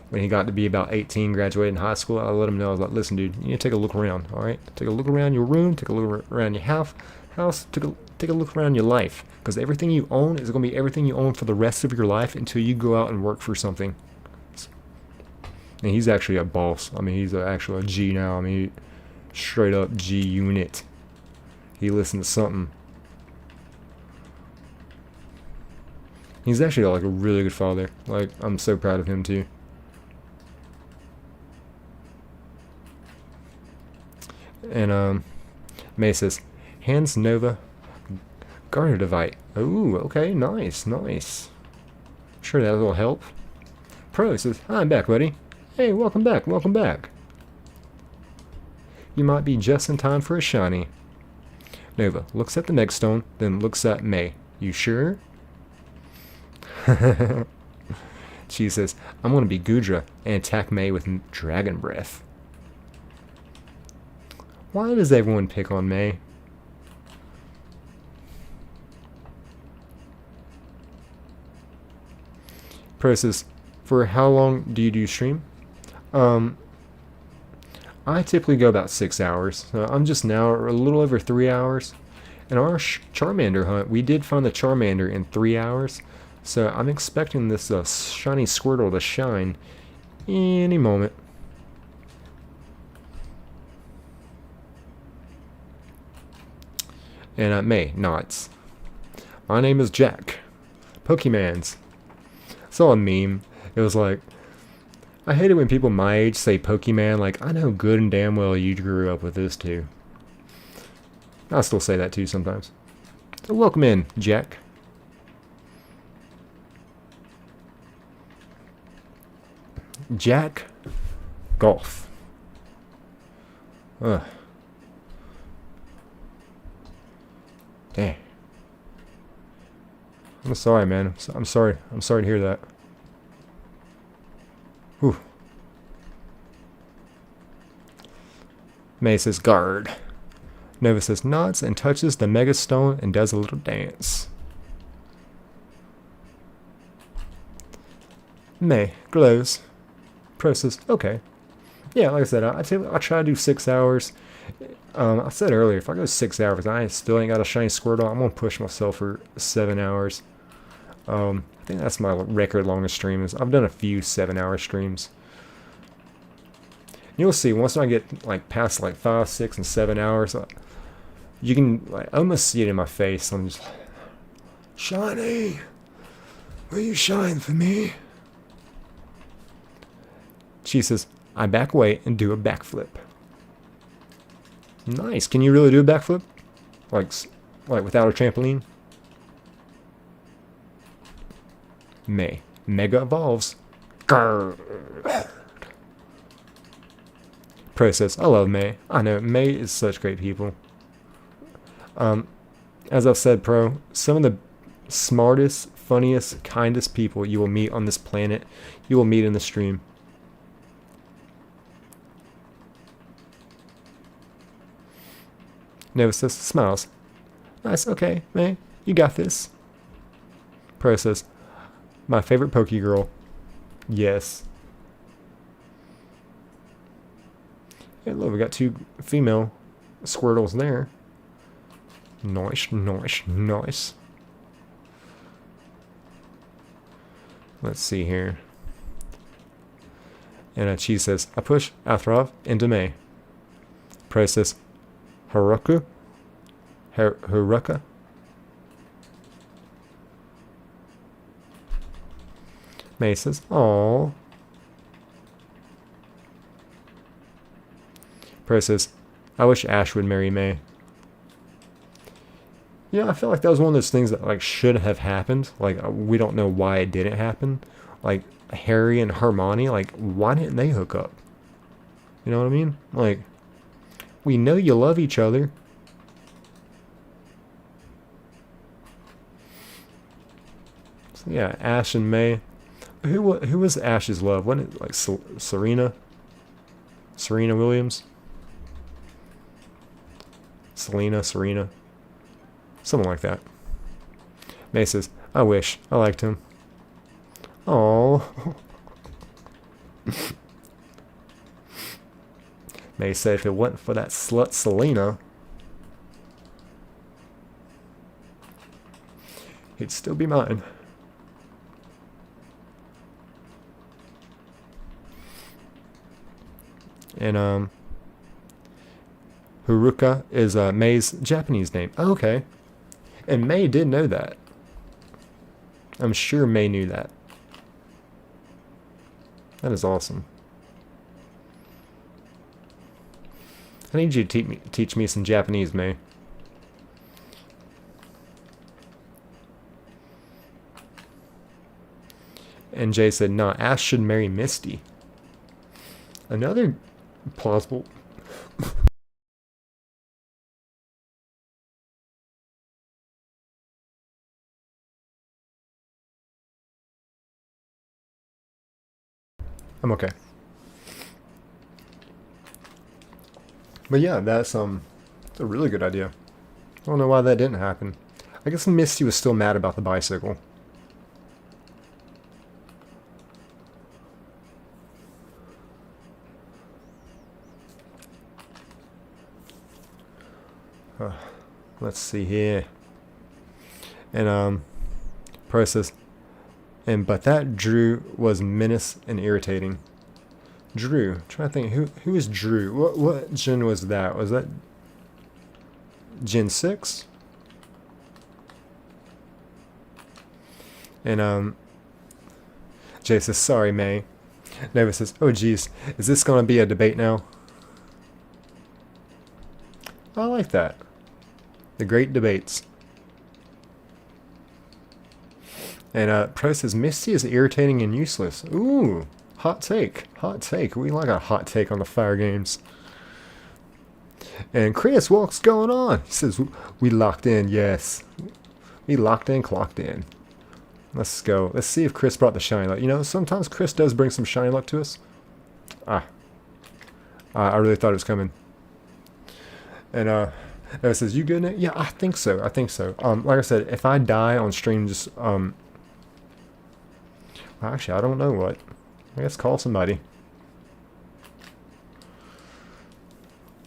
S1: when he got to be about 18, graduating high school, I let him know, I was like, listen, dude, you need to take a look around, alright? Take a look around your room, take a look around your house, take a look around your life, because everything you own is going to be everything you own for the rest of your life until you go out and work for something. And he's actually a boss. I mean, he's actually a G now. I mean, straight up G unit. He listened to something. He's actually like a really good father. Like, I'm so proud of him too. And May says, hands Nova Gardevoir. Ooh, okay, nice. Sure that will help. Pro says, hi, I'm back, buddy. Hey, welcome back. You might be just in time for a shiny. Nova looks at the next stone, then looks at May. You sure? She says, I'm going to be Goodra and attack May with Dragon Breath. Why does everyone pick on May? Pro says, for how long do you do stream? I typically go about 6 hours. I'm just now a little over 3 hours. In our Charmander hunt, we did find the Charmander in 3 hours. So I'm expecting this shiny Squirtle to shine any moment. And May nods. My name is Jack. Pokemans. Saw a meme. It was like, I hate it when people my age say Pokemon. Like, I know good and damn well you grew up with this too. I'll still say that too sometimes. So welcome in, Jack. Jack Golf. Ugh. Dang. I'm sorry, man. I'm sorry. I'm sorry to hear that. Whew. May says guard. Nova says nods and touches the mega stone and does a little dance. May glows. Pro says okay. Yeah, like I said, I try to do 6 hours. I said earlier, if I go 6 hours, I still ain't got a shiny Squirtle. I'm gonna push myself for 7 hours. I think that's my record longest stream. I've done a few 7-hour streams. You'll see once I get like past like 5, 6, and 7 hours, you can like almost see it in my face. I'm just like, shiny, will you shine for me? She says, I back away and do a backflip. Nice. Can you really do a backflip? Like without a trampoline? May. Mega evolves. Grrr. Pro says, I love May. I know, May is such great people. As I've said, Pro, some of the smartest, funniest, kindest people you will meet on this planet, you will meet in the stream. Nova says, smiles. Nice, okay, May, you got this. Pro says, my favorite Poke Girl. Yes. Hey, look, we got 2 female Squirtles there. Nice, nice, nice. Let's see here. And she says, I push Athrov into May. Pro says, Haruka? Haruka? May says, aww. Pro says, I wish Ash would marry May. Yeah, I feel like that was one of those things that like should have happened. Like we don't know why it didn't happen. Like Harry and Hermione, like why didn't they hook up? You know what I mean? Like we know you love each other. So yeah, Ash and May. Who was Ash's love? Wasn't it like Serena? Serena Williams? Serena? Something like that. May says, I wish. I liked him. Oh. May said if it wasn't for that slut Selena, he'd still be mine. And Haruka is May's Japanese name. Oh, okay. And May did know that. I'm sure May knew that. That is awesome. I need you to teach me some Japanese, May. And Jay said, nah, Ash should marry Misty. Another plausible... I'm okay. But yeah, that's a really good idea. I don't know why that didn't happen. I guess Misty was still mad about the bicycle. Let's see here. And process. But that Drew was menace and irritating. Drew, trying to think who is Drew? What gen was that? Was that Gen 6? And Jay says, sorry, May. Nova says, oh geez, is this going to be a debate now? I like that. The great debates. And Pro says, Misty is irritating and useless. Ooh, hot take. Hot take. We like a hot take on the fire games. And Chris, what's going on? He says, we locked in, yes. We locked in, clocked in. Let's go. Let's see if Chris brought the shiny luck. You know, sometimes Chris does bring some shiny luck to us. I really thought it was coming. And Noah says, you good, Nick? Yeah, I think so. I think so. Like I said, if I die on stream, just actually, I don't know what. I guess call somebody.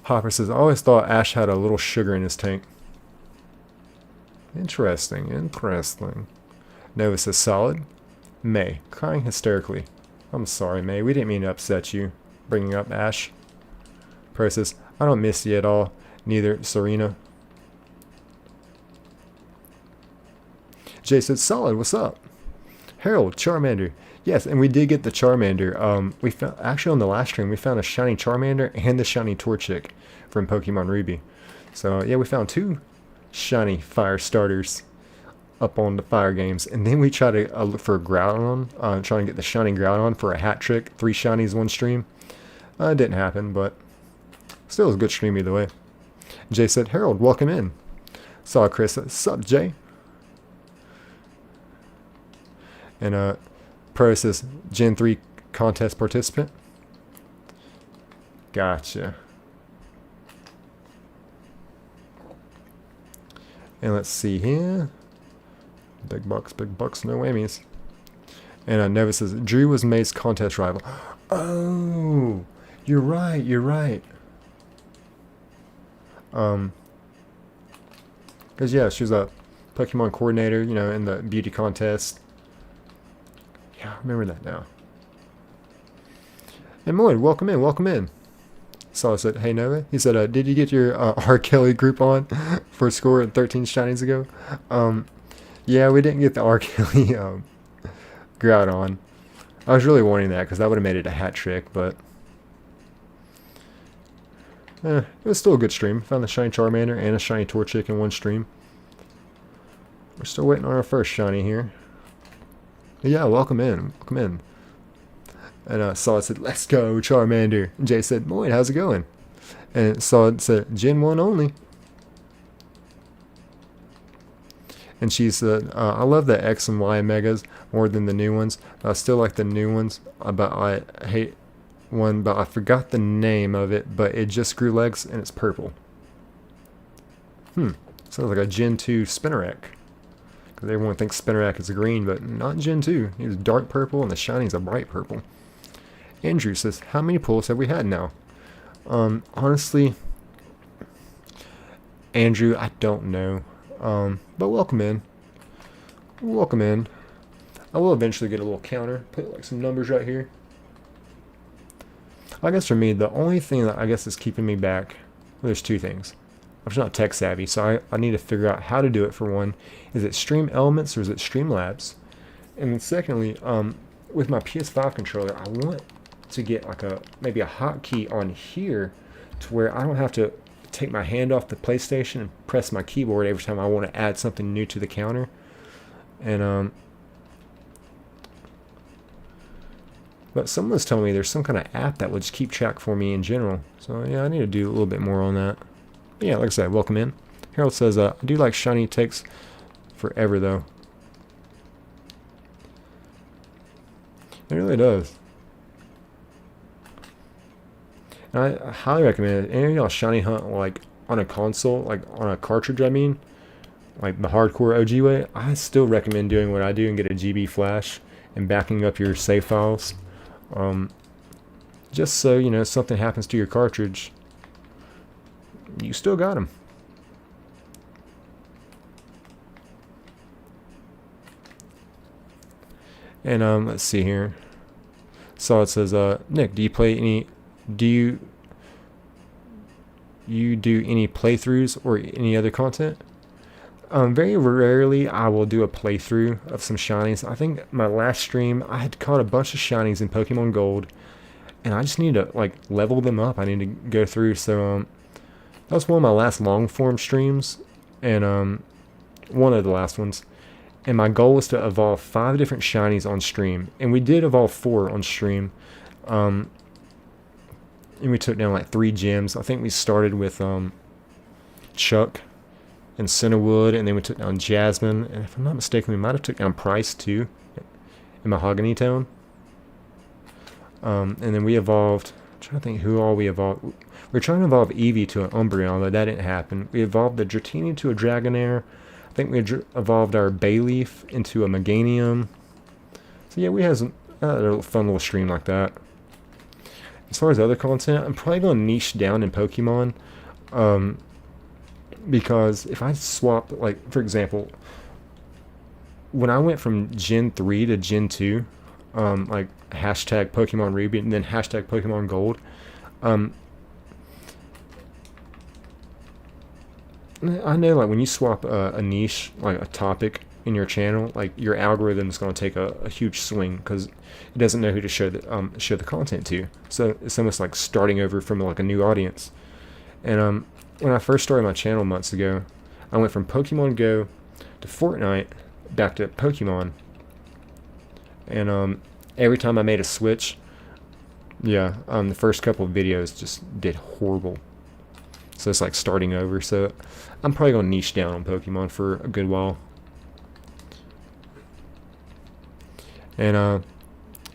S1: Hopper says, I always thought Ash had a little sugar in his tank. Interesting, interesting. Nova says, solid. May, crying hysterically. I'm sorry, May. We didn't mean to upset you. Bringing up Ash. Pro says, I don't miss you at all. Neither, Serena. Jay says, solid, what's up? Harold, Charmander. Yes, and we did get the Charmander. We found, actually on the last stream, we found a shiny Charmander and the shiny Torchic from Pokemon Ruby. So, yeah, we found 2 shiny fire starters up on the fire games. And then we tried to look for a Groudon, trying to get the shiny Groudon for a hat trick. 3 shinies, 1 stream. It didn't happen, but still was a good stream either way. Jay said, Harold, welcome in. Saw Chris. Sup, Jay? And Pro says, Gen 3 contest participant. Gotcha. And let's see here. Big bucks, no whammies. And Nova says, Drew was May's contest rival. Oh, you're right, you're right. Because, yeah, she was a Pokemon coordinator, you know, in the beauty contest. Yeah, I remember that now. And Lloyd, welcome in, welcome in. So I said, hey, Nova. He said, did you get your R. Kelly group on for a score at 13 shinies ago? Yeah, we didn't get the R. Kelly Groudon. I was really wanting that because that would have made it a hat trick, but it was still a good stream. Found the shiny Charmander and a shiny Torchic in 1 stream. We're still waiting on our first shiny here. But yeah, welcome in. Welcome in. And Solid said, let's go, Charmander. And Jay said, Lloyd, how's it going? And Solid said, Gen 1 only. And she said, I love the X and Y Megas more than the new ones. I still like the new ones, but I hate one, but I forgot the name of it, but it just grew legs and it's purple. Sounds like a Gen 2 Spinarak. Because everyone thinks Spinarak is green, but not Gen 2. He's dark purple and the shiny's a bright purple. Andrew says, how many pulls have we had now? Honestly, Andrew, I don't know. But welcome in. Welcome in. I will eventually get a little counter. Put like some numbers right here. I guess for me, the only thing that I guess is keeping me back, well, there's 2 things. I'm just not tech savvy, so I need to figure out how to do it for one. Is it Stream Elements or is it Streamlabs? And then secondly, with my PS5 controller, I want to get like maybe a hotkey on here to where I don't have to take my hand off the PlayStation and press my keyboard every time I want to add something new to the counter. And but someone was telling me there's some kind of app that would just keep track for me in general. So yeah, I need to do a little bit more on that. But yeah, like I said, welcome in. Harold says, I do like shiny, takes forever though. It really does. And I highly recommend it. Any of y'all shiny hunt like on a console, like on a cartridge, I mean, like the hardcore OG way, I still recommend doing what I do and get a GB flash and backing up your save files. Just so, you know, something happens to your cartridge, you still got them. And let's see here. So it says, Nick, do you play any? Do you do any playthroughs or any other content? Very rarely I will do a playthrough of some shinies. I think my last stream I had caught a bunch of shinies in Pokemon Gold, and I just need to like level them up. I need to go through. So that was one of my last long form streams, and one of the last ones. And my goal was to evolve 5 different shinies on stream, and we did evolve 4 on stream. And we took down like 3 gems. I think we started with Chuck and Cinnawood, and then we took down Jasmine, and if I'm not mistaken, we might have took down Price too in Mahogany Town. And then we evolved. I'm trying to think who all we evolved. We were trying to evolve Eevee to an Umbreon, but that didn't happen. We evolved the Dratini to a Dragonair. I think we evolved our Bayleaf into a Meganium. So yeah, we had a fun little stream like that. As far as other content, I'm probably going to niche down in Pokemon. Because if I swap, like, for example, when I went from Gen 3 to Gen 2, like, hashtag Pokemon Ruby and then hashtag Pokemon Gold, I know, like, when you swap a niche, like a topic in your channel, like, your algorithm is going to take a huge swing because it doesn't know who to show the content to. So it's almost like starting over from like a new audience. And when I first started my channel months ago, I went from Pokemon Go to Fortnite back to Pokemon. And every time I made a switch, yeah, the first couple of videos just did horrible. So it's like starting over. So I'm probably going to niche down on Pokemon for a good while. And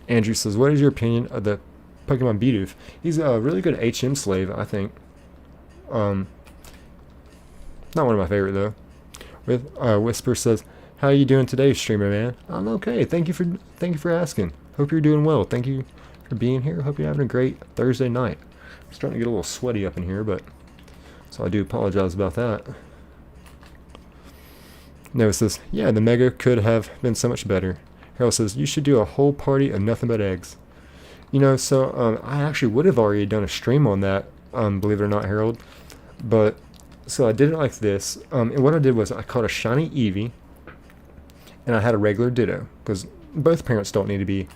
S1: Andrew says, what is your opinion of the Pokemon Bidoof? He's a really good HM slave, I think. Not one of my favorite though. With Whisper says, how are you doing today, streamer man? I'm okay. Thank you for asking. Hope you're doing well. Thank you for being here. Hope you're having a great Thursday night. I'm starting to get a little sweaty up in here, but so I do apologize about that. Noah says, yeah, the Mega could have been so much better. Harold says, you should do a whole party of nothing but eggs. You know, so I actually would have already done a stream on that, believe it or not, Harold. But, so I did it like this. And what I did was I caught a shiny Eevee, and I had a regular Ditto, because both parents don't need to be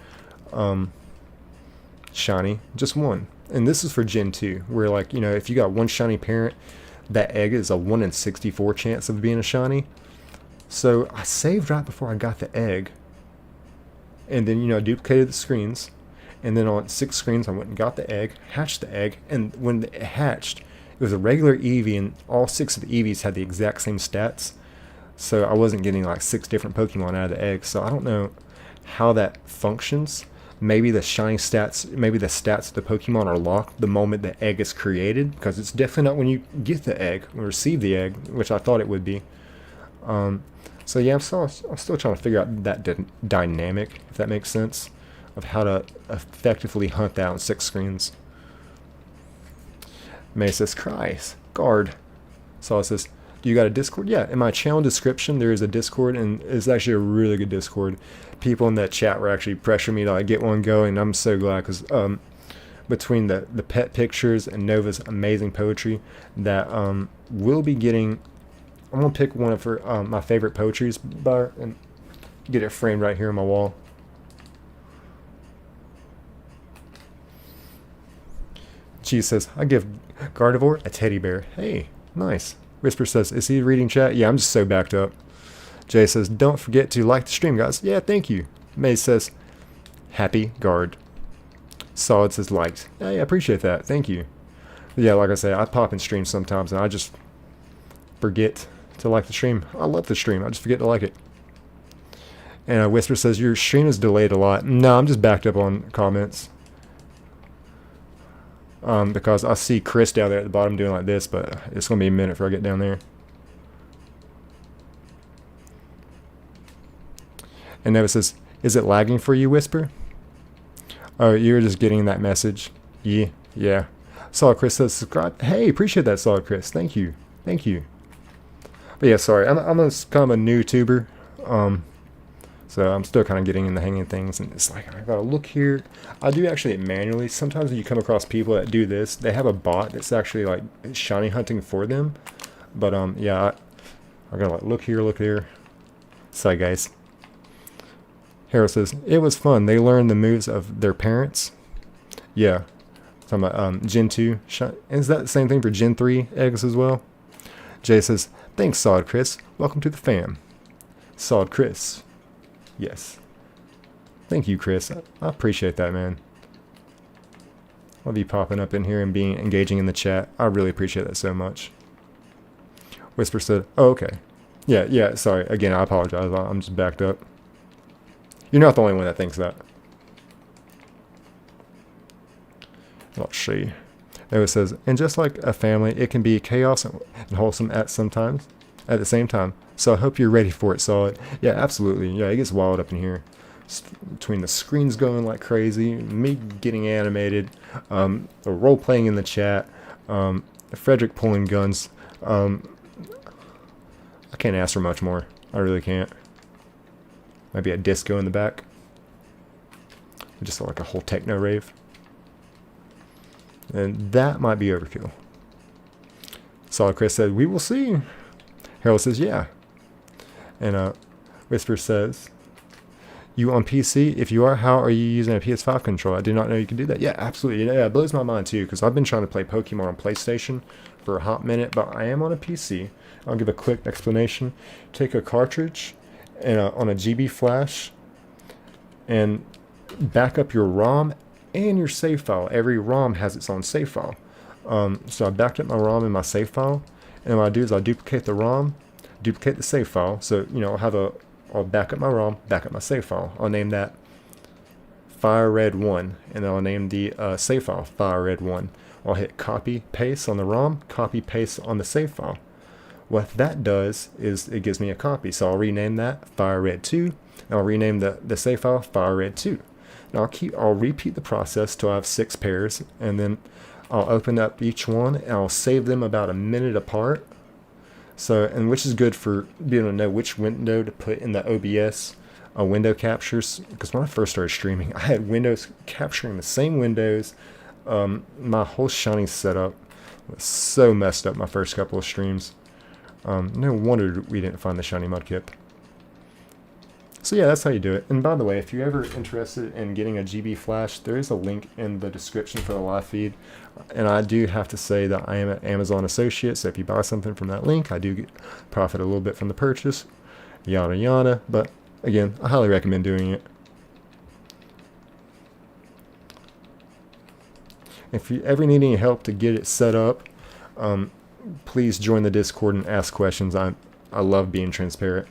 S1: shiny, just one. And this is for Gen 2, where, like, you know, if you got one shiny parent, that egg is a 1 in 64 chance of being a shiny. So I saved right before I got the egg, and then, you know, duplicated the screens, and then on 6 screens I went and got the egg, hatched the egg, and when it hatched, it was a regular Eevee, and all 6 of the Eevees had the exact same stats. So I wasn't getting like 6 different Pokemon out of the egg. So I don't know how that functions. Maybe the shiny stats, maybe the stats of the Pokemon are locked the moment the egg is created, because it's definitely not when you get the egg or receive the egg, which I thought it would be. So yeah, I'm still trying to figure out that dynamic, if that makes sense, of how to effectively hunt that on 6 screens. May says, Christ, guard. Saw says, do you got a Discord? Yeah, in my channel description there is a Discord, and it's actually a really good Discord. People in that chat were actually pressuring me to like get one going, and I'm so glad, because between the pet pictures and Nova's amazing poetry, that we'll be getting. I'm gonna pick one of her my favorite poetries by her and get it framed right here on my wall. She says, I give Gardevoir a teddy bear. Hey, nice. Whisper says, is he reading chat? Yeah, I'm just so backed up. Jay says, don't forget to like the stream, guys. Yeah, thank you. May says, happy guard. Solid says, liked. Yeah, I appreciate that. Thank you. Yeah, like I say, I pop in streams sometimes and I just forget to like the stream. I love the stream. I just forget to like it. And Whisper says, your stream is delayed a lot. No, I'm just backed up on comments. Because I see Chris down there at the bottom doing like this, but it's going to be a minute before I get down there. And Neva says, is it lagging for you, Whisper? Oh, you're just getting that message. Yeah. Solid Chris says, subscribe. Hey, appreciate that, Solid Chris. Thank you. But yeah, sorry. I'm kind of a new tuber. So I'm still kind of getting in the hang of things, and it's like I gotta look here. I do actually it manually. Sometimes when you come across people that do this, they have a bot that's actually like shiny hunting for them. But yeah, I gotta like look here, look there. Sorry, guys. Harold says, it was fun. They learned the moves of their parents. Yeah. Talking about Gen 2. Is that the same thing for Gen 3 eggs as well? Jay says, thanks, Solid Chris. Welcome to the fam. Solid Chris. Yes. Thank you, Chris. I appreciate that, man. Love you popping up in here and being engaging in the chat. I really appreciate that so much. Whisper said, oh, okay. Yeah, sorry. Again, I apologize. I'm just backed up. You're not the only one that thinks that. Let's see. It says, and just like a family, it can be chaos and wholesome at the same time. So I hope you're ready for it, Solid. Yeah, absolutely. Yeah, it gets wild up in here. Between the screens going like crazy, me getting animated, the role playing in the chat, Frederick pulling guns. I can't ask for much more. I really can't. Maybe a disco in the back. Just like a whole techno rave. And that might be overkill. Solid Chris said, we will see. Harold says, yeah. And Whisper says, you on PC? If you are, how are you using a PS5 controller? I did not know you could do that. Yeah, absolutely. Yeah, it blows my mind too, because I've been trying to play Pokemon on PlayStation for a hot minute, but I am on a PC. I'll give a quick explanation. Take a cartridge and on a GB flash and back up your ROM and your save file. Every ROM has its own save file. So I backed up my ROM and my save file, and what I do is I duplicate the ROM, duplicate the save file. So I'll back up my ROM, back up my save file. I'll name that Fire Red 1, and then I'll name the save file Fire Red 1. I'll hit copy paste on the ROM, copy paste on the save file. What that does is it gives me a copy. So I'll rename that Fire Red 2, and I'll rename the save file Fire Red 2. And I'll repeat the process till I have 6 pairs, and then I'll open up each one and I'll save them about a minute apart. So, and which is good for being able to know which window to put in the OBS window captures. Because when I first started streaming, I had windows capturing the same windows. My whole shiny setup was so messed up my first couple of streams. No wonder we didn't find the shiny mudkip. So yeah, that's how you do it. And by the way, if you're ever interested in getting a GB flash, there is a link in the description for the live feed. And I do have to say that I am an Amazon associate, so if you buy something from that link, I do profit a little bit from the purchase. Yada yada. But again, I highly recommend doing it. If you ever need any help to get it set up, please join the Discord and ask questions. I love being transparent.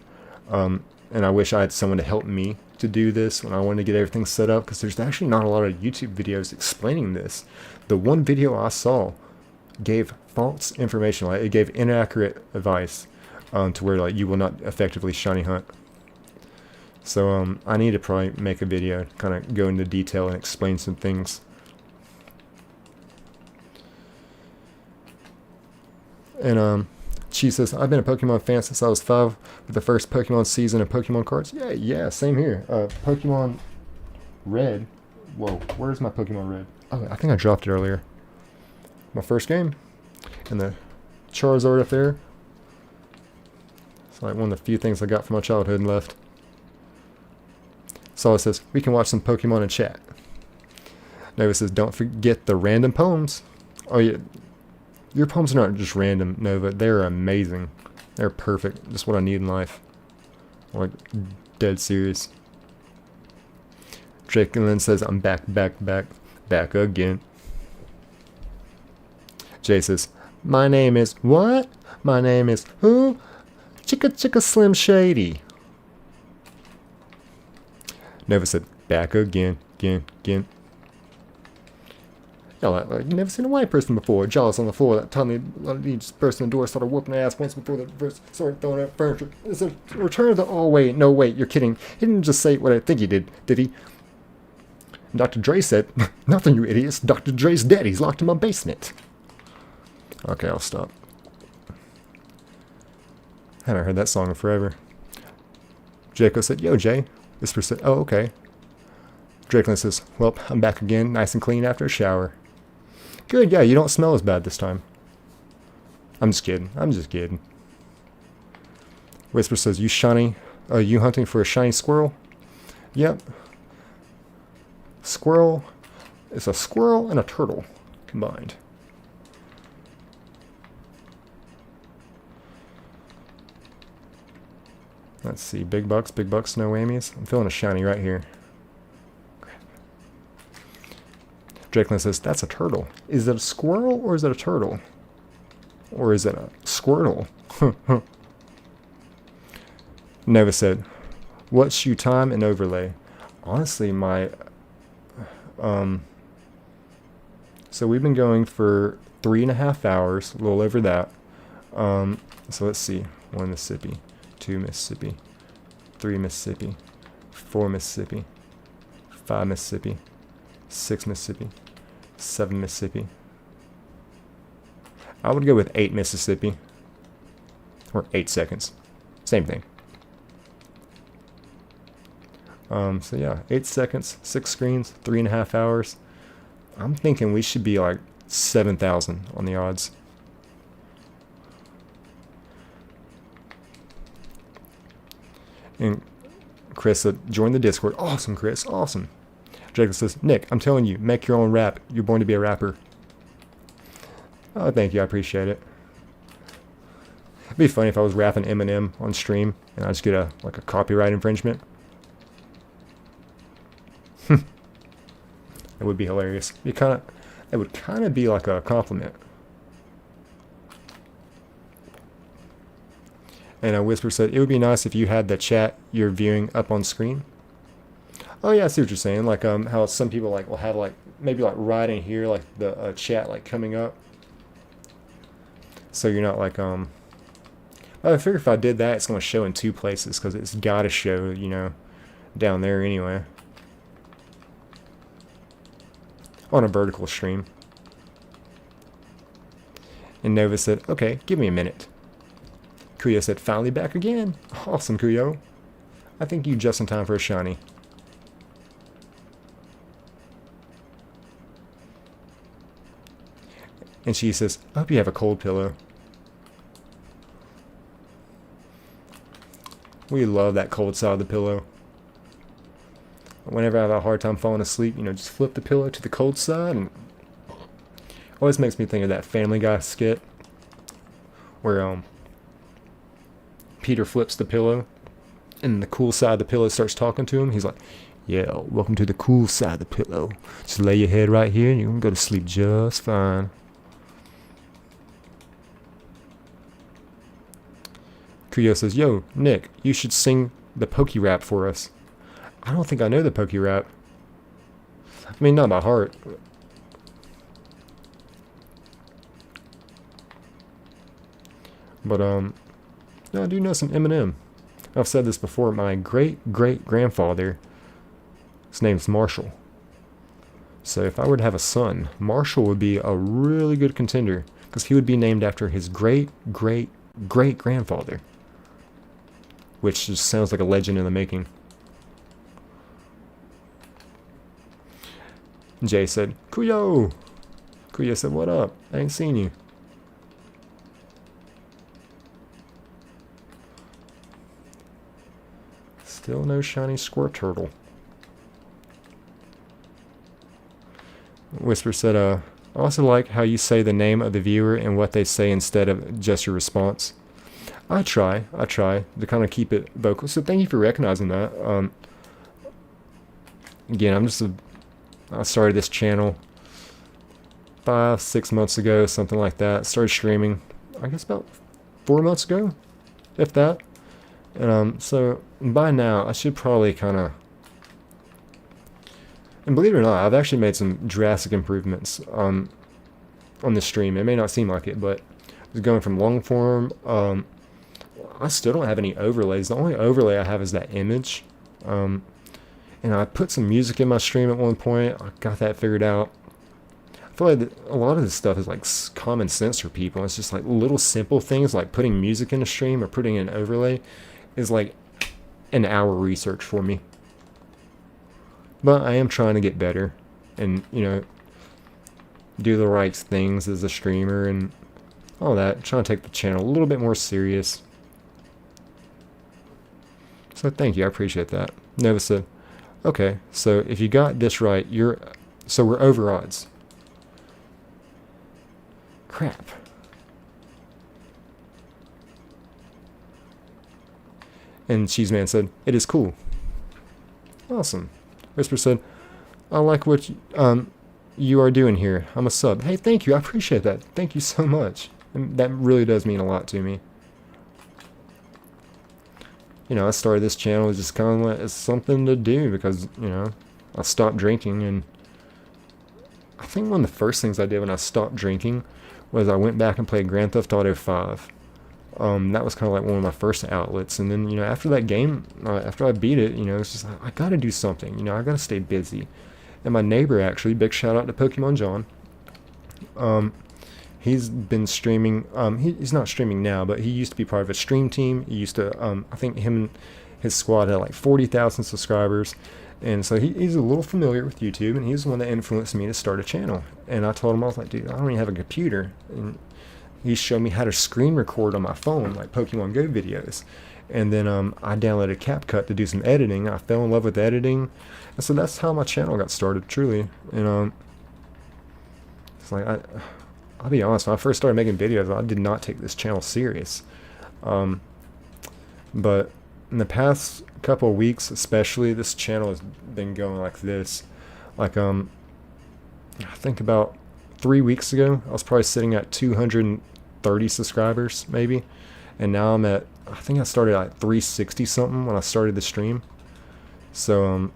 S1: And I wish I had someone to help me to do this when I wanted to get everything set up, because there's actually not a lot of YouTube videos explaining this. The one video I saw gave false information, like it gave inaccurate advice to where like you will not effectively shiny hunt. So I need to probably make a video, kind of go into detail and explain some things. And she says, I've been a Pokemon fan since I was 5 with the first Pokemon season of Pokemon cards. Yeah, same here. Pokemon Red. Whoa, where's my Pokemon Red? Oh, I think I dropped it earlier. My first game. And the Charizard up there. It's like one of the few things I got from my childhood and left. Solid says, we can watch some Pokemon in chat. Nova says, don't forget the random poems. Oh yeah. Your poems are not just random, Nova. They're amazing. They're perfect. Just what I need in life. Like, dead serious. Drake and Lynn says, I'm back again. Jay says, my name is, what? My name is, who? Chicka Slim Shady. Nova said, back again. Yeah, like, you never seen a white person before. Jaws on the floor. That time he just burst in the door, started whooping ass once before the first started throwing out furniture. It's a return of the. Oh wait, no wait, you're kidding. He didn't just say what I think he did he? And Dr. Dre said, nothing, you idiots. Dr. Dre's dead. He's locked in my basement. Okay, I'll stop. Haven't heard that song in forever. Jaco said, yo Jay. Whisper said, oh okay. Drakelin says, well, I'm back again, nice and clean after a shower. Good, yeah, you don't smell as bad this time. I'm just kidding. Whisper says, you hunting for a shiny squirrel? Yep. Squirrel. It's a squirrel and a turtle combined. Let's see, big bucks, no whammies. I'm feeling a shiny right here. Drakelin says, that's a turtle. Is it a squirrel or is it a turtle? Or is it a Squirtle? Nova said, what's you time and overlay? Honestly, so we've been going for 3.5 hours, a little over that. So let's see, 1 Mississippi, 2 Mississippi, 3 Mississippi, 4 Mississippi, 5 Mississippi, 6 Mississippi, 7 Mississippi. I would go with 8 Mississippi, or 8 seconds, same thing. So yeah, 8 seconds, 6 screens, 3.5 hours. I'm thinking we should be like 7,000 on the odds. And Chris said, join the Discord. Awesome, Chris, awesome. Jacob says, Nick, I'm telling you, make your own rap. You're born to be a rapper. Oh, thank you, I appreciate it. It'd be funny if I was rapping Eminem on stream and I just get a copyright infringement. It would be hilarious. It would kind of be like a compliment. And a Whisper said, it would be nice if you had the chat you're viewing up on screen. Oh yeah, I see what you're saying. Like how some people will have maybe right in here the chat coming up. So you're not I figure if I did that, it's going to show in 2 places because it's got to show, down there anyway. On a vertical stream. And Nova said, okay, give me a minute. Kuyo said, finally back again. Awesome, Kuyo. I think you just in time for a shiny. And she says, I hope you have a cold pillow. We love that cold side of the pillow. Whenever I have a hard time falling asleep, just flip the pillow to the cold side, and always makes me think of that Family Guy skit where Peter flips the pillow and the cool side of the pillow starts talking to him. He's like, yeah, welcome to the cool side of the pillow. Just lay your head right here and you're gonna go to sleep just fine. Kuyo says, yo, Nick, you should sing the Poke Rap for us. I don't think I know the Poke Rap. I mean, not by heart. But, no, I do know some Eminem. I've said this before. My great-great-grandfather, his name's Marshall. So if I were to have a son, Marshall would be a really good contender. Because he would be named after his great-great-great-grandfather. Which just sounds like a legend in the making. Jay said, Kuyo! Kuyo said, what up? I ain't seen you. Still no shiny Squirtle. Whisper said, I also like how you say the name of the viewer and what they say instead of just your response. I try to kind of keep it vocal. So thank you for recognizing that. Again, I started this channel 5-6 months ago, something like that. Started streaming, I guess about 4 months ago, if that. And so by now I should probably kind of, and believe it or not, I've actually made some drastic improvements on the stream. It may not seem like it, but it's going from long form. I still don't have any overlays. The only overlay I have is that image. And I put some music in my stream at one point. I got that figured out. I feel like a lot of this stuff is common sense for people. It's just little simple things like putting music in a stream or putting an overlay is an hour research for me. But I am trying to get better and, do the right things as a streamer and all that. Trying to take the channel a little bit more serious. So thank you, I appreciate that. Nova said, okay, so if you got this right, so we're over odds. Crap. And Cheeseman said, it is cool. Awesome. Whisper said, I like what you are doing here. I'm a sub. Hey, thank you. I appreciate that. Thank you so much. And that really does mean a lot to me. You know, I started this channel just kind of like it's something to do because, you know, I stopped drinking, and I think one of the first things I did when I stopped drinking was I went back and played Grand Theft Auto 5. That was kind of like one of my first outlets, and then, you know, after that game, after I beat it, you know, it's just like, I gotta do something, you know, I gotta stay busy. And my neighbor, actually, big shout out to Pokemon John, he's been streaming, he's not streaming now, but he used to be part of a stream team. He used to, I think him and his squad had like 40,000 subscribers, and so he's a little familiar with YouTube, and he's the one that influenced me to start a channel. And I told him, I was like, dude, I don't even have a computer, and he showed me how to screen record on my phone, like Pokemon Go videos. And then I downloaded CapCut to do some editing. I fell in love with editing, and so that's how my channel got started, truly. And it's like, I'll be honest, when I first started making videos, I did not take this channel serious. But in the past couple of weeks, especially, this channel has been going like this. Like, I think about 3 weeks ago, I was probably sitting at 230 subscribers, maybe. And now I'm at, I think I started at 360 something when I started the stream. So,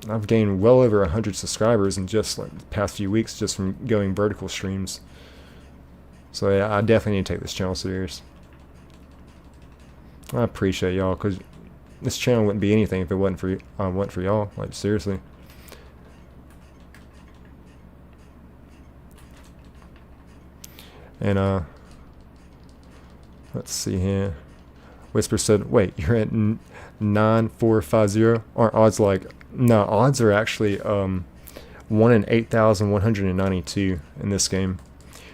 S1: I've gained well over 100 subscribers in just like the past few weeks just from going vertical streams. So yeah, I definitely need to take this channel serious. I appreciate y'all, because this channel wouldn't be anything if it wasn't for y'all. Like, seriously. And let's see here. Whisper said, "Wait, you're at 9450? Aren't odds like?" No, odds are actually 1 in 8,192 in this game.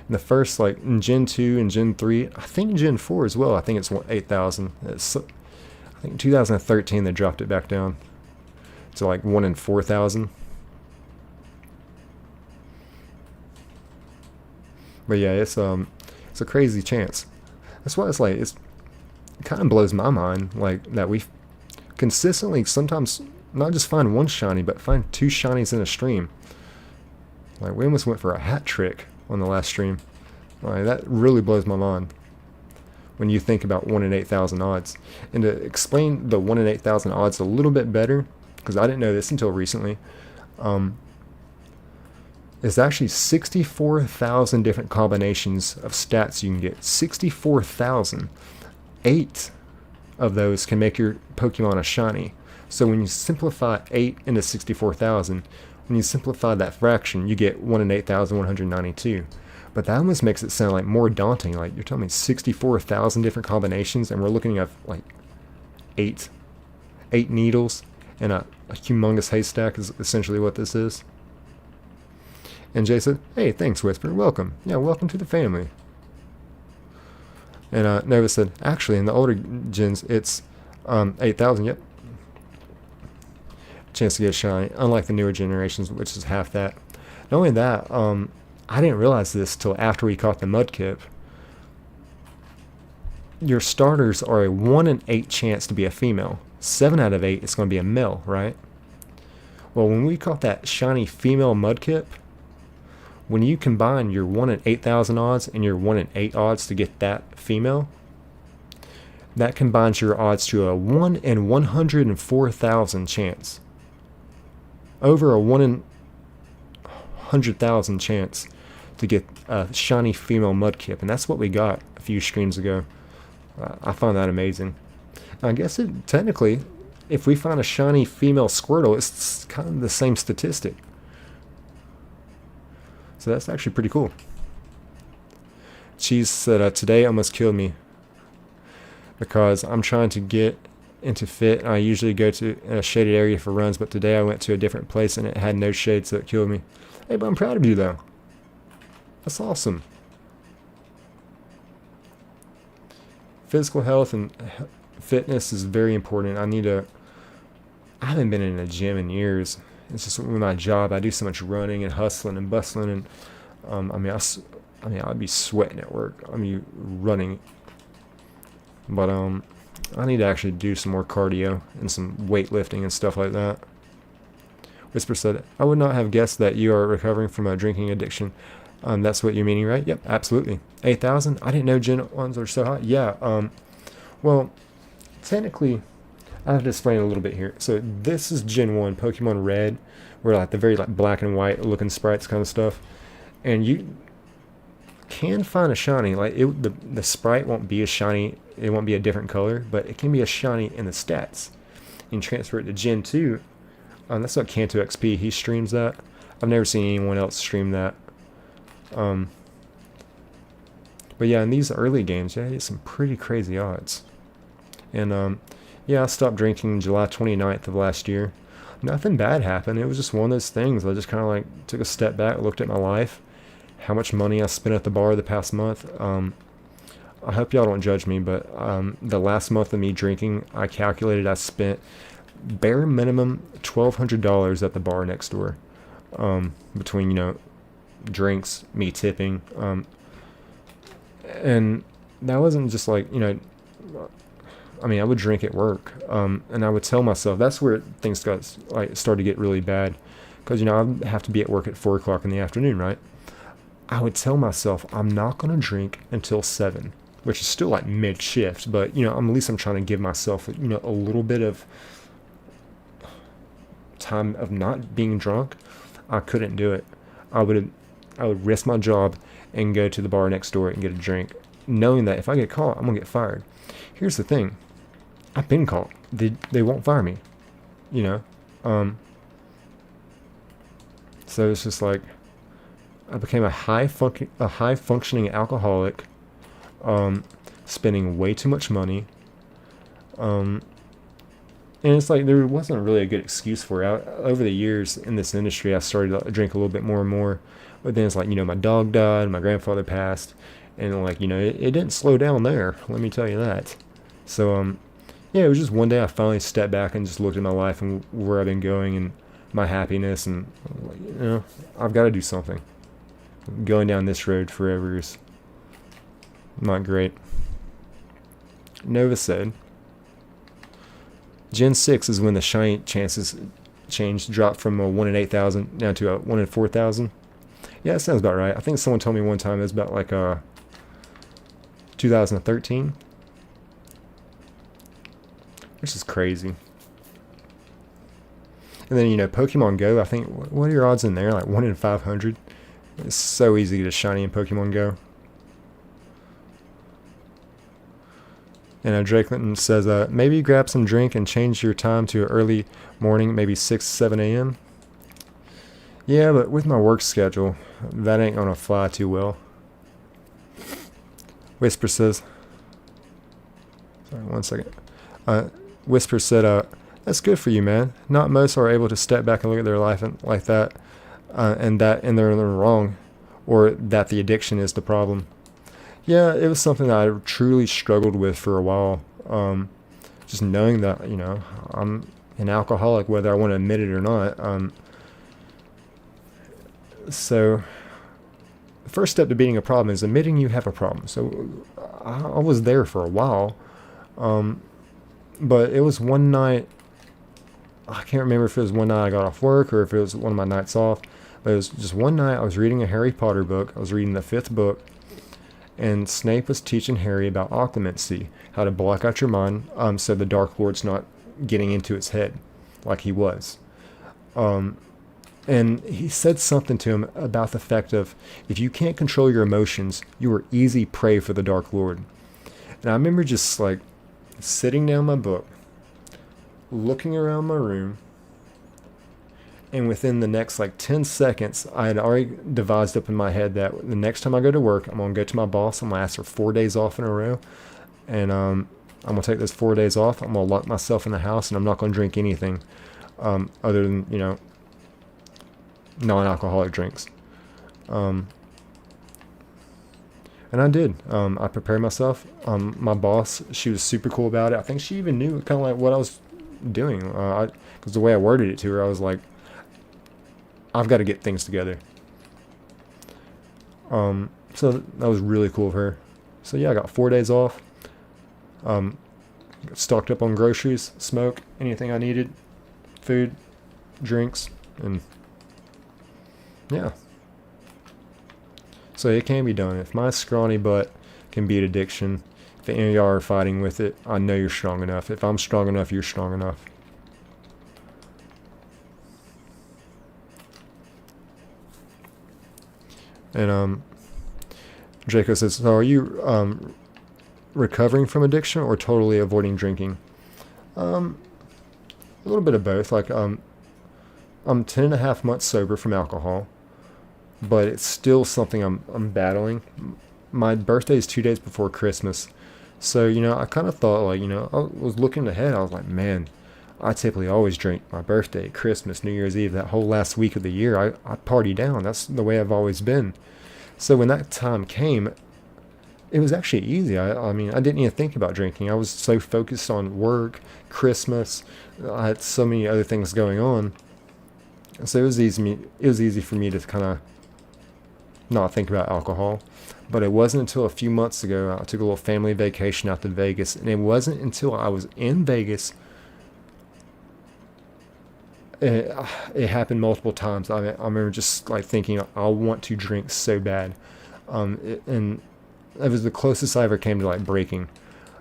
S1: In the first, like in Gen 2 and Gen 3, I think Gen 4 as well, I think it's 8,000. I think in 2013 they dropped it back down to like 1 in 4,000. But yeah, it's a crazy chance. That's why it's like, it kind of blows my mind, like, that we consistently sometimes not just find one shiny, but find 2 shinies in a stream. Like, we almost went for a hat trick on the last stream. Like, that really blows my mind when you think about 1 in 8,000 odds. And to explain the 1 in 8,000 odds a little bit better, because I didn't know this until recently, it's actually 64,000 different combinations of stats you can get. 64,000. 8 of those can make your Pokemon a shiny. So when you simplify 8 into 64,000, when you simplify that fraction, you get 1 in 8,192. But that almost makes it sound like more daunting. Like, you're telling me 64,000 different combinations, and we're looking at like 8 needles and a humongous haystack is essentially what this is. And Jay said, "Hey, thanks, Whisper. Welcome. Yeah, welcome to the family." And Nova said, "Actually, in the older gens, it's 8,000. Yep. Chance to get shiny, unlike the newer generations, which is half that." Not only that, I didn't realize this till after we caught the Mudkip. Your starters are a 1 in 8 chance to be a female. 7 out of 8 is going to be a male, right? Well, when we caught that shiny female Mudkip, when you combine your 1 in 8,000 odds and your 1 in 8 odds to get that female, that combines your odds to a 1 in 104,000 chance. Over a 1 in 100,000 chance to get a shiny female Mudkip, and that's what we got a few streams ago. I find that amazing. I guess technically, if we find a shiny female Squirtle, it's kind of the same statistic. So that's actually pretty cool. Cheese said, "Today almost killed me because I'm trying to get into fit. I usually go to a shaded area for runs, but today I went to a different place and it had no shade, so it killed me." Hey, but I'm proud of you though. That's awesome. Physical health and fitness is very important. I haven't been in a gym in years. It's just with my job, I do so much running and hustling and bustling, and I'd be sweating at work. I mean, running. But I need to actually do some more cardio and some weightlifting and stuff like that. Whisper said, I would not have guessed that you are recovering from a drinking addiction. That's what you're meaning, right? Yep, absolutely. 8,000? I didn't know Gen 1s are so high. Yeah, well, technically, I have to explain a little bit here. So this is Gen 1, Pokemon Red, where like the very like black and white looking sprites kind of stuff. And you can find a shiny. Like the sprite won't be a shiny, it won't be a different color, but it can be a shiny in the stats. You can transfer it to Gen 2. That's not Kanto XP, he streams that. I've never seen anyone else stream that. But yeah, in these early games, yeah, it's some pretty crazy odds. And yeah, I stopped drinking July 29th of last year. Nothing bad happened. It was just one of those things. I just kind of like took a step back, looked at my life, how much money I spent at the bar the past month. I hope y'all don't judge me, but the last month of me drinking, I calculated I spent bare minimum $1,200 at the bar next door, between, you know, drinks, me tipping, and that wasn't just like, you know, I mean, I would drink at work, and I would tell myself, that's where things got like started to get really bad, because, you know, I'd have to be at work at 4 o'clock in the afternoon, right? I would tell myself I'm not gonna drink until 7, which is still like mid shift, but, you know, at least I'm trying to give myself, you know, a little bit of time of not being drunk. I couldn't do it. I would risk my job and go to the bar next door and get a drink, knowing that if I get caught, I'm gonna get fired. Here's the thing, I've been caught. They won't fire me, you know. So it's just like I became a high functioning alcoholic, spending way too much money. And it's like there wasn't really a good excuse for it. Over the years in this industry, I started to drink a little bit more and more. But then it's like, you know, my dog died, my grandfather passed, and like, you know, it didn't slow down there. Let me tell you that. So yeah, it was just one day I finally stepped back and just looked at my life and where I've been going and my happiness, and like, you know, I've got to do something. Going down this road forever is not great. Nova said, Gen 6 is when the shiny chances changed, dropped from a 1 in 8,000 down to a 1 in 4,000. Yeah, that sounds about right. I think someone told me one time it was about like 2013, which is crazy. And then, you know, Pokemon Go, I think, what are your odds in there? Like 1 in 500. It's so easy to get a shiny in Pokemon Go. And Drake Clinton says, maybe grab some drink and change your time to early morning, maybe 6, 7 a.m. Yeah, but with my work schedule, that ain't gonna fly too well. Whisper says, sorry, 1 second. Whisper said, that's good for you, man. Not most are able to step back and look at their life like that, and they're wrong, or that the addiction is the problem. Yeah, it was something that I truly struggled with for a while. Just knowing that, you know, I'm an alcoholic, whether I want to admit it or not. So the first step to beating a problem is admitting you have a problem. So I was there for a while. But it was one night, I can't remember if it was one night I got off work or if it was one of my nights off. But it was just one night I was reading a Harry Potter book. I was reading the 5th book. And Snape was teaching Harry about occlumency, how to block out your mind, so the Dark Lord's not getting into its head like he was. And he said something to him about the fact of, if you can't control your emotions, you are easy prey for the Dark Lord. And I remember just like sitting down my book, looking around my room, and within the next like 10 seconds, I had already devised up in my head that the next time I go to work, I'm going to go to my boss. I'm going to ask for 4 days off in a row. And I'm going to take those 4 days off. I'm going to lock myself in the house, and I'm not going to drink anything other than, you know, non-alcoholic drinks. And I did. I prepared myself. My boss, she was super cool about it. I think she even knew kind of like what I was doing. Because the way I worded it to her, I was like, I've got to get things together. So that was really cool of her. So yeah, I got 4 days off. Stocked up on groceries, smoke, anything I needed, food, drinks, and yeah. So it can be done. If my scrawny butt can beat addiction, if any of y'all are fighting with it, I know you're strong enough. If I'm strong enough, you're strong enough. And Draco says, so are you recovering from addiction or totally avoiding drinking? A little bit of both. Like I'm 10.5 months sober from alcohol, but it's still something I'm battling. My birthday is 2 days before Christmas, so I kind of thought, like, I was looking ahead. I was like, man, I typically always drink my birthday, Christmas, New Year's Eve, that whole last week of the year. I party down. That's the way I've always been. So when that time came, it was actually easy. I mean, I didn't even think about drinking. I was so focused on work, Christmas. I had so many other things going on. So it was easy for me to kind of not think about alcohol. But it wasn't until a few months ago I took a little family vacation out to Vegas, and it wasn't until I was in Vegas. It happened multiple times. I remember just like thinking, I want to drink so bad, and it was the closest I ever came to like breaking,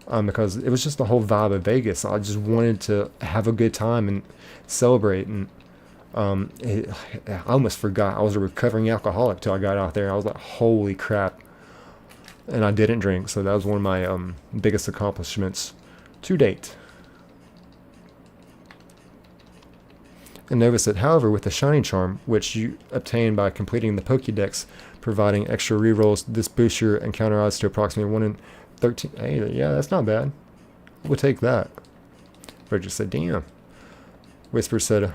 S1: because it was just the whole vibe of Vegas. I just wanted to have a good time and celebrate, and I almost forgot I was a recovering alcoholic till I got out there. I was like, holy crap. And I didn't drink, so that was one of my biggest accomplishments to date. And Nova said, however, with the Shiny Charm, which you obtain by completing the Pokédex, providing extra rerolls, this boosts your encounter odds to approximately 1 in 13. Hey, yeah, that's not bad. We'll take that. Bridget said, damn. Whisper said,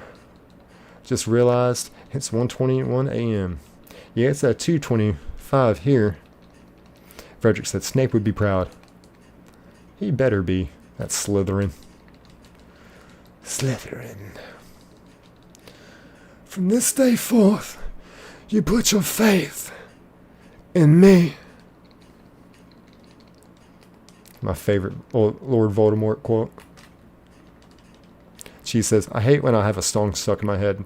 S1: just realized it's 1:21 a.m. Yeah, it's at 2:25 here. Frederick said, Snape would be proud. He better be. That's Slytherin. Slytherin. From this day forth, you put your faith in me. My favorite Lord Voldemort quote. She says, I hate when I have a song stuck in my head.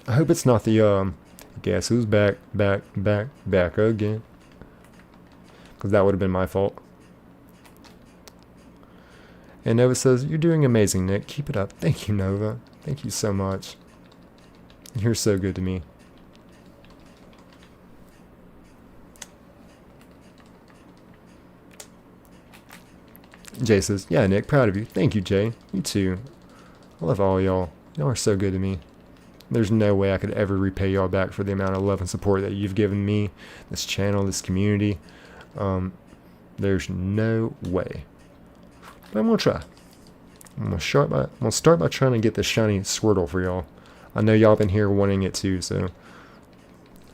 S1: I hope it's not the, guess who's back again. Because that would have been my fault. And Nova says, you're doing amazing, Nick. Keep it up. Thank you, Nova. Thank you so much. You're so good to me. Jay says, yeah, Nick, proud of you. Thank you, Jay. You too. I love all y'all. Y'all are so good to me. There's no way I could ever repay y'all back for the amount of love and support that you've given me, this channel, this community. There's no way. But I'm going to try. I'm gonna start by trying to get this shiny Squirtle for y'all. I know y'all been here wanting it too, so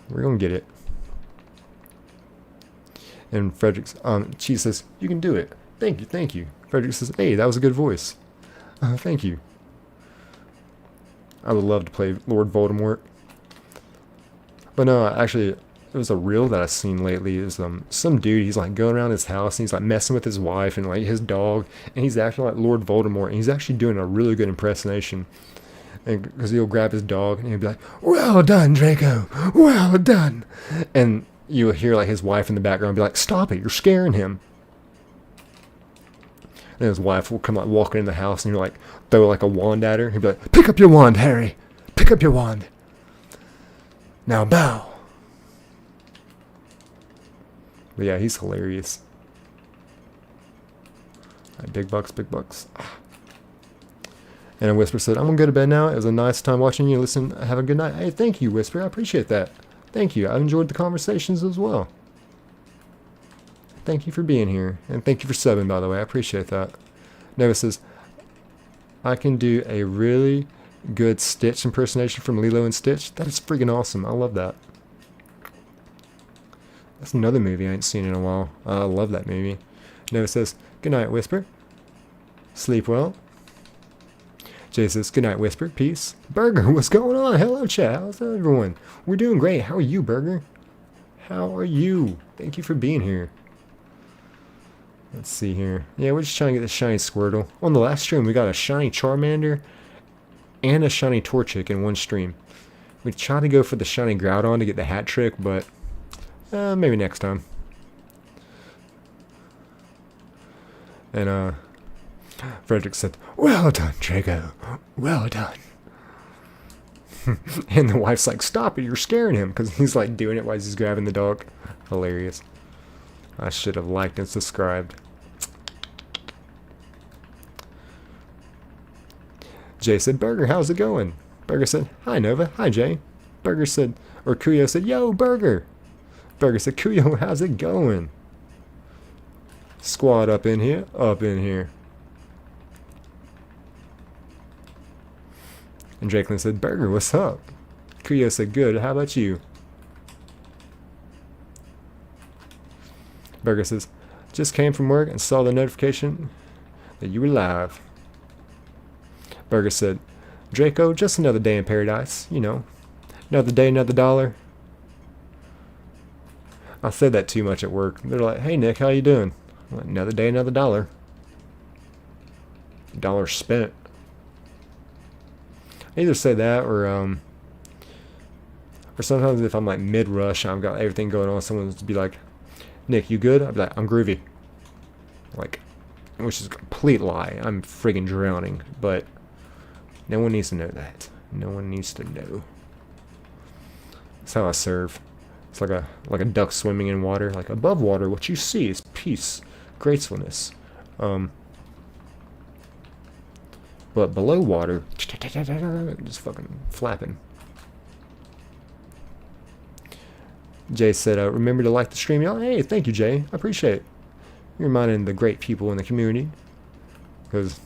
S1: we're gonna get it. And Frederick's she says, you can do it. Thank you. Frederick says, hey, that was a good voice. Thank you. I would love to play Lord Voldemort. But no, actually, it was a reel that I've seen lately. Is some dude, he's like going around his house and he's like messing with his wife and like his dog, and he's acting like Lord Voldemort, and he's actually doing a really good impersonation. And because he'll grab his dog and he'll be like, well done, Draco, well done. And you'll hear like his wife in the background be like, stop it, you're scaring him. And his wife will come like walking in the house and you're like throw like a wand at her. He'll be like, pick up your wand, Harry, pick up your wand. Now bow. But yeah, he's hilarious. Right, big bucks, big bucks. And Whisper said, I'm going to go to bed now. It was a nice time watching you. Listen, have a good night. Hey, thank you, Whisper. I appreciate that. Thank you. I enjoyed the conversations as well. Thank you for being here. And thank you for subbing, by the way. I appreciate that. Nova says, I can do a really good Stitch impersonation from Lilo and Stitch. That is freaking awesome. I love that. That's another movie I ain't seen in a while. I love that movie. Nova says, "Good night, Whisper. Sleep well." Jay says, "Good night, Whisper. Peace." Burger, what's going on? Hello, chat. How's everyone? We're doing great. How are you, Burger? How are you? Thank you for being here. Let's see here. Yeah, we're just trying to get the shiny Squirtle. On the last stream, we got a shiny Charmander and a shiny Torchic in one stream. We tried to go for the shiny Groudon to get the hat trick, but maybe next time. And Frederick said, "Well done, Draco. Well done." And the wife's like, "Stop it, you're scaring him," because he's like doing it while he's grabbing the dog. Hilarious. I should have liked and subscribed. Jay said, "Burger, how's it going?" Burger said, "Hi, Nova. Hi, Jay." Burger said, or Kuyo said, "Yo, Burger." Burger said, "Kuyo, how's it going?" Squad up in here, up in here. And Drakelin said, "Burger, what's up?" Kuyo said, "Good, how about you?" Burger says, "Just came from work and saw the notification that you were live." Burger said, "Draco, just another day in paradise, you know. Another day, another dollar." I said that too much at work. They're like, "Hey, Nick, how you doing?" I'm like, "Another day, another dollar. Dollar spent." I either say that or sometimes if I'm like mid-rush, I've got everything going on, someone will be like, "Nick, you good?" I'll be like, "I'm groovy." Like, which is a complete lie. I'm friggin' drowning, but no one needs to know that. No one needs to know. That's how I serve. It's like a duck swimming in water. Like, above water, what you see is peace, gracefulness. But below water, just fucking flapping. Jay said, "Remember to like the stream, y'all." Hey, thank you, Jay. I appreciate it. You're reminding the great people in the community. Because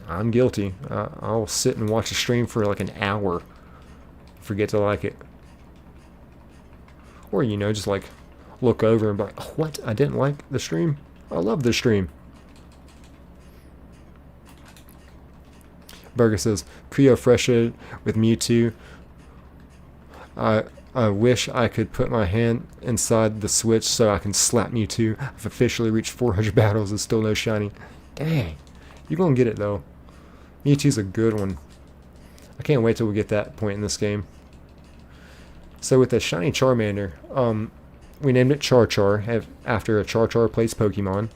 S1: I'm guilty. I'll sit and watch a stream for like an hour. Forget to like it. Or, you know, just like look over and be like, "Oh, what? I didn't like the stream? I love the stream." Burger says, "Kuyo frustrated with Mewtwo. I wish I could put my hand inside the switch so I can slap Mewtwo. I've officially reached 400 battles and still no shiny." Dang. You're going to get it, though. Mewtwo's a good one. I can't wait till we get that point in this game. So with the shiny Charmander, we named it Char Char after a Char Char plays Pokemon.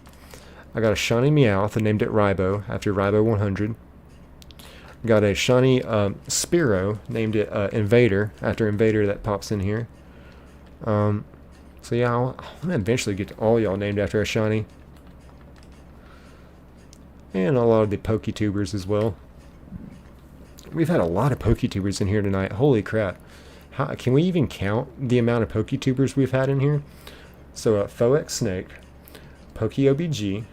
S1: I got a shiny Meowth and named it Raibo after Raibo 100. Got a shiny Spearow, named it Invader, after Invader that pops in here. So yeah, I'm going to eventually get all y'all named after a shiny. And a lot of the Poketubers as well. We've had a lot of Poketubers in here tonight. Holy crap. Can we even count the amount of Poketubers we've had in here? So Foex Snake, PokeOBG,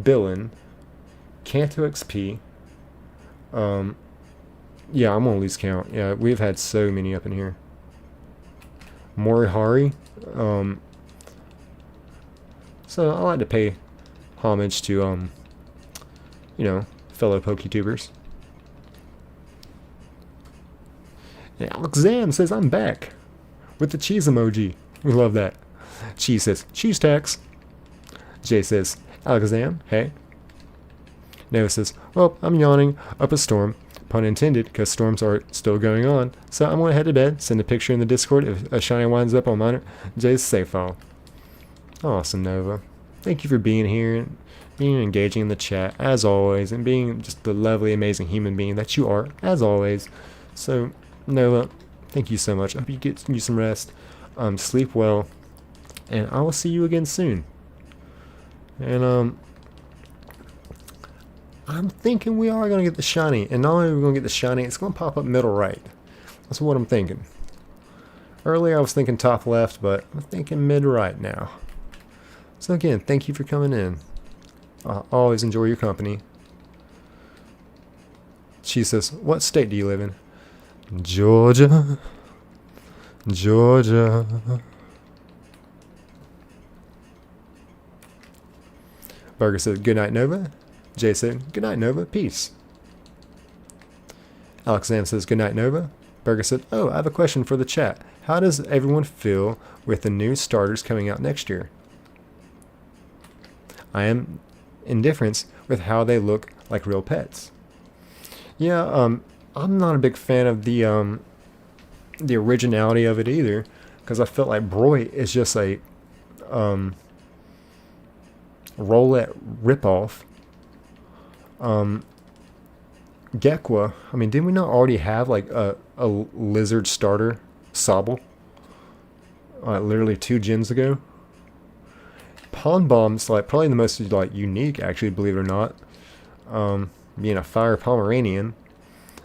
S1: Billin, Kanto XP, yeah, I'm gonna lose count. Yeah, we've had so many up in here. Morihari. So I like to pay homage to you know, fellow Poketubers. And Alex Zam says, "I'm back," with the cheese emoji. We love that. Cheese says, "Cheese tax." Jay says, "Alex Zam, hey." Nova says, "Well, I'm yawning up a storm." Pun intended, because storms are still going on. So I'm going to head to bed, send a picture in the Discord if a shiny winds up on mine. Jay's safe fall. Awesome, Nova. Thank you for being here and being engaging in the chat, as always, and being just the lovely, amazing human being that you are, as always. So, Nova, thank you so much. I hope you get you some rest. Sleep well, and I will see you again soon. And, I'm thinking we are going to get the shiny. And not only are we going to get the shiny, it's going to pop up middle right. That's what I'm thinking. Earlier I was thinking top left, but I'm thinking mid right now. So again, thank you for coming in. I always enjoy your company. She says, "What state do you live in?" Georgia. Georgia. Burger said, good night, Nova. Jay said, good night, Nova. Peace. Alexam says, good night, Nova. Burger said, oh, I have a question for the chat. How does everyone feel with the new starters coming out next year? I am indifferent with how they look like real pets. Yeah, I'm not a big fan of the originality of it either, because I felt like Broy is just a Roulette ripoff. Gekwa, I mean, didn't we not already have like a lizard starter, Sobble? Literally 2 gens ago. Pond Bomb's like probably the most like unique, actually, believe it or not. Being a fire Pomeranian.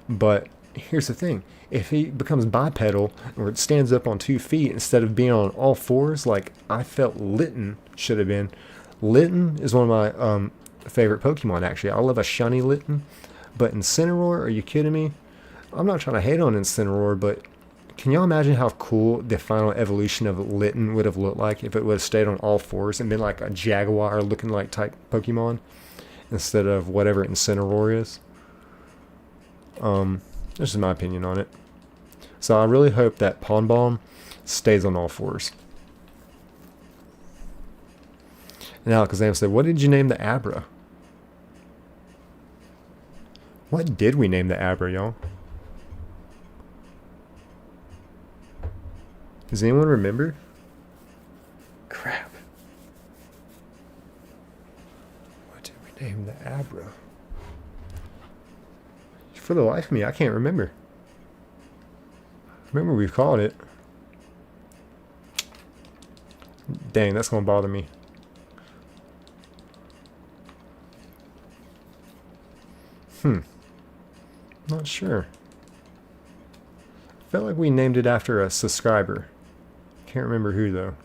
S1: But here's the thing: if he becomes bipedal or it stands up on 2 feet instead of being on all 4s, like I felt Litten should have been. Litten is one of my favorite Pokemon, actually. I love a shiny Litten. But Incineroar, are you kidding me? I'm not trying to hate on Incineroar, but can y'all imagine how cool the final evolution of Litten would have looked like if it would have stayed on all 4s and been like a Jaguar looking like type Pokemon instead of whatever Incineroar is? This is my opinion on it. So I really hope that Pond Bomb stays on all 4s. And Alakazam said, what did you name the Abra? What did we name the Abra, y'all? Does anyone remember? Crap. What did we name the Abra? For the life of me, I can't remember. Remember we've called it. Dang, that's gonna bother me. Not sure. Felt like we named it after a subscriber. Can't remember who though.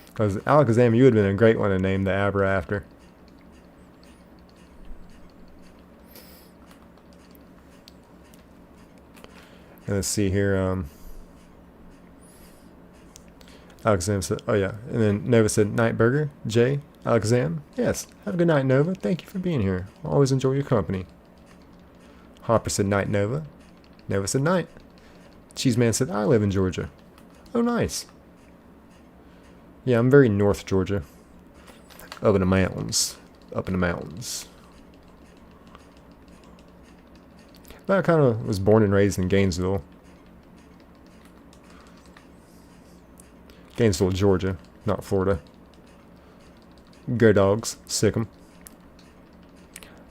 S1: Because Alakazam, you would have been a great one to name the Abra after. And let's see here. Alakazam said, oh yeah. And then Nova said, night burger. Jay, Alakazam, yes. Have a good night, Nova. Thank you for being here. Always enjoy your company. Hopper said, night, Nova. Nova said, night. Cheeseman said, I live in Georgia. Oh, nice. Yeah, I'm very North Georgia. Up in the mountains. Up in the mountains. But I kind of was born and raised in Gainesville. Gainesville, Georgia, not Florida. Go Dogs. Sick 'em.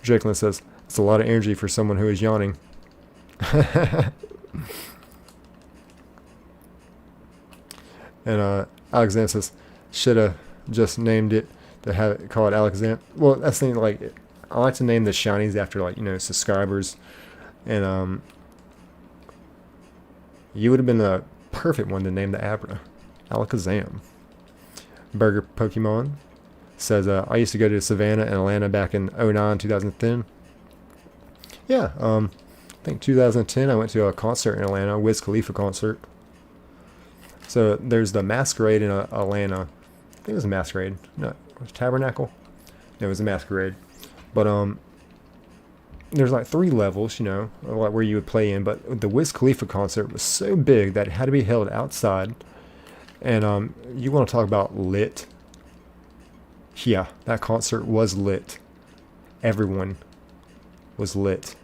S1: Jacqueline says, it's a lot of energy for someone who is yawning. And Alexander says, should have just named it to have it call it Alexander. Well, that's the thing, like, I like to name the shinies after, like, you know, subscribers. And you would have been the perfect one to name the Abra. Alakazam. Burger Pokemon says, I used to go to Savannah and Atlanta back in 09, 2010. Yeah, I think 2010 I went to a concert in Atlanta, a Wiz Khalifa concert. So there's the Masquerade in Atlanta. I think it was a Masquerade. No, it was Tabernacle? No, it was a Masquerade. But there's like 3 levels, you know, like where you would play in. But the Wiz Khalifa concert was so big that it had to be held outside. And you want to talk about lit? Yeah, that concert was lit. Everyone was lit.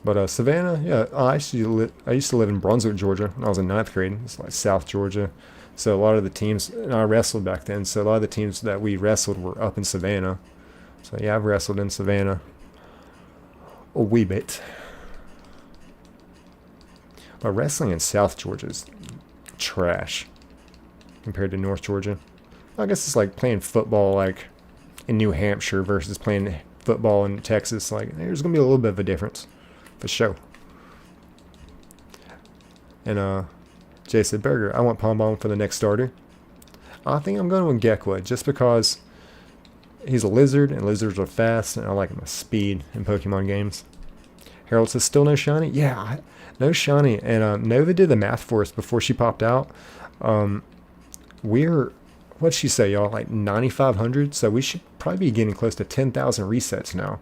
S1: But Savannah, yeah, I used to live in Brunswick, Georgia when I was in 9th grade. It's like South Georgia. So a lot of the teams, and I wrestled back then, so a lot of the teams that we wrestled were up in Savannah. So yeah, I've wrestled in Savannah a wee bit. But wrestling in South Georgia is trash compared to North Georgia. I guess it's like playing football like in New Hampshire versus playing football in Texas. Like, there's going to be a little bit of a difference for sure. And Jay said, Burger, I want Pom Pom for the next starter. I think I'm going with Gekwa just because he's a lizard and lizards are fast and I like my speed in Pokemon games. Harold says, still no shiny? Yeah, No shiny. And Nova did the math for us before she popped out. We're, what'd she say, y'all? Like 9,500. So we should probably be getting close to 10,000 resets now.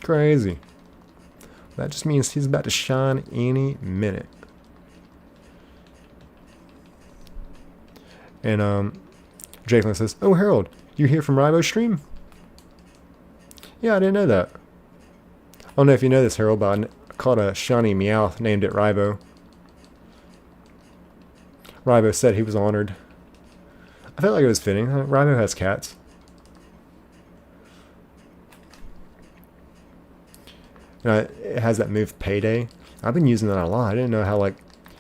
S1: Crazy. That just means he's about to shine any minute. And Jacqueline says, "Oh, Harold, you here from Ribo stream?" Yeah, I didn't know that. I don't know if you know this, Harold, but I caught a shiny Meowth, named it Ribo. Ribo said he was honored. I felt like it was fitting. Ribo has cats. It has that move Payday. I've been using that a lot. I didn't know how, like,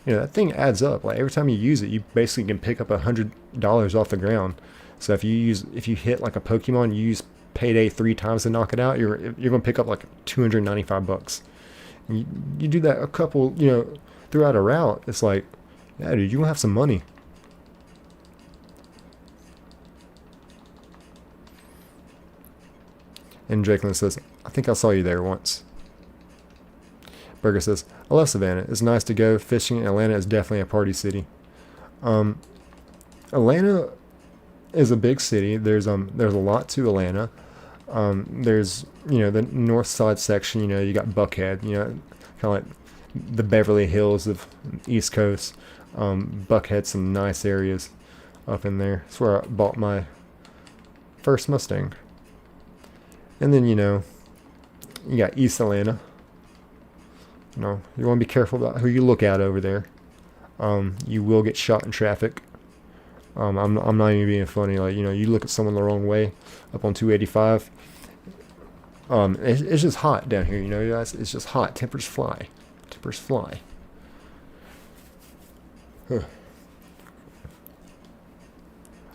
S1: that thing adds up. Like, every time you use it, you basically can pick up $100 off the ground. So if you hit like a Pokemon, you use Payday 3 times to knock it out, you're gonna pick up like 295 bucks. You do that a couple, throughout a route. It's like, yeah, dude, you gonna have some money. And Jacqueline says, "I think I saw you there once." Burger says, "I love Savannah. It's nice to go fishing. Atlanta is definitely a party city." Atlanta is a big city. There's a lot to Atlanta. There's the north side section. You got Buckhead. Kind of like the Beverly Hills of East Coast. Buckhead, some nice areas up in there. That's where I bought my first Mustang. And then you got East Atlanta. You want to be careful about who you look at over there. You will get shot in traffic. I'm not even being funny. Like, you look at someone the wrong way up on 285. It's just hot down here. Guys, it's just hot. Tempers fly. Tempers fly. Huh.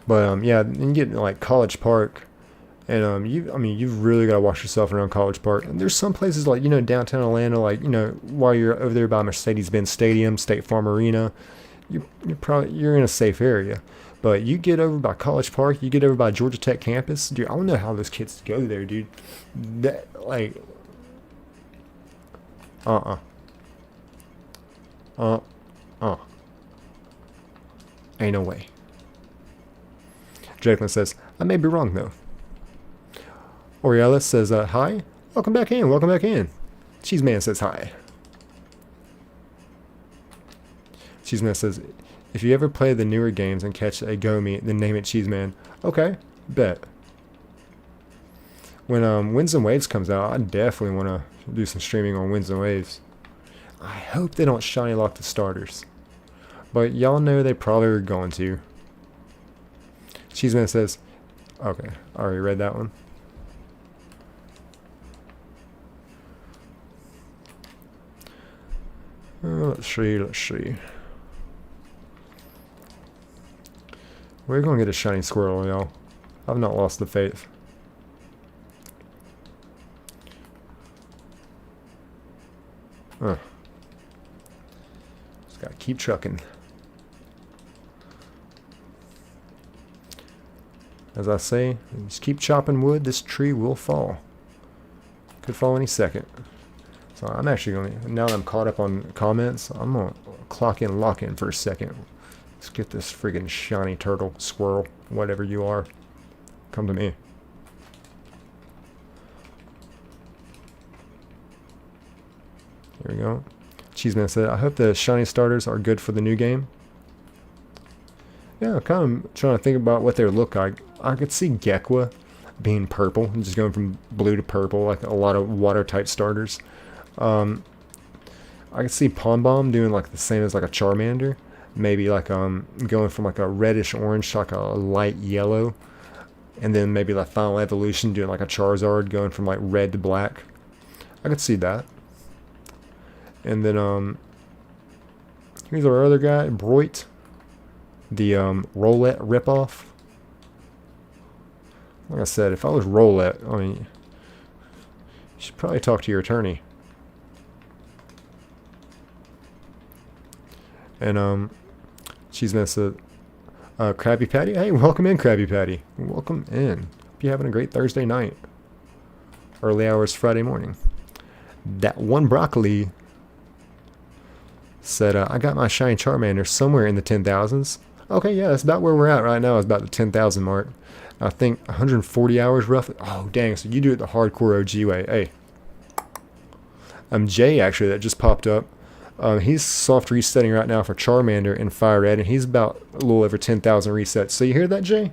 S1: But yeah, you get like College Park. And you've really got to watch yourself around College Park. And there's some places like downtown Atlanta, like while you're over there by Mercedes-Benz Stadium, State Farm Arena, you're in a safe area. But you get over by College Park, you get over by Georgia Tech campus, dude. I don't know how those kids go there, dude. That like, ain't no way. Jacqueline says, "I may be wrong though." Oriella says, "Hi. Welcome back in. Welcome back in." Cheese Man says hi. Cheese Man says, "If you ever play the newer games and catch a Gomi, then name it Cheese Man." Okay, bet. When Winds and Waves comes out, I definitely want to do some streaming on Winds and Waves. I hope they don't shiny lock the starters. But y'all know they probably are going to. Cheese Man says, okay, I already read that one. Let's see. We're gonna get a shiny Squirtle, y'all. I've not lost the faith. Just gotta keep trucking. As I say, just keep chopping wood, this tree will fall. Could fall any second. So I'm actually going to, now that I'm caught up on comments, I'm going to clock in, lock in for a second. Let's get this friggin' shiny turtle, squirrel, whatever you are. Come to me. Here we go. Cheeseman said, "I hope the shiny starters are good for the new game." Yeah, I'm kind of trying to think about what they would look like. I could see Gekwa being purple, just going from blue to purple, like a lot of water type starters. I could see Pond Bomb doing like the same as like a Charmander. Maybe like going from like a reddish orange to like a light yellow. And then maybe like Final Evolution doing like a Charizard going from like red to black. I could see that. And then here's our other guy, Broit. The Rolette ripoff. Like I said, if I was Rolette, you should probably talk to your attorney. And she's gonna say, Krabby Patty. Hey, welcome in, Krabby Patty. Welcome in. Hope you're having a great Thursday night. Early hours Friday morning. That one broccoli said, I got my shiny Charmander somewhere in the 10,000s. Okay, yeah, that's about where we're at right now. It's about the 10,000 mark. I think 140 hours roughly. Oh, dang, so you do it the hardcore OG way. Hey. Jay, actually, that just popped up. He's soft resetting right now for Charmander and Fire Red, and he's about a little over 10,000 resets. So you hear that, Jay?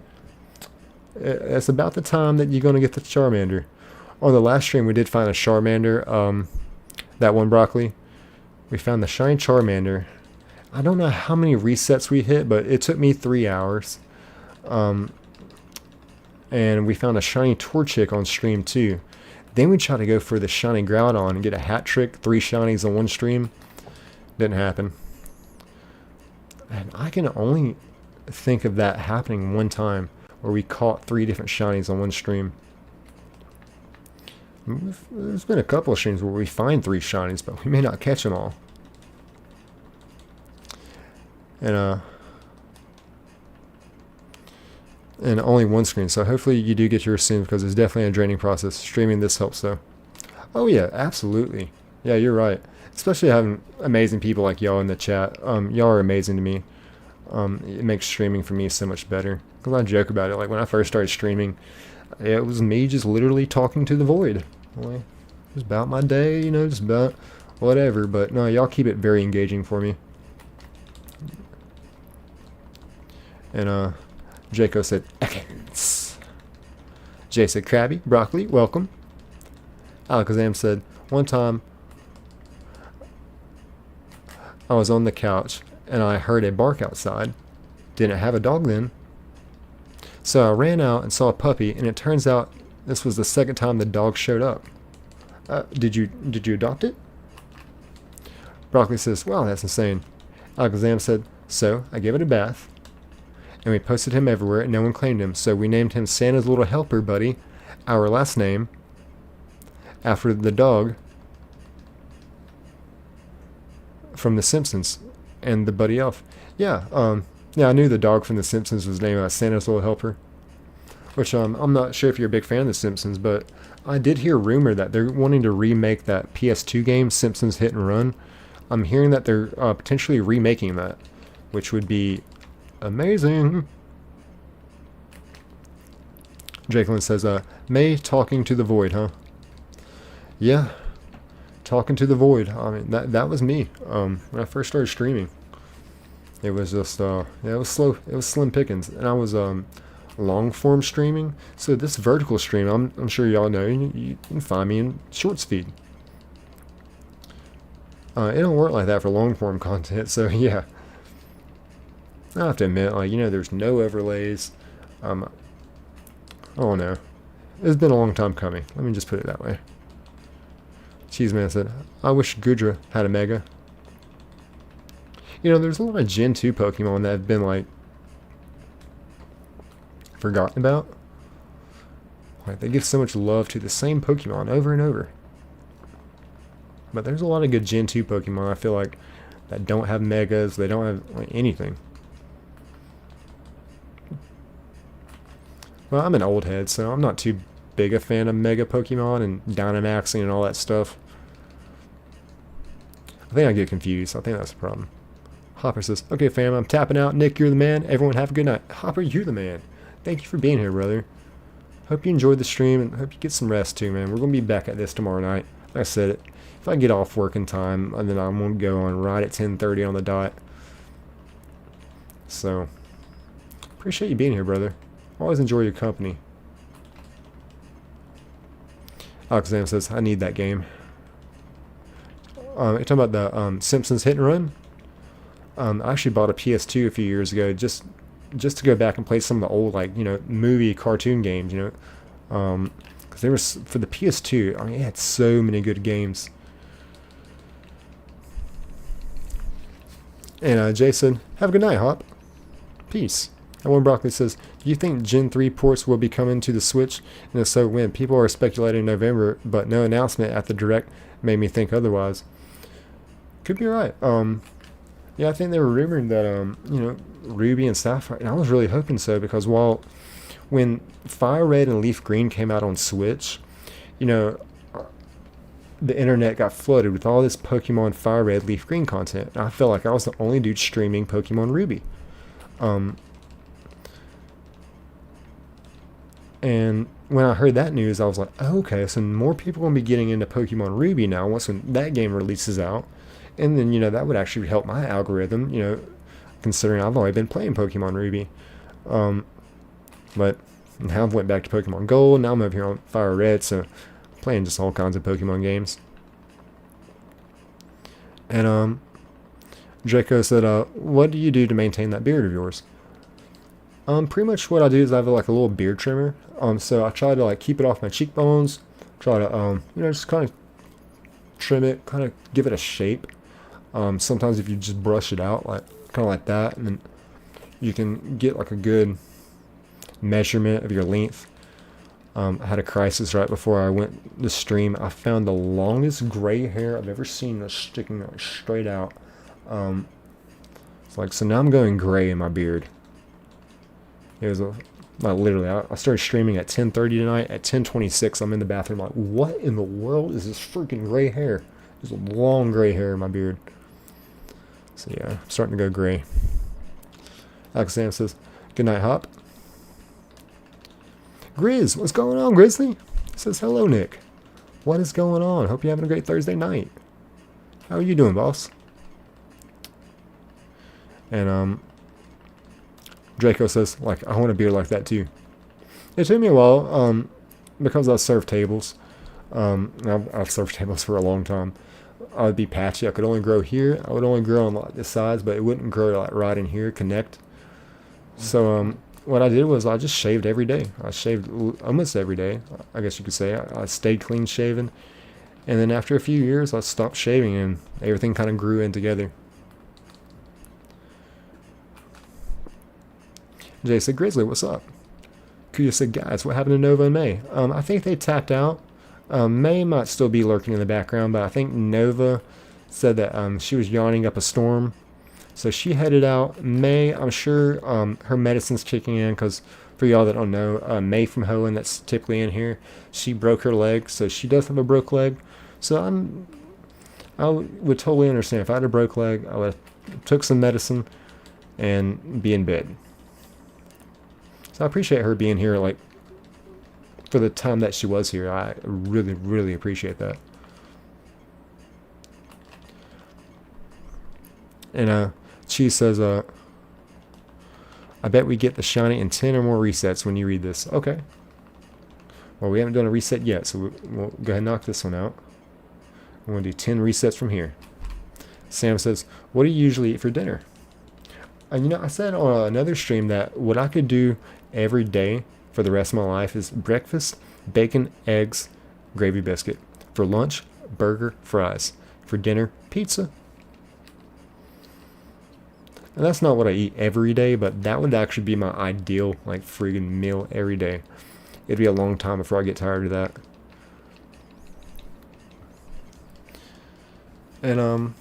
S1: That's about the time that you're going to get the Charmander. On the last stream, we did find a Charmander, that one broccoli. We found the shiny Charmander. I don't know how many resets we hit, but it took me 3 hours. And we found a shiny Torchic on stream too. Then we tried to go for the shiny Groudon and get a hat trick, 3 shinies on one stream. Didn't happen. And I can only think of that happening one time, where we caught 3 different shinies on one stream. There's been a couple of streams where we find 3 shinies, but we may not catch them all. And only one screen, so hopefully you do get yours soon, because it's definitely a draining process. Streaming this helps though. Oh yeah, absolutely. Yeah, you're right. Especially having amazing people like y'all in the chat. Y'all are amazing to me. It makes streaming for me so much better. Because I joke about it. Like when I first started streaming, it was me just literally talking to the void. Like, just about my day, you know, just about whatever. But no, y'all keep it very engaging for me. And Jaco said, Ekans. Jay said, Krabby, broccoli, welcome. Alakazam said, one time I was on the couch and I heard a bark outside. Didn't have a dog then. So I ran out and saw a puppy, and it turns out this was the second time the dog showed up. Did you adopt it? Broccoli says, wow, that's insane. Alakazam said, so I gave it a bath. And we posted him everywhere, and no one claimed him. So we named him Santa's Little Helper Buddy, our last name, after the dog from The Simpsons and the Buddy Elf. Yeah, yeah, I knew the dog from The Simpsons was named Santa's Little Helper. Which I'm not sure if you're a big fan of The Simpsons, but I did hear a rumor that they're wanting to remake that PS2 game, Simpsons Hit and Run. I'm hearing that they're potentially remaking that, which would be amazing. Jakelin says, May talking to the void, huh? Yeah, talking to the void. I mean, that was me when I first started streaming. It was just, yeah, it was slow. It was slim pickings, and I was long form streaming. So this vertical stream, I'm sure y'all know, you can find me in shorts feed. It don't work like that for long form content. So yeah. I have to admit, like, you know, there's no overlays. Oh no, it's been a long time coming. Let me just put it that way. Cheeseman said, I wish Gudra had a Mega. You know, there's a lot of Gen 2 Pokemon that have been, like, forgotten about. Like, they give so much love to the same Pokemon over and over. But there's a lot of good Gen 2 Pokemon, I feel like, that don't have Megas, they don't have, like, anything. Well, I'm an old head, so I'm not too big a fan of Mega Pokemon and Dynamaxing and all that stuff. I think I get confused. I think that's the problem. Hopper says, okay fam, I'm tapping out. Nick, you're the man. Everyone have a good night. Hopper, you're the man. Thank you for being here, brother. Hope you enjoyed the stream and hope you get some rest too, man. We're going to be back at this tomorrow night. Like I said, if I get off work in time, and then I'm going to go on right at 10:30 on the dot. So, appreciate you being here, brother. Always enjoy your company. Alakazam says, I need that game. You're talking about the Simpsons Hit and Run? I actually bought a PS2 a few years ago just to go back and play some of the old, like, you know, movie cartoon games, you know. Because there was, for the PS2, I mean, it had so many good games. And Jason, have a good night, Hop. Peace. And one Broccoli says, do you think Gen 3 ports will be coming to the Switch? And if so, when? People are speculating November, but no announcement at the Direct made me think otherwise. Could be right. Yeah, I think they were rumoring that, you know, Ruby and Sapphire, and I was really hoping so, because when Fire Red and Leaf Green came out on Switch, you know, the internet got flooded with all this Pokemon Fire Red, Leaf Green content. I felt like I was the only dude streaming Pokemon Ruby. And when I heard that news, I was like, oh, okay, so more people are going to be getting into Pokemon Ruby now once when that game releases out. And then, that would actually help my algorithm, considering I've already been playing Pokemon Ruby. But now I've went back to Pokemon Gold. Now I'm over here on Fire Red, so I'm playing just all kinds of Pokemon games. And Draco said, what do you do to maintain that beard of yours? Pretty much what I do is I have like a little beard trimmer. So I try to like keep it off my cheekbones. Try to just kind of trim it, kind of give it a shape. Sometimes if you just brush it out, like kind of like that, and then you can get like a good measurement of your length. I had a crisis right before I went to stream. I found the longest gray hair I've ever seen that's sticking like straight out. It's like, so now I'm going gray in my beard. It was literally, I started streaming at 10:30 tonight. At 10:26, I'm in the bathroom like, what in the world is this freaking gray hair? There's a long gray hair in my beard. So yeah, I'm starting to go gray. Alex Sam says, good night, Hop. Grizz, what's going on, Grizzly? Says, hello, Nick. What is going on? Hope you're having a great Thursday night. How are you doing, boss? And, Draco says, like, I want a beard like that too. It took me a while, because I served tables. I've served tables for a long time. I would be patchy. I could only grow here. I would only grow on like the sides, but it wouldn't grow like right in here, connect. So, what I did was I just shaved every day. I shaved almost every day, I guess you could say. I stayed clean shaven. And then after a few years, I stopped shaving and everything kind of grew in together. Jay said, Grizzly, what's up? Kuya said, guys, what happened to Nova and May? I think they tapped out. May might still be lurking in the background, but I think Nova said that she was yawning up a storm. So she headed out. May, I'm sure her medicine's kicking in because for y'all that don't know, May from Hoenn, that's typically in here, she broke her leg. So she does have a broke leg. So I would totally understand. If I had a broke leg, I would have took some medicine and be in bed. So I appreciate her being here, like, for the time that she was here. I really, really appreciate that. And she says, I bet we get the shiny in 10 or more resets when you read this. Okay. Well, we haven't done a reset yet, so we'll go ahead and knock this one out. We're going to do 10 resets from here. Sam says, what do you usually eat for dinner? And I said on another stream that what I could do every day for the rest of my life is breakfast, bacon, eggs, gravy biscuit. For lunch, burger, fries. For dinner, pizza. And that's not what I eat every day, but that would actually be my ideal, like, friggin' meal every day. It'd be a long time before I get tired of that. And,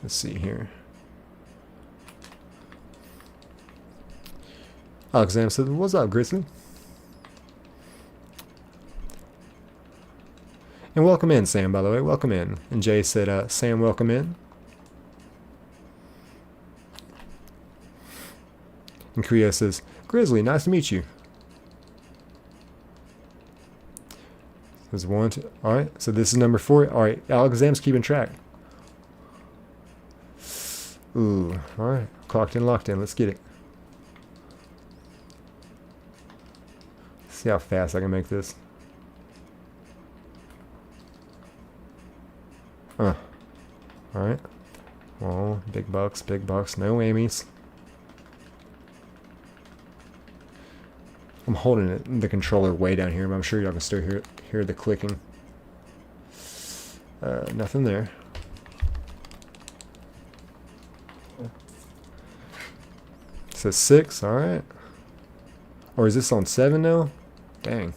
S1: let's see here. Alexander said, what's up, Grizzly? And welcome in, Sam, by the way. Welcome in. And Jay said, Sam, welcome in. And Kriya says, Grizzly, nice to meet you. There's 1, 2. Alright, so this is number 4. Alright, Alexam's keeping track. Ooh, alright. Clocked in, locked in. Let's get it. See how fast I can make this. Alright. Oh, big bucks, no whammies. I'm holding the controller way down here, but I'm sure y'all can still hear the clicking. Nothing there. It says 6, alright. Or is this on 7 now? Dang.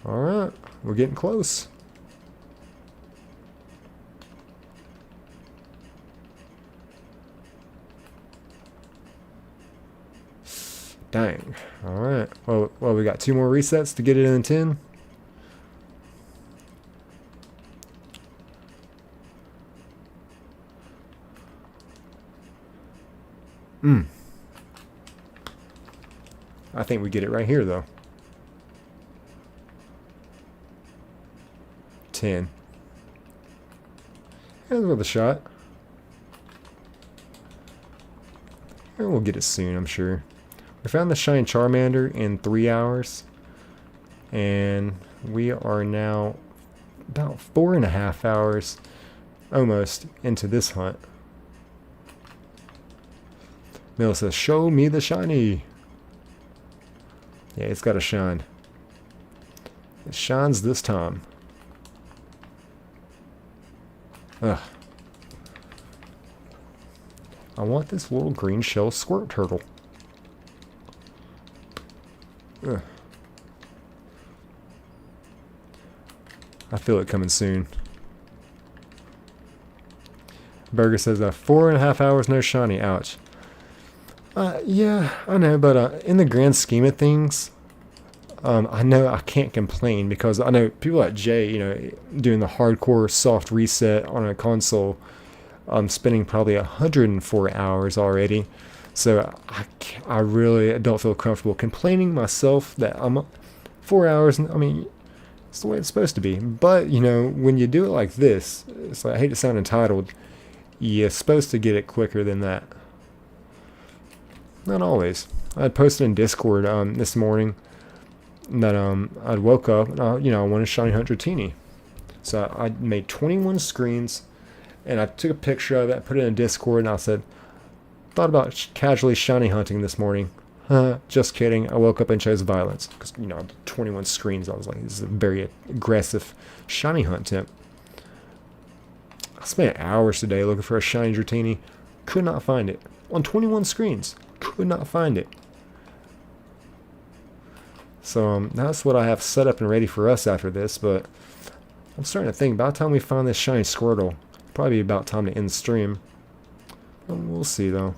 S1: Alright, we're getting close. Dang. Alright. Well, we got 2 more resets to get it in 10. I think we get it right here, though. 10. That's worth a shot. And we'll get it soon, I'm sure. We found the Shiny Charmander in 3 hours. And we are now about 4.5 hours almost into this hunt. Mill says, show me the shiny. Yeah, it's got to shine. It shines this time. Ugh. I want this little green shell squirt turtle. Ugh. I feel it coming soon. Burger says, 4.5 hours, no shiny. Ouch. Yeah, I know, but in the grand scheme of things, I know I can't complain because I know people like Jay, you know, doing the hardcore soft reset on a console, spending probably 104 hours already. So I really don't feel comfortable complaining myself that I'm 4 hours. I mean, it's the way it's supposed to be. But, you know, when you do it like this, it's like, I hate to sound entitled, you're supposed to get it quicker than that. Not always. I posted in Discord this morning that I'd woke up and you know, I wanted to shiny hunt Dratini. So I made 21 screens and I took a picture of it, put it in Discord, and I said, thought about casually shiny hunting this morning. Just kidding. I woke up and chose violence because, you know, 21 screens. I was like, this is a very aggressive shiny hunt tip. I spent hours today looking for a shiny Dratini. Could not find it on 21 screens. Could not find it. So that's what I have set up and ready for us after this. But I'm starting to think by the time we find this shiny Squirtle, probably about time to end the stream. We'll see though.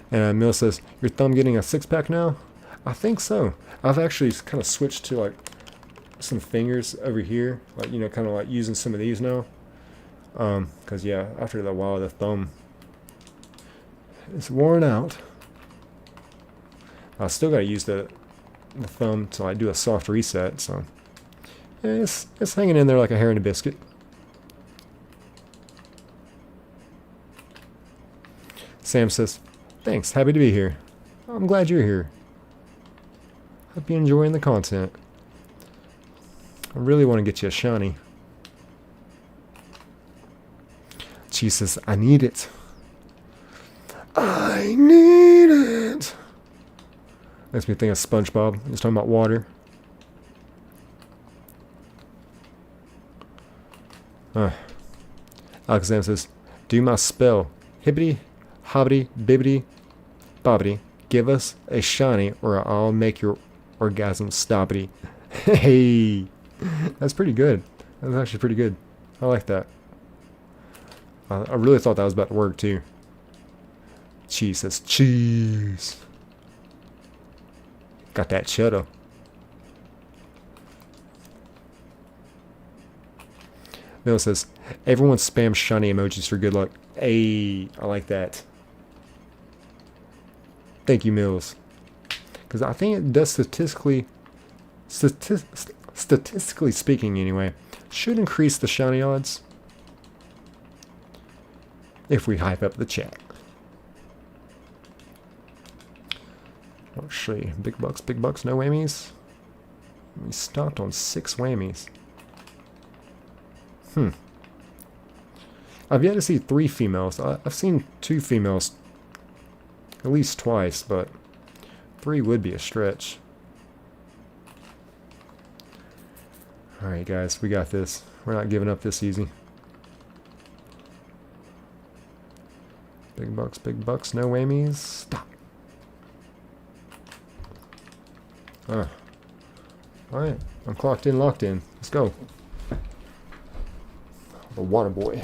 S1: And Mill says, your thumb getting a 6-pack now? I think so. I've actually kind of switched to like some fingers over here, like, you know, kind of like using some of these now. Because yeah, after a while the thumb is worn out. I still gotta use the thumb to like do a soft reset, so yeah, it's hanging in there like a hair in a biscuit. Sam says, thanks, happy to be here. I'm glad you're here. Hope you're enjoying the content. I really want to get you a shiny. She says, I need it. I need it. Makes me think of SpongeBob. He's talking about water. Alexander says, do my spell. Hibbity, hobbity, bibbity, bobbity. Give us a shiny or I'll make your orgasm stoppity. Hey, that's pretty good. That's actually pretty good. I like that. I really thought that was about to work too. Cheese says cheese. Got that cheddar. Mill says, everyone spam shiny emojis for good luck. Hey, I like that. Thank you, Mills. Because I think it does statistically speaking anyway, should increase the shiny odds if we hype up the chat. Let's see. Big bucks, no whammies. We stopped on 6 whammies. I've yet to see 3 females. I've seen 2 females at least twice, but 3 would be a stretch. Alright guys, we got this. We're not giving up this easy. Big bucks, no whammies. Stop. Alright, I'm clocked in, locked in. Let's go. The water boy.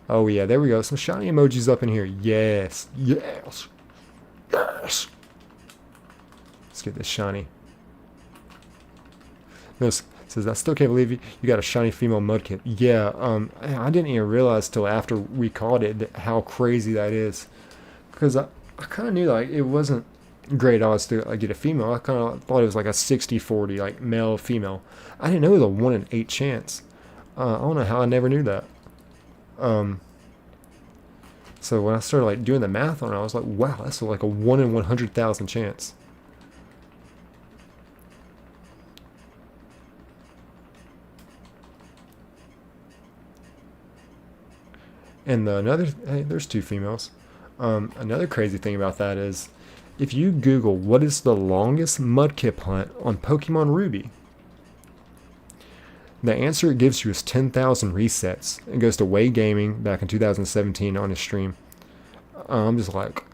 S1: Oh yeah, there we go. Some shiny emojis up in here. Yes. Yes. Yes. Let's get this shiny. This says, I still can't believe you got a shiny female mudkip. Yeah, I didn't even realize till after we caught it how crazy that is. Because I kind of knew like it wasn't great odds to like, get a female. I kind of thought it was like a 60-40, like male female. I didn't know it was a 1 in 8 chance. I don't know how I never knew that. So when I started like doing the math on it, I was like, wow, that's like a 1 in 100,000 chance. And hey, there's 2 females. Another crazy thing about that is, if you Google what is the longest mudkip hunt on Pokemon Ruby, the answer it gives you is 10,000 resets. It goes to Way Gaming back in 2017 on his stream. I'm just like,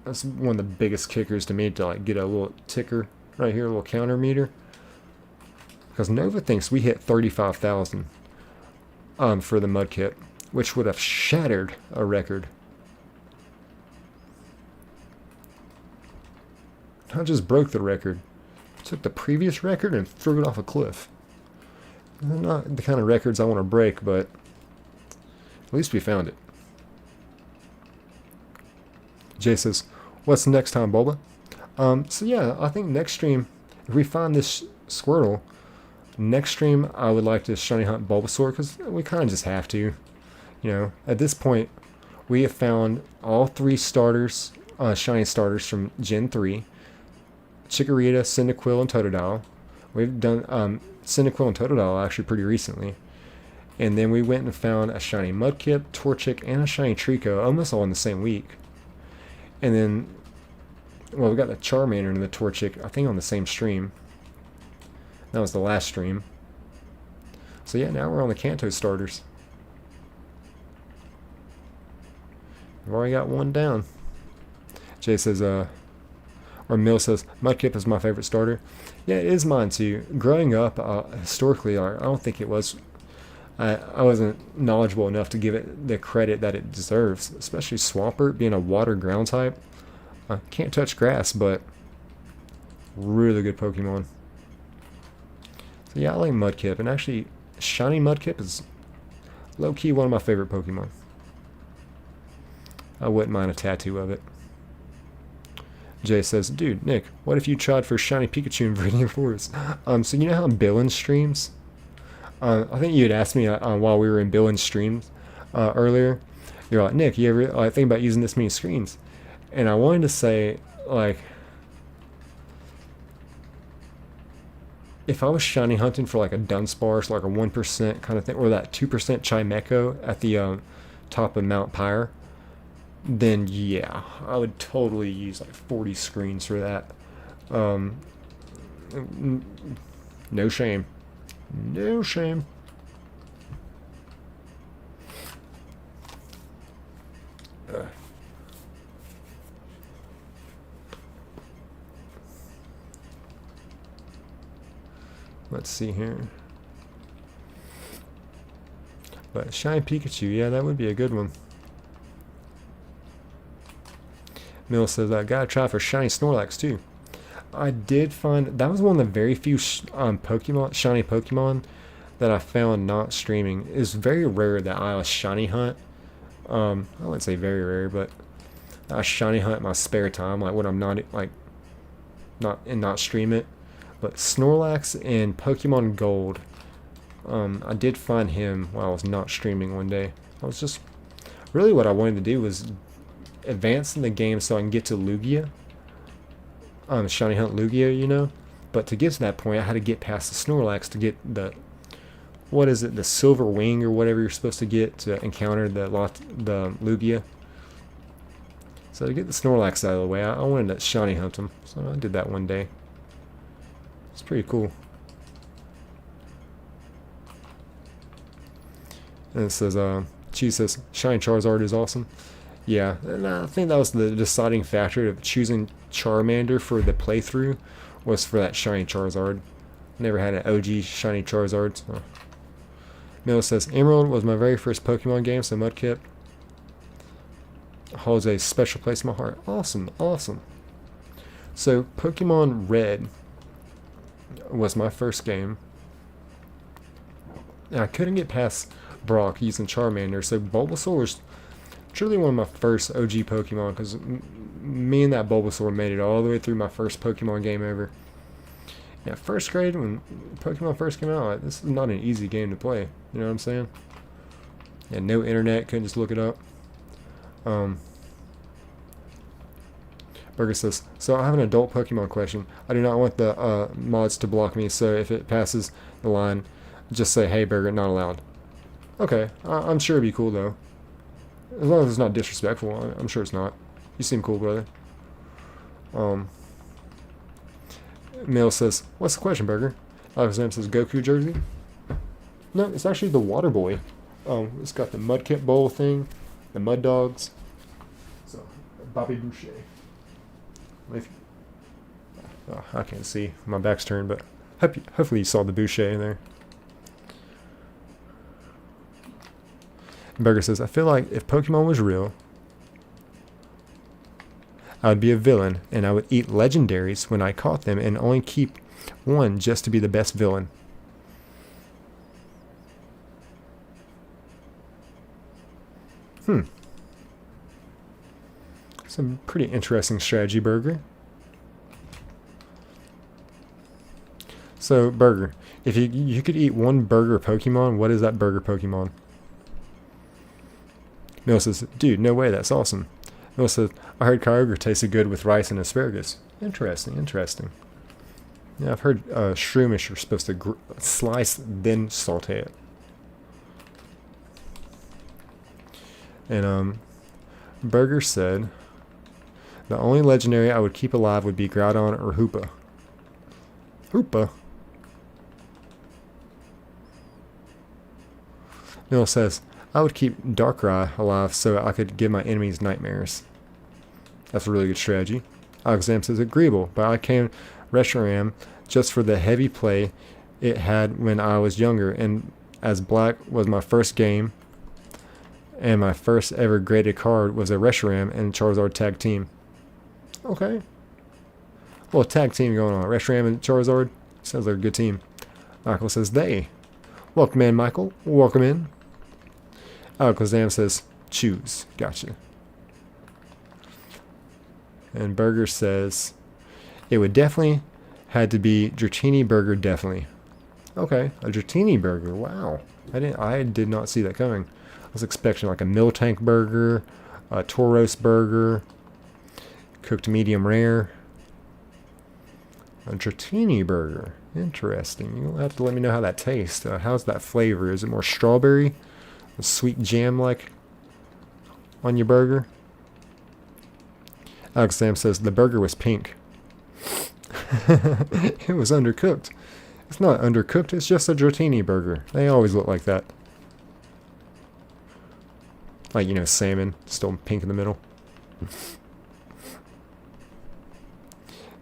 S1: that's one of the biggest kickers to me to like get a little ticker right here, a little counter meter. Because Nova thinks we hit 35,000 for the mudkip, which would have shattered a record. I just broke the record. Took the previous record and threw it off a cliff. Not the kind of records I want to break, but at least we found it. Jay says, what's next time, Bulba? So yeah, I think next stream, if we find this Squirtle, next stream I would like to shiny hunt Bulbasaur, because we kind of just have to. You know, at this point, we have found all 3 starters, shiny starters from Gen 3. Chikorita, Cyndaquil, and Totodile. We've done Cyndaquil and Totodile actually pretty recently. And then we went and found a shiny Mudkip, Torchic, and a shiny Trico, almost all in the same week. And then, well, we got the Charmander and the Torchic, I think on the same stream. That was the last stream. So yeah, now we're on the Kanto starters. We've already got 1 down. Jay says, or Mill says, Mudkip is my favorite starter. Yeah, it is mine too. Growing up, historically, I don't think it was. I wasn't knowledgeable enough to give it the credit that it deserves, especially Swampert being a water ground type. Can't touch grass, but really good Pokemon. So yeah, I like Mudkip, and actually, shiny Mudkip is low-key one of my favorite Pokemon. I wouldn't mind a tattoo of it. Jay says, dude, Nick, what if you tried for shiny Pikachu in Viridian Forest? So you know how Billin streams? I think you had asked me while we were in Billin streams earlier. You're like, Nick, you ever think about using this many screens? And I wanted to say, like, if I was shiny hunting for like a Dunsparce, like a 1% kind of thing, or that 2% Chimecho at the top of Mount Pyre, then yeah, I would totally use like 40 screens for that. No shame. No shame. Let's see here. But shiny Pikachu, yeah, that would be a good one. Mill says, I gotta try for shiny Snorlax too. I did find, that was one of the very few Pokemon, shiny Pokemon that I found not streaming. It's very rare that I shiny hunt. I wouldn't say very rare, but I shiny hunt in my spare time, like when I'm not, like, not stream it. But Snorlax in Pokemon Gold, I did find him while I was not streaming one day. I was just, really what I wanted to do was advance in the game so I can get to Lugia. Shiny hunt Lugia, you know. But to get to that point, I had to get past the Snorlax to get the, what is it, the Silver Wing or whatever you're supposed to get to encounter the Lugia. So to get the Snorlax out of the way, I wanted to shiny hunt him. So I did that one day. It's pretty cool. And it says, Cheese says, shiny Charizard is awesome. Yeah, and I think that was the deciding factor of choosing Charmander for the playthrough, was for that shiny Charizard. Never had an OG shiny Charizard, so Miller says, Emerald was my very first Pokemon game, so Mudkip holds a special place in my heart. Awesome, awesome. So Pokemon Red was my first game. And I couldn't get past Brock using Charmander, so Bulbasaur was truly one of my first OG Pokemon, because me and that Bulbasaur made it all the way through my first Pokemon game ever. Yeah, first grade, when Pokemon first came out, this is not an easy game to play. You know what I'm saying? Yeah, no internet, couldn't just look it up. Burger says, so I have an adult Pokemon question. I do not want the mods to block me, so if it passes the line, just say, hey, Burger, not allowed. Okay, I'm sure it'd be cool, though. As long as it's not disrespectful, I'm sure it's not. You seem cool, brother. Mail says, what's the question, Burger? Alexander says, Goku jersey? No, it's actually the Water Boy. It's got the Mudkip Bowl thing, the Mud Dogs. So, Bobby Boucher. Oh, I can't see. My back's turned, but hopefully you saw the Boucher in there. Burger says, I feel like if Pokemon was real, I would be a villain, and I would eat legendaries when I caught them and only keep one just to be the best villain. Some pretty interesting strategy, Burger. So, Burger, if you could eat one burger Pokemon, what is that burger Pokemon? Mill says, dude, no way, that's awesome. Mill says, I heard Kyogre tasted good with rice and asparagus. Interesting, interesting. Yeah, I've heard Shroomish are supposed to slice, then saute it. And, Burger said, the only legendary I would keep alive would be Groudon or Hoopa. Hoopa? Mill says, I would keep Darkrai alive so I could give my enemies nightmares. That's a really good strategy. Alexander says, agreeable, but I came Reshiram just for the heavy play it had when I was younger, and as Black was my first game, and my first ever graded card was a Reshiram and Charizard tag team. Okay. Well, tag team going on. Reshiram and Charizard. Sounds like a good team. Michael says, they. Welcome in, Michael. Welcome in. Alakazam says, choose. Gotcha. And Burger says, it would definitely had to be Dratini Burger, definitely. Okay, a Dratini Burger. Wow. I did not see that coming. I was expecting like a Miltank Burger, a Tauros Burger, cooked medium rare. A Dratini Burger. Interesting. You'll have to let me know how that tastes. How's that flavor? Is it more strawberry? A sweet jam like on your burger? Alex Sam says the burger was pink. It was undercooked. It's not undercooked, it's just a Dratini burger. They always look like that. Like, you know, salmon, still pink in the middle.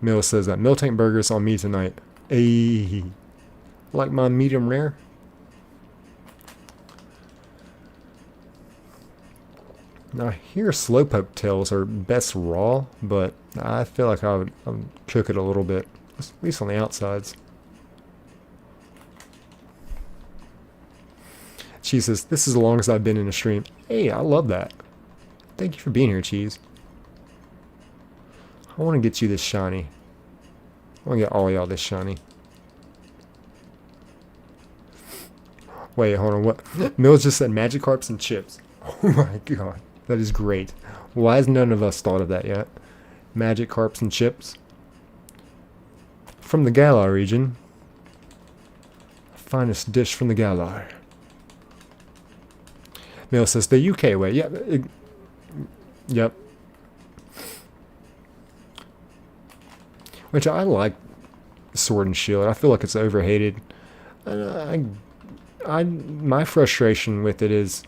S1: Mill says that Miltank burgers on me tonight. Ayy. Like my medium rare? Now, I hear Slowpoke tails are best raw, but I feel like I would cook it a little bit, at least on the outsides. Cheese says, this is the longest I've been in a stream. Hey, I love that. Thank you for being here, Cheese. I want to get you this shiny. I want to get all y'all this shiny. Wait, hold on. What? Mills just said Magikarps and chips. Oh my god. That is great. Why has none of us thought of that yet? Magikarps and chips. From the Galar region. Finest dish from the Galar. Mill says the UK way. Yeah. Yep. Which I like Sword and Shield. I feel like it's overhated. My frustration with it is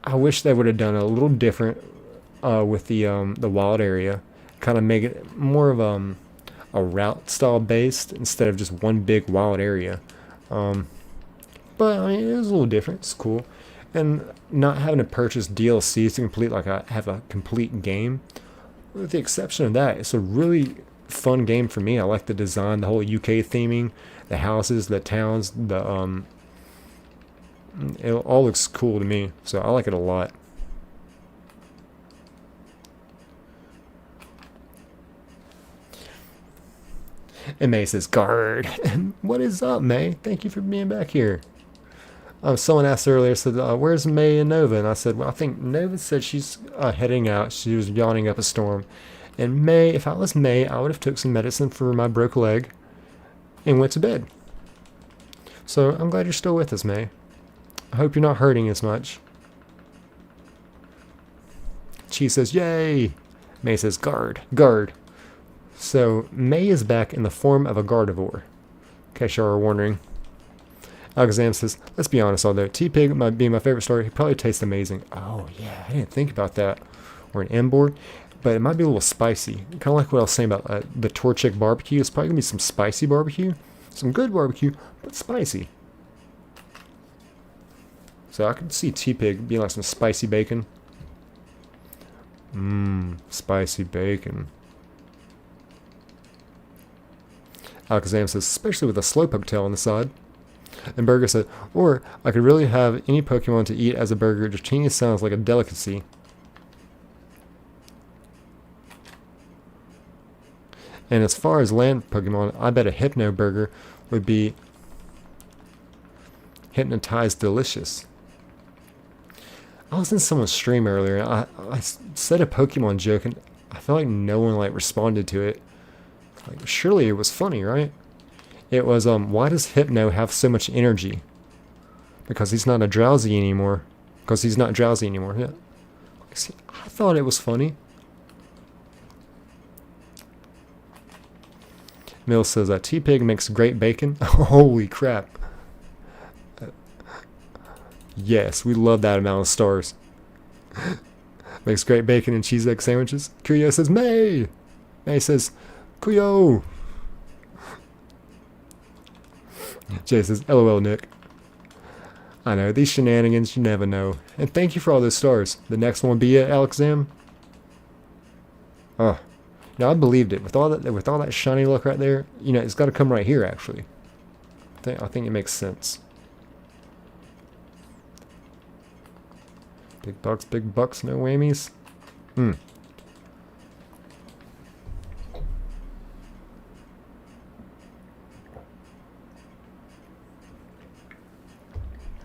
S1: I wish they would have done a little different with the wild area. Kind of make it more of a route style based instead of just one big wild area. But I mean, it was a little different. It's cool. And not having to purchase DLCs to complete, like I have a complete game. With the exception of that, it's a really fun game for me. I like the design, the whole UK theming, the houses, the towns, it all looks cool to me. So I like it a lot. And May says, "Guard." What is up, May? Thank you for being back here. Someone asked earlier, said, "Where's May and Nova?" And I said, "Well, I think Nova said she's heading out. She was yawning up a storm." And May, if I was May, I would have took some medicine for my broke leg and went to bed. So I'm glad you're still with us, May. I hope you're not hurting as much. She says, "Yay!" May says, "Guard, guard." So May is back in the form of a Gardevoir. In case you are wondering. Alexam says, "Let's be honest, although T-Pig might be my favorite starter, he probably tastes amazing." Oh yeah, I didn't think about that. Or an M-board. But it might be a little spicy. Kind of like what I was saying about the Torchic barbecue. It's probably going to be some spicy barbecue. Some good barbecue, but spicy. So I could see T-Pig being like some spicy bacon. Spicy bacon. Alakazam says, especially with a Slowpoke tail on the side. And Burger said, or I could really have any Pokemon to eat as a burger. Dratini sounds like a delicacy. And as far as land Pokemon, I bet a Hypno Burger would be Hypnotized Delicious. I was in someone's stream earlier, and I said a Pokemon joke, and I felt like no one responded to it. Like, surely it was funny, right? It was, why does Hypno have so much energy? Because he's not a drowsy anymore. Because he's not drowsy anymore. Yeah. See, I thought it was funny. Mill says that T-Pig makes great bacon. Holy crap. Yes, we love that amount of stars. Makes great bacon and cheese egg sandwiches. Kuyo says, May! May says, Kuyo! Jay says, LOL, Nick. I know, these shenanigans, you never know. And thank you for all those stars. The next one will be it, Alexam. Oh. Now I believed it. With all that shiny look right there, you know, it's got to come right here, actually. I think it makes sense. Big bucks, no whammies.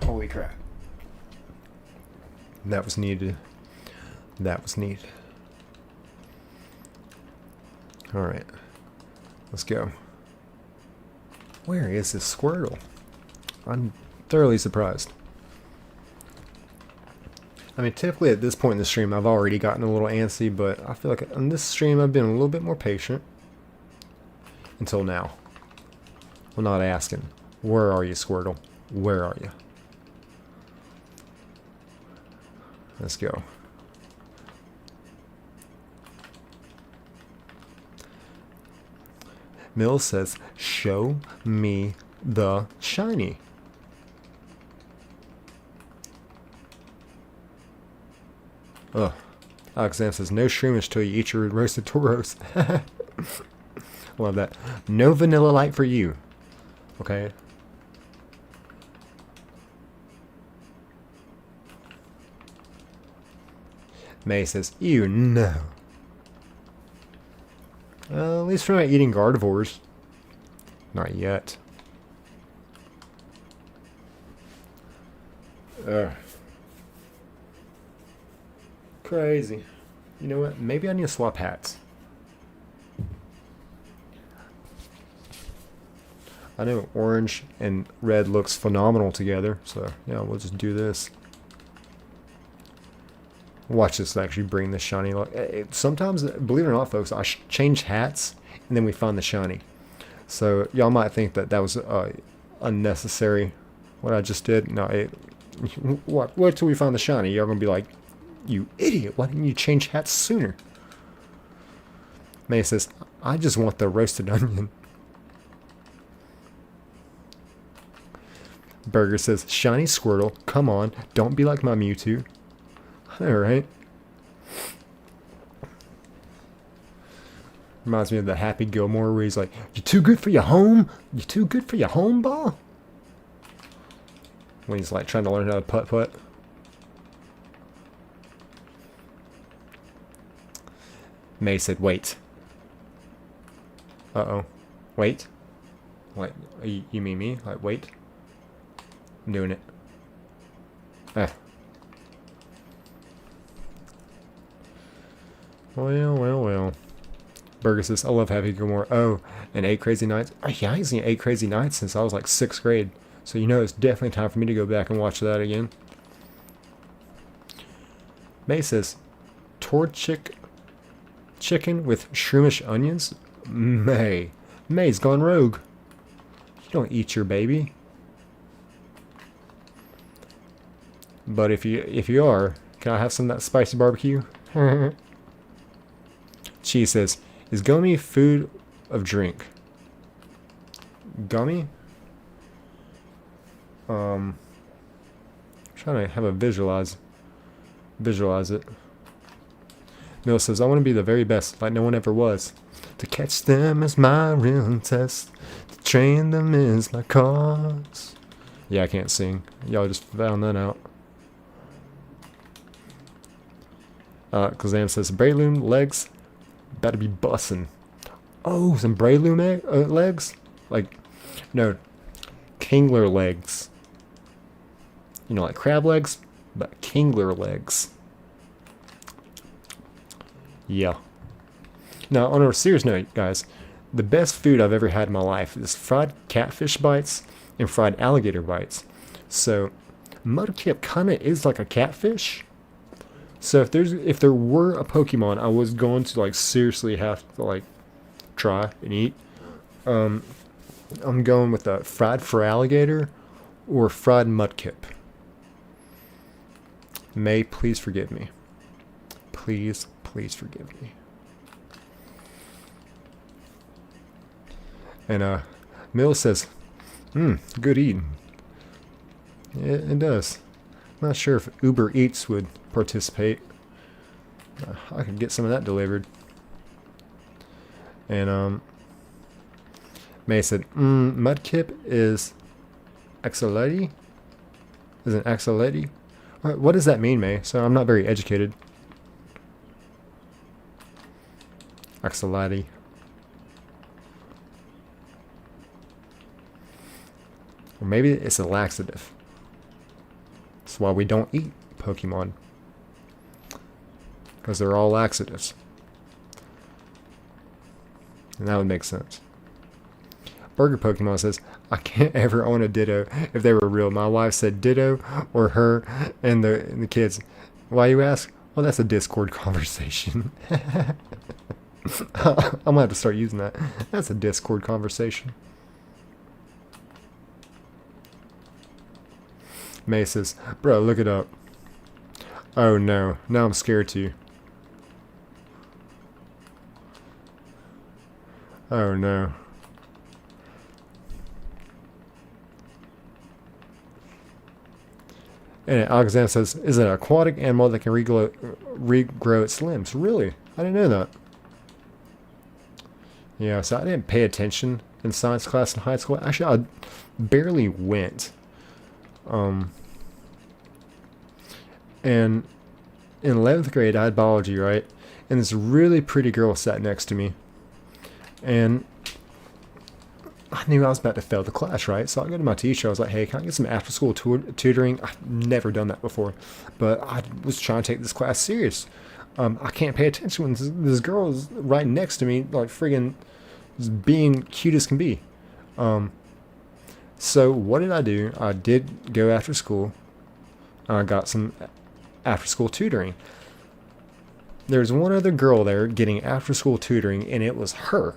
S1: Holy crap. That was needed. That was needed. Alright. Let's go. Where is this Squirtle? I'm thoroughly surprised. I mean, typically at this point in the stream, I've already gotten a little antsy, but I feel like on this stream, I've been a little bit more patient. Until now. I'm not asking. Where are you, Squirtle? Where are you? Let's go. Mill says, show me the shiny. Ugh. Alexander says, no shroomish till you eat your roasted Tauros. Love that. No vanilla light for you. Okay. May says, ew, no. At least we're not eating Gardevoirs. Not yet. Crazy. You know what? Maybe I need to swap hats. I know orange and red looks phenomenal together, so yeah, we'll just do this. Watch this actually bring the shiny look. Sometimes, believe it or not, folks, I change hats and then we find the shiny. So y'all might think that that was unnecessary. What I just did. No, wait till we find the shiny. Y'all gonna be like, you idiot! Why didn't you change hats sooner? May says, I just want the roasted onion. Burger says, shiny Squirtle, come on, don't be like my Mewtwo. Alright. Reminds me of the Happy Gilmore where he's like, you too good for your home? You too good for your home, ball? When he's like trying to learn how to putt-putt. May said, wait. Uh-oh. Wait. What? You mean me? Like, wait. I'm doing it. Well. Burger says, I love Happy Gilmore. Oh, and 8 Crazy Nights. Oh, yeah, I've seen 8 Crazy Nights since I was like 6th grade. So you know it's definitely time for me to go back and watch that again. May says, chicken with shroomish onions? May's gone rogue. You don't eat your baby. But if you are, can I have some of that spicy barbecue? Cheese says, is gummy food of drink? Gummy? Trying to have a visualize it. Mill says, I want to be the very best, like no one ever was. To catch them is my real test. To train them is my cause. Yeah, I can't sing. Y'all just found that out. Kazam says, Breloom legs better be bussin'. Oh, some Breloom legs? Like, no, Kingler legs. You know, like crab legs, but Kingler legs. Yeah. Now, on a serious note, guys, the best food I've ever had in my life is fried catfish bites and fried alligator bites. So, Mudkip kind of is like a catfish. So if there were a Pokemon I was going to like seriously have to like try and eat, I'm going with a fried for alligator or fried Mudkip. May, please forgive me. Please forgive me. And Mill says, good eating. It does. I'm not sure if Uber Eats would participate. I could get some of that delivered. And May said, Mudkip is Axolotl? Is an Axolotl? What does that mean, May? So I'm not very educated. Axolotl. Or maybe it's a laxative. That's why we don't eat Pokemon. Because they're all laxatives. And that would make sense. Burger Pokemon says, I can't ever own a Ditto if they were real. My wife said Ditto or her and the kids. Why, you ask? Well, that's a Discord conversation. I'm going to have to start using that. That's a Discord conversation. May says, bro, look it up. Oh no, now I'm scared too. Oh no. And Alexander says, is it an aquatic animal that can regrow its limbs? Really? I didn't know that. Yeah, so I didn't pay attention in science class in high school. Actually, I barely went. And in 11th grade, I had biology, right? And this really pretty girl sat next to me. And I knew I was about to fail the class, right? So I go to my teacher. I was like, hey, can I get some after-school tutoring? I've never done that before. But I was trying to take this class serious. I can't pay attention when this girl is right next to me, like friggin' being cute as can be. So what did I do? I did go after school. I got some after-school tutoring. There's one other girl there getting after-school tutoring, and it was her.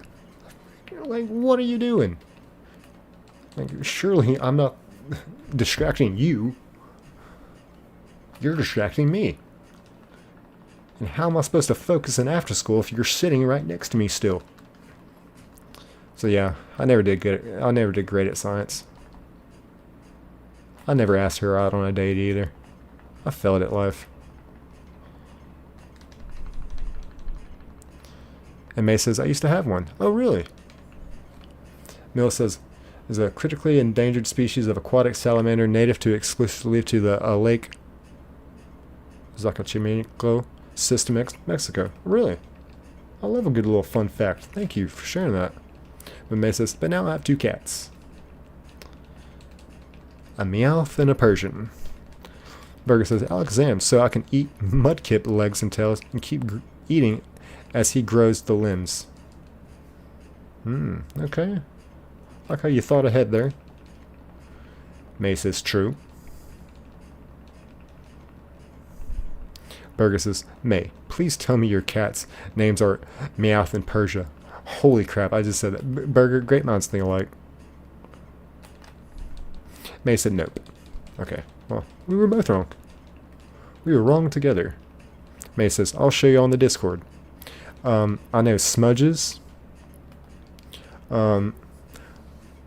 S1: Like, what are you doing? Like, surely I'm not distracting you. You're distracting me. And how am I supposed to focus in after school if you're sitting right next to me still? So yeah, I never did great at science. I never asked her out on a date either. I failed at life. And May says, I used to have one. Oh, really? Mill says, is a critically endangered species of aquatic salamander native to exclusively to the Lake Zacatecas system, Mexico. Really? I love a good little fun fact. Thank you for sharing that. But May says, but now I have 2 cats. A Meowth and a Persian. Burger says, Alakazam, so I can eat Mudkip legs and tails and keep eating as he grows the limbs. Okay. Like how you thought ahead there. May says, true. Burger says, May, please tell me your cats' names are Meowth and Persia. Holy crap, I just said that. Burger, great minds think alike. May said, nope. Okay, well, we were both wrong. We were wrong together. May says, I'll show you on the Discord. I know Smudges.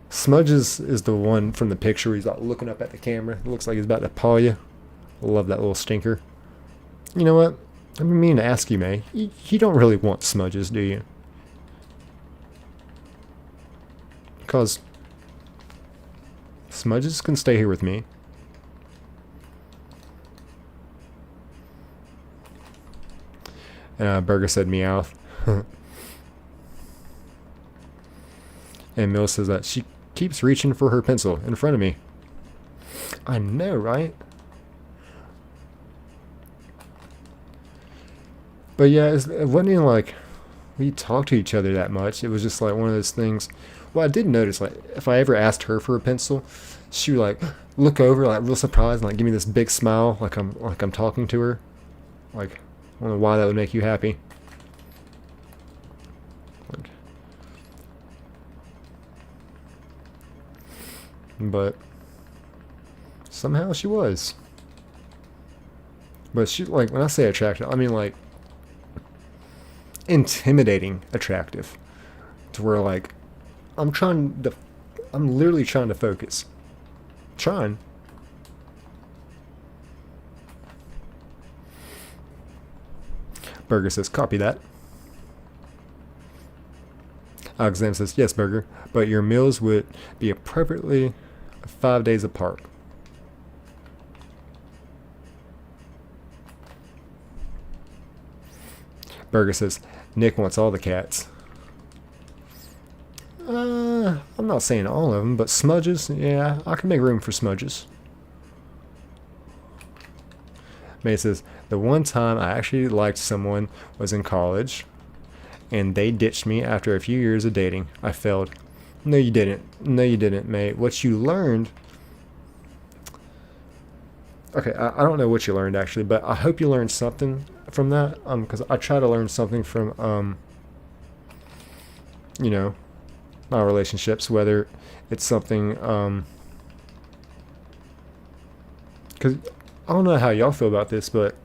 S1: Smudges is the one from the picture where he's like looking up at the camera. It looks like he's about to paw you. I love that little stinker. You know what? I've been meaning to ask you, May. You don't really want Smudges, do you? Because Smudges can stay here with me. And Burger said Meowth. And Mill says that she keeps reaching for her pencil in front of me. I know, right? But yeah, it wasn't even like we talked to each other that much. It was just like one of those things. Well, I did notice, like, if I ever asked her for a pencil, she would like look over, like real surprised, and like give me this big smile, like I'm talking to her. Like, I don't know why that would make you happy. Like, but somehow she was. But she, like, when I say attractive, I mean like intimidating attractive, to where like I'm literally trying to focus. Trying. Burger says, copy that. Alexander says, yes, Burger, but your meals would be appropriately 5 days apart. Burger says, Nick wants all the cats. I'm not saying all of them, but Smudges, yeah, I can make room for Smudges. May says, the one time I actually liked someone was in college, and they ditched me after a few years of dating. I failed. No, you didn't. No, you didn't, May. What you learned... Okay, I don't know what you learned, actually, but I hope you learned something from that, because I try to learn something from, you know, my relationships, whether it's something, because I don't know how y'all feel about this, but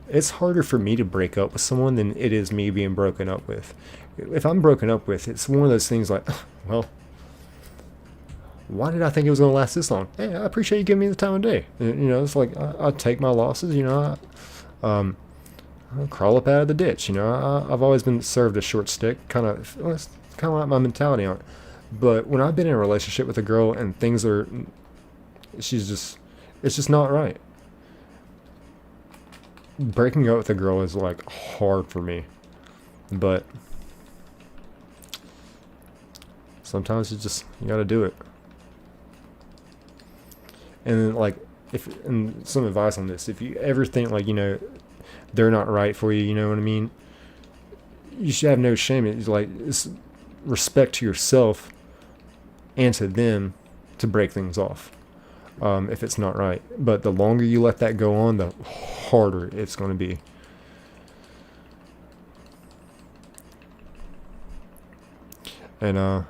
S1: it's harder for me to break up with someone than it is me being broken up with. If I'm broken up with, it's one of those things like, well, why did I think it was going to last this long? Hey, I appreciate you giving me the time of day. You know, it's like, I take my losses, you know, I'll crawl up out of the ditch, you know. I've always been served a short stick, kind of like my mentality on it. But when I've been in a relationship with a girl and things are, it's just not right. Breaking up with a girl is like hard for me, but sometimes you gotta do it. And then, like, and some advice on this, if you ever think like, you know, they're not right for you, you know what I mean, you should have no shame. It's like, it's respect to yourself and to them to break things off, if it's not right. But the longer you let that go on, the harder it's going to be. And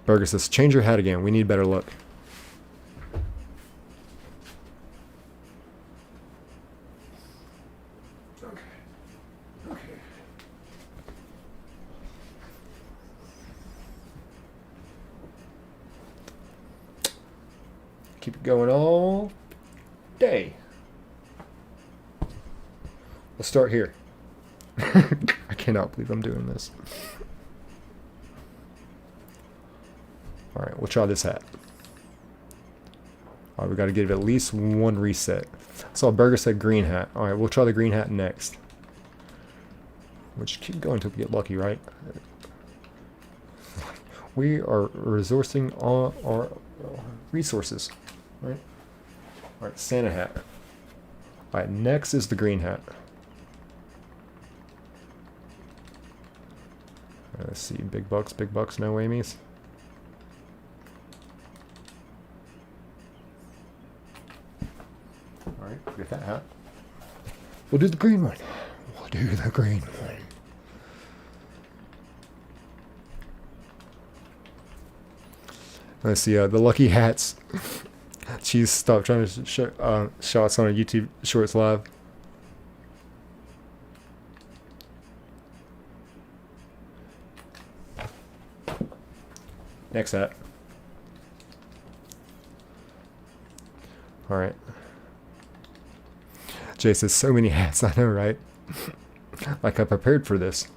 S1: Burger says, change your hat again, we need better luck. Keep it going all day. Let's start here. I cannot believe I'm doing this. Alright, we'll try this hat. Alright, we got to give it at least one reset. I saw Burger said green hat. Alright, we'll try the green hat next. We'll just keep going until we get lucky, right? We are resourcing all our resources, right? Alright, Santa hat. Alright, next is the green hat. Let's see, big bucks, no Amy's. Alright, get that hat. We'll do the green one. We'll do the green one. Let's see, the lucky hats. She's stopped trying to show shots on a YouTube Shorts live. Next hat. Alright. Jay says, so many hats, I know, right? Like I prepared for this.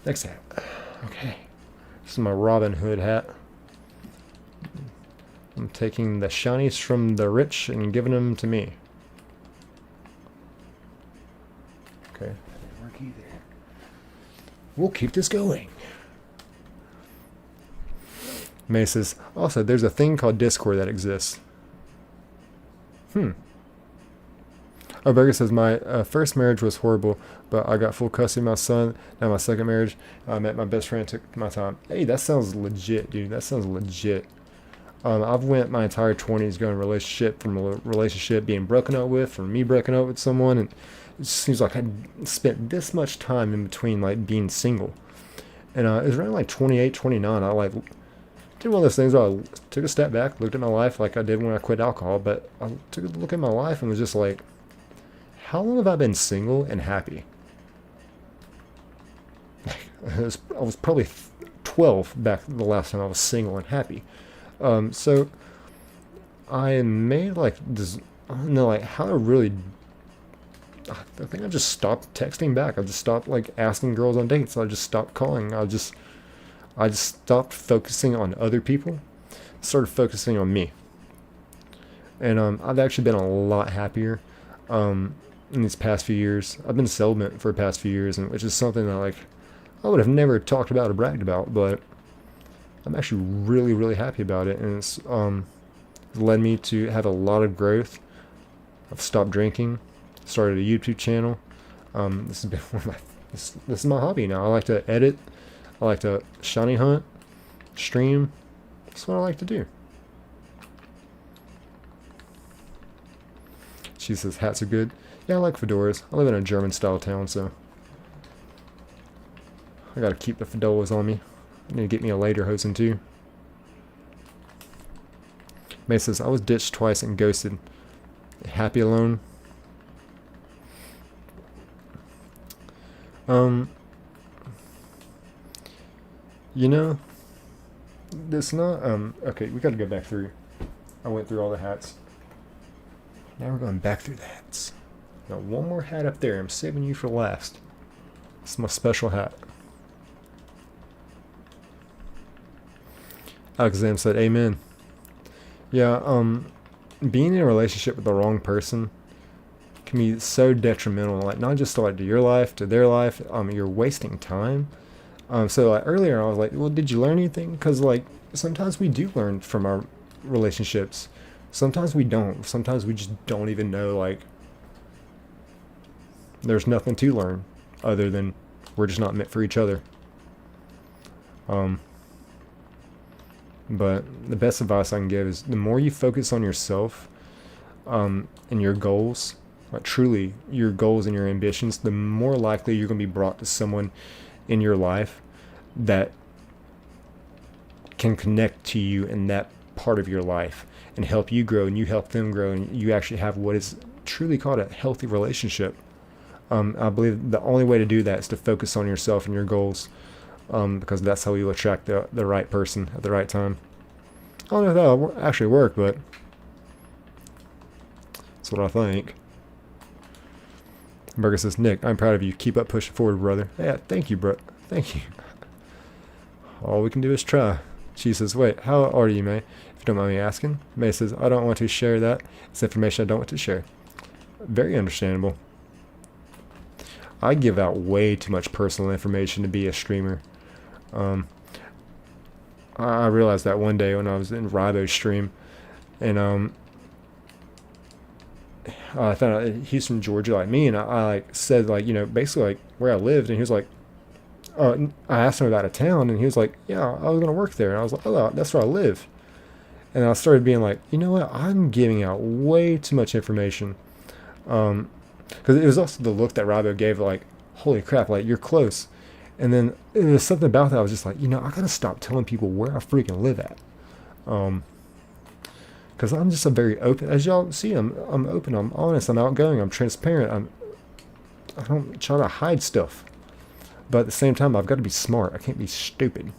S1: Next hat. Okay. This is my Robin Hood hat. I'm taking the shinies from the rich and giving them to me. Okay. Work either. We'll keep this going. May says, also, there's a thing called Discord that exists. Oh, Burger says, my first marriage was horrible, but I got full custody of my son. Now my second marriage, I met my best friend, took my time. Hey, that sounds legit, dude. That sounds legit. I've went my entire 20s going relationship from a relationship being broken up with, from me breaking up with someone, and it seems like I spent this much time in between, like, being single. And it was around like 28, 29. I like did one of those things where I took a step back, looked at my life like I did when I quit alcohol, but I took a look at my life and was just like, how long have I been single and happy? I was probably 12 back the last time I was single and happy. So I made like this, I don't know, like how to really, I think I just stopped texting back. I just stopped like asking girls on dates. I just stopped calling. I just stopped focusing on other people, started focusing on me. And I've actually been a lot happier in these past few years. I've been celibate for the past few years, and which is something that like I would have never talked about or bragged about, but I'm actually really, really happy about it, and it's led me to have a lot of growth. I've stopped drinking, started a YouTube channel. This has been one of my this is my hobby now. I like to edit. I like to shiny hunt, stream. That's what I like to do. She says hats are good. Yeah, I like fedoras. I live in a German-style town, so I gotta keep the fedoras on me. I need to get me a lederhosen too. May says, I was ditched twice and ghosted. Happy alone? You know, it's not, okay, we gotta go back through. I went through all the hats. Now we're going back through the hats. Got one more hat up there. I'm saving you for last. It's my special hat. Alexander said, amen. Yeah, being in a relationship with the wrong person can be so detrimental, like not just like to your life, to their life. You're wasting time. So like earlier I was like, well, did you learn anything? Because like sometimes we do learn from our relationships. Sometimes we don't. Sometimes we just don't even know, like there's nothing to learn other than we're just not meant for each other. But the best advice I can give is the more you focus on yourself and your goals, like truly your goals and your ambitions, the more likely you're going to be brought to someone in your life that can connect to you in that part of your life and help you grow, and you help them grow, and you actually have what is truly called a healthy relationship. I believe the only way to do that is to focus on yourself and your goals, because that's how you attract the right person at the right time. I don't know if that'll actually work, but that's what I think. Burger says, Nick, I'm proud of you. Keep up pushing forward, brother. Yeah, thank you, bro. Thank you. All we can do is try. She says, wait, how old are you, May? If you don't mind me asking. May says, I don't want to share that. It's information I don't want to share. Very understandable. I give out way too much personal information to be a streamer. I realized that one day when I was in Ribo's stream, and I found out he's from Georgia like me, and I like said, like, you know, basically like where I lived, and he was like, I asked him about a town, and he was like, yeah, I was gonna work there, and I was like, oh, that's where I live. And I started being like, you know what, I'm giving out way too much information, because it was also the look that Ribo gave, like, holy crap, like, you're close. And then there was something about that I was just like, you know, I gotta stop telling people where I freaking live at, because I'm just a very open, as y'all see, I'm open, I'm honest, I'm outgoing, I'm transparent, I don't try to hide stuff. But at the same time, I've got to be smart. I can't be stupid,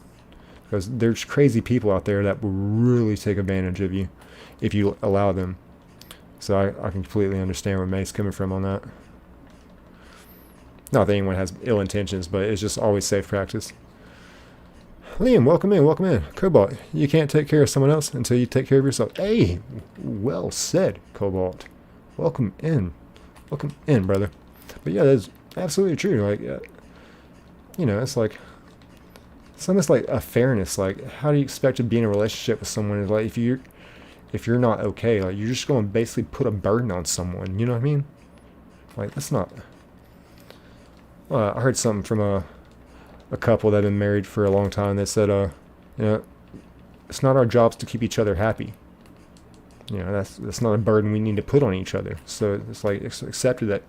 S1: because there's crazy people out there that will really take advantage of you if you allow them. So I completely understand where May's coming from on that. Not that anyone has ill intentions, but it's just always safe practice. Liam, welcome in, welcome in. Cobalt, you can't take care of someone else until you take care of yourself. Hey, well said, Cobalt. Welcome in, brother. But yeah, that's absolutely true. Like, you know, it's like, it's almost like a fairness. Like, how do you expect to be in a relationship with someone? Like, if you're not okay, like, you're just going to basically put a burden on someone. You know what I mean? Like, that's not. I heard something from a couple that have been married for a long time that said, you know, it's not our jobs to keep each other happy. You know, that's not a burden we need to put on each other. So it's like, it's accepted that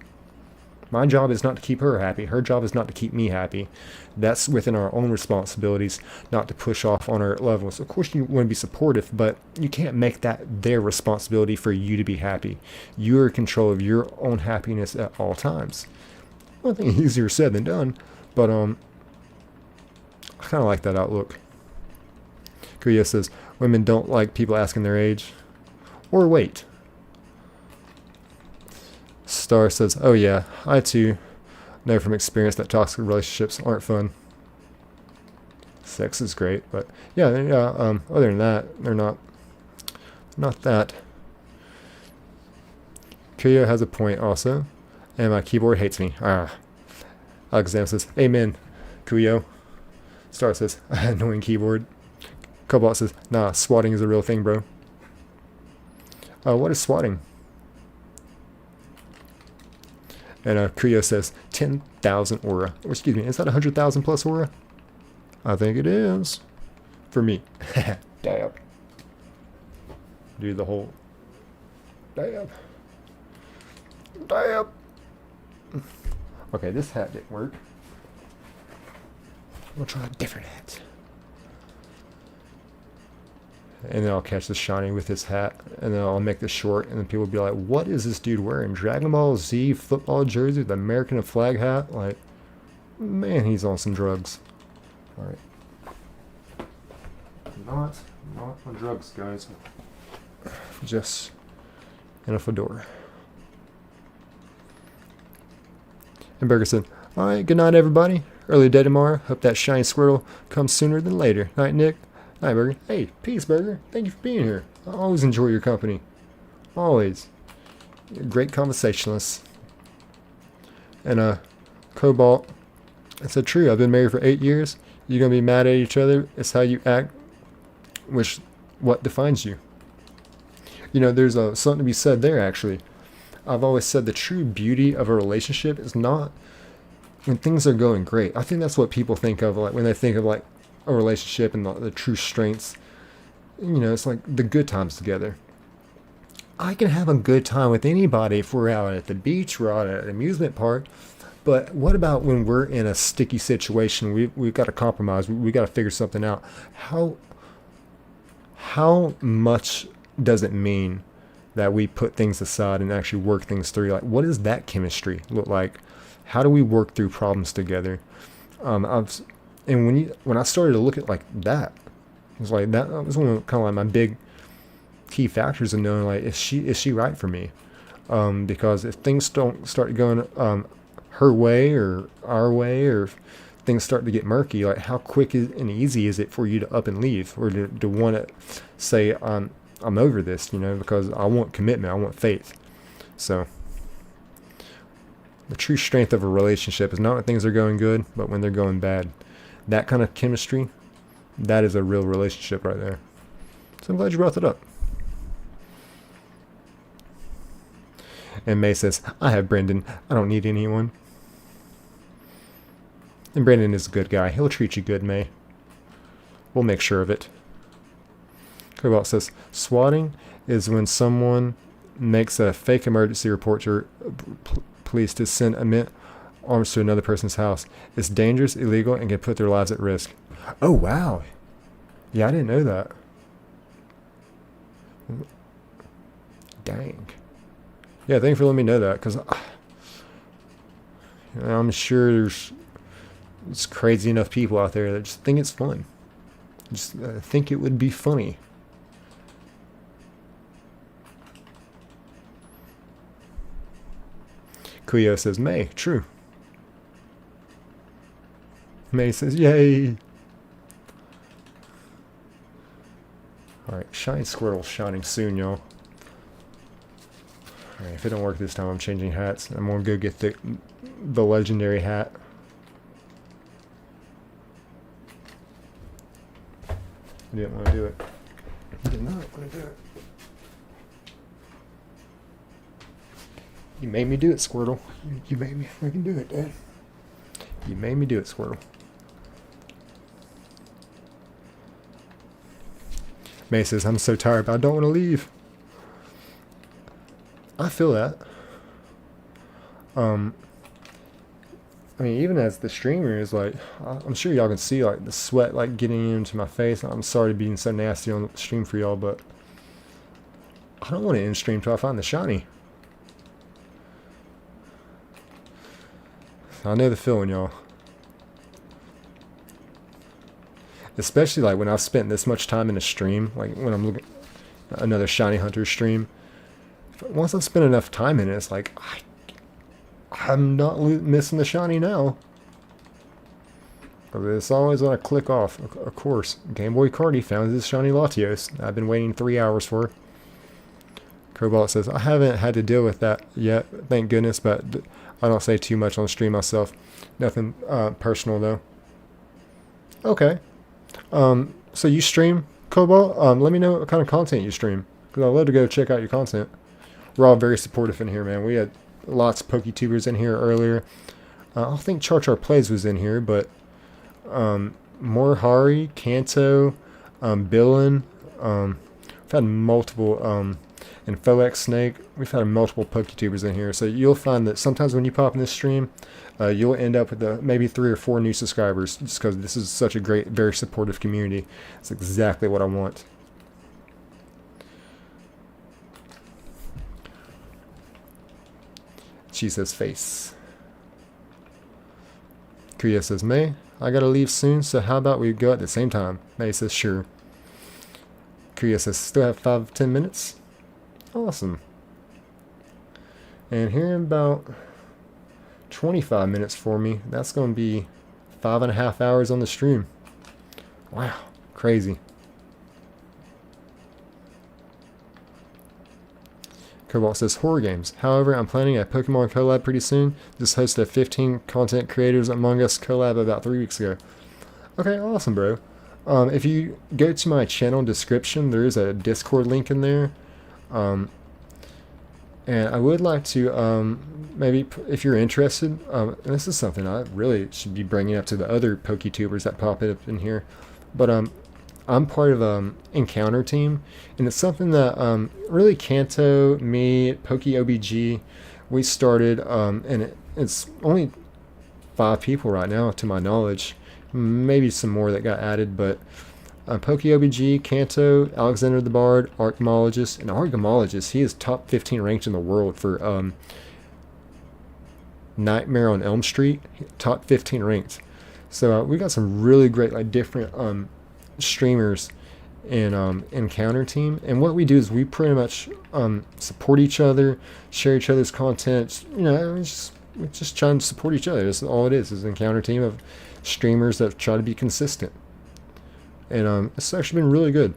S1: my job is not to keep her happy. Her job is not to keep me happy. That's within our own responsibilities, not to push off on our loved ones. Of course, you want to be supportive, but you can't make that their responsibility for you to be happy. You're in control of your own happiness at all times. One thing easier said than done, but I kind of like that outlook. Kuya says, women don't like people asking their age or weight. Star says, oh yeah, I too know from experience that toxic relationships aren't fun. Sex is great, but yeah, other than that, they're not that. Kuya has a point also, and my keyboard hates me. Alexander says, amen, Kuyo. Star says, annoying keyboard. Cobalt says, nah, swatting is a real thing, bro. What is swatting? And Kuyo says 10,000 aura. Or excuse me, is that 100,000 plus aura? I think it is. For me. Dab. Do the whole dab. Dab. Okay, this hat didn't work. We'll try a different hat. And then I'll catch the shiny with his hat, and then I'll make this short, and then people will be like, what is this dude wearing? Dragon Ball Z football jersey with the American flag hat? Like, man, he's on some drugs. Alright. Not on drugs, guys. Just in a fedora. And Burger said, alright, good night, everybody. Early day tomorrow. Hope that shiny Squirtle comes sooner than later. Night, Nick. Hi, Burger. Hey, peace, Burger. Thank you for being here. I always enjoy your company. Always. You're a great conversationalist. And, Cobalt, I said, true, I've been married for 8 years. You're going to be mad at each other. It's how you act, which what defines you. You know, there's something to be said there, actually. I've always said the true beauty of a relationship is not when things are going great. I think that's what people think of, like, when they think of, like, a relationship and the true strengths. You know, it's like the good times together. I can have a good time with anybody if we're out at the beach, we're out at an amusement park. But what about when we're in a sticky situation? We've got to compromise. We've got to figure something out. How much does it mean that we put things aside and actually work things through? Like, what does that chemistry look like how do we work through problems together? And when I started to look at like that, it was like that was one of kind of like my big key factors of knowing like is she right for me? Because if things don't start going her way or our way, or if things start to get murky, like how quick and easy is it for you to up and leave, or to want to say I'm over this, because I want commitment, I want faith. So the true strength of a relationship is not when things are going good, but when they're going bad. That kind of chemistry, that is a real relationship right there. So I'm glad you brought that up. And May says, I have Brendan. I don't need anyone. And Brendan is a good guy. He'll treat you good, May. We'll make sure of it. Cobalt says, swatting is when someone makes a fake emergency report to police to send immense arms to another person's house. It's dangerous, illegal, and can put their lives at risk. Oh, wow. Yeah, I didn't know that. Dang. Yeah, thank you for letting me know that, because I'm sure there's crazy enough people out there that just think it's fun. Just think it would be funny. Kuyo says, May, true. May says, yay. Alright, shiny Squirtle shining soon, y'all. Alright, if it don't work this time, I'm changing hats. I'm gonna go get the legendary hat. I didn't want to do it. I did not want to do it. You made me do it, Squirtle. You made me freaking do it, Dad. You made me do it, Squirtle. May says, I'm so tired, but I don't want to leave. I feel that. I mean, even as the streamer is like, I'm sure y'all can see like the sweat like getting into my face. I'm sorry to being so nasty on the stream for y'all, but I don't want to end stream till I find the shiny. I know the feeling, y'all. Especially like when I've spent this much time in a stream, like when I'm looking at another shiny hunter stream. Once I've spent enough time in it, it's like I'm not missing the shiny now. But it's always when I click off. Of course, Game Boy Cardi found this shiny Latios. I've been waiting 3 hours for. Cobalt says, I haven't had to deal with that yet, thank goodness, but I don't say too much on stream myself. Nothing personal though. Okay. So you stream, Cobalt? Let me know what kind of content you stream, because I'd love to go check out your content. We're all very supportive in here, man. We had lots of PokeTubers in here earlier. I don't think Char Plays was in here, but Morihari, Kanto, Billin, we've had multiple, and Foex Snake. We've had multiple PokeTubers in here, so you'll find that sometimes when you pop in this stream, you'll end up with maybe 3 or 4 new subscribers, just because this is such a great, very supportive community. It's exactly what I want. She says face. Kriya says, May, I gotta leave soon, so how about we go at the same time? May says, sure. Kriya says, still have 5-10 minutes? Awesome. And here in about 25 minutes for me, that's going to be 5.5 hours on the stream. Wow, crazy. Cobalt says, horror games. However, I'm planning a Pokemon collab pretty soon. Just hosted a 15 content creators Among Us collab about 3 weeks ago. Okay, awesome, bro. If you go to my channel description, there is a Discord link in there. And I would like to, maybe, if you're interested, and this is something I really should be bringing up to the other PokeTubers that pop up in here, but I'm part of Encounter team, and it's something that really Kanto, me, PokeOBG, we started, and it's only 5 people right now to my knowledge, maybe some more that got added, but PokeOBG, Kanto, Alexander the Bard, Archimologist, and Archimologist, he is top 15 ranked in the world for Nightmare on Elm Street, top 15 ranked. So we got some really great like different streamers in Encounter Team, and what we do is we pretty much support each other, share each other's content. You know, we just try and support each other. That's all it is an Encounter Team of streamers that try to be consistent, and it's actually been really good.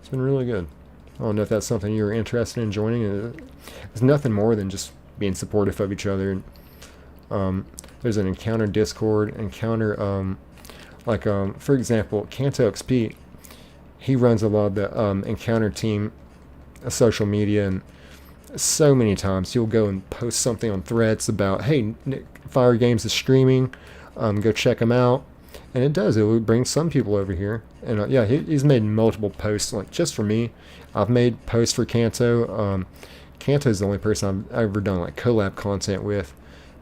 S1: It's been really good. I don't know if that's something you're interested in joining. It's nothing more than just being supportive of each other. There's an Encounter Discord, Encounter, for example, Kanto XP. He runs a lot of the Encounter Team social media, and so many times he'll go and post something on threads about, hey, Fire Games is streaming, go check them out. And it will bring some people over here. And yeah, he's made multiple posts, like just for me. I've made posts for Kanto. Kanto's the only person I've ever done like collab content with.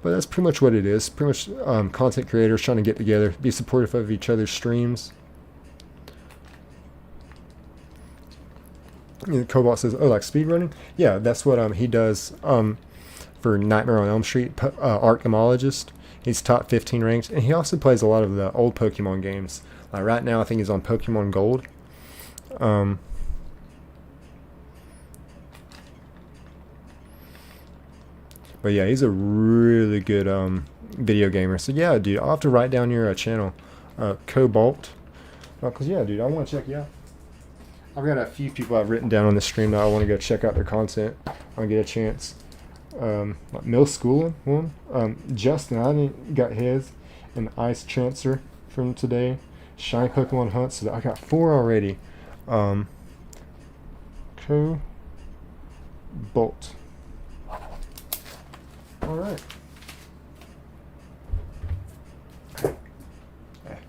S1: But that's pretty much what it is. Pretty much content creators trying to get together, be supportive of each other's streams. Cobalt says, oh, like speedrunning? Yeah, that's what he does for Nightmare on Elm Street, Archemologist. He's top 15 ranked, and he also plays a lot of the old Pokemon games. Like right now, I think he's on Pokemon Gold. But yeah, he's a really good video gamer. So yeah, dude, I'll have to write down your channel, Cobalt. Because yeah, dude, I want to check you out. I've got a few people I've written down on the stream that I want to go check out their content. I'll get a chance. Like Mill School one. Justin, I didn't got his, and Ice Chancer from today. Shiny Pokemon Hunt. So I got 4 already. Cobalt. All right.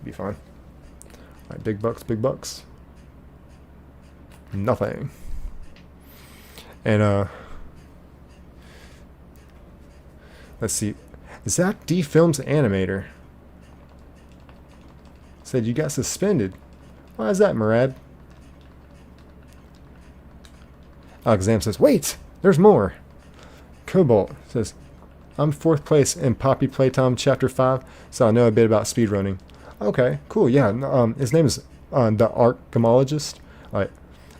S1: Be fine. All right, big bucks, big bucks. Nothing. And let's see. Zach D Films Animator said you got suspended. Why is that, Murad? Alexam says, wait, there's more. Cobalt says, I'm 4th place in Poppy Playtime Chapter 5, so I know a bit about speedrunning. Okay, cool, yeah. His name is the Archemologist, like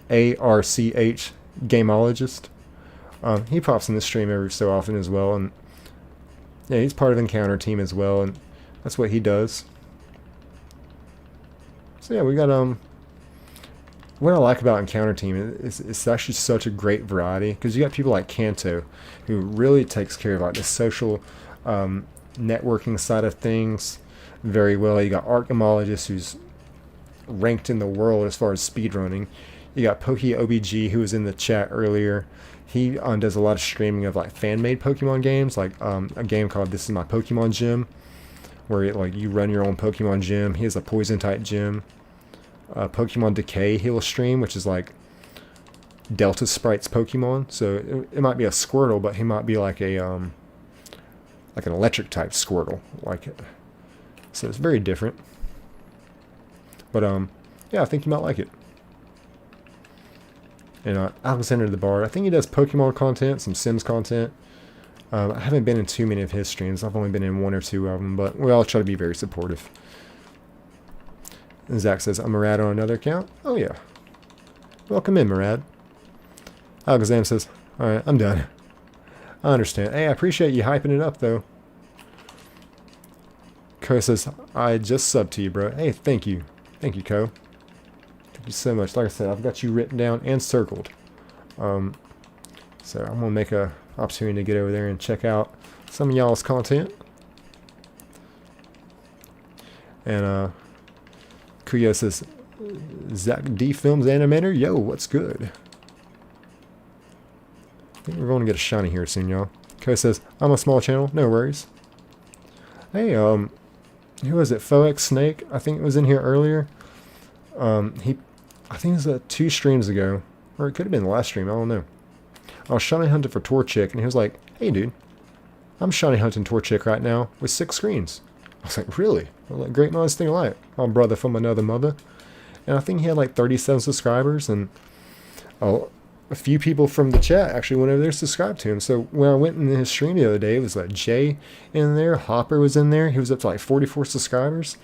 S1: ARCH Gameologist. He pops in the stream every so often as well, and yeah, he's part of Encounter Team as well, and that's what he does. So yeah, we got what I like about Encounter Team is it's actually such a great variety, because you got people like Kanto, who really takes care of like the social networking side of things very well. You got Archemologist, who's ranked in the world as far as speedrunning. You got PokeOBG, who was in the chat earlier. He does a lot of streaming of like fan-made Pokemon games, like a game called This Is My Pokemon Gym, where like you run your own Pokemon gym. He has a poison type gym. Pokemon Decay he'll stream, which is like Delta Sprites Pokemon. So it might be a Squirtle, but he might be like a like an electric type Squirtle, so it's very different. But yeah, I think you might like it. And Alexander the Bard, I think he does Pokemon content, some Sims content. I haven't been in too many of his streams. I've only been in 1 or 2 of them, but we all try to be very supportive. And Zach says, I'm Murad on another account. Oh yeah. Welcome in, Murad. Alexander says, alright, I'm done. I understand. Hey, I appreciate you hyping it up, though. Ko says, I just subbed to you, bro. Hey, thank you. Thank you, Ko. Thank you so much. Like I said, I've got you written down and circled. So I'm going to make a opportunity to get over there and check out some of y'all's content. And Kuya says, Zach D Films Animator? Yo, what's good? I think we're going to get a shiny here soon, y'all. Ko says, I'm a small channel. No worries. Hey, who was it? Foex Snake? I think it was in here earlier. I think it was 2 streams ago. Or it could have been the last stream. I don't know. I was shiny hunting for Torchic, and he was like, hey, dude. I'm shiny hunting Torchic right now with 6 screens. I was like, really? I was like, great minds think alike. My brother from another mother. And I think he had like 37 subscribers, and a few people from the chat actually went over there and subscribed to him. So when I went in his stream the other day, it was like Jay in there, Hopper was in there. He was up to like 44 subscribers.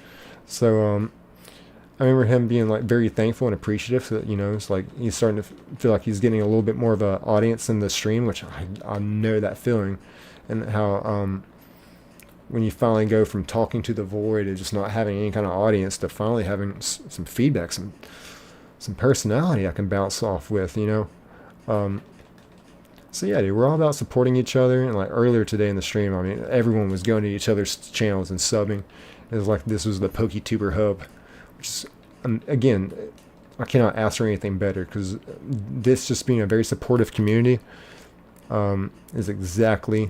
S1: So I remember him being like very thankful and appreciative. So that, you know, it's like he's starting to feel like he's getting a little bit more of an audience in the stream, which I know that feeling, and how when you finally go from talking to the void and just not having any kind of audience to finally having some feedback, some personality I can bounce off with, you know. So yeah, dude, we're all about supporting each other. And like earlier today in the stream, I mean, everyone was going to each other's channels and subbing. It was like this was the PokeTuber hub, which is, again, I cannot ask for anything better, because this just being a very supportive community is exactly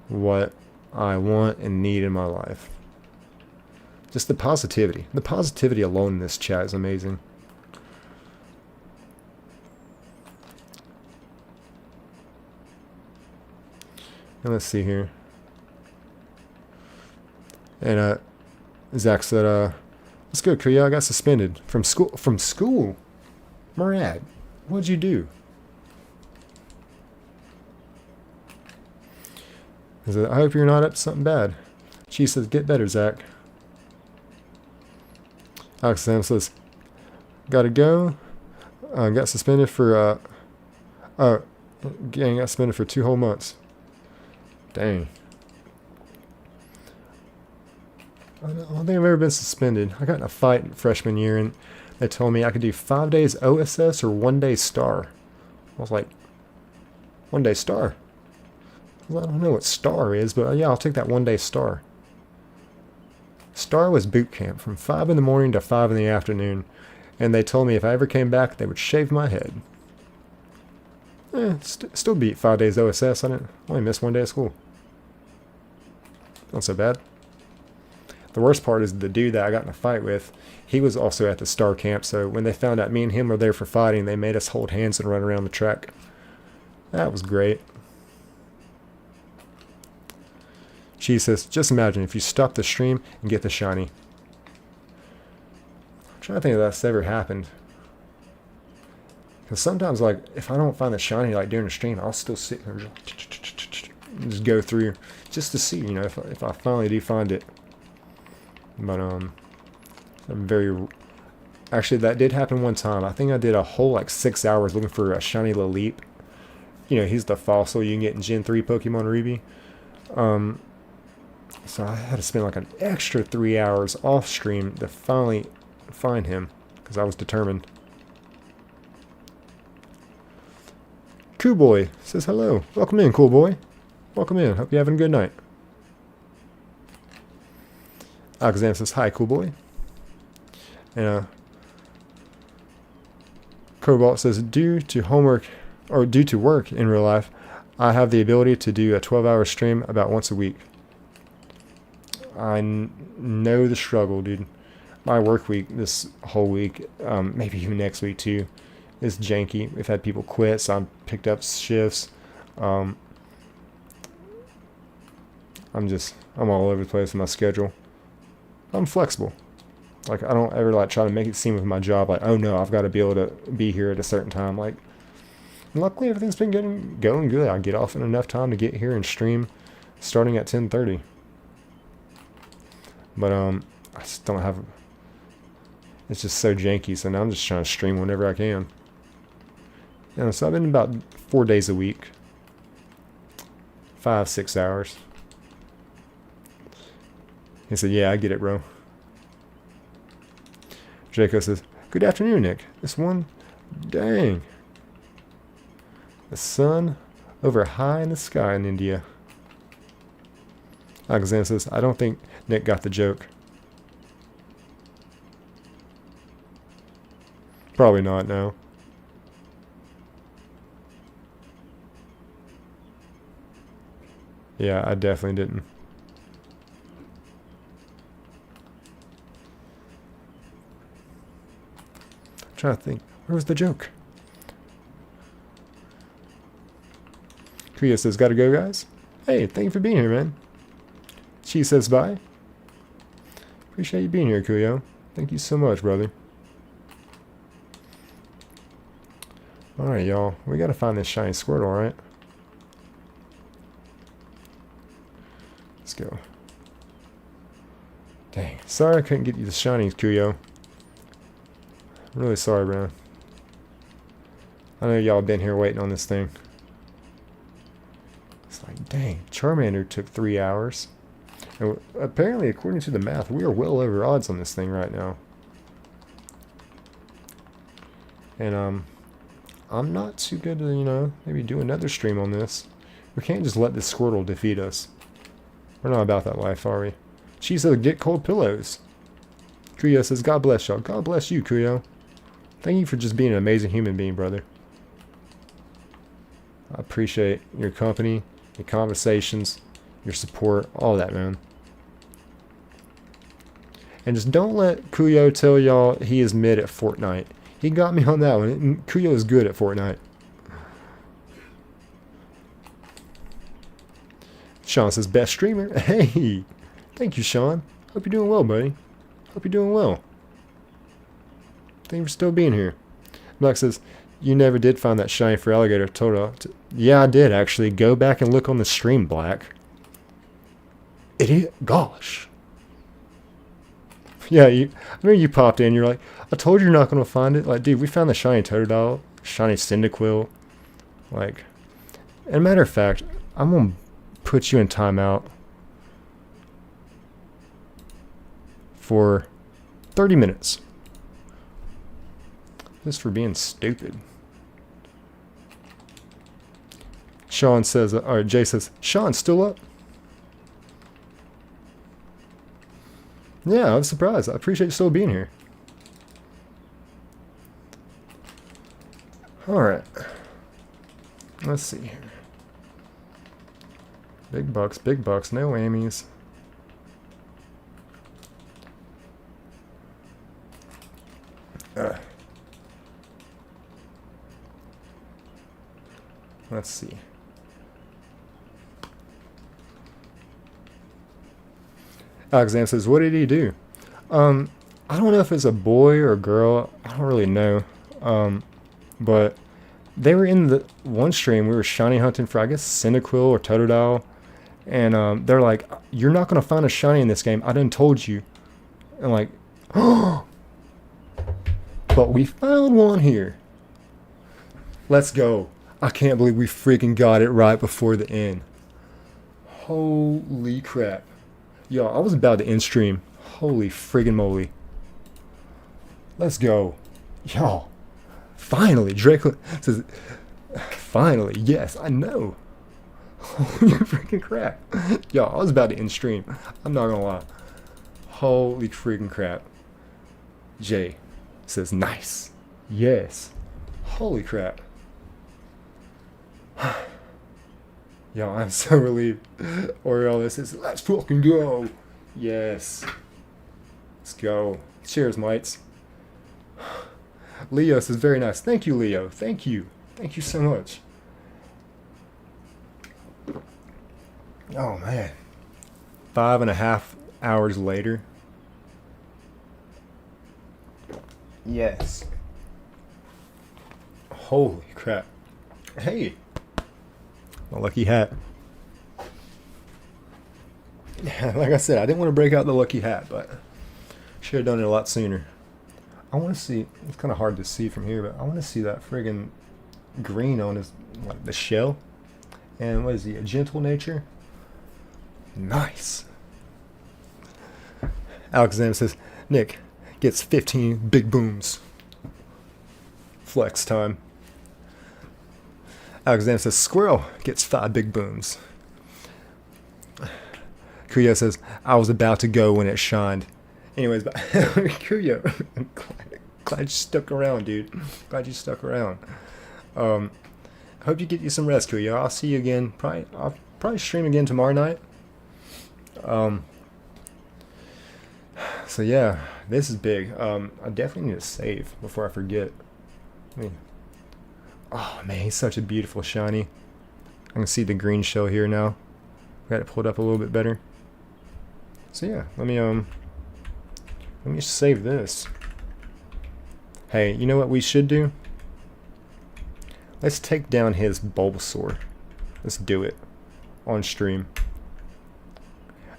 S1: what I want and need in my life. Just the positivity. The positivity alone in this chat is amazing. And let's see here. And Zach said, "Let's go, Kuya. I got suspended from school." From school, Murad, what'd you do? He said, "I hope you're not up to something bad." She says, "Get better, Zach." Alex Sam says, "Gotta go. Got suspended for gang got suspended for 2 whole months." Dang. I don't think I've ever been suspended. I got in a fight freshman year, and they told me I could do 5 days OSS or 1 day star. I was like, 1 day star? Well, I don't know what star is, but yeah, I'll take that 1 day star. Star was boot camp from 5 in the morning to 5 in the afternoon, and they told me if I ever came back, they would shave my head. Still beat 5 days OSS. I only missed 1 day of school. Not so bad. The worst part is the dude that I got in a fight with, he was also at the star camp, so when they found out me and him were there for fighting, they made us hold hands and run around the track. That was great. She says, "Just imagine if you stop the stream and get the shiny." I'm trying to think if that's ever happened. Because sometimes, like, if I don't find the shiny, like, during the stream, I'll still sit there and just go through just to see, you know, if I finally do find it. But, I'm very... Actually, that did happen one time. I think I did a whole, like, 6 hours looking for a shiny Laleep. You know, he's the fossil you can get in Gen 3 Pokemon Ruby. So I had to spend, like, an extra 3 hours off stream to finally find him, because I was determined. Cool Boy says hello. Welcome in, Cool Boy. Welcome in. Hope you're having a good night. Alexander says, "Hi, Cool Boy." And Cobalt says, due to work in real life, I have the ability to do a 12-hour stream about once a week. I know the struggle, dude. My work week this whole week, maybe even next week too, is janky. We've had people quit, so I picked up shifts. I'm all over the place with my schedule. I'm flexible. Like, I don't ever like try to make it seem with my job like, oh no, I've got to be able to be here at a certain time. Like, luckily everything's been going good. I get off in enough time to get here and stream starting at 10:30. But I just don't have. It's just so janky. So now I'm just trying to stream whenever I can. And so I've been about 4 days a week, 5-6 hours. He said, "Yeah, I get it, bro." Draco says, "Good afternoon, Nick. This one, dang. The sun over high in the sky in India." Alexander says, "I don't think Nick got the joke." Probably not, no. Yeah, I definitely didn't. I'm trying to think. Where was the joke? Kuya says, "Gotta go, guys." Hey, thank you for being here, man. She says bye. Appreciate you being here, Kuyo. Thank you so much, brother. Alright, y'all. We gotta find this shiny Squirtle, right? Let's go. Dang. Sorry I couldn't get you the shinies, Kuyo. I'm really sorry, bro. I know y'all been here waiting on this thing. It's like, dang. Charmander took 3 hours. And apparently, according to the math, we are well over odds on this thing right now. And, I'm not too good to, you know, maybe do another stream on this. We can't just let this Squirtle defeat us. We're not about that life, are we? She says, get cold pillows. Kuyo says, God bless y'all. God bless you, Kuyo. Thank you for just being an amazing human being, brother. I appreciate your company, your conversations, your support, all that, man. And just don't let Kuyo tell y'all he is mid at Fortnite. He got me on that one. Kuyo is good at Fortnite. Sean says, best streamer. Hey! Thank you, Sean. Hope you're doing well, buddy. Hope you're doing well. Thank you for still being here. Black says, you never did find that shiny for alligator total. Yeah, I did, actually. Go back and look on the stream, Black. Idiot. Gosh. Yeah, I remember you popped in. You're like, I told you you're not going to find it. Like, dude, we found the shiny Totodile, shiny Cyndaquil. Like, and matter of fact, I'm going to put you in timeout for 30 minutes. Just for being stupid. Sean says, or Jay says, Sean's still up? Yeah, I was surprised. I appreciate you still being here. Alright. Let's see here. Big bucks, no whammies. Let's see. Alexander says, what did he do? I don't know if it's a boy or a girl. I don't really know. But they were in the one stream. We were shiny hunting for, I guess, Cyndaquil or Totodile. And they're like, you're not going to find a shiny in this game. I done told you. And like, oh, but we found one here. Let's go. I can't believe we freaking got it right before the end. Holy crap. Yo, I was about to end stream. Holy friggin' moly. Let's go. Yo. Finally. Drake says, finally. Yes, I know. Holy freaking crap. Yo, I was about to end stream. I'm not gonna lie. Holy freaking crap. Jay says, nice. Yes. Holy crap. Yo, I'm so relieved. Oriel says, let's fucking go. Yes. Let's go. Cheers, mates. Leo says, very nice. Thank you, Leo. Thank you. Thank you so much. Oh, man. 5.5 hours later. Yes. Holy crap. Hey. My lucky hat. Yeah, like I said, I didn't want to break out the lucky hat, but should have done it a lot sooner. I want to see, it's kind of hard to see from here, but I want to see that friggin' green on his, like, the shell. And what is he, a gentle nature? Nice. Alexander says, Nick gets 15 big booms. Flex time. Alexander says, Squirrel gets 5 big booms. Kuyo says, I was about to go when it shined. Anyways, but Kuyo, glad you stuck around, dude. Glad you stuck around. I hope you get you some rest, Kuyo. I'll see you again. I'll probably stream again tomorrow night. So yeah, this is big. I definitely need to save before I forget. Oh man, he's such a beautiful shiny. I can see the green shell here now. Got it pulled up a little bit better. So yeah, let me save this. Hey, you know what we should do? Let's take down his Bulbasaur. Let's do it. On stream.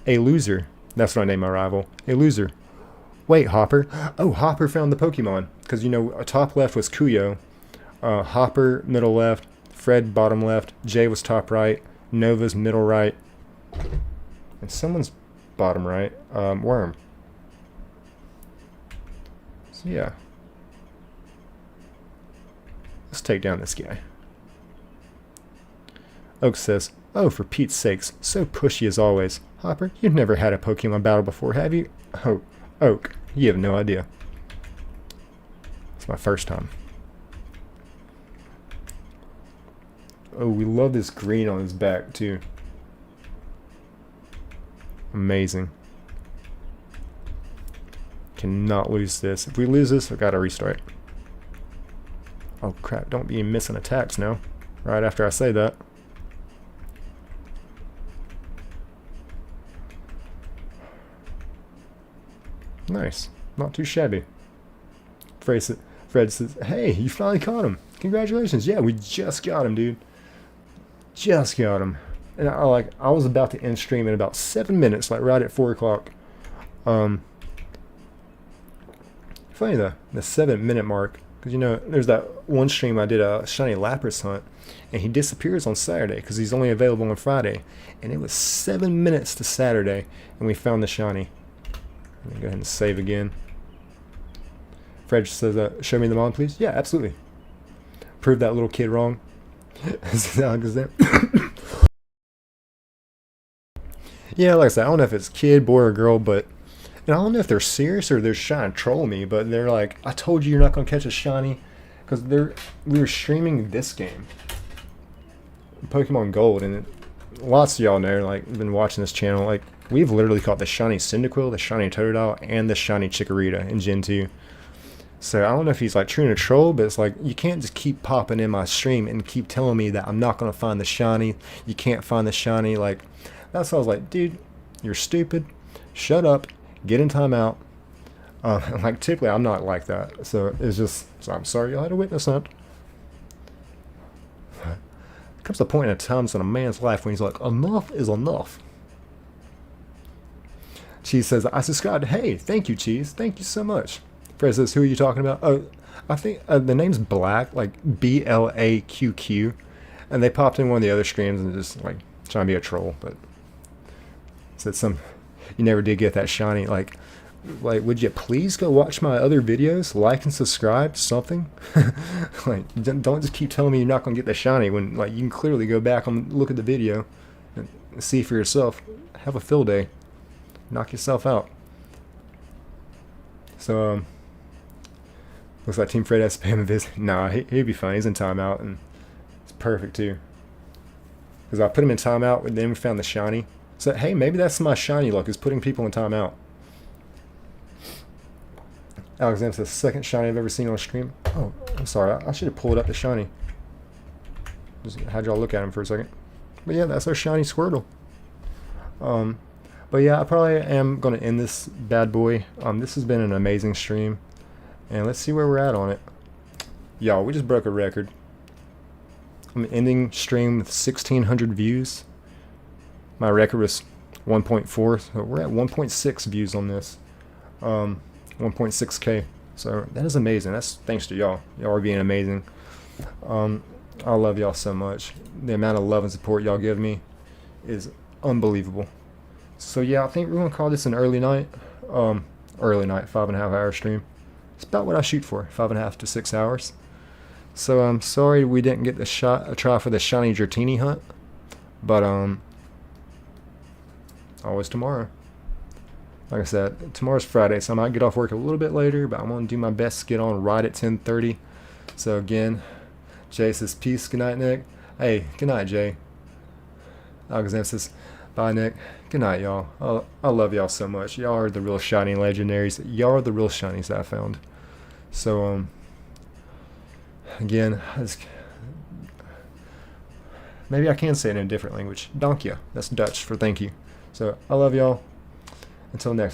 S1: A loser. That's what I name my rival. A loser. Wait, Hopper. Oh, Hopper found the Pokemon. Because, you know, top left was Kuyo. Hopper, middle left. Fred, bottom left. Jay was top right. Nova's middle right. And someone's bottom right. Worm. So, yeah. Let's take down this guy. Oak says, "Oh, for Pete's sakes, so pushy as always. Hopper, you've never had a Pokemon battle before, have you?" Oh, Oak, you have no idea. It's my first time. Oh, we love this green on his back, too. Amazing. Cannot lose this. If we lose this, I've got to restart. Oh, crap. Don't be missing attacks now. Right after I say that. Nice. Not too shabby. Fred says, "Hey, you finally caught him. Congratulations." Yeah, we just got him, dude. Just got him. And I was about to end stream in about 7 minutes, like right at 4 o'clock. Funny though, the 7-minute mark. Because, you know, there's that one stream I did a shiny Lapras hunt. And he disappears on Saturday because he's only available on Friday. And it was 7 minutes to Saturday. And we found the shiny. Let me go ahead and save again. Fred says, "Show me the mod, please." Yeah, absolutely. Prove that little kid wrong. Yeah, like I said, I don't know if it's kid, boy, or girl, but and I don't know if they're serious or they're just trying to troll me. But they're like, "I told you you're not gonna catch a shiny," because we were streaming this game, Pokemon Gold, and lots of y'all know, like, been watching this channel, like. We've literally caught the shiny Cyndaquil, the shiny Totodile, and the shiny Chikorita in Gen 2. So I don't know if he's like trying to troll, but it's like, you can't just keep popping in my stream and keep telling me that I'm not going to find the shiny. You can't find the shiny. Like, that's why I was like, dude, you're stupid. Shut up. Get in timeout. Like, typically I'm not like that. So it's just, so I'm sorry y'all had to witness that. There comes a point in times in a man's life when he's like, enough is enough. Cheese says, "I subscribed." Hey, thank you, Cheese. Thank you so much. Fred says, "Who are you talking about?" Oh, I think the name's Black, like BLAQQ. And they popped in one of the other streams and just like trying to be a troll, but said you never did get that shiny. Like, would you please go watch my other videos, like and subscribe, something? Like, don't just keep telling me you're not gonna get the shiny when, like, you can clearly go back and look at the video and see for yourself. Have a field day. Knock yourself out. So, looks like Team Fred has spam a visit. Nah, he'd be fine. He's in timeout, and it's perfect too. Because I put him in timeout, and then we found the shiny. So, hey, maybe that's my shiny luck, is putting people in timeout. Alexander says, "Second shiny I've ever seen on stream." Oh, I'm sorry. I should have pulled up the shiny. Just had y'all look at him for a second. But yeah, that's our shiny Squirtle. But yeah, I probably am going to end this bad boy. This has been an amazing stream. And let's see where we're at on it. Y'all, we just broke a record. I'm ending stream with 1,600 views. My record was 1.4. So we're at 1.6 views on this. 1.6K. So that is amazing. That's thanks to y'all. Y'all are being amazing. I love y'all so much. The amount of love and support y'all give me is unbelievable. So yeah, I think we're gonna call this an early night. Early night, 5.5 hour stream. It's about what I shoot for, 5.5 to 6 hours. So I'm sorry we didn't get a try for the shiny Dratini hunt, but always tomorrow. Like I said, tomorrow's Friday, so I might get off work a little bit later, but I'm gonna do my best to get on right at 10:30. So again, Jay says peace. Good night, Nick. Hey, good night, Jay. Alexander says, "Bye, Nick. Good night, y'all. I love y'all so much. Y'all are the real shiny legendaries. Y'all are the real shinies that I found." So, again, maybe I can say it in a different language. Dank je. That's Dutch for thank you. So, I love y'all. Until next